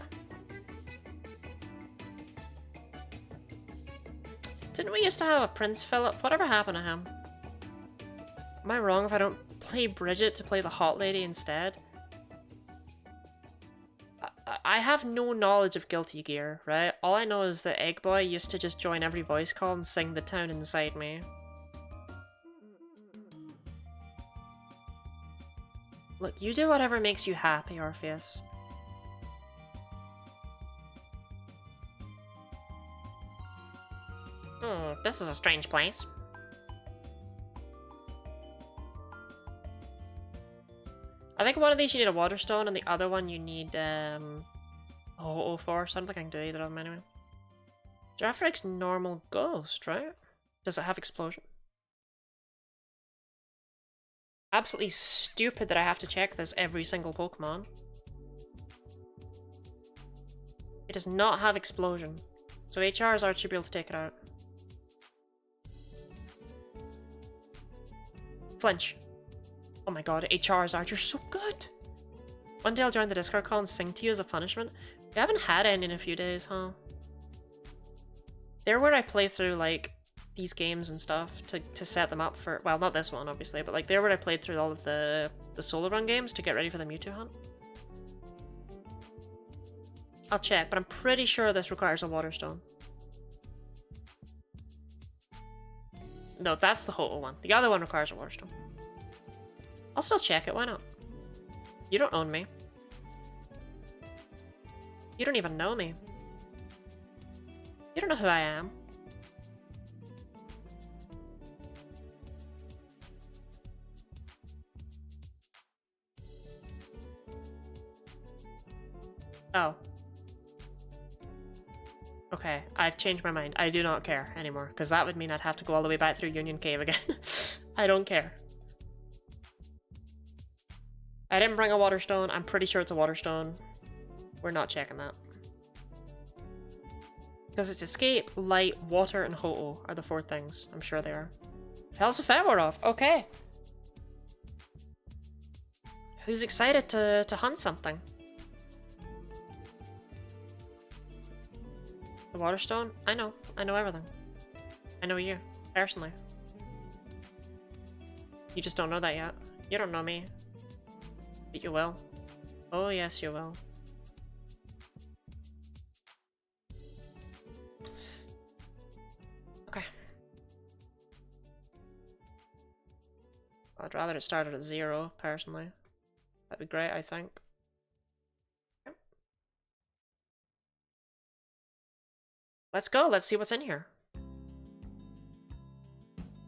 Didn't we used to have a Prince Philip? Whatever happened to him? Am I wrong if I don't play Bridget to play the hot lady instead? I have no knowledge of Guilty Gear, right? All I know is that Egg Boy used to just join every voice call and sing the town inside me. Look, you do whatever makes you happy, Orpheus. This is a strange place. I think one of these you need a water stone, and the other one you need oh for. So I don't think I can do either of them anyway. Giraffrig's normal ghost, right? Does it have explosion? Absolutely stupid that I have to check this every single Pokemon. It does not have explosion. So HR's Arch should be able to take it out. Flinch. Oh my god, HR's Arch, you're so good! One day I'll join the Discord call and sing to you as a punishment. We haven't had any in a few days, huh? They're where I play through, like, these games and stuff to set them up for... Well, not this one, obviously, but, like, they're where I played through all of the Solar Run games to get ready for the Mewtwo hunt. I'll check, but I'm pretty sure this requires a Water Stone. No, that's the Ho-Oh one. The other one requires a Water Stone. I'll still check it, why not? You don't own me. You don't even know me. You don't know who I am. Oh. Okay, I've changed my mind. I do not care anymore, because that would mean I'd have to go all the way back through Union Cave again. I don't care. I didn't bring a Water Stone. I'm pretty sure it's a Water Stone. We're not checking that. Because it's Escape, Light, Water, and Ho-Oh are the 4 things. I'm sure they are. Hell's a Fenward off. Okay. Who's excited to hunt something? The Water Stone? I know. I know everything. I know you. Personally. You just don't know that yet. You don't know me. But you will. Oh yes, you will. Okay. I'd rather it started at 0, personally. That'd be great, I think. Okay. Let's go, let's see what's in here.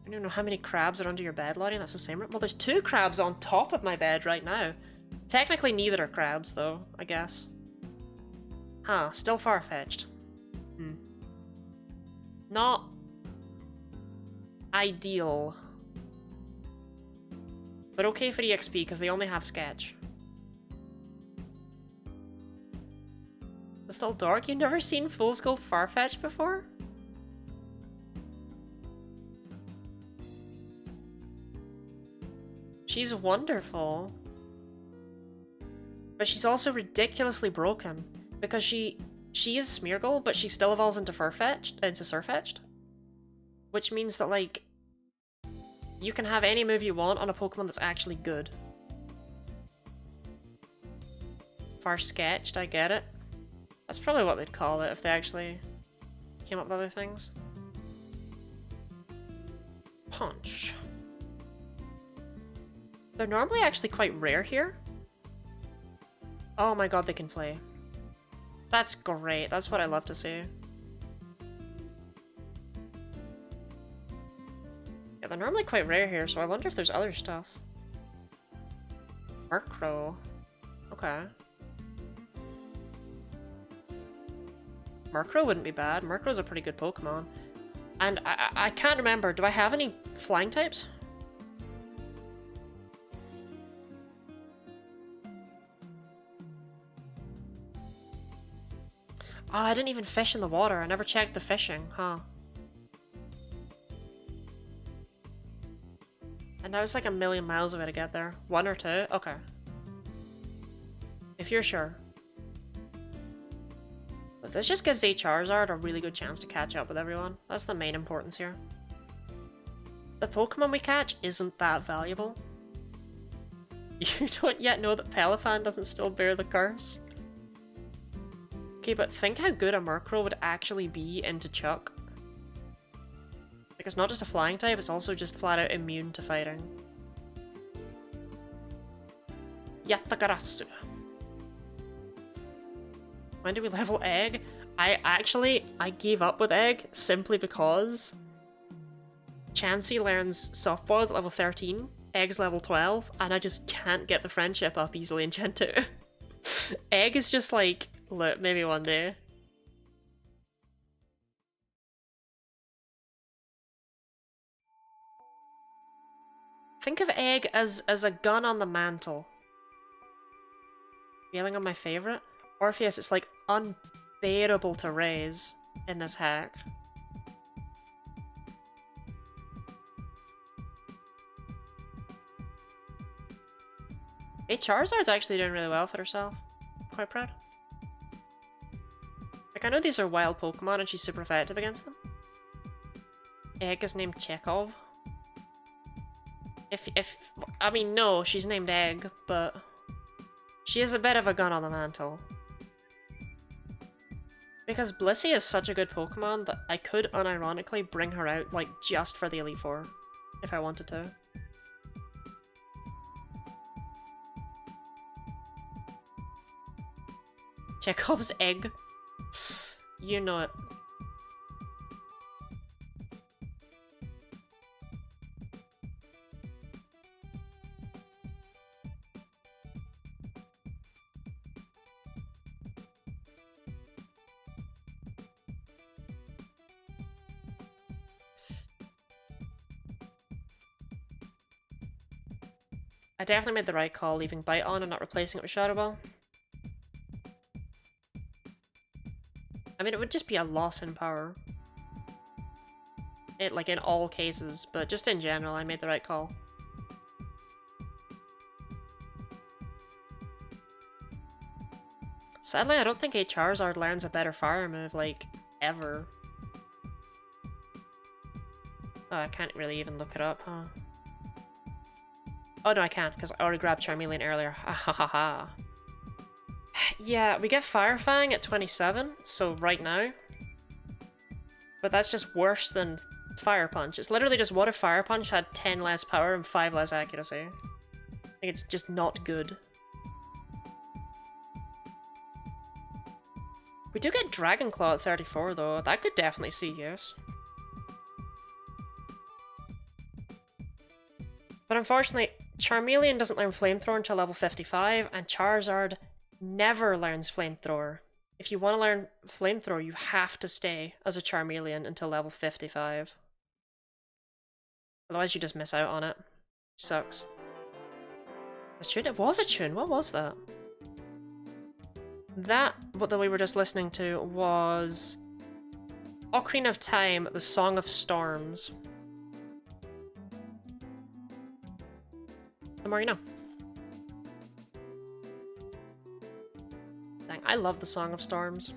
I don't know how many crabs are under your bed, Lottie. That's the same room. Well, there's 2 crabs on top of my bed right now. Technically, neither are crabs, though, I guess. Huh, still far-fetched. Not ideal. But okay for EXP, because they only have Sketch. It's still dark? You've never seen Fool's Gold Farfetch'd before? She's wonderful. But she's also ridiculously broken. Because she is Smeargle, but she still evolves into Surfetch'd. Which means that, like, you can have any move you want on a Pokemon that's actually good. Far-sketched, I get it. That's probably what they'd call it if they actually came up with other things. Punch. They're normally actually quite rare here. Oh my god, they can play. That's great. That's what I love to see. Yeah, they're normally quite rare here, so I wonder if there's other stuff. Murkrow. Okay. Murkrow wouldn't be bad. Murkrow's a pretty good Pokemon. And I can't remember, do I have any flying types? Oh, I didn't even fish in the water. I never checked the fishing, huh? And now it's like a million miles away to get there. 1 or 2? Okay. If you're sure. But this just gives Charizard a really good chance to catch up with everyone. That's the main importance here. the Pokemon we catch isn't that valuable. You don't yet know that Peliphan doesn't still bear the curse. Okay, but think how good a Murkrow would actually be into Chuck. Like, it's not just a flying type, it's also just flat out immune to fighting. Yatagarasu. When do we level Egg? I gave up with Egg simply because Chansey learns Softball at level 13, Egg's level 12, and I just can't get the friendship up easily in Gen 2. Egg is just like, look, maybe one day. Think of Egg as a gun on the mantle. Feeling on my favorite? Orpheus, it's like unbearable to raise in this hack. Hey, Charizard's actually doing really well for herself. Quite proud. Like, I know these are wild Pokemon and she's super effective against them. Egg is named Chekhov. I mean, no, she's named Egg, but she is a bit of a gun on the mantle. Because Blissey is such a good Pokemon that I could unironically bring her out, like, just for the Elite Four, if I wanted to. Chekhov's egg. You know it. I definitely made the right call leaving Bite on and not replacing it with Shadow Ball. I mean, it would just be a loss in power. Like, in all cases, but just in general, I made the right call. Sadly, I don't think a Charizard learns a better fire move, like, ever. Oh, I can't really even look it up, huh? Oh, no, I can't, because I already grabbed Charmeleon earlier. Ha ha ha ha. Yeah, we get Fire Fang at 27, so right now. But that's just worse than Fire Punch. It's literally just what if Fire Punch had 10 less power and 5 less accuracy. I think it's just not good. We do get Dragon Claw at 34 though, that could definitely see use. But unfortunately, Charmeleon doesn't learn Flamethrower until level 55, and Charizard never learns Flamethrower. If you want to learn Flamethrower, you have to stay as a Charmeleon until level 55. Otherwise you just miss out on it. Sucks. A tune? It was a tune, what was that? That, what we were just listening to, was Ocarina of Time, the Song of Storms. The more you know. Dang, I love the Song of Storms.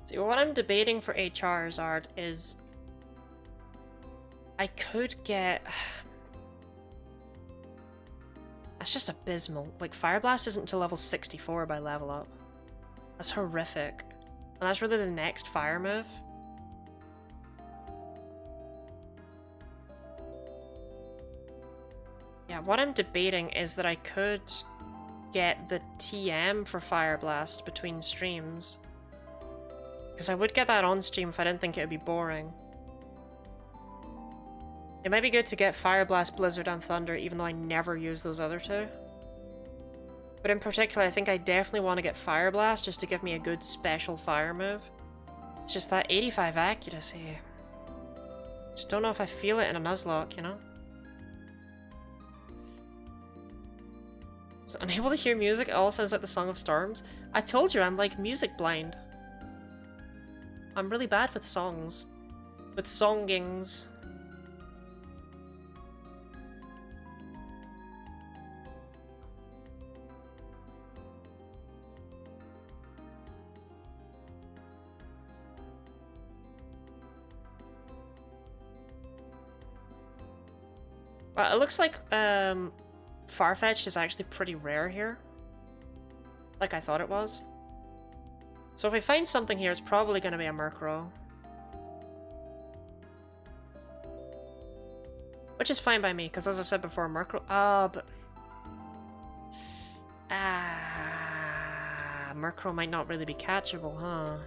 See, what I'm debating for a Charizard is I could get... That's just abysmal. Like, Fire Blast isn't until level 64 by level up. That's horrific. And that's really the next fire move. Yeah, what I'm debating is that I could get the TM for Fire Blast between streams. Because I would get that on stream if I didn't think it would be boring. It might be good to get Fire Blast, Blizzard, and Thunder, even though I never use those other two. But in particular, I think I definitely want to get Fire Blast just to give me a good special fire move. It's just that 85 accuracy. Just don't know if I feel it in a Nuzlocke, you know? So unable to hear music, it all sounds like the Song of Storms. I told you, I'm like music blind. I'm really bad with songs. With songings. Well, it looks like Farfetch'd is actually pretty rare here. Like I thought it was. So if we find something here, it's probably going to be a Murkrow. Which is fine by me, because as I've said before, Murkrow... Murkrow might not really be catchable, huh?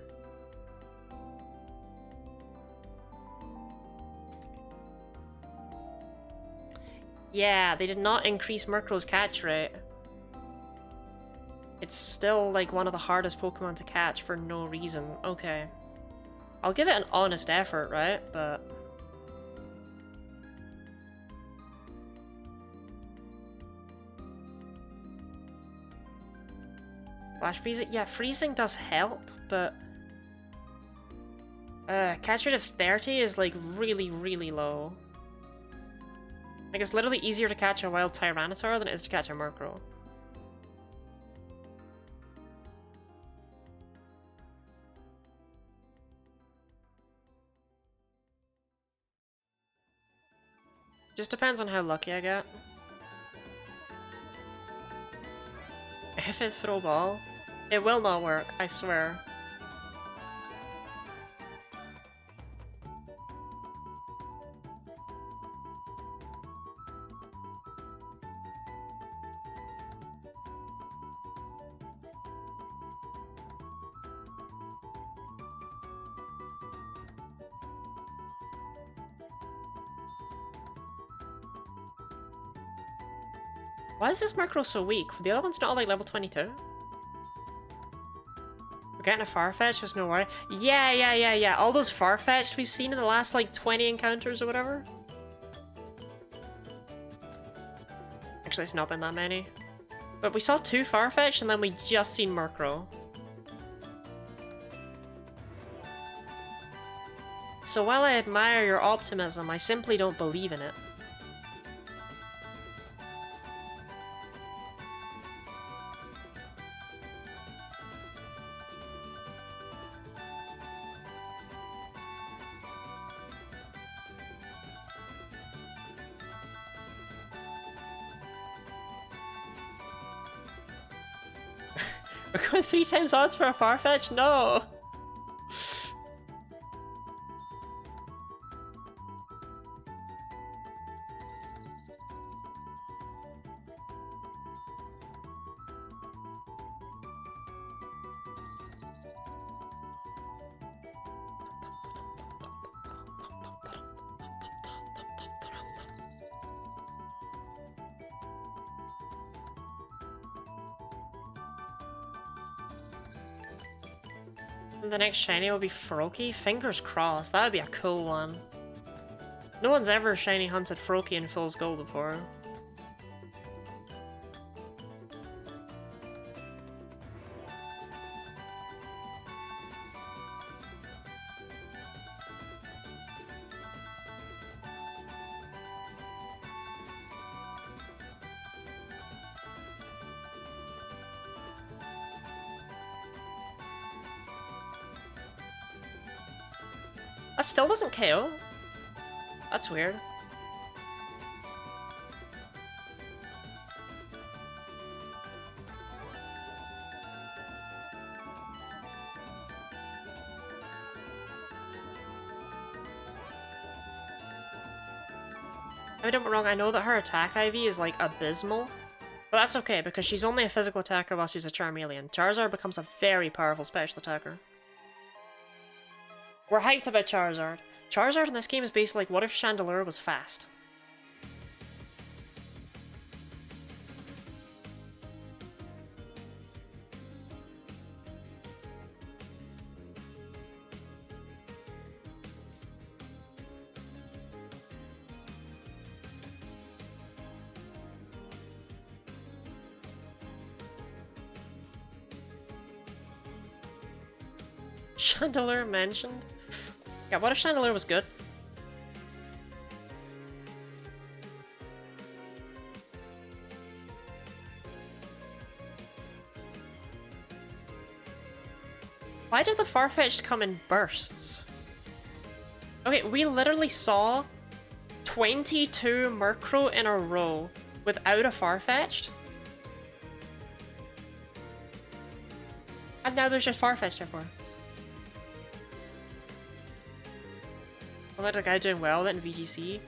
Yeah, they did not increase Murkrow's catch rate. It's still, like, one of the hardest Pokemon to catch for no reason. Okay. I'll give it an honest effort, right? But... Flash Freezing? Yeah, freezing does help, but... catch rate of 30 is, like, really, really low. Like, it's literally easier to catch a wild Tyranitar than it is to catch a Murkrow. Just depends on how lucky I get. If it throw ball, it will not work, I swear. Why is this Murkrow so weak? The other one's not all like level 22? We're getting a Farfetch'd, there's no worry. Yeah. All those Farfetch'd we've seen in the last like 20 encounters or whatever. Actually, it's not been that many. But we saw 2 Farfetch'd and then we just seen Murkrow. So while I admire your optimism, I simply don't believe in it. We're going 3 times odds for a Farfetch'd? No! The next shiny will be Froakie? Fingers crossed, that would be a cool one. No one's ever shiny hunted Froakie in Fool's Gold before. That still doesn't KO? That's weird. I don't get me wrong, I know that her attack IV is like abysmal, but that's okay because she's only a physical attacker while she's a Charmeleon. Charizard becomes a very powerful special attacker. We're hyped about Charizard. Charizard in this game is basically like, what if Chandelure was fast? Chandelure mentioned? Yeah, what if Chandelure was good? Why did the Farfetch'd come in bursts? Okay, we literally saw 22 Murkrow in a row without a Farfetch'd. And now there's just Farfetch'd everywhere. I'll let a guy doing well in VGC.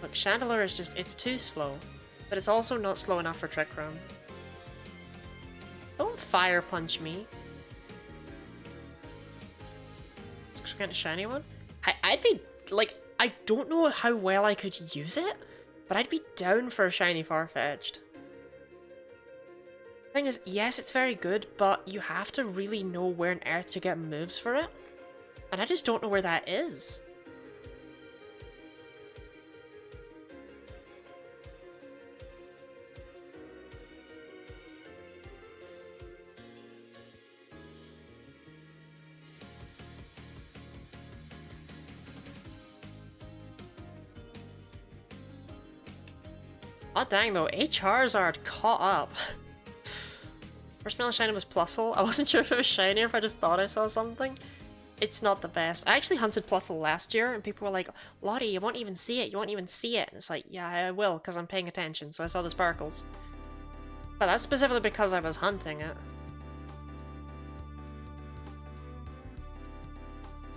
Look, Chandelure is just, it's too slow. But it's also not slow enough for Trick Room. Don't Fire Punch me. Get a shiny one? I'd be, like, I don't know how well I could use it, but I'd be down for a shiny Farfetch'd. Thing is, yes, it's very good, but you have to really know where on earth to get moves for it. And I just don't know where that is. Oh dang though, Charizard caught up. First Melon Shiny was Plusle. I wasn't sure if it was shiny or if I just thought I saw something. It's not the best. I actually hunted Plusle last year and people were like, Lottie, you won't even see it, you won't even see it. And it's like, yeah, I will because I'm paying attention, so I saw the sparkles. But that's specifically because I was hunting it.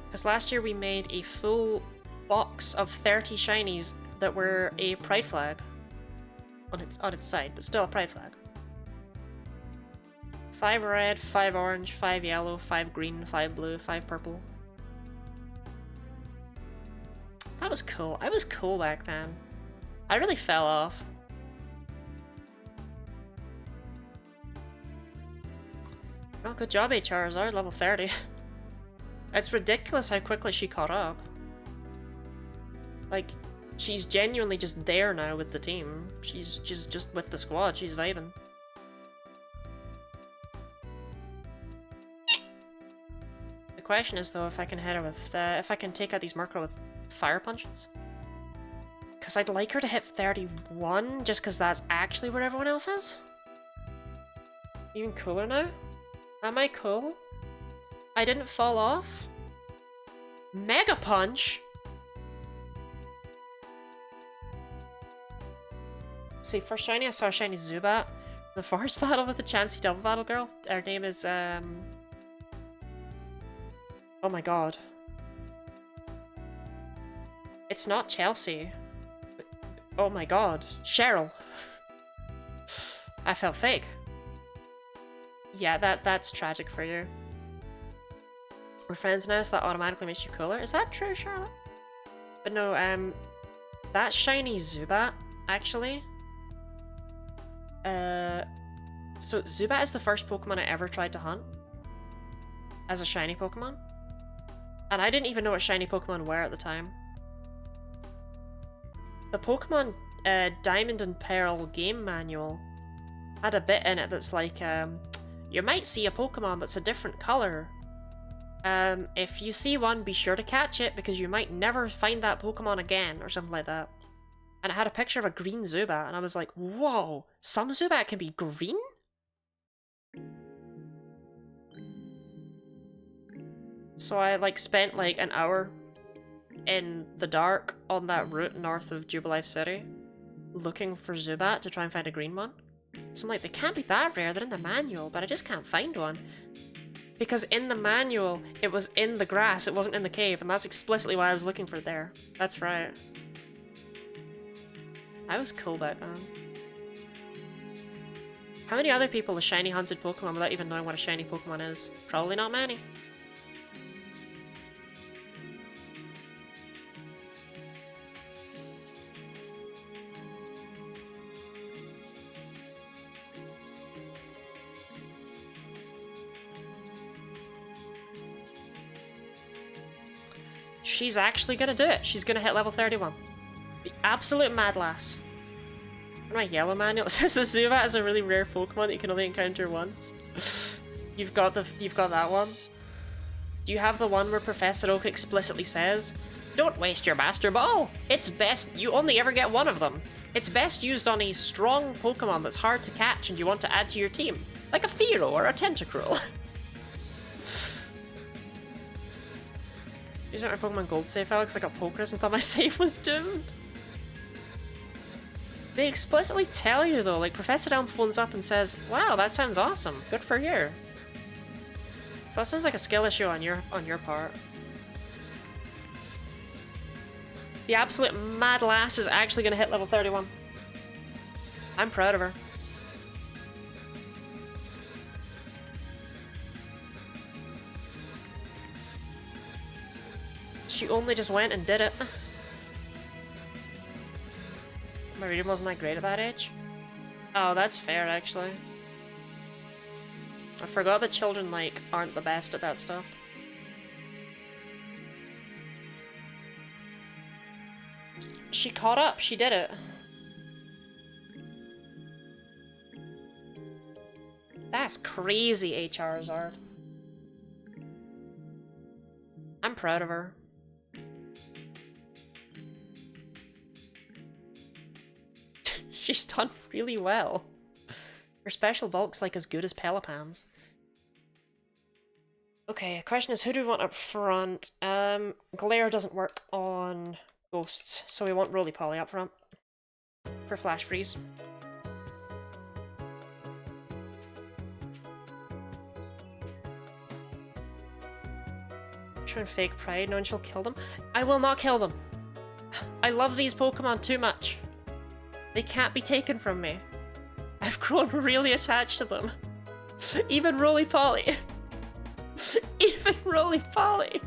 Because last year we made a full box of 30 shinies that were a pride flag. On its side, but still a pride flag. 5 red, 5 orange, 5 yellow, 5 green, 5 blue, 5 purple. That was cool. I was cool back then. I really fell off. Well, good job, Charizard, level 30. It's ridiculous how quickly she caught up. Like, she's genuinely just there now with the team. She's just with the squad. She's vibing. The question is though if I can hit her with, if I can take out these Murkrow with Fire Punches. Because I'd like her to hit 31, just because that's actually where everyone else is. Even cooler now? Am I cool? I didn't fall off? Mega Punch? See, first shiny, I saw a shiny Zubat. The forest battle with the Chansey double battle girl. Her name is, oh my god. It's not Chelsea. Oh my god. Cheryl. I felt fake. Yeah, that's tragic for you. We're friends now, so that automatically makes you cooler. Is that true, Charlotte? But no, that shiny Zubat, actually. So Zubat is the first Pokemon I ever tried to hunt. As a shiny Pokemon. And I didn't even know what shiny Pokemon were at the time. The Pokemon Diamond and Pearl game manual had a bit in it that's like, you might see a Pokemon that's a different colour. If you see one, be sure to catch it because you might never find that Pokemon again, or something like that. And it had a picture of a green Zubat, and I was like, whoa, some Zubat can be green? So I like spent like an hour in the dark on that route north of Jubilife City looking for Zubat to try and find a green one. So I'm like, they can't be that rare, they're in the manual, but I just can't find one. Because in the manual, it was in the grass, it wasn't in the cave, and that's explicitly why I was looking for it there. That's right. I was cool back then. How many other people have shiny hunted Pokemon without even knowing what a shiny Pokemon is? Probably not many. She's actually gonna do it. She's gonna hit level 31. The absolute mad lass. In my yellow manual, it says a Zubat is a really rare Pokemon that you can only encounter once. You've got that one. Do you have the one where Professor Oak explicitly says, "Don't waste your Master Ball! It's best you only ever get one of them. It's best used on a strong Pokemon that's hard to catch and you want to add to your team, like a Fearow or a Tentacruel." Using my Pokemon Gold save file because I got pokers and thought my save was doomed. They explicitly tell you though, like Professor Elm phones up and says, "Wow, that sounds awesome. Good for you." So that sounds like a skill issue on your part. The absolute mad lass is actually gonna hit level 31. I'm proud of her. She only just went and did it. My reading wasn't that great at that age. Oh, that's fair, actually. I forgot that children, like, aren't the best at that stuff. She caught up. She did it. That's crazy, Charizard. I'm proud of her. She's done really well. Her special bulk's like as good as Pelippan's. Okay, question is who do we want up front? Glare doesn't work on ghosts, so we want Roly-Poly up front. For Flash Freeze. Try and fake pride, knowing she'll kill them. I will not kill them! I love these Pokemon too much. They can't be taken from me. I've grown really attached to them. Even Roly-Poly. Even Roly-Poly.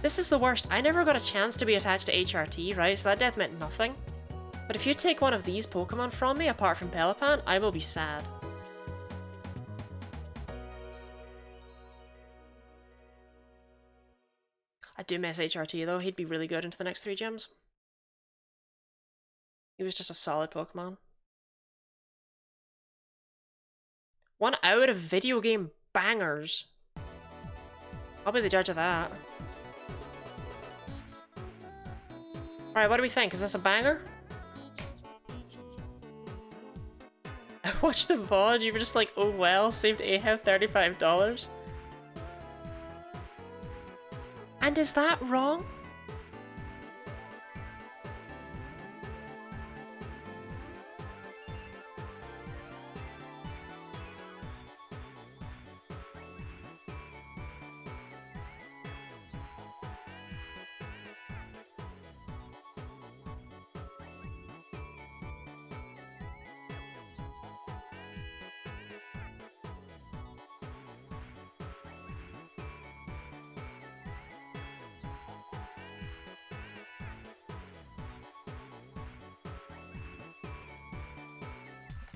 This is the worst. I never got a chance to be attached to HRT, right? So that death meant nothing. But if you take one of these Pokemon from me, apart from Pelippan, I will be sad. I do miss HRT though. He'd be really good into the next 3 gyms. He was just a solid Pokemon. 1 out of video game bangers. I'll be the judge of that. Alright, what do we think? Is this a banger? I watched the VOD, you were just like, oh well, saved Ahab $35. And is that wrong?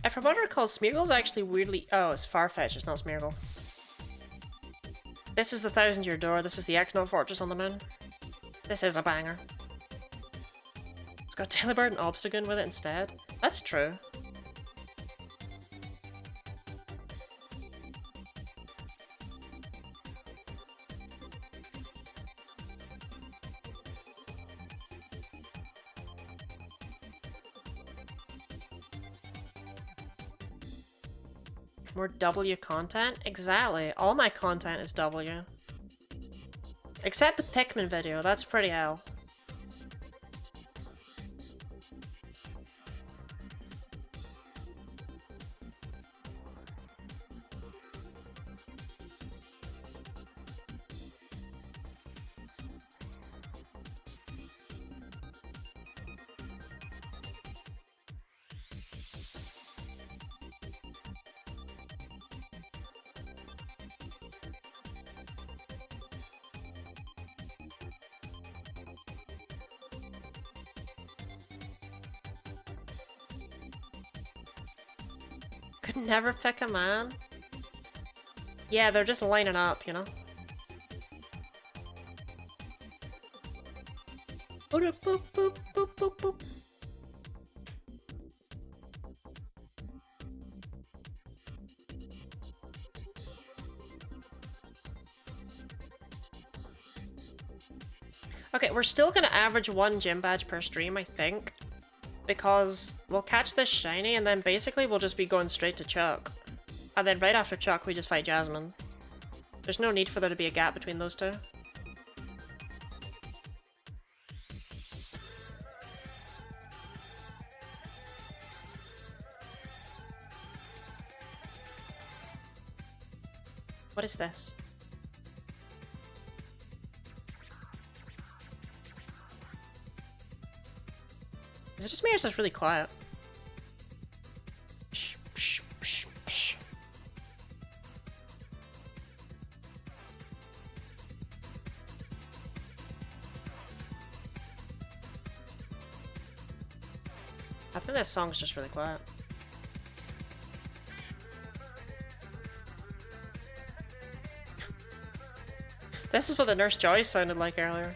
And from what I recall, Smeargle's actually weirdly... Oh, it's Farfetch, it's not Smeargle. This is the 1000-Year Door, this is the X-Note Fortress on the moon. This is a banger. It's got Delibird and Obstagoon with it instead. That's true. More W content? Exactly. All my content is W. Except the Pikmin video, that's pretty L. Could never pick a man. Yeah, they're just lining up, you know? Boop, boop, boop, boop, boop, boop. Okay, we're still gonna average 1 gym badge per stream, I think. Because we'll catch this shiny and then basically we'll just be going straight to Chuck. And then right after Chuck we just fight Jasmine. There's no need for there to be a gap between those two. What is this? Is it just me or is this really quiet? Psh, psh, psh, psh. I think this song's just really quiet. This is what the Nurse Joy sounded like earlier.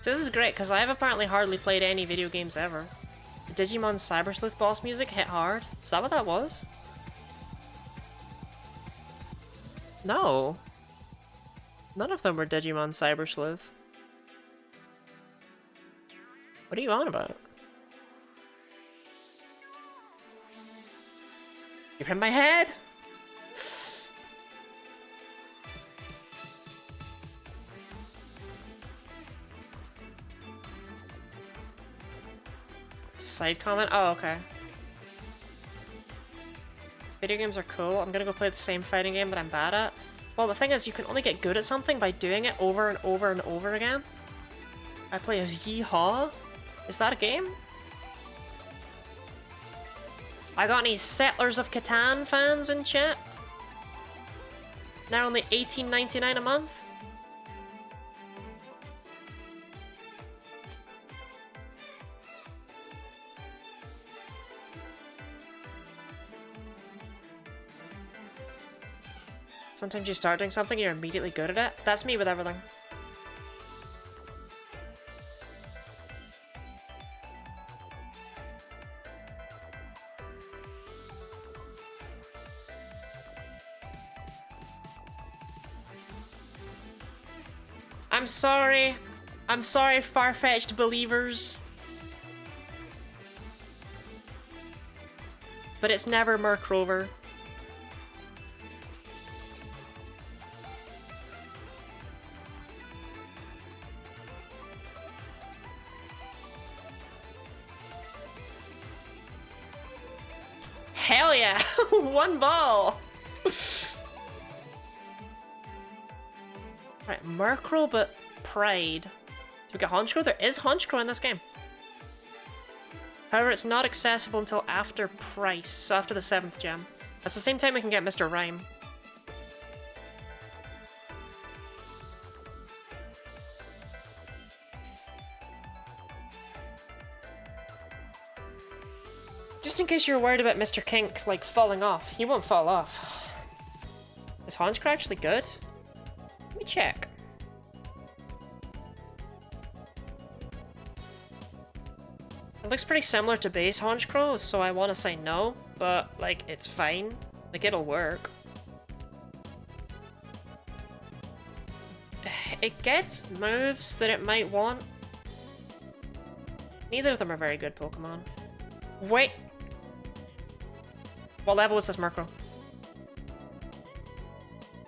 So this is great, because I have apparently hardly played any video games ever. The Digimon Cyber Sleuth boss music hit hard. Is that what that was? No. None of them were Digimon Cyber Sleuth. What are you on about? You're in my head! It's a side comment? Oh, okay. Video games are cool. I'm gonna go play the same fighting game that I'm bad at. Well, the thing is, you can only get good at something by doing it over and over and over again. I play as Yeehaw? Is that a game? I got any Settlers of Catan fans in chat? Now only $18.99 a month? Sometimes you start doing something, you're immediately good at it. That's me with everything. I'm sorry. I'm sorry, far-fetched believers. But it's never Murkrover. Hell yeah! 1 ball! Right, Murkrow, but Pride. Do we get Honchkrow? There is Honchkrow in this game. However, it's not accessible until after Price, so after the 7th gem. That's the same time we can get Mr. Rhyme. Just in case you're worried about Mr. Kink, like, falling off. He won't fall off. Is Honchkrow actually good? Let me check. It looks pretty similar to base Honchkrow, so I want to say no, but, like, it's fine. Like, it'll work. It gets moves that it might want. Neither of them are very good Pokemon. Wait! What level is this Murkrow?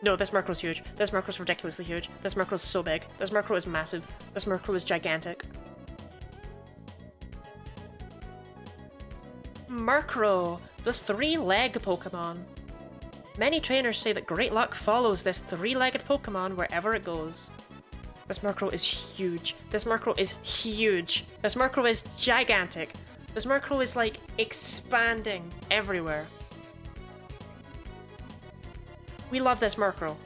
No, this Murkrow's huge. This Murkrow's ridiculously huge. This Murkrow's so big. This Murkrow is massive. This Murkrow is gigantic. Murkrow, the 3-leg Pokemon. Many trainers say that great luck follows this 3-legged Pokemon wherever it goes. This Murkrow is huge. This Murkrow is huge. This Murkrow is gigantic. This Murkrow is, like, expanding everywhere. We love this Murkrow.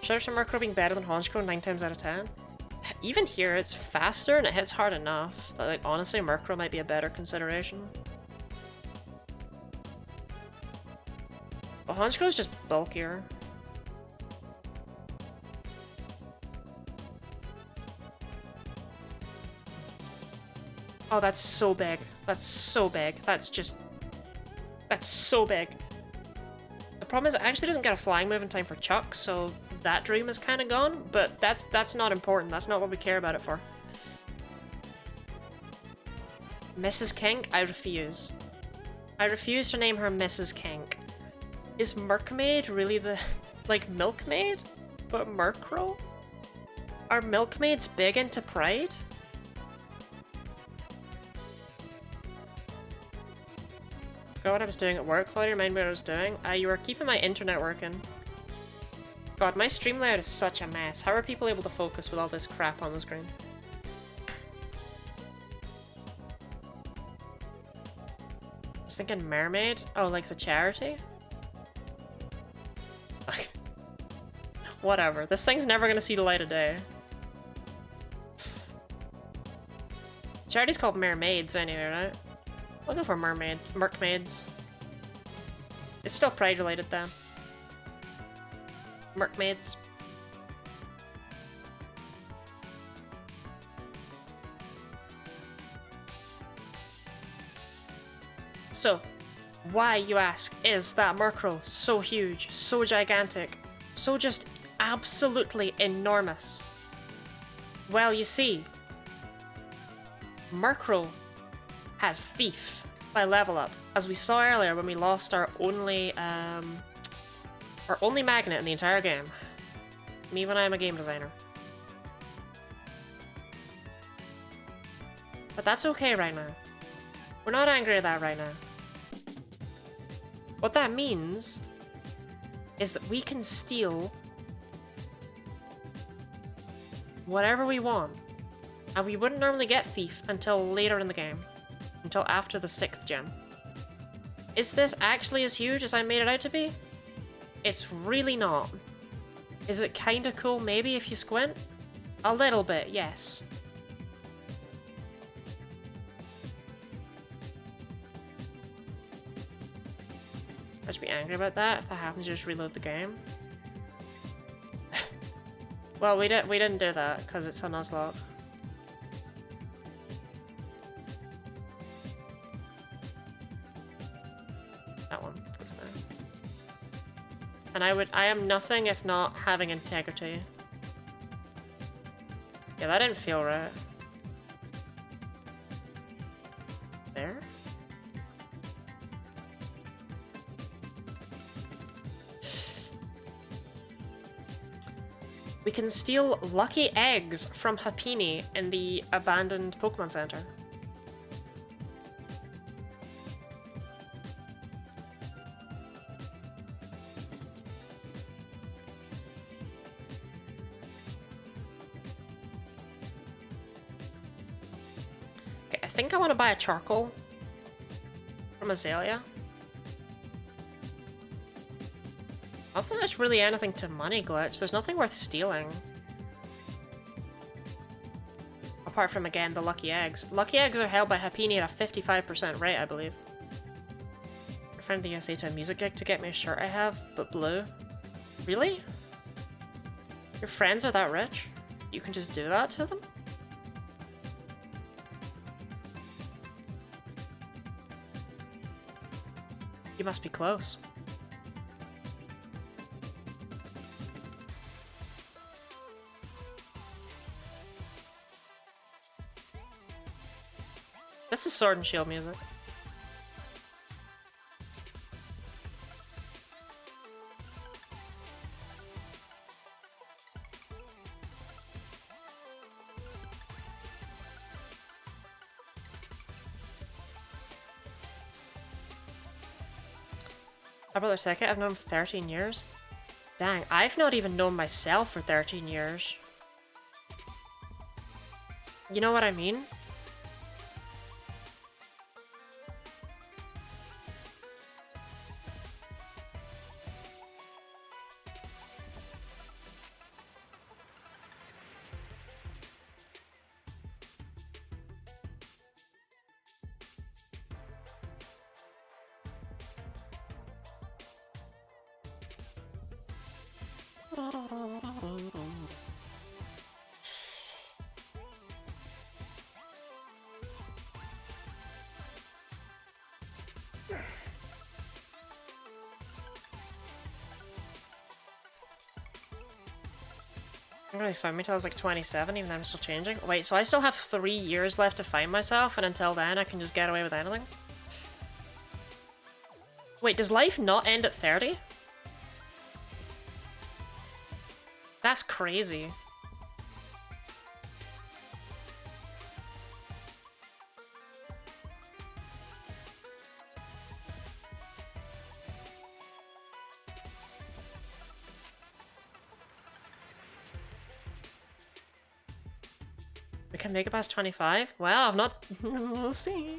Shout out to Murkrow being better than Honchkrow 9 times out of 10. Even here, it's faster and it hits hard enough that, like, honestly, Murkrow might be a better consideration. But Honchkrow is just bulkier. Oh, that's so big. That's so big. That's just... That's so big. The problem is it actually doesn't get a flying move in time for Chuck, so that dream is kind of gone, but that's not important. That's not what we care about it for. Mrs. Kink? I refuse. I refuse to name her Mrs. Kink. Is Merkmaid really the... like, Milkmaid? But Murkrow? Are Milkmaids big into Pride? Forgot what I was doing at work. Claudia, remind me what I was doing. You were keeping my internet working. God, my stream layout is such a mess. How are people able to focus with all this crap on the screen? I was thinking Mermaid. Oh, like the charity? Whatever. This thing's never gonna see the light of day. Charity's called Mermaids anyway, right? I'll go for Merkmaids. It's still Pride related though. Merkmaids. So, why, you ask, is that Murkrow so huge, so gigantic, so just absolutely enormous? Well, you see, Murkrow has Thief by level up, as we saw earlier when we lost our only magnet in the entire game. Me when I'm a game designer. But that's okay right now. We're not angry at that right now. What that means is that we can steal whatever we want. And we wouldn't normally get Thief until later in the game. Until after the 6th gem. Is this actually as huge as I made it out to be? It's really not. Is it kinda cool maybe if you squint? A little bit, yes. I should be angry about that if I happen to just reload the game. Well, we didn't do that because it's a Nuzlocke. That one goes there. And I am nothing if not having integrity. Yeah, that didn't feel right. There? We can steal lucky eggs from Happiny in the abandoned Pokemon Center. Okay, I think I want to buy a charcoal from Azalea. I don't think there's really anything to money glitch. There's nothing worth stealing. Apart from, again, the lucky eggs. Lucky eggs are held by Happiny at a 55% rate, I believe. A friend of the USA to a music gig to get me a shirt I have, but blue. Really? Your friends are that rich? You can just do that to them? You must be close. This is Sword and Shield music. My brother Seki, I've known him for 13 years. Dang, I've not even known myself for 13 years. You know what I mean? I really found me until I was like 27, even though I'm still changing. Wait, so I still have 3 years left to find myself, and until then I can just get away with anything? Wait, does life not end at 30? That's crazy. We can make it past 25? Well, I'm not... we'll see.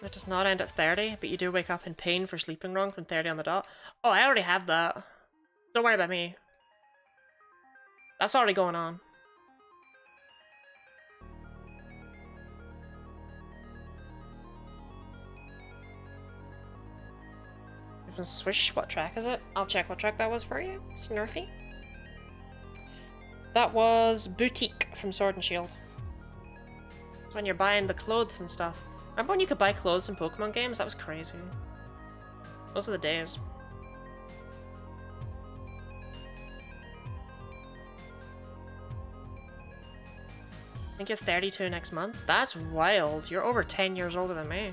It does not end at 30, but you do wake up in pain for sleeping wrong from 30 on the dot. Oh, I already have that. Don't worry about me. That's already going on. Swish, what track is it? I'll check what track that was for you. Snurfy. That was Boutique from Sword and Shield. When you're buying the clothes and stuff. Remember when you could buy clothes in Pokemon games? That was crazy. Those are the days. I think you're 32 next month? That's wild. You're over 10 years older than me.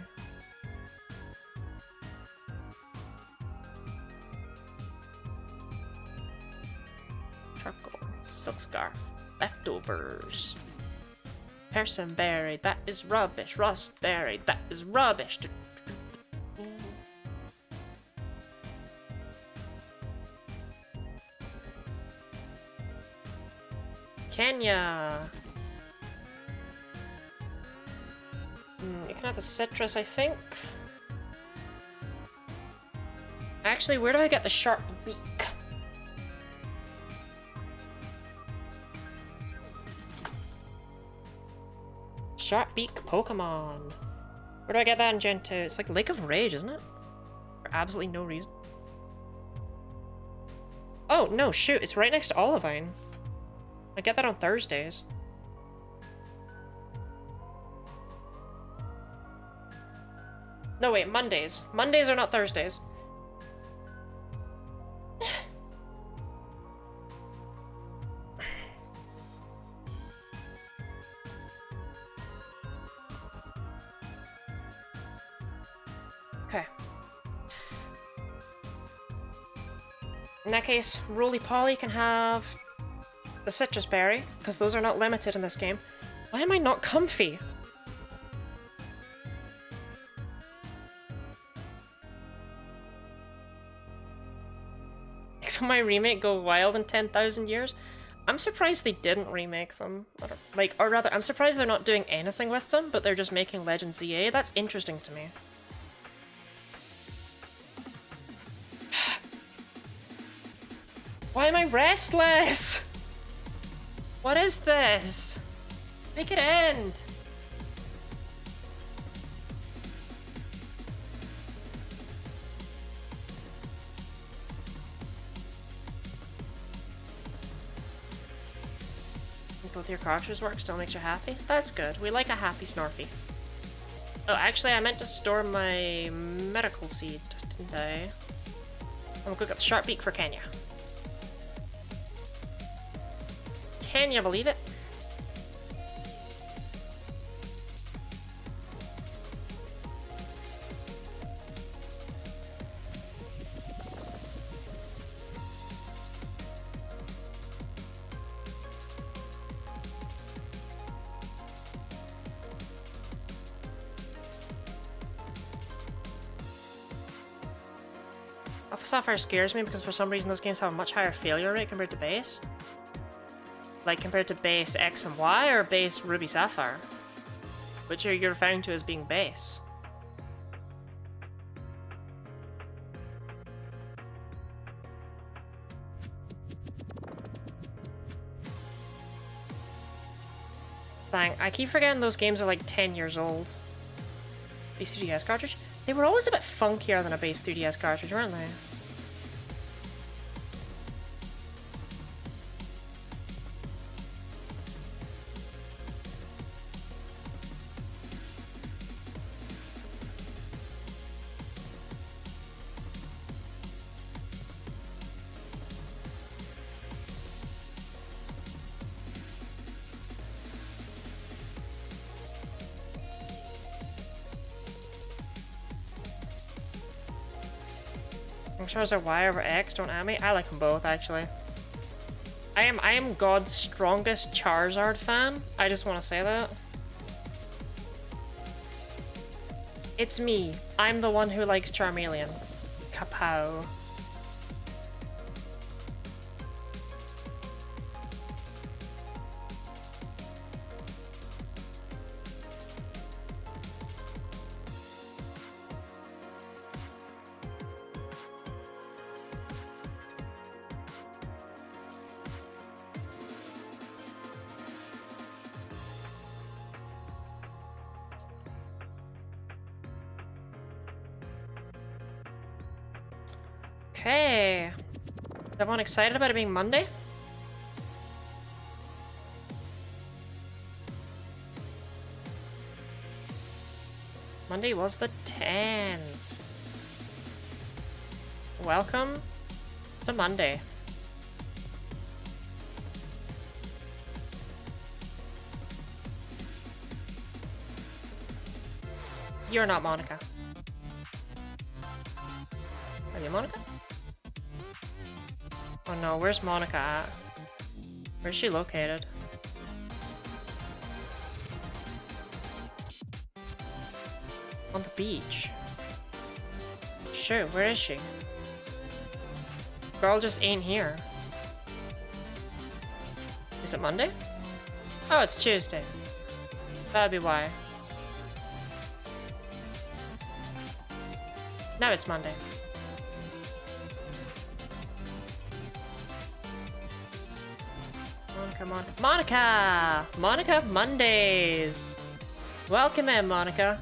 Charcoal. Silk scarf. Leftovers. Person buried. That is rubbish. Rust buried. That is rubbish. Kenya. You can have the citrus, I think. Actually, where do I get the sharp beak? Sharp beak Pokemon. Where do I get that in Gen 2? It's like Lake of Rage, isn't it? For absolutely no reason. Oh, no, shoot. It's right next to Olivine. I get that on Thursdays. No, wait, Mondays. Mondays are not Thursdays. Okay. In that case, Roly-Poly can have the citrus berry, because those are not limited in this game. Why am I not comfy? So my remake go wild in 10,000 years? I'm surprised they didn't remake them. Or rather, I'm surprised they're not doing anything with them, but they're just making Legends ZA. That's interesting to me. Why am I restless? What is this? Make it end. Both your characters work still makes you happy? That's good. We like a happy Snorfy. Oh, actually, I meant to store my medical seed, didn't I? I'm gonna go get the sharp beak for Kenya. Can you believe it? Alpha Sapphire scares me because for some reason those games have a much higher failure rate compared to base. Like compared to base X and Y or base Ruby Sapphire? Which are you referring to as being base? Dang, I keep forgetting those games are like 10 years old. Base 3DS cartridge? They were always a bit funkier than a base 3DS cartridge, weren't they? Charizard Y over X, don't at me. I like them both, actually. I am God's strongest Charizard fan. I just want to say that. It's me. I'm the one who likes Charmeleon. Kapow. Okay. Is everyone excited about it being Monday? Monday was the 10th. Welcome to Monday. You're not Monica. Are you Monica? Oh no, where's Monica at? Where's she located? On the beach. Sure, where is she? Girl just ain't here. Is it Monday? Oh, it's Tuesday. That'd be why. No, it's Monday. Monica! Monica Mondays! Welcome in, Monica.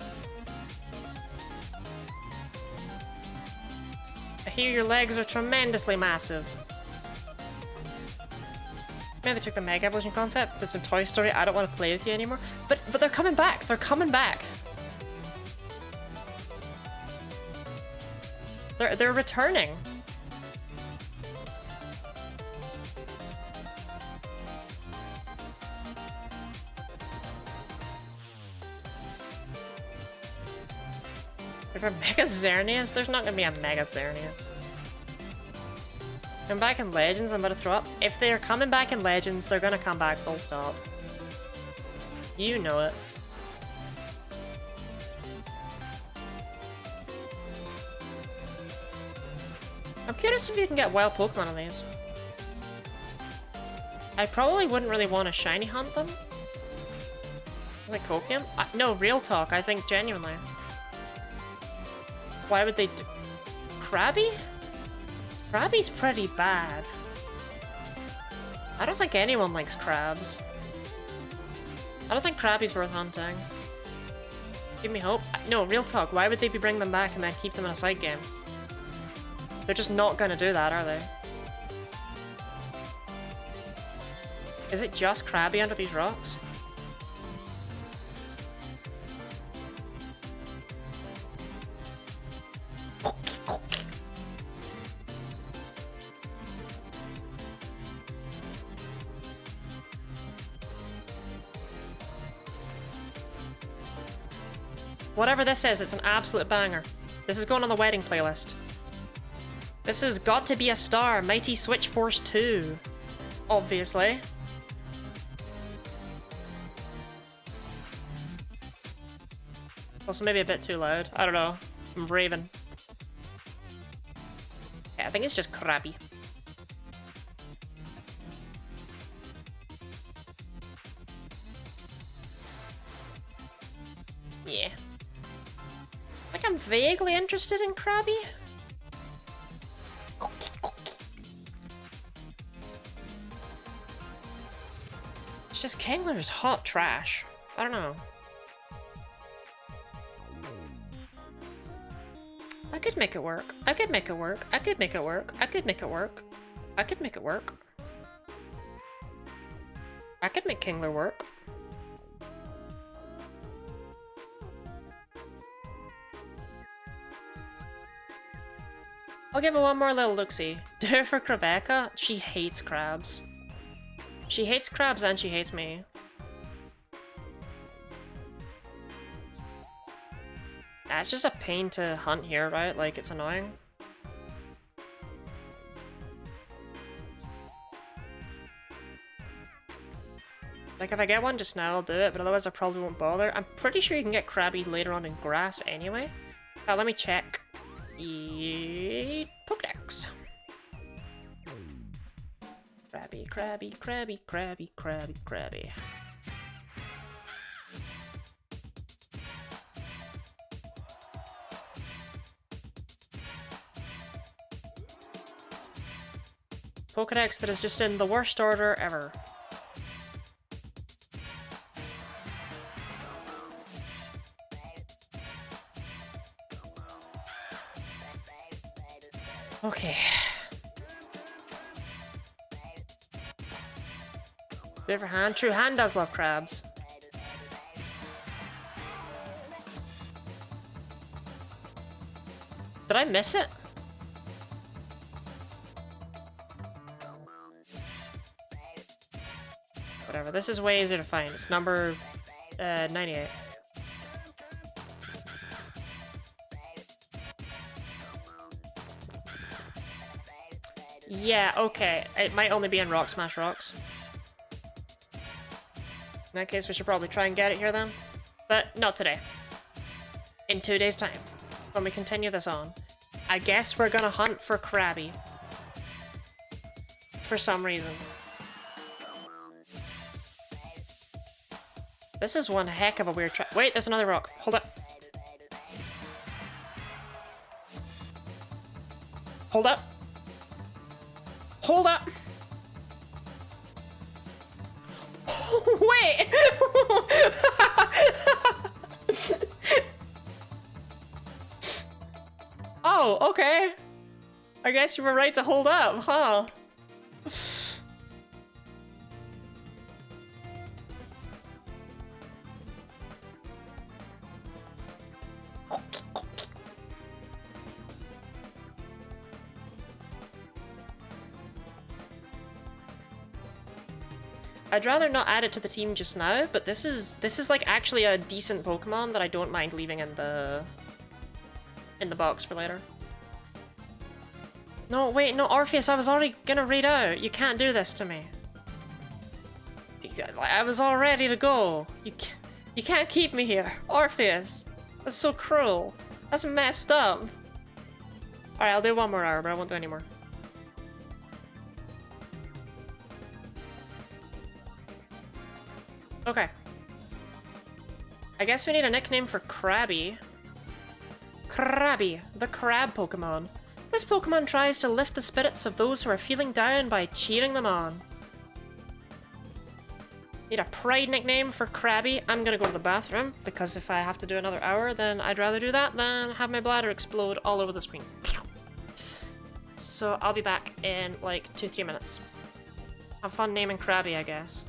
I hear your legs are tremendously massive. Maybe they took the Mega Evolution concept, did some Toy Story, I don't want to play with you anymore. But they're coming back! They're coming back! They're returning. If a Mega Xerneas? There's not gonna be a Mega Xerneas. Come back in Legends, I'm about to throw up. If they are coming back in Legends, they're gonna come back full stop. You know it. I'm curious if you can get wild Pokemon on these. I probably wouldn't really want to shiny hunt them. Is it Copium? No, real talk, I think genuinely. Why would they do... Krabby? Krabby's pretty bad. I don't think anyone likes crabs. I don't think Krabby's worth hunting. Give me hope. No, real talk, why would they be bringing them back and then keep them in a side game? They're just not gonna do that, are they? Is it just Krabby under these rocks? Whatever this is, it's an absolute banger. This is going on the wedding playlist. This has got to be a star. Mighty Switch Force 2. Obviously. Also maybe a bit too loud. I don't know. I'm raving. Yeah, I think it's just Krabby. Yeah. Like, I'm vaguely interested in Krabby. It's just Kingler's hot trash. I don't know. I could make it work. I could make it work. I could make it work. I could make it work. I could make it work. I could make Kingler work. I'll give it one more little look-see. Do it for Rebecca. She hates crabs. She hates crabs and she hates me. It's just a pain to hunt here, right? Like, it's annoying. Like, if I get one just now, I'll do it, but otherwise I probably won't bother. I'm pretty sure you can get Krabby later on in grass anyway. Let me check. Pokédex. Krabby, Krabby, Krabby, Krabby, Krabby, Krabby. Pokédex that is just in the worst order ever. Okay. Different hand. True, hand does love crabs. Did I miss it? Whatever, this is way easier to find. It's number 98. Yeah, okay. It might only be in Rock Smash Rocks. In that case, we should probably try and get it here then. But not today. In 2 days' time, when we continue this on. I guess we're gonna hunt for Krabby. For some reason. This is one heck of a weird track. Wait, there's another rock. Hold up. Hold up. Hold up. Wait. Oh, okay. I guess you were right to hold up, huh? I'd rather not add it to the team just now, but this is like actually a decent Pokemon that I don't mind leaving in the box for later. No, wait, no, Orpheus, I was already gonna read out. You can't do this to me. I was all ready to go. You can't keep me here. Orpheus, that's so cruel. That's messed up. Alright, I'll do 1 more hour, but I won't do any more. Okay. I guess we need a nickname for Krabby. Krabby, the crab Pokemon. This Pokemon tries to lift the spirits of those who are feeling down by cheering them on. Need a pride nickname for Krabby. I'm gonna go to the bathroom, because if I have to do another hour, then I'd rather do that than have my bladder explode all over the screen. So I'll be back in like 2-3 minutes. Have fun naming Krabby, I guess.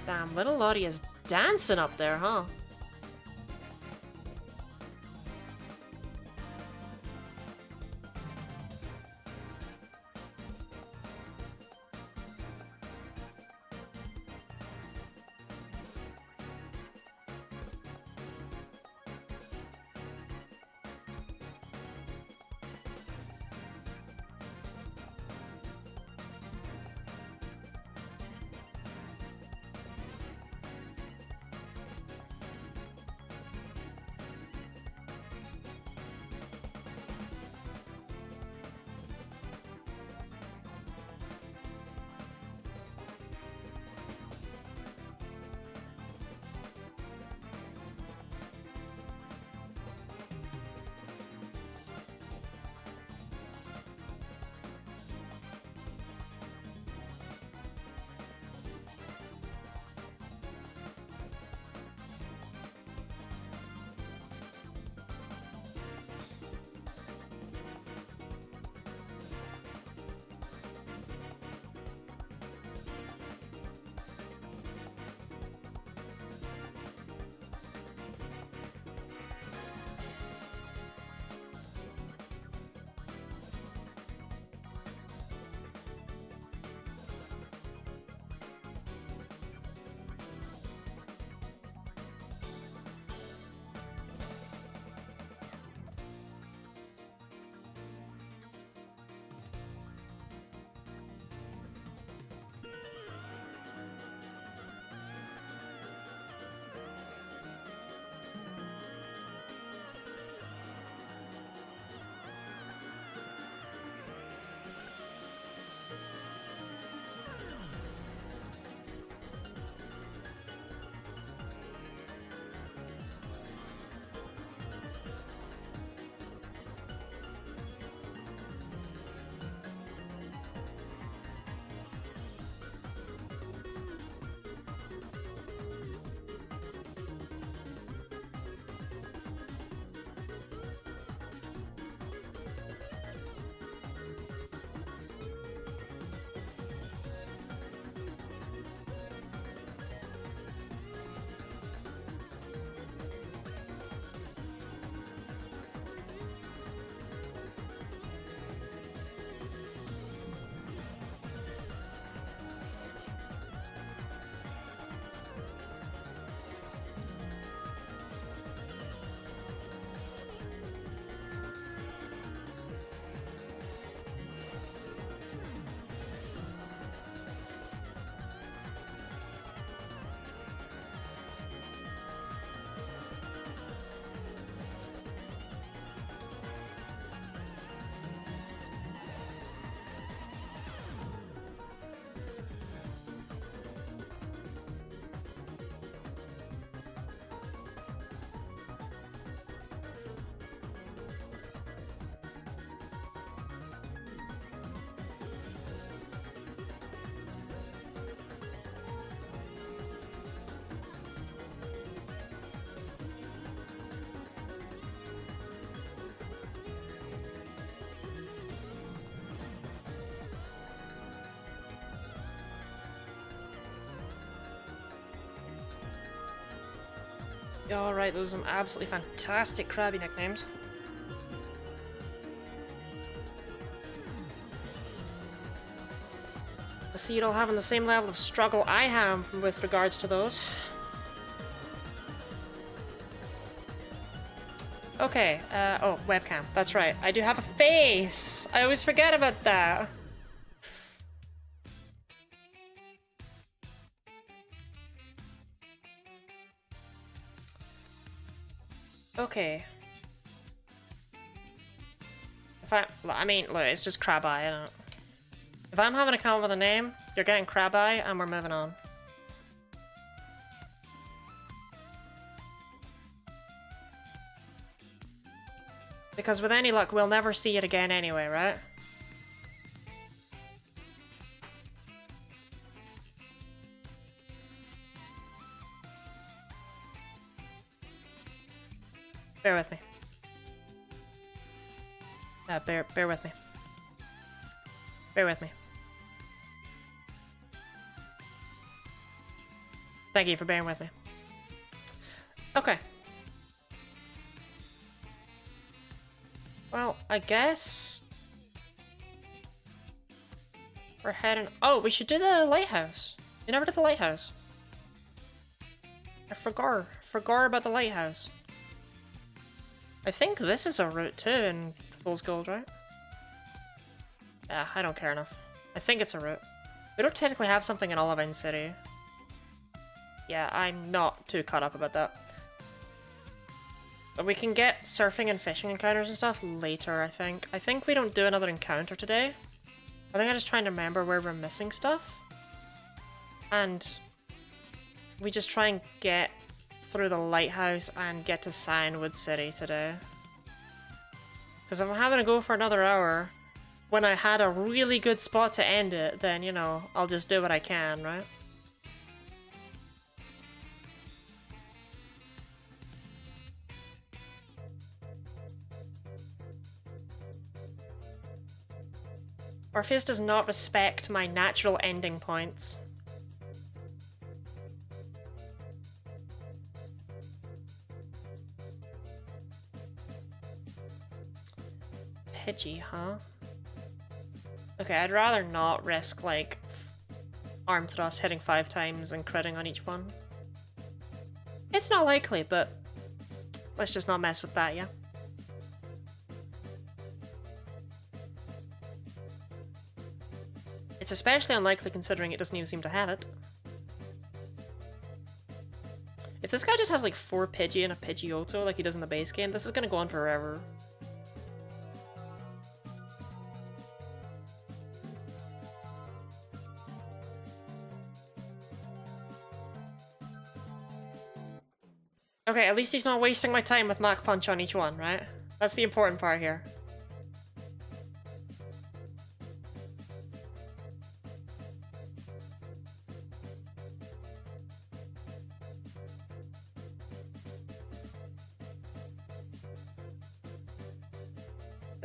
Damn, little Lottie is dancing up there, huh? Alright, those are some absolutely fantastic crabby nicknames. I see you all having the same level of struggle I have with regards to those. Okay, oh, webcam. That's right. I do have a face! I always forget about that. Okay. If I mean, look, it's just Crab Eye, I don't. If I'm having a come up with a name, you're getting Crab Eye, and we're moving on. Because with any luck, we'll never see it again anyway, right? Bear with me. Bear with me. Bear with me. Thank you for bearing with me. Okay. Well, I guess we're heading. Oh, we should do the lighthouse. You never did the lighthouse. I forgot about the lighthouse. I think this is a route too in Fool's Gold, right? Yeah, I don't care enough. I think it's a route. We don't technically have something in Olivine City. Yeah, I'm not too caught up about that. But we can get surfing and fishing encounters and stuff later, I think. I think we don't do another encounter today. I think I'm just trying to remember where we're missing stuff. And we just try and get through the lighthouse and get to Cyanwood City today. Because if I'm having to go for another hour, when I had a really good spot to end it, then, you know, I'll just do what I can, right? Orpheus does not respect my natural ending points. Pidgey, huh? Okay, I'd rather not risk, like, arm thrust hitting 5 times and critting on each one. It's not likely, but let's just not mess with that, yeah? It's especially unlikely considering it doesn't even seem to have it. If this guy just has like 4 Pidgey and a Pidgeotto like he does in the base game, this is gonna go on forever. Okay, at least he's not wasting my time with Mach Punch on each one, right? That's the important part here.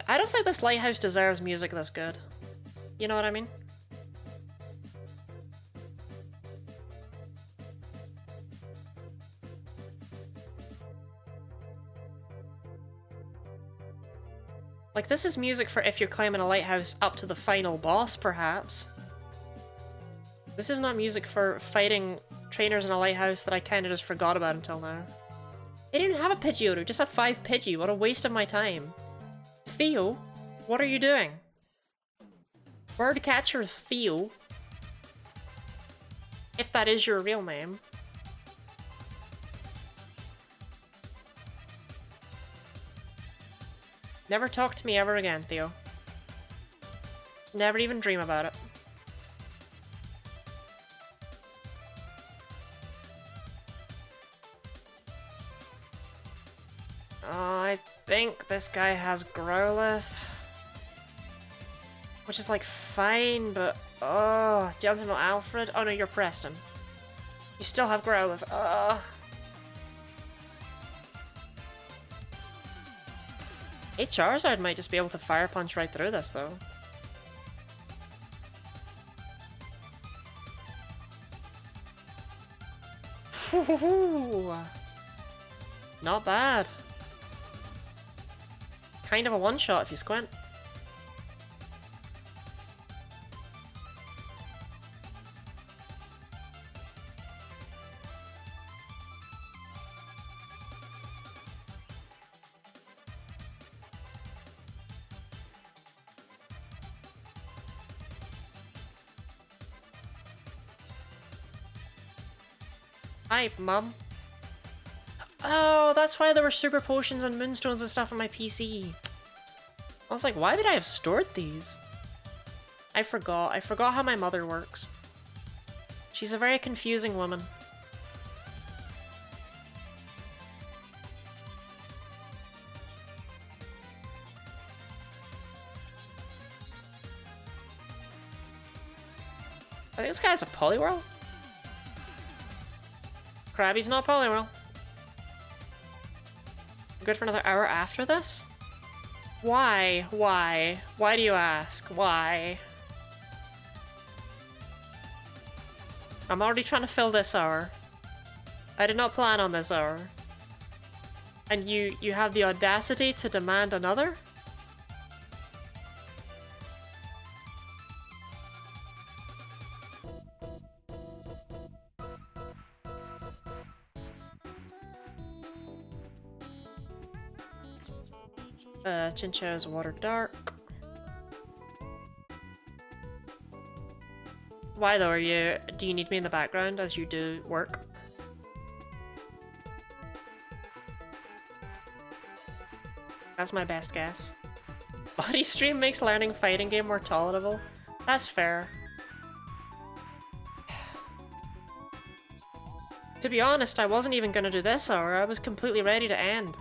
I don't think this lighthouse deserves music this good. You know what I mean? Like, this is music for if you're climbing a lighthouse up to the final boss, perhaps. This is not music for fighting trainers in a lighthouse that I kind of just forgot about until now. They didn't have a Pidgeotto, just had 5 Pidgey. What a waste of my time. Theo, what are you doing? Birdcatcher Theo. If that is your real name. Never talk to me ever again, Theo. Never even dream about it. I think this guy has Growlithe. Which is like fine, but oh, do you have no Alfred? Oh no, you're Preston. You still have Growlithe. A Charizard might just be able to Fire Punch right through this, though. Not bad. Kind of a one-shot if you squint. Hype, mum. Oh, that's why there were super potions and moonstones and stuff on my PC. I was like, why would I have stored these? I forgot how my mother works. She's a very confusing woman. I think this guy's a Poliwhirl. Krabby's not Poliwhirl. Good for another hour after this? Why? Why? Why do you ask? Why? I'm already trying to fill this hour. I did not plan on this hour. And you have the audacity to demand another? Chinchou's water dark. Why though, do you need me in the background as you do work? That's my best guess. Body stream makes learning fighting game more tolerable. That's fair. To be honest, I wasn't even gonna do this hour, I was completely ready to end.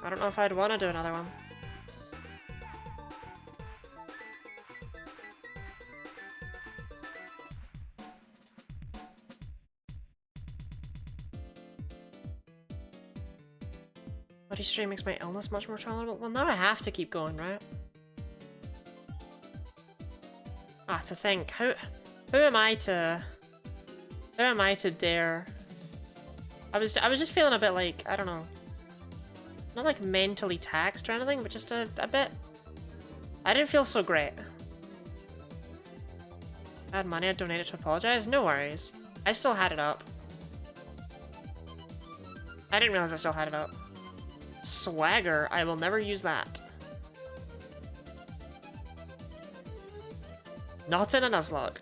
I don't know if I'd want to do another one. Body stream makes my illness much more tolerable. Well, now I have to keep going, right? Ah, to think. Who am I to dare? I was just feeling a bit like, I don't know. Not like mentally taxed or anything, but just a bit. I didn't feel so great. I had money, I'd donate it to apologize. No worries. I still had it up. I didn't realize I still had it up. Swagger, I will never use that. Not in a Nuzlocke.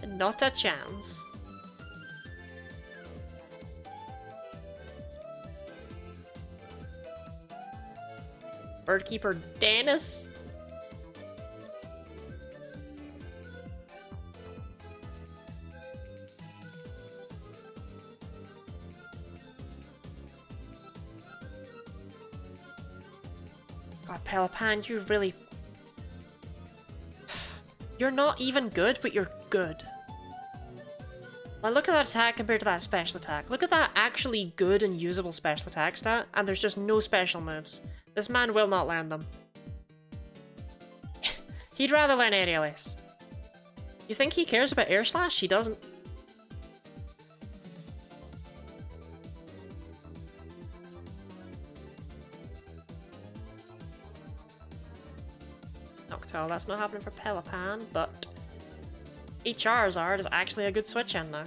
Not a chance. Birdkeeper Dennis. God, Pelipan, you really... You're not even good, but you're good. Now look at that attack compared to that special attack. Look at that actually good and usable special attack stat, and there's just no special moves. This man will not learn them. He'd rather learn Aerial Ace. You think he cares about Air Slash? He doesn't. Noctowl, that's not happening for Pelipan, but Charizard is actually a good switch in now.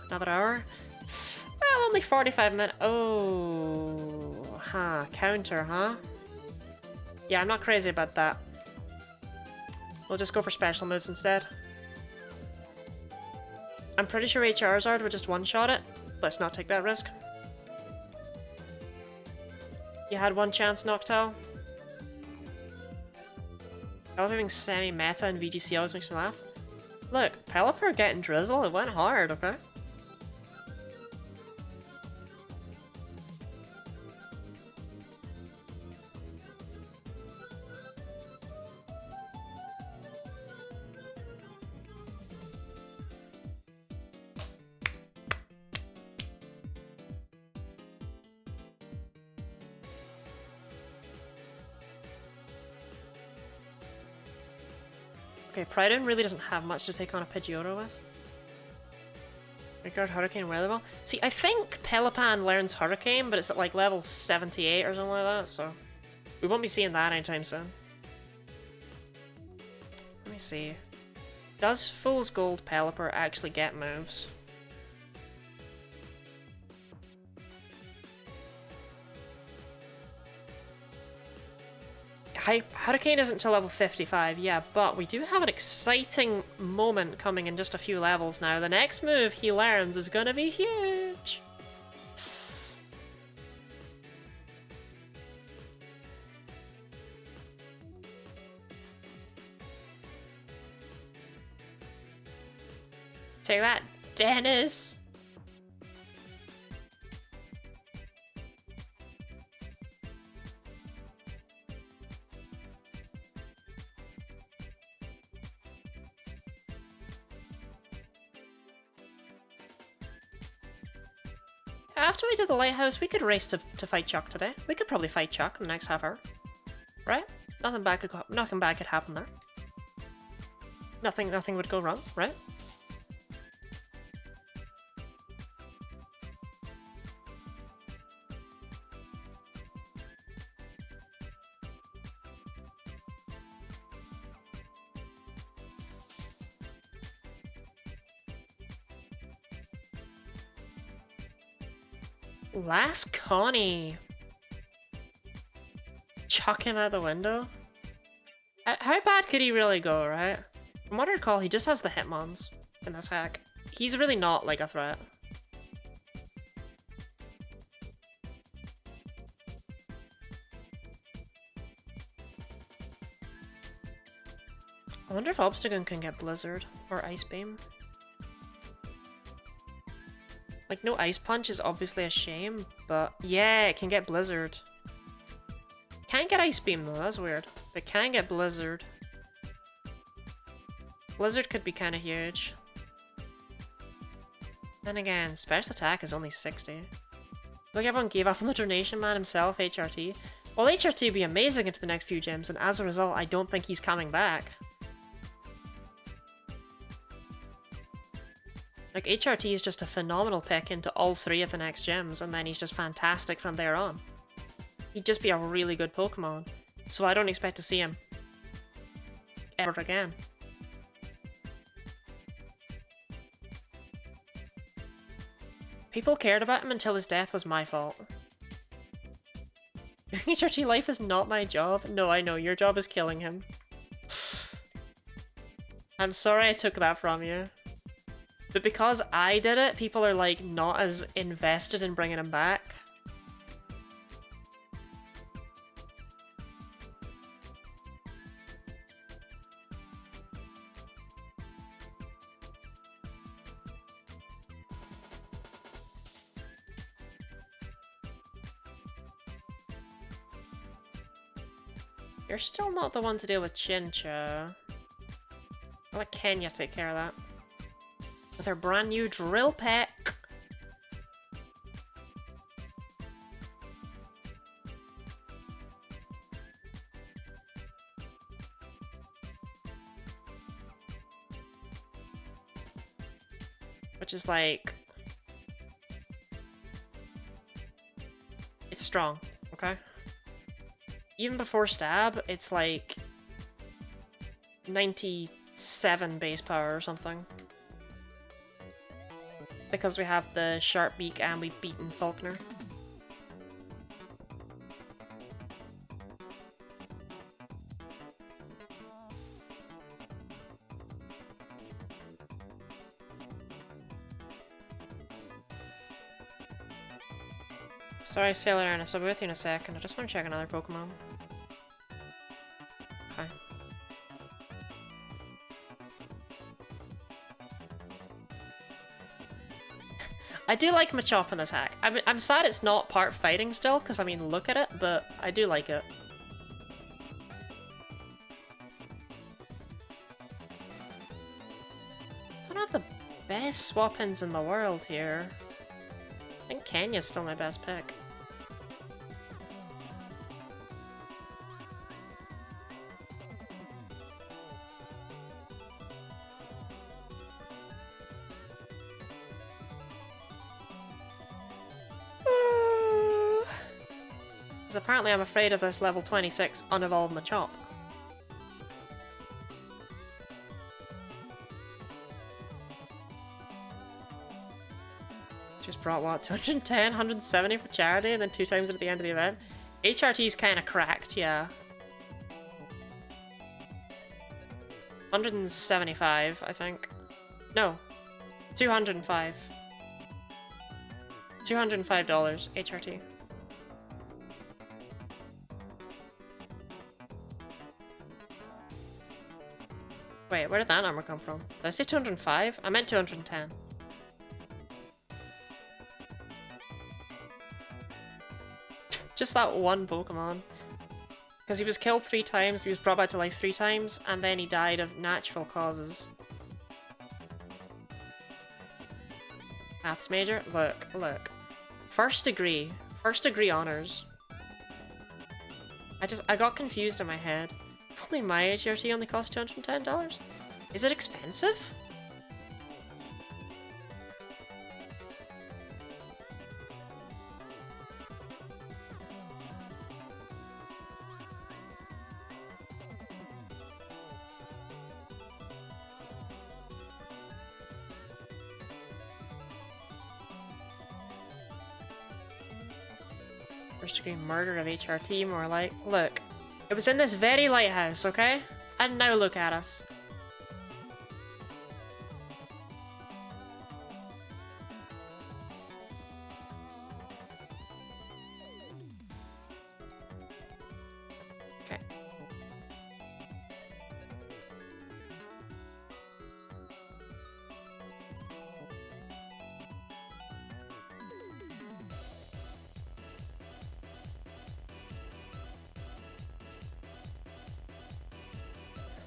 Another hour? Well, only 45 minutes. Oh, huh. Counter, huh? Yeah, I'm not crazy about that. We'll just go for special moves instead. I'm pretty sure Charizard would just one-shot it. Let's not take that risk. You had one chance, Noctowl. Elevating semi-meta and VGC always makes me laugh. Look, Pelipper getting Drizzle, it went hard, okay? Okay, Pridon really doesn't have much to take on a Pidgeotto with. Regard Hurricane Weather Ball. See, I think Pelippan learns Hurricane, but it's at like level 78 or something like that, so we won't be seeing that anytime soon. Let me see. Does Fool's Gold Pelipper actually get moves? Hurricane isn't till level 55, yeah, but we do have an exciting moment coming in just a few levels now. The next move he learns is gonna be huge! Take that, Dennis! After we do the lighthouse, we could race to fight Chuck today. We could probably fight Chuck in the next half hour. Right? Nothing bad could happen there. Nothing would go wrong, right? Last Connie. Chuck him out the window? How bad could he really go, right? From what I recall, he just has the Hitmons in this hack. He's really not like a threat. I wonder if Obstagoon can get Blizzard or Ice Beam. Like, no Ice Punch is obviously a shame, but yeah, it can get Blizzard. Can't get Ice Beam though, that's weird. But can get Blizzard. Blizzard could be kind of huge. Then again, special attack is only 60. Look, everyone gave up on the Donation Man himself, HRT. Well, HRT would be amazing into the next few gyms, and as a result, I don't think he's coming back. Like, HRT is just a phenomenal pick into all three of the next gyms, and then he's just fantastic from there on. He'd just be a really good Pokemon, so I don't expect to see him ever again. People cared about him until his death was my fault. HRT life is not my job. No, I know, your job is killing him. I'm sorry I took that from you. But because I did it, people are like not as invested in bringing him back. You're still not the one to deal with Chincha. I'll let Kenya take care of that. With her brand new drill pack. Which is like... it's strong, okay? Even before stab, it's like 97 base power or something. Because we have the sharp beak and we've beaten Faulkner. Sorry, Sailor Ernest, I'll be with you in a second. I just want to check another Pokemon. Okay. I do like Machop in this hack. I'm sad it's not part fighting still, because I mean, look at it, but I do like it. I don't have the best swap-ins in the world here. I think Kenya's still my best pick. Because apparently I'm afraid of this level 26 unevolved Machop. Just brought what? 210, 170 for charity, and then 2 times at the end of the event? HRT's kind of cracked, yeah. 175, I think. No. 205. $205 HRT. Wait, where did that number come from? Did I say 205? I meant 210. Just that one Pokemon. Because he was killed 3 times, he was brought back to life 3 times, and then he died of natural causes. Maths major? Look, look. First degree honors. I got confused in my head. If only my HRT only cost $210? Is it expensive? First degree murder of HRT, more like. Look, it was in this very lighthouse, okay? And now look at us. Okay.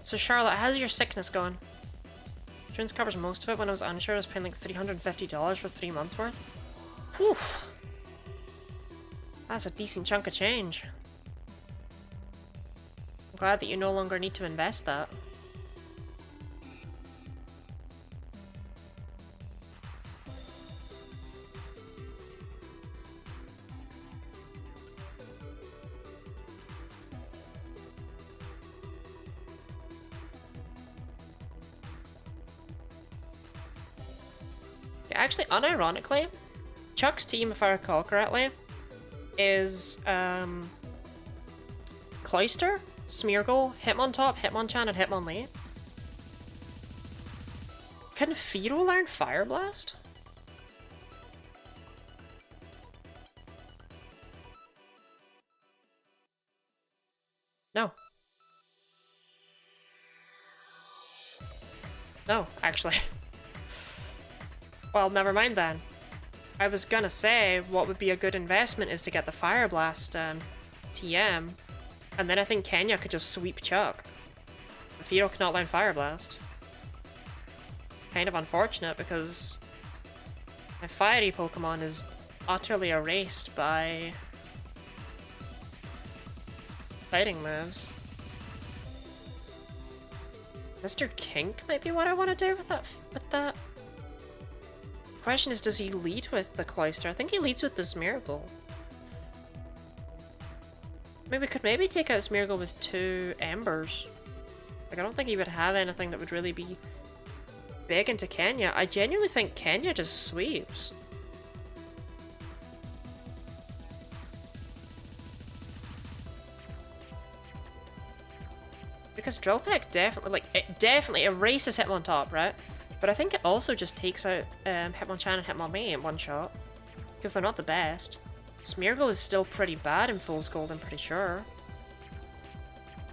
So Charlotte, how's your sickness going? Insurance covers most of it. When I was unsure, I was paying like $350 for 3 months worth. Whew. That's a decent chunk of change. I'm glad that you no longer need to invest that. Actually, unironically, Chuck's team, if I recall correctly, is Cloyster, Smeargle, Hitmontop, Hitmonchan, and Hitmonlee. Can Fearow learn Fire Blast? No. No, actually. Well, never mind then. I was gonna say what would be a good investment is to get the Fire Blast TM, and then I think Kenya could just sweep Chuck. Fearow cannot learn Fire Blast. Kind of unfortunate because my fiery Pokemon is utterly erased by fighting moves. Mr. Kink might be what I want to do with that. Question is, does he lead with the Cloyster? I think he leads with the Smeargle. Maybe we could take out Smeargle with 2 Embers. Like, I don't think he would have anything that would really be big into Kenya. I genuinely think Kenya just sweeps. Because Drill Peck definitely erases Hitmontop, right? But I think it also just takes out Hitmonchan and Hitmonlee in one shot. Because they're not the best. Smeargle is still pretty bad in Fool's Gold, I'm pretty sure.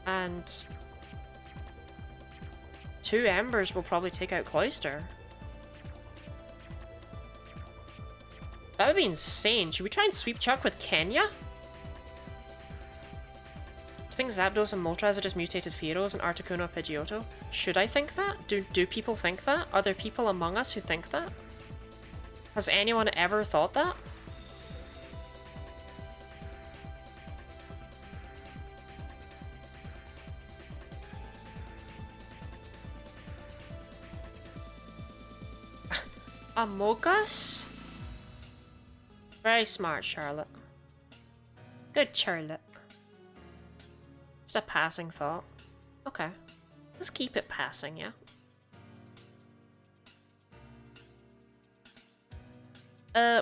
And 2 Embers will probably take out Cloyster. That would be insane. Should we try and sweep Chuck with Kenya? I think Zapdos and Moltres are just mutated Fearows and Articuno Pidgeotto. Should I think that? Do people think that? Are there people among us who think that? Has anyone ever thought that? Amogus? Very smart, Charlotte. Good Charlotte. Just a passing thought. Okay. Let's keep it passing, yeah?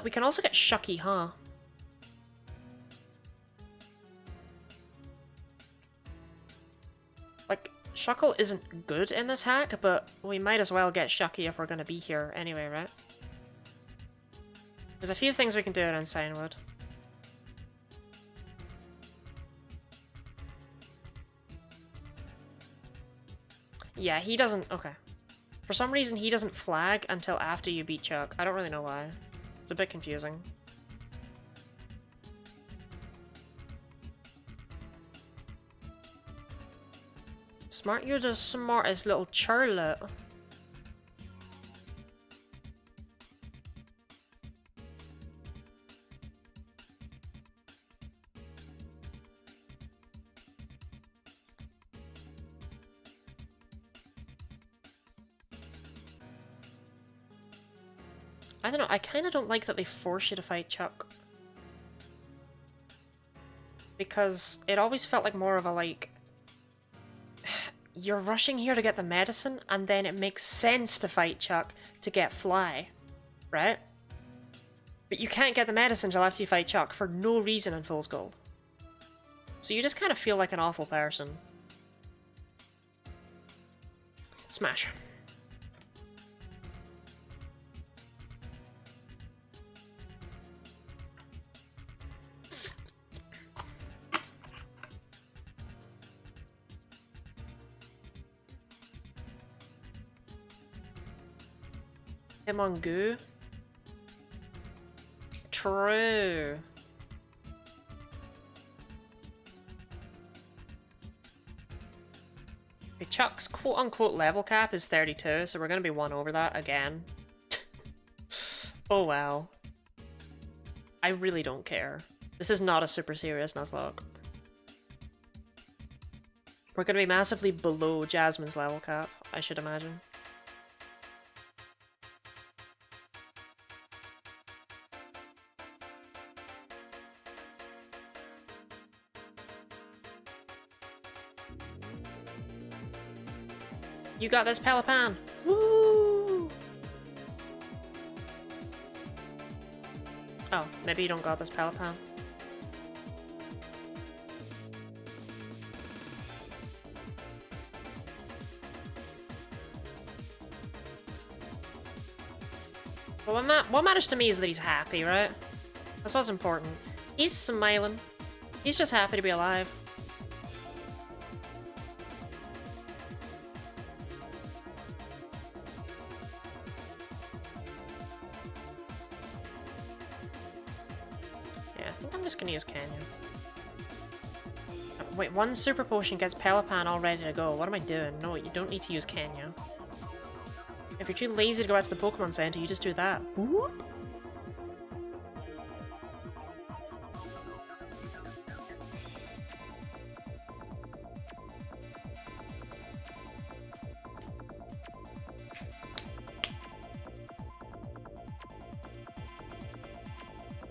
We can also get Shucky, huh? Like, Shuckle isn't good in this hack, but we might as well get Shucky if we're gonna be here anyway, right? There's a few things we can do in Signwood. Yeah, he doesn't... Okay. For some reason, he doesn't flag until after you beat Chuck. I don't really know why. It's a bit confusing. Smart, you're the smartest little Charlotte. I don't know, I kind of don't like that they force you to fight Chuck. Because it always felt like more of a, like... You're rushing here to get the medicine, and then it makes sense to fight Chuck to get Fly, right? But you can't get the medicine until after you fight Chuck for no reason in Fool's Gold. So you just kind of feel like an awful person. Smash. Him on Goo. True. Okay, Chuck's quote-unquote level cap is 32, so we're gonna be one over that again. Oh well. I really don't care. This is not a super serious Nuzlocke. We're gonna be massively below Jasmine's level cap, I should imagine. You got this, Pelipan! Woo! Oh, maybe you don't got this, Pelipan. Well, what matters to me is that he's happy, right? That's what's important. He's smiling. He's just happy to be alive. Gonna use Canyon. Wait, one super potion gets Pelipan all ready to go. What am I doing? No, you don't need to use Canyon. If you're too lazy to go out to the Pokemon Center, you just do that. Whoop.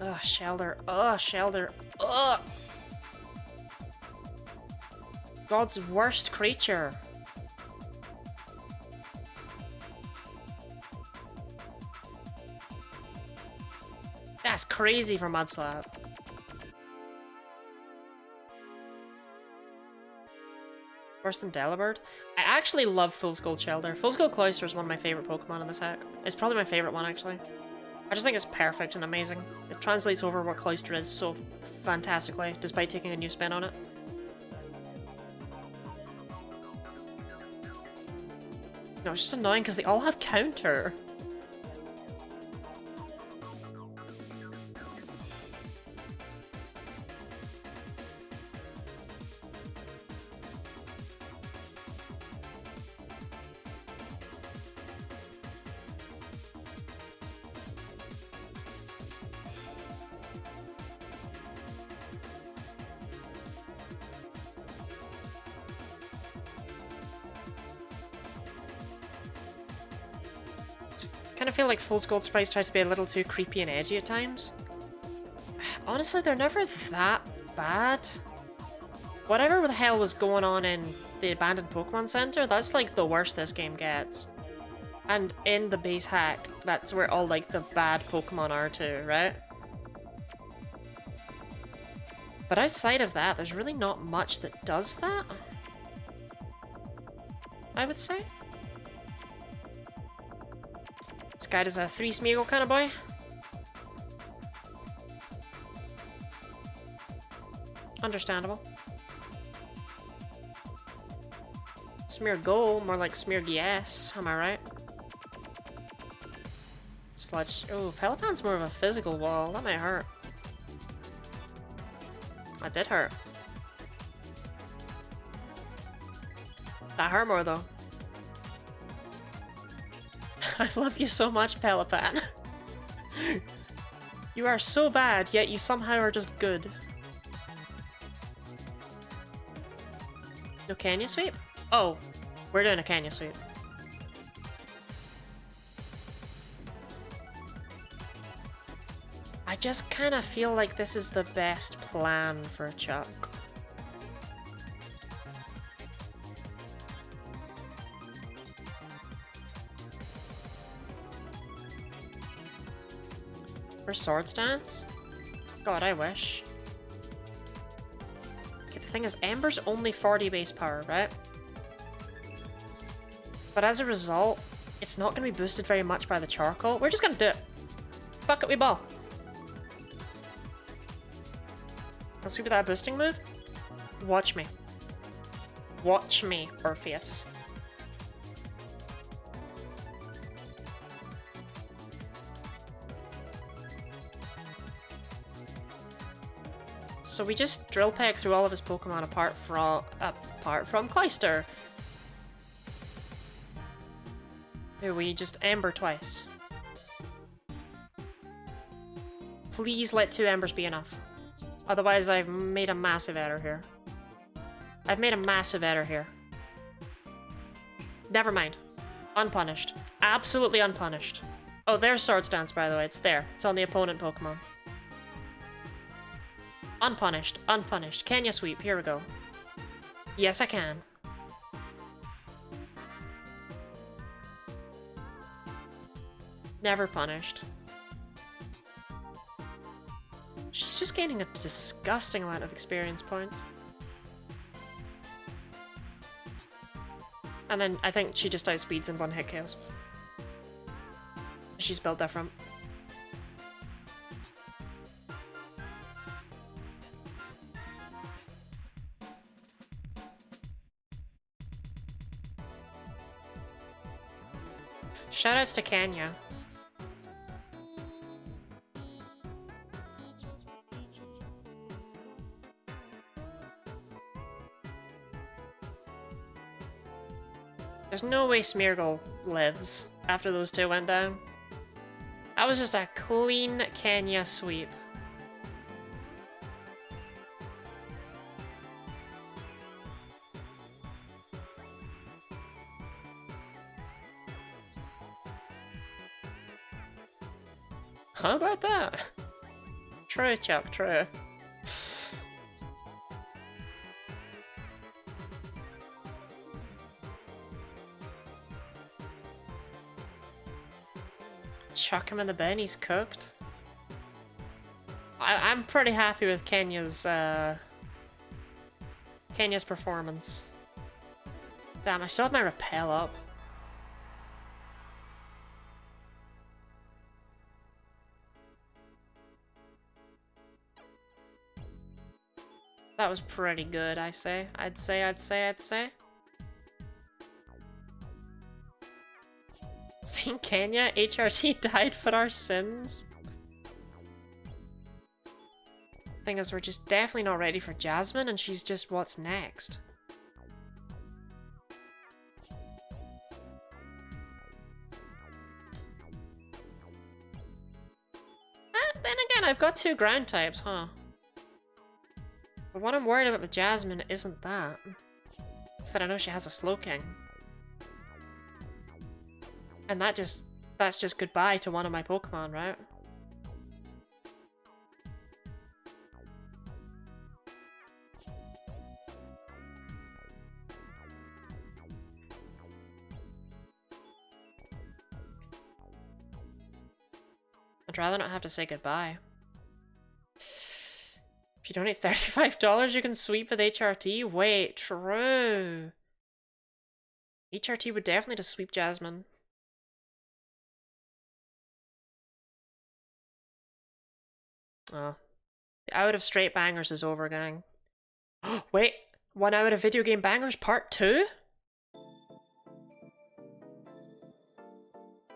Ugh, Shelder. Ugh, Shelder. Ugh! God's worst creature. That's crazy for Mudslap. Worse than Delibird? I actually love Full Skull Shelder. Full Skull Cloyster is one of my favorite Pokemon in this hack. It's probably my favorite one, actually. I just think it's perfect and amazing. It translates over what Cloyster is so fantastically, despite taking a new spin on it. No, it's just annoying because they all have counter. I kind of feel like Full Gold sprites try to be a little too creepy and edgy at times. Honestly, they're never that bad. Whatever the hell was going on in the abandoned Pokemon Center, that's like the worst this game gets. And in the base hack, that's where all like the bad Pokemon are too, right? But outside of that, there's really not much that does that, I would say. This guy is a 3 Smeagol kind of boy. Understandable. Smeargle, more like Smeargies, am I right? Sludge. Oh, Pelopon's more of a physical wall. That might hurt. That did hurt. That hurt more though. I love you so much, Pelipon. You are so bad, yet you somehow are just good. No Canyon Sweep? Oh, we're doing a Canyon Sweep. I just kind of feel like this is the best plan for Chuck. For Swords Dance? God, I wish. Okay, the thing is, Ember's only 40 base power, right? But as a result, it's not going to be boosted very much by the Charcoal. We're just going to do it. Fuck it, we ball. Let's do that boosting move. Watch me. Watch me, Orpheus. So we just drill peck through all of his Pokemon apart from Cloyster. Here we just Ember twice. Please let 2 Embers be enough. Otherwise I've made a massive error here. I've made a massive error here. Never mind. Unpunished. Absolutely unpunished. Oh, there's Swords Dance, by the way. It's there. It's on the opponent Pokemon. Unpunished. Unpunished. Can you sweep? Here we go. Yes, I can. Never punished. She's just gaining a disgusting amount of experience points. And then I think she just outspeeds in 1-hit KOs. She's built different. Shoutouts to Kenya. There's no way Smeargle lives after those 2 went down. That was just a clean Kenya sweep. How about that? True, Chuck, true. Chuck him in the bin, he's cooked. I'm pretty happy with Kenya's performance. Damn, I still have my repel up. That was pretty good, I'd say. Saint Kenya, HRT died for our sins. Thing is, we're just definitely not ready for Jasmine, and she's just what's next. Then again, I've got 2 ground types, huh? But what I'm worried about with Jasmine isn't that. It's that I know she has a Slowking. And that's just goodbye to one of my Pokemon, right? I'd rather not have to say goodbye. If you donate $35, you can sweep with HRT? Wait, true. HRT would definitely just sweep Jasmine. Oh. The Out of Straight Bangers is over, gang. Wait, 1 Out of Video Game Bangers Part 2?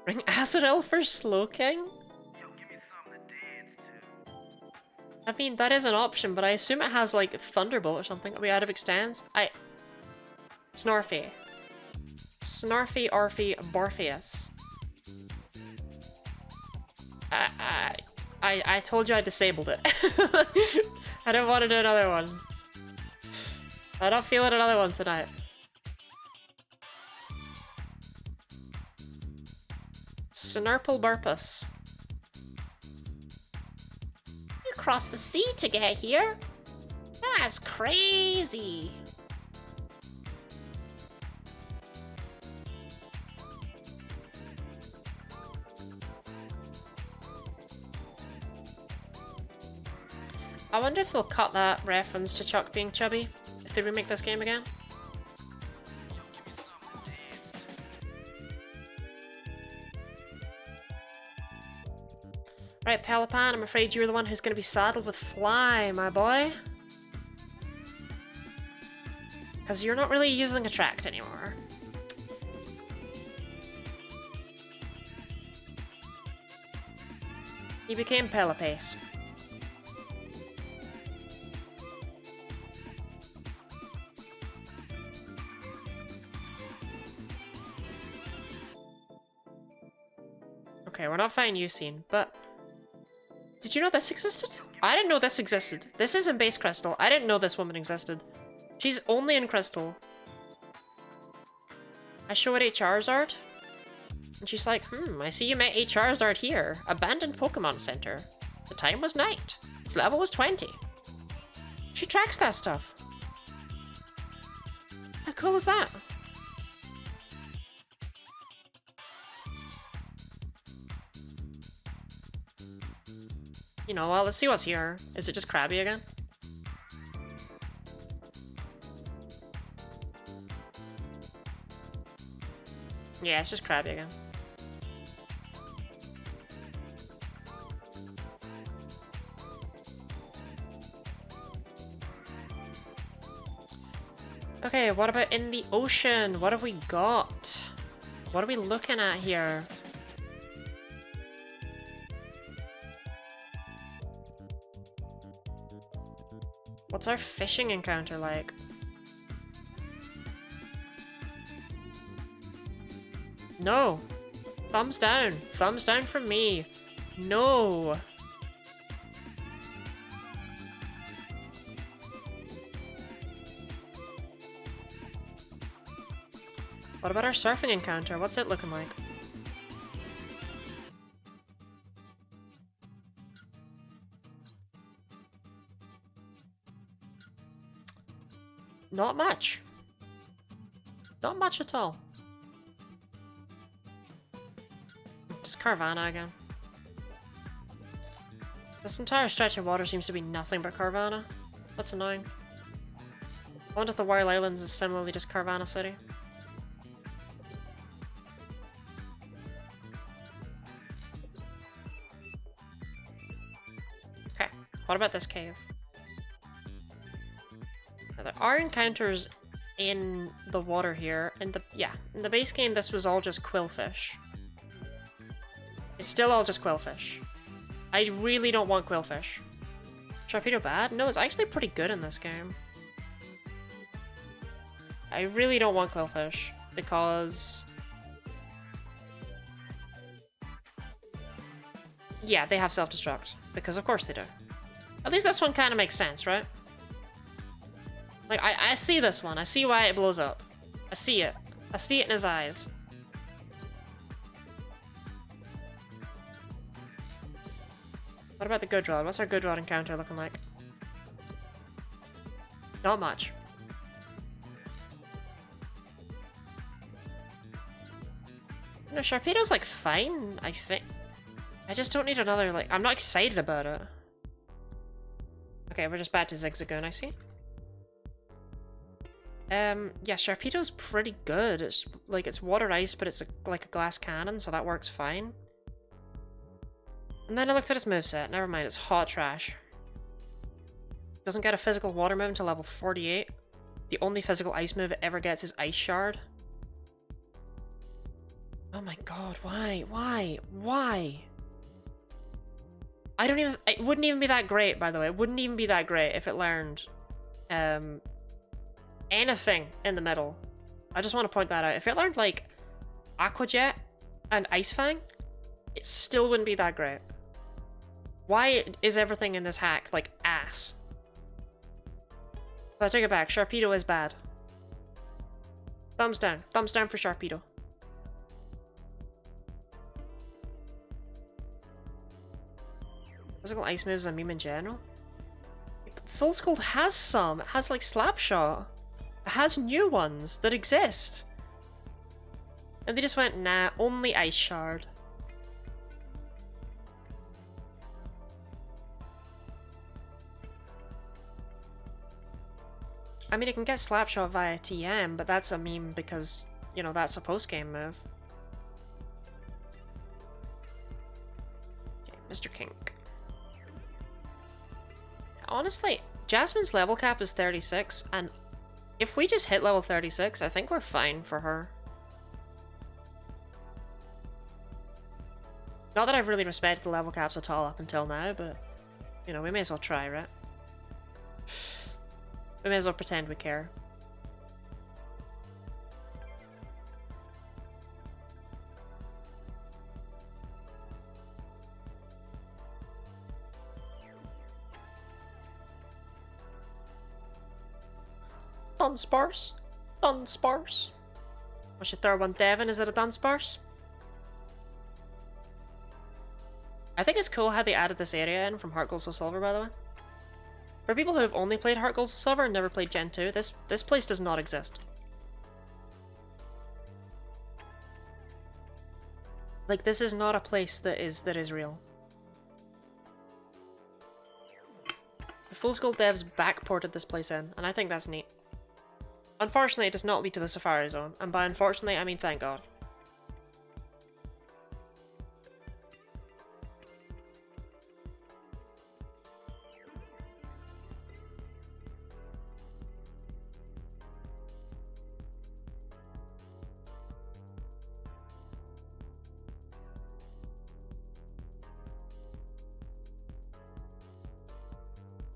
Ring Azrael for Slow King? I mean, that is an option, but I assume it has, like, Thunderbolt or something. Are we out of extends? Snarfy. Snarfy, Arfy, Barpheus. I told you I disabled it. I don't want to do another one. I'm not feeling another one tonight. Snurple Burpus. You crossed the sea to get here? That's crazy. I wonder if they'll cut that reference to Chuck being chubby if they remake this game again. Right, Pelipan, I'm afraid you're the one who's going to be saddled with Fly, my boy. Because you're not really using Attract anymore. He became Pelipace. Okay, we're not fighting Yucine, but... Did you know this existed? I didn't know this existed. This isn't base Crystal. I didn't know this woman existed. She's only in Crystal. I show it Charizard. And she's like, I see you met Charizard here. Abandoned Pokemon Center. The time was night. Its level was 20. She tracks that stuff. How cool is that? You know, well, let's see what's here. Is it just Krabby again? Yeah, it's just Krabby again. Okay, what about in the ocean? What have we got? What are we looking at here? What's our fishing encounter like? No! Thumbs down! Thumbs down from me! No! What about our surfing encounter? What's it looking like? Not much. Not much at all. Just Carvana again. This entire stretch of water seems to be nothing but Carvana. That's annoying. I wonder if the Wild Islands is similarly just Carvana City. Okay, what about this cave? Now, there are encounters in the water here. In the base game this was all just Quillfish. It's still all just Quillfish. I really don't want Quillfish. Sharpedo bad? No, it's actually pretty good in this game. I really don't want Quillfish because... yeah, they have self-destruct. Because of course they do. At least this one kind of makes sense, right? Like, I see this one. I see why it blows up. I see it. I see it in his eyes. What about the Goodrod? What's our Goodrod encounter looking like? Not much. No, Sharpedo's like fine, I think. I just don't need another, like, I'm not excited about it. Okay, we're just back to Zigzagoon, I see. Yeah, Sharpedo's pretty good. It's like, it's water ice, but it's like a glass cannon, so that works fine. And then I looked at his moveset. Never mind, it's hot trash. Doesn't get a physical water move until level 48. The only physical ice move it ever gets is Ice Shard. Oh my god, why? Why? Why? I don't even... It wouldn't even be that great, by the way. It wouldn't even be that great if it learned... anything in the middle. I just want to point that out. If it learned, like, Aqua Jet and Ice Fang, it still wouldn't be that great. Why is everything in this hack, like, ass? But I take it back. Sharpedo is bad. Thumbs down. Thumbs down for Sharpedo. Physical ice moves on meme in general? Full Skull has some. It has, like, Slapshot. It has new ones that exist. And they just went, nah, only Ice Shard. I mean, it can get Slapshot via TM, but that's a meme because, you know, that's a post-game move. Okay, Mr. Kink. Honestly, Jasmine's level cap is 36, and if we just hit level 36, I think we're fine for her. Not that I've really respected the level caps at all up until now, but, you know, we may as well try, right? We may as well pretend we care. Dunsparce? Dunsparce? What's your third one, Devin? Is it a Dunsparce? I think it's cool how they added this area in from Heart Gold Soul Silver, by the way. For people who have only played Heart Gold Soul Silver and never played Gen 2, this place does not exist. Like, this is not a place that is real. The Fool's Gold devs backported this place in, and I think that's neat. Unfortunately, it does not lead to the Safari Zone, and by unfortunately, I mean thank God.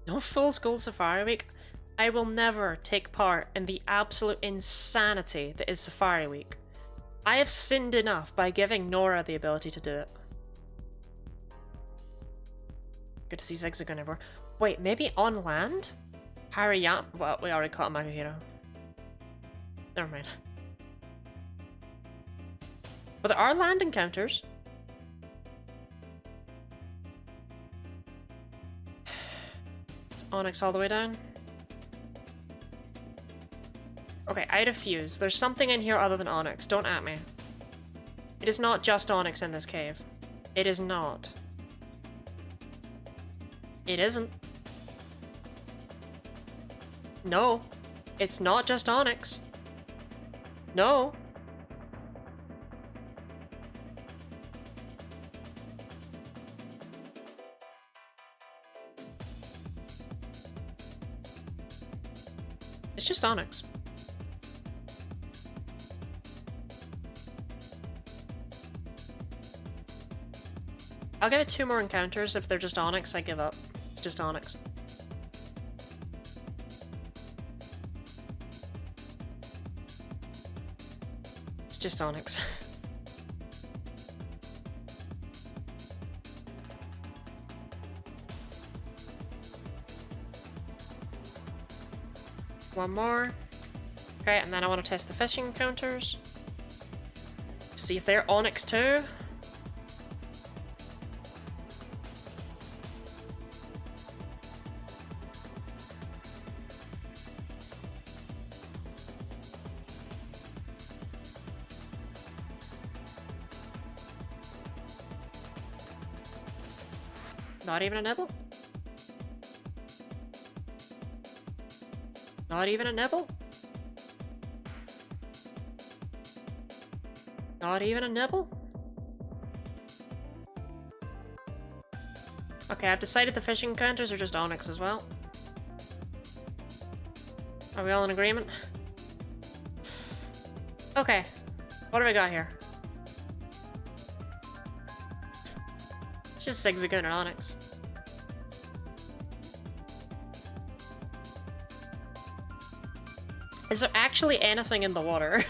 No Fool's Gold Safari Week. I will never take part in the absolute insanity that is Safari Week. I have sinned enough by giving Nora the ability to do it. Good to see Zigzagoon everywhere. Wait, maybe on land? Hariyama? Well, we already caught a Makuhiro. Never mind. But there are land encounters. It's Onyx all the way down. Okay, I had a fuse. There's something in here other than Onyx. Don't at me. It is not just Onyx in this cave. It is not. It isn't. No. It's not just Onyx. No. It's just Onyx. I'll give it 2 more encounters. If they're just Onyx, I give up. It's just Onyx. It's just Onyx. One more. Okay, and then I want to test the fishing encounters. To see if they're Onyx too. Not even a nibble? Not even a nibble? Not even a nibble? Okay, I've decided the fishing encounters are just onyx as well. Are we all in agreement? Okay. What do we got here? It's just Zigzagoon and onyx. Is there actually anything in the water?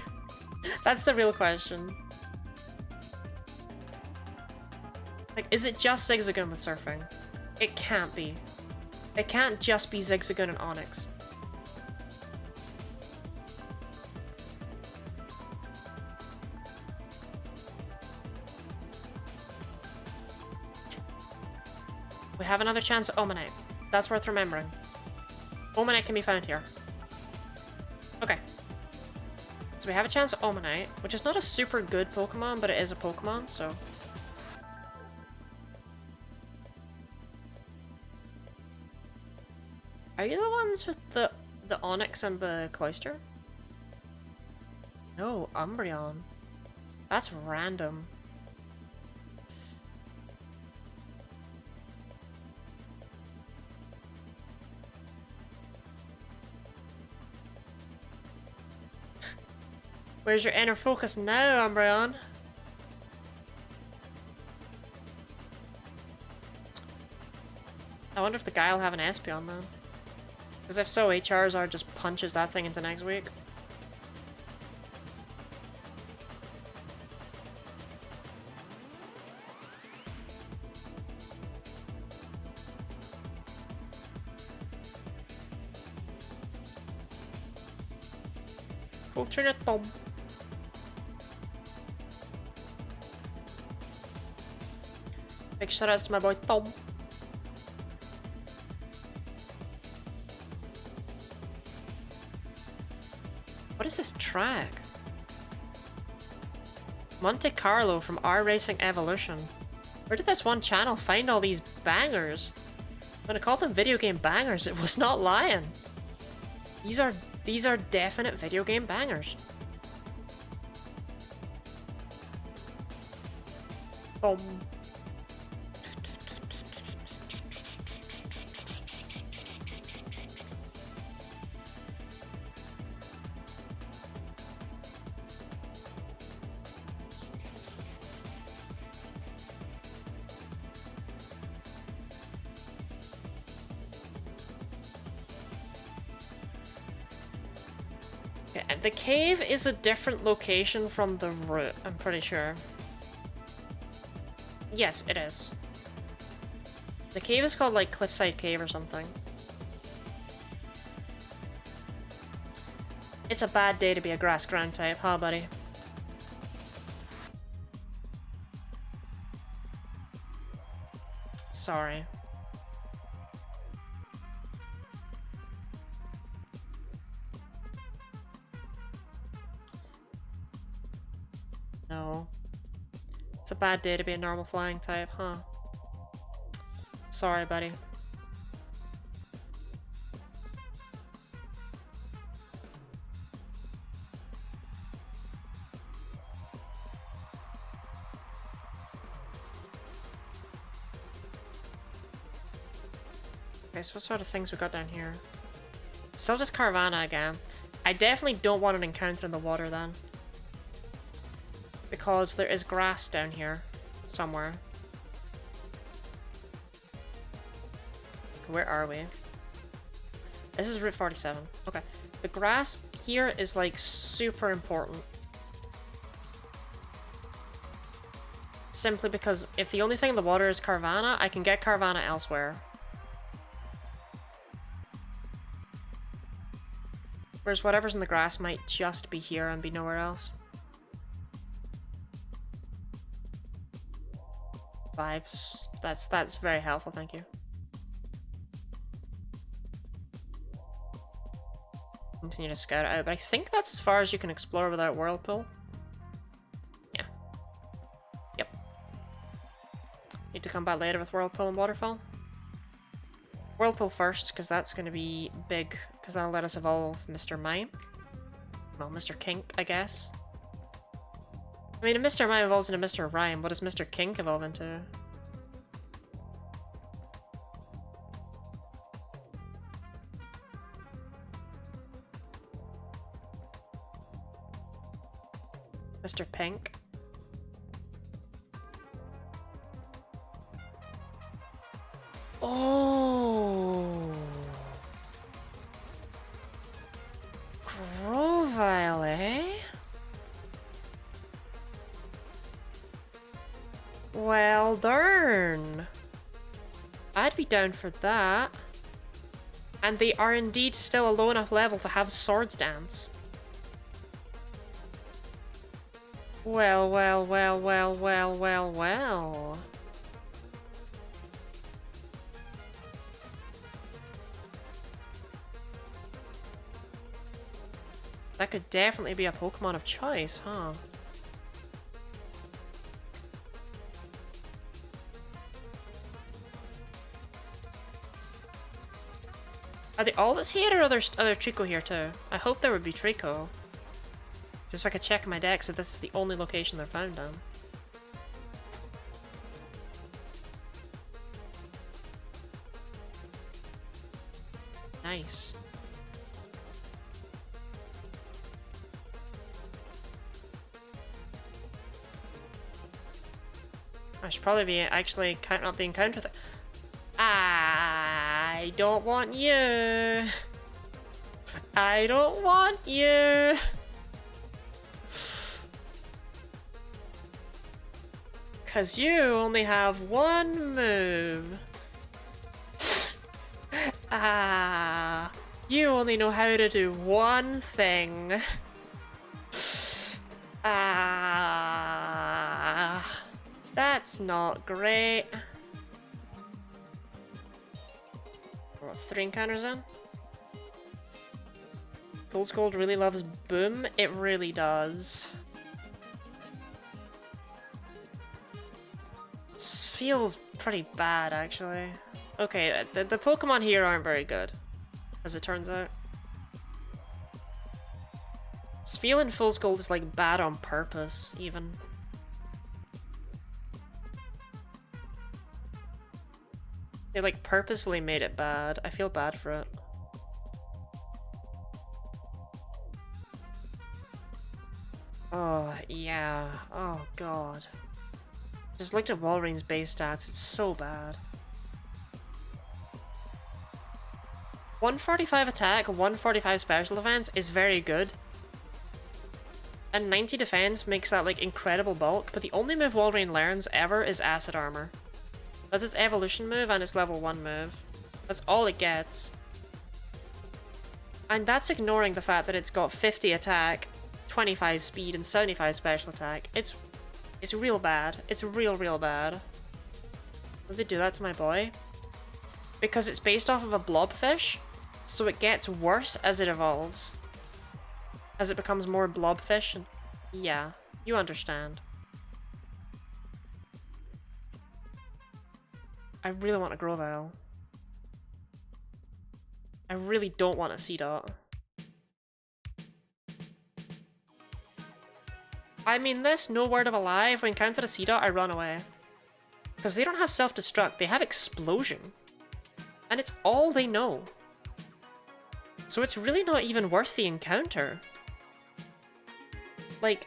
That's the real question. Like, is it just Zigzagoon with surfing? It can't be. It can't just be Zigzagoon and onyx. We have another chance at Omanite. That's worth remembering. Omanite can be found here. Okay. So we have a chance at Omanite, which is not a super good Pokemon, but it is a Pokemon, so... Are you the ones with the Onyx and the Cloyster? No, Umbreon. That's random. Where's your inner focus now, Umbreon? I wonder if the guy will have an Espeon though. Because if so, HRZR just punches that thing into next week. Culture Tom. Big shout outs to my boy Tom. What is this track? Monte Carlo from R Racing Evolution. Where did this one channel find all these bangers? When I called them video game bangers, it was not lying. These are definite video game bangers. Boom. The cave is a different location from the route, I'm pretty sure. Yes, it is. The cave is called like Cliffside Cave or something. It's a bad day to be a grass ground type, huh, buddy? Sorry. No. It's a bad day to be a normal flying type, huh? Sorry, buddy. Okay, so what sort of things we got down here? Still just Carvana again. I definitely don't want an encounter in the water then. Because there is grass down here somewhere. Where are we? This is Route 47. Okay. The grass here is like super important. Simply because if the only thing in the water is Carvana, I can get Carvana elsewhere. Whereas whatever's in the grass might just be here and be nowhere else. Vibes. That's very helpful, thank you. Continue to scout it out, but I think that's as far as you can explore without Whirlpool. Yeah. Yep. Need to come back later with Whirlpool and Waterfall. Whirlpool first, because that's going to be big, because that'll let us evolve Mr. Mime. Well, Mr. Kink, I guess. I mean, if Mr. Mime evolves into Mr. Rhyme, what does Mr. Kink evolve into? Mr. Pink. Oh. Grovyle, eh? Well, darn. I'd be down for that. And they are indeed still a low enough level to have Swords Dance. Well, well, well, well, well, well, well. That could definitely be a Pokemon of choice, huh? Are they all that's here or other Trico here too? I hope there would be Trico. Just so I could check in my decks if this is the only location they're found on. Nice. I should probably be actually counting up the encounter thing. I don't want you. I don't want you. Cause you only have one move. You only know how to do one thing. That's not great. We're 3 encounters in. Fool's Gold really loves Boom. It really does. This feels pretty bad, actually. Okay, the Pokemon here aren't very good, as it turns out. Spheal in Fool's Gold is like bad on purpose, even. They like purposefully made it bad. I feel bad for it. Oh, yeah. Oh, God. Just looked at Walreine's base stats. It's so bad. 145 attack, 145 special defense is very good. And 90 defense makes that like incredible bulk, but the only move Walreine learns ever is Acid Armor. That's its evolution move and its level 1 move. That's all it gets. And that's ignoring the fact that it's got 50 attack, 25 speed, and 75 special attack. It's real bad. It's real bad. Would they do that to my boy? Because it's based off of a blobfish, so it gets worse as it evolves. As it becomes more blobfish, and yeah, you understand. I really want a Grovyle. I really don't want a Seedot. I mean this, no word of a lie, if we encounter a Seedot, I run away. Because they don't have self-destruct, they have explosion. And it's all they know. So it's really not even worth the encounter. Like,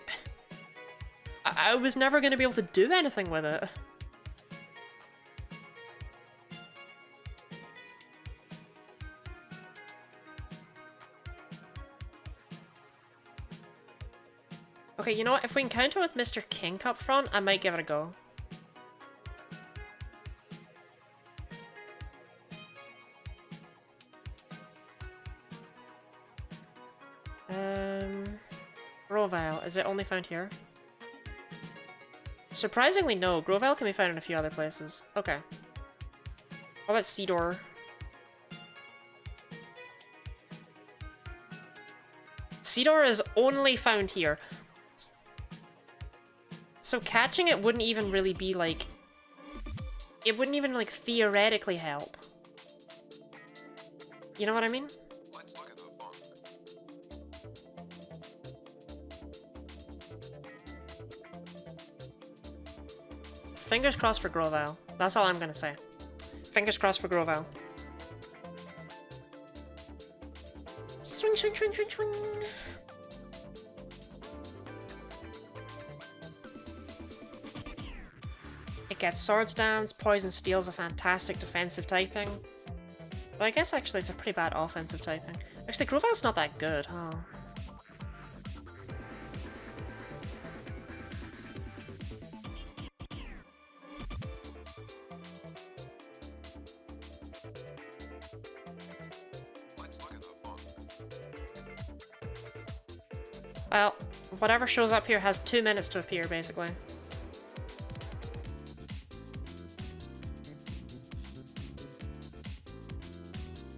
I was never going to be able to do anything with it. Okay, you know what? If we encounter with Mr. Kink up front, I might give it a go. Grovyle. Is it only found here? Surprisingly, no. Grovyle can be found in a few other places. Okay. What about Seedor? Seedor is only found here. So catching it wouldn't even really be, like, it wouldn't even, like, theoretically help. You know what I mean? Let's look at the funk. Fingers crossed for Grovyle. That's all I'm gonna say. Fingers crossed for Grovyle. Swing, swing, swing, swing, swing! It gets Swords Dance, Poison Steel's a fantastic defensive typing. But I guess actually it's a pretty bad offensive typing. Actually, Grovyle's not that good, huh? Let's look at the funk. Well, whatever shows up here has 2 minutes to appear, basically.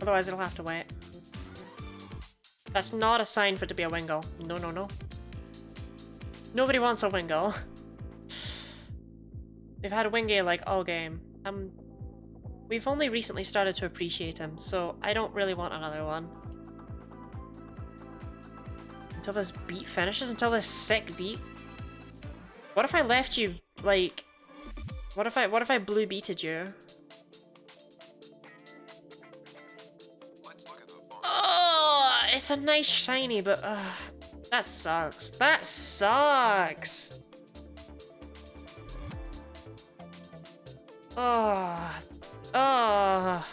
Otherwise it'll have to wait. That's not a sign for it to be a Wingull. No, no, no. Nobody wants a Wingull. We've had a Wingay like all game. We've only recently started to appreciate him, so I don't really want another one. Until this beat finishes? Until this sick beat? What if I left you, like... What if I blue beated you? Oh, it's a nice shiny, but that sucks. That sucks. Oh, oh.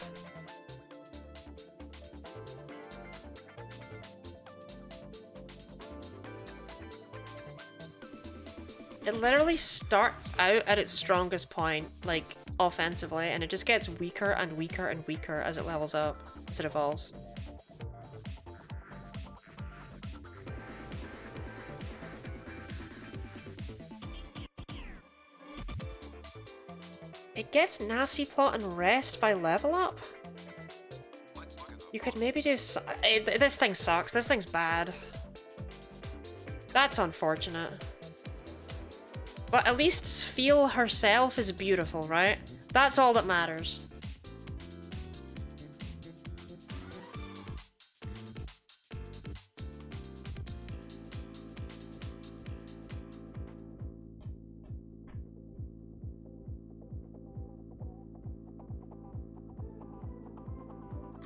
It literally starts out at its strongest point, like offensively, and it just gets weaker and weaker and weaker as it levels up, as it evolves. It gets Nasty Plot and Rest by level up? You could maybe do this thing sucks. This thing's bad. That's unfortunate. But at least Sfeel herself is beautiful, right? That's all that matters.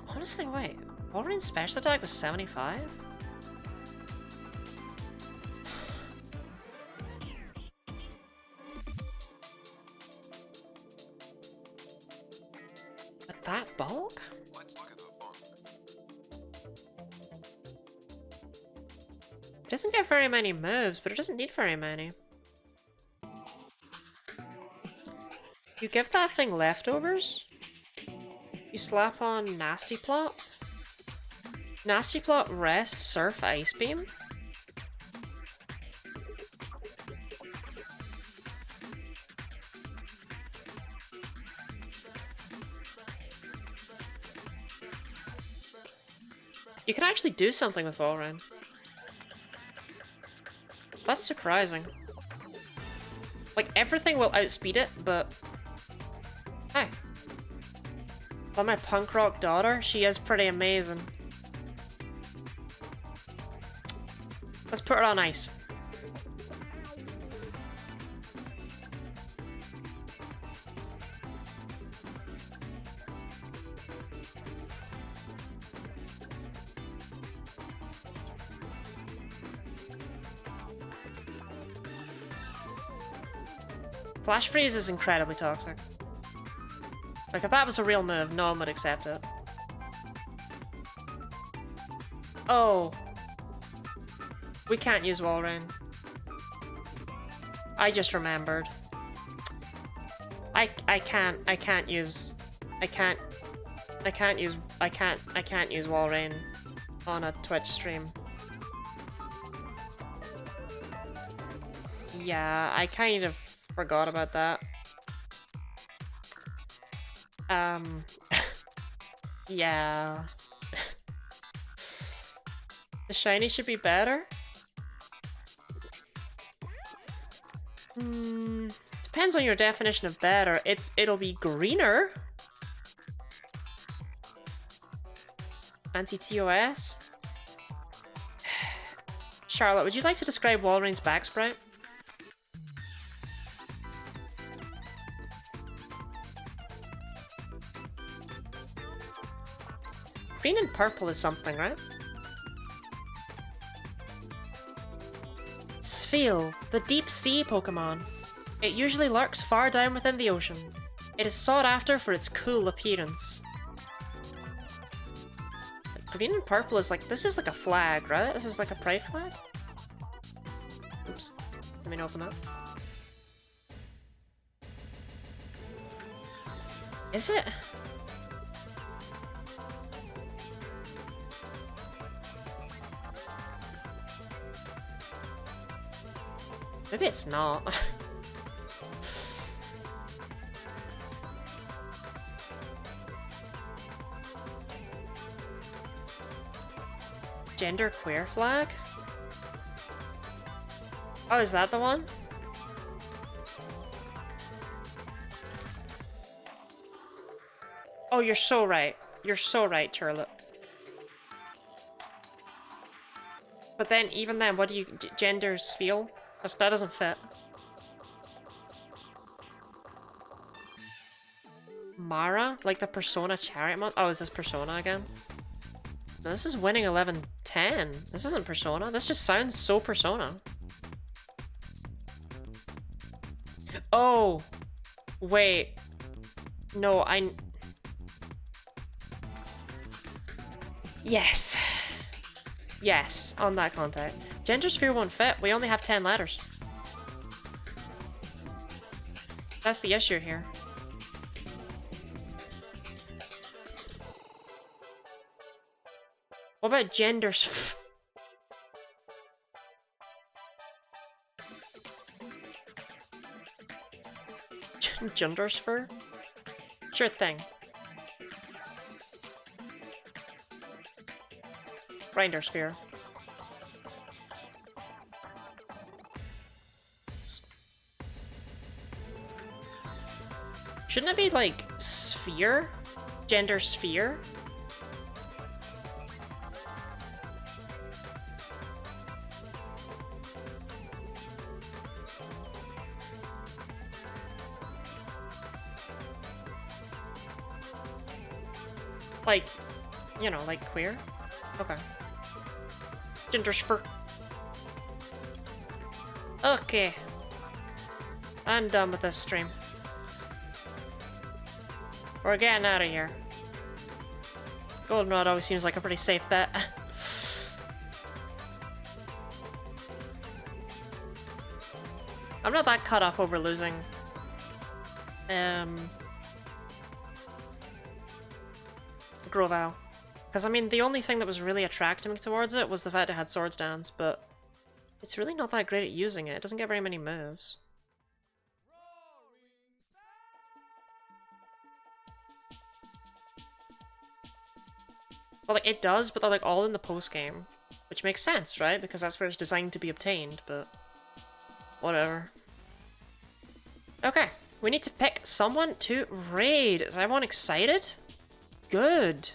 Honestly, wait. Wolverine's special attack was 75? With that bulk? Let's look at the funk. It doesn't get very many moves, but it doesn't need very many. You give that thing leftovers? You slap on Nasty Plot? Nasty Plot, Rest, Surf, Ice Beam? You can actually do something with Wolverine. That's surprising. Like, everything will outspeed it, but... Hey. But my punk rock daughter, she is pretty amazing. Let's put her on ice. Flash Freeze is incredibly toxic. Like, if that was a real move, no one would accept it. Oh. We can't use Walrein. I just remembered. I can't use Walrein on a Twitch stream. Yeah, I kind of forgot about that. Yeah. The shiny should be better? Depends on your definition of better. It'll be greener. Anti-TOS. Charlotte, would you like to describe Walrein's back sprite? Green and purple is something, right? Spheal, the deep sea Pokemon. It usually lurks far down within the ocean. It is sought after for its cool appearance. Green and purple is like, this is like a flag, right? This is like a pride flag? Oops. Let me open that. Is it? Maybe it's not. Gender queer flag? Oh, is that the one? Oh, you're so right. You're so right, Turlet. But then, even then, what do you... genders feel? That doesn't fit. Mara? Like the Persona Chariot Month? Oh, is this Persona again? No, this is winning 11-10. This isn't Persona. This just sounds so Persona. Oh! Wait. No, Yes! Yes, on that contact. Gender sphere won't fit. We only have 10 letters. That's the issue here. What about gender sphere? Gender sphere? Sure thing. Grinder sphere. Shouldn't it be like sphere? Gender sphere? Like, you know, like queer? Okay. Gender sphere. Okay. I'm done with this stream. We're getting out of here. Goldenrod always seems like a pretty safe bet. I'm not that caught up over losing. Grovyle. Because, I mean, the only thing that was really attracting me towards it was the fact it had Swords Dance, but it's really not that great at using it. It doesn't get very many moves. Well, like, it does, but they're, like, all in the post-game. Which makes sense, right? Because that's where it's designed to be obtained, but... whatever. Okay, we need to pick someone to raid. Is everyone excited? Good.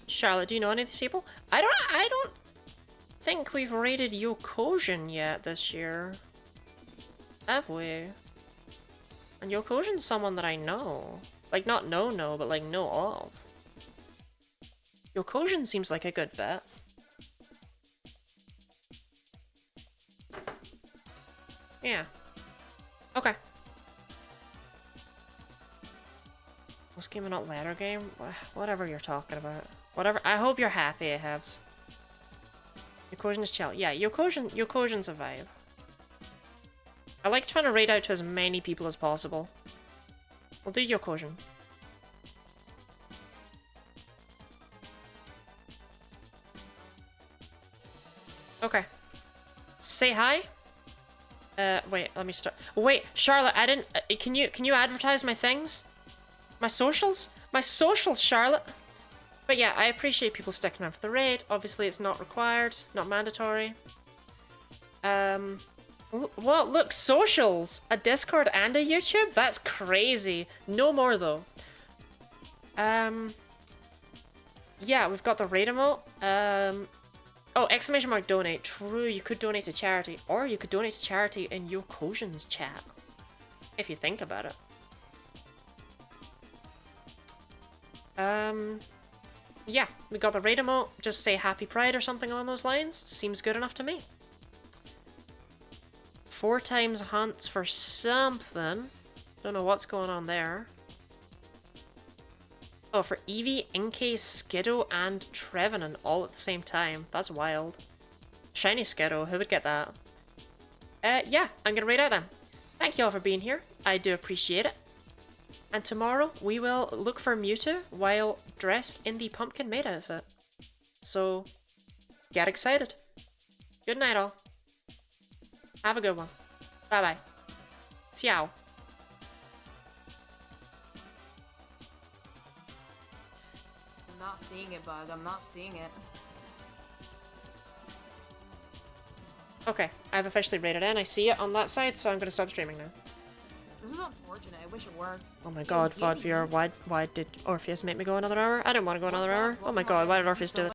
Charlotte, do you know any of these people? I don't think we've raided Yokogen yet this year. Have we? And Yokogen's someone that I know. Like, not know, but like know of. Yokogen seems like a good bet. Yeah. Okay. Most game and not ladder game? Whatever you're talking about. Whatever. I hope you're happy, Habs. Yokogen is chill. Yeah, Yokogen's a vibe. I like trying to raid out to as many people as possible. We'll do Yokogen. Okay. Say hi? Wait, let me start. Wait, Charlotte, I didn't... can you advertise my things? My socials? My socials, Charlotte! But yeah, I appreciate people sticking around for the raid. Obviously, it's not required, not mandatory. What? Look, socials! A Discord and a YouTube? That's crazy. No more, though. Yeah, we've got the raid emote. Oh, exclamation mark donate. True, you could donate to charity. Or you could donate to charity in your Yokosion's chat. If you think about it. Yeah, we got the raid emote. Just say Happy Pride or something along those lines. Seems good enough to me. 4 times hunts for something. Don't know what's going on there. Oh, for Eevee, Inkay, Skiddo, and Trevenant all at the same time. That's wild. Shiny Skiddo, who would get that? Yeah, I'm gonna raid out then. Thank you all for being here. I do appreciate it. And tomorrow, we will look for Mewtwo while dressed in the Pumpkin Maid outfit. So, get excited. Good night, all. Have a good one. Bye-bye. Ciao. I'm not seeing it, Bug. I'm not seeing it. Okay, I've officially rated in. I see it on that side, so I'm going to stop streaming now. This is unfortunate. I wish it worked. Oh my god, VOD viewer, why did Orpheus make me go another hour? I didn't want to go another hour. Oh my god, why did Orpheus do that?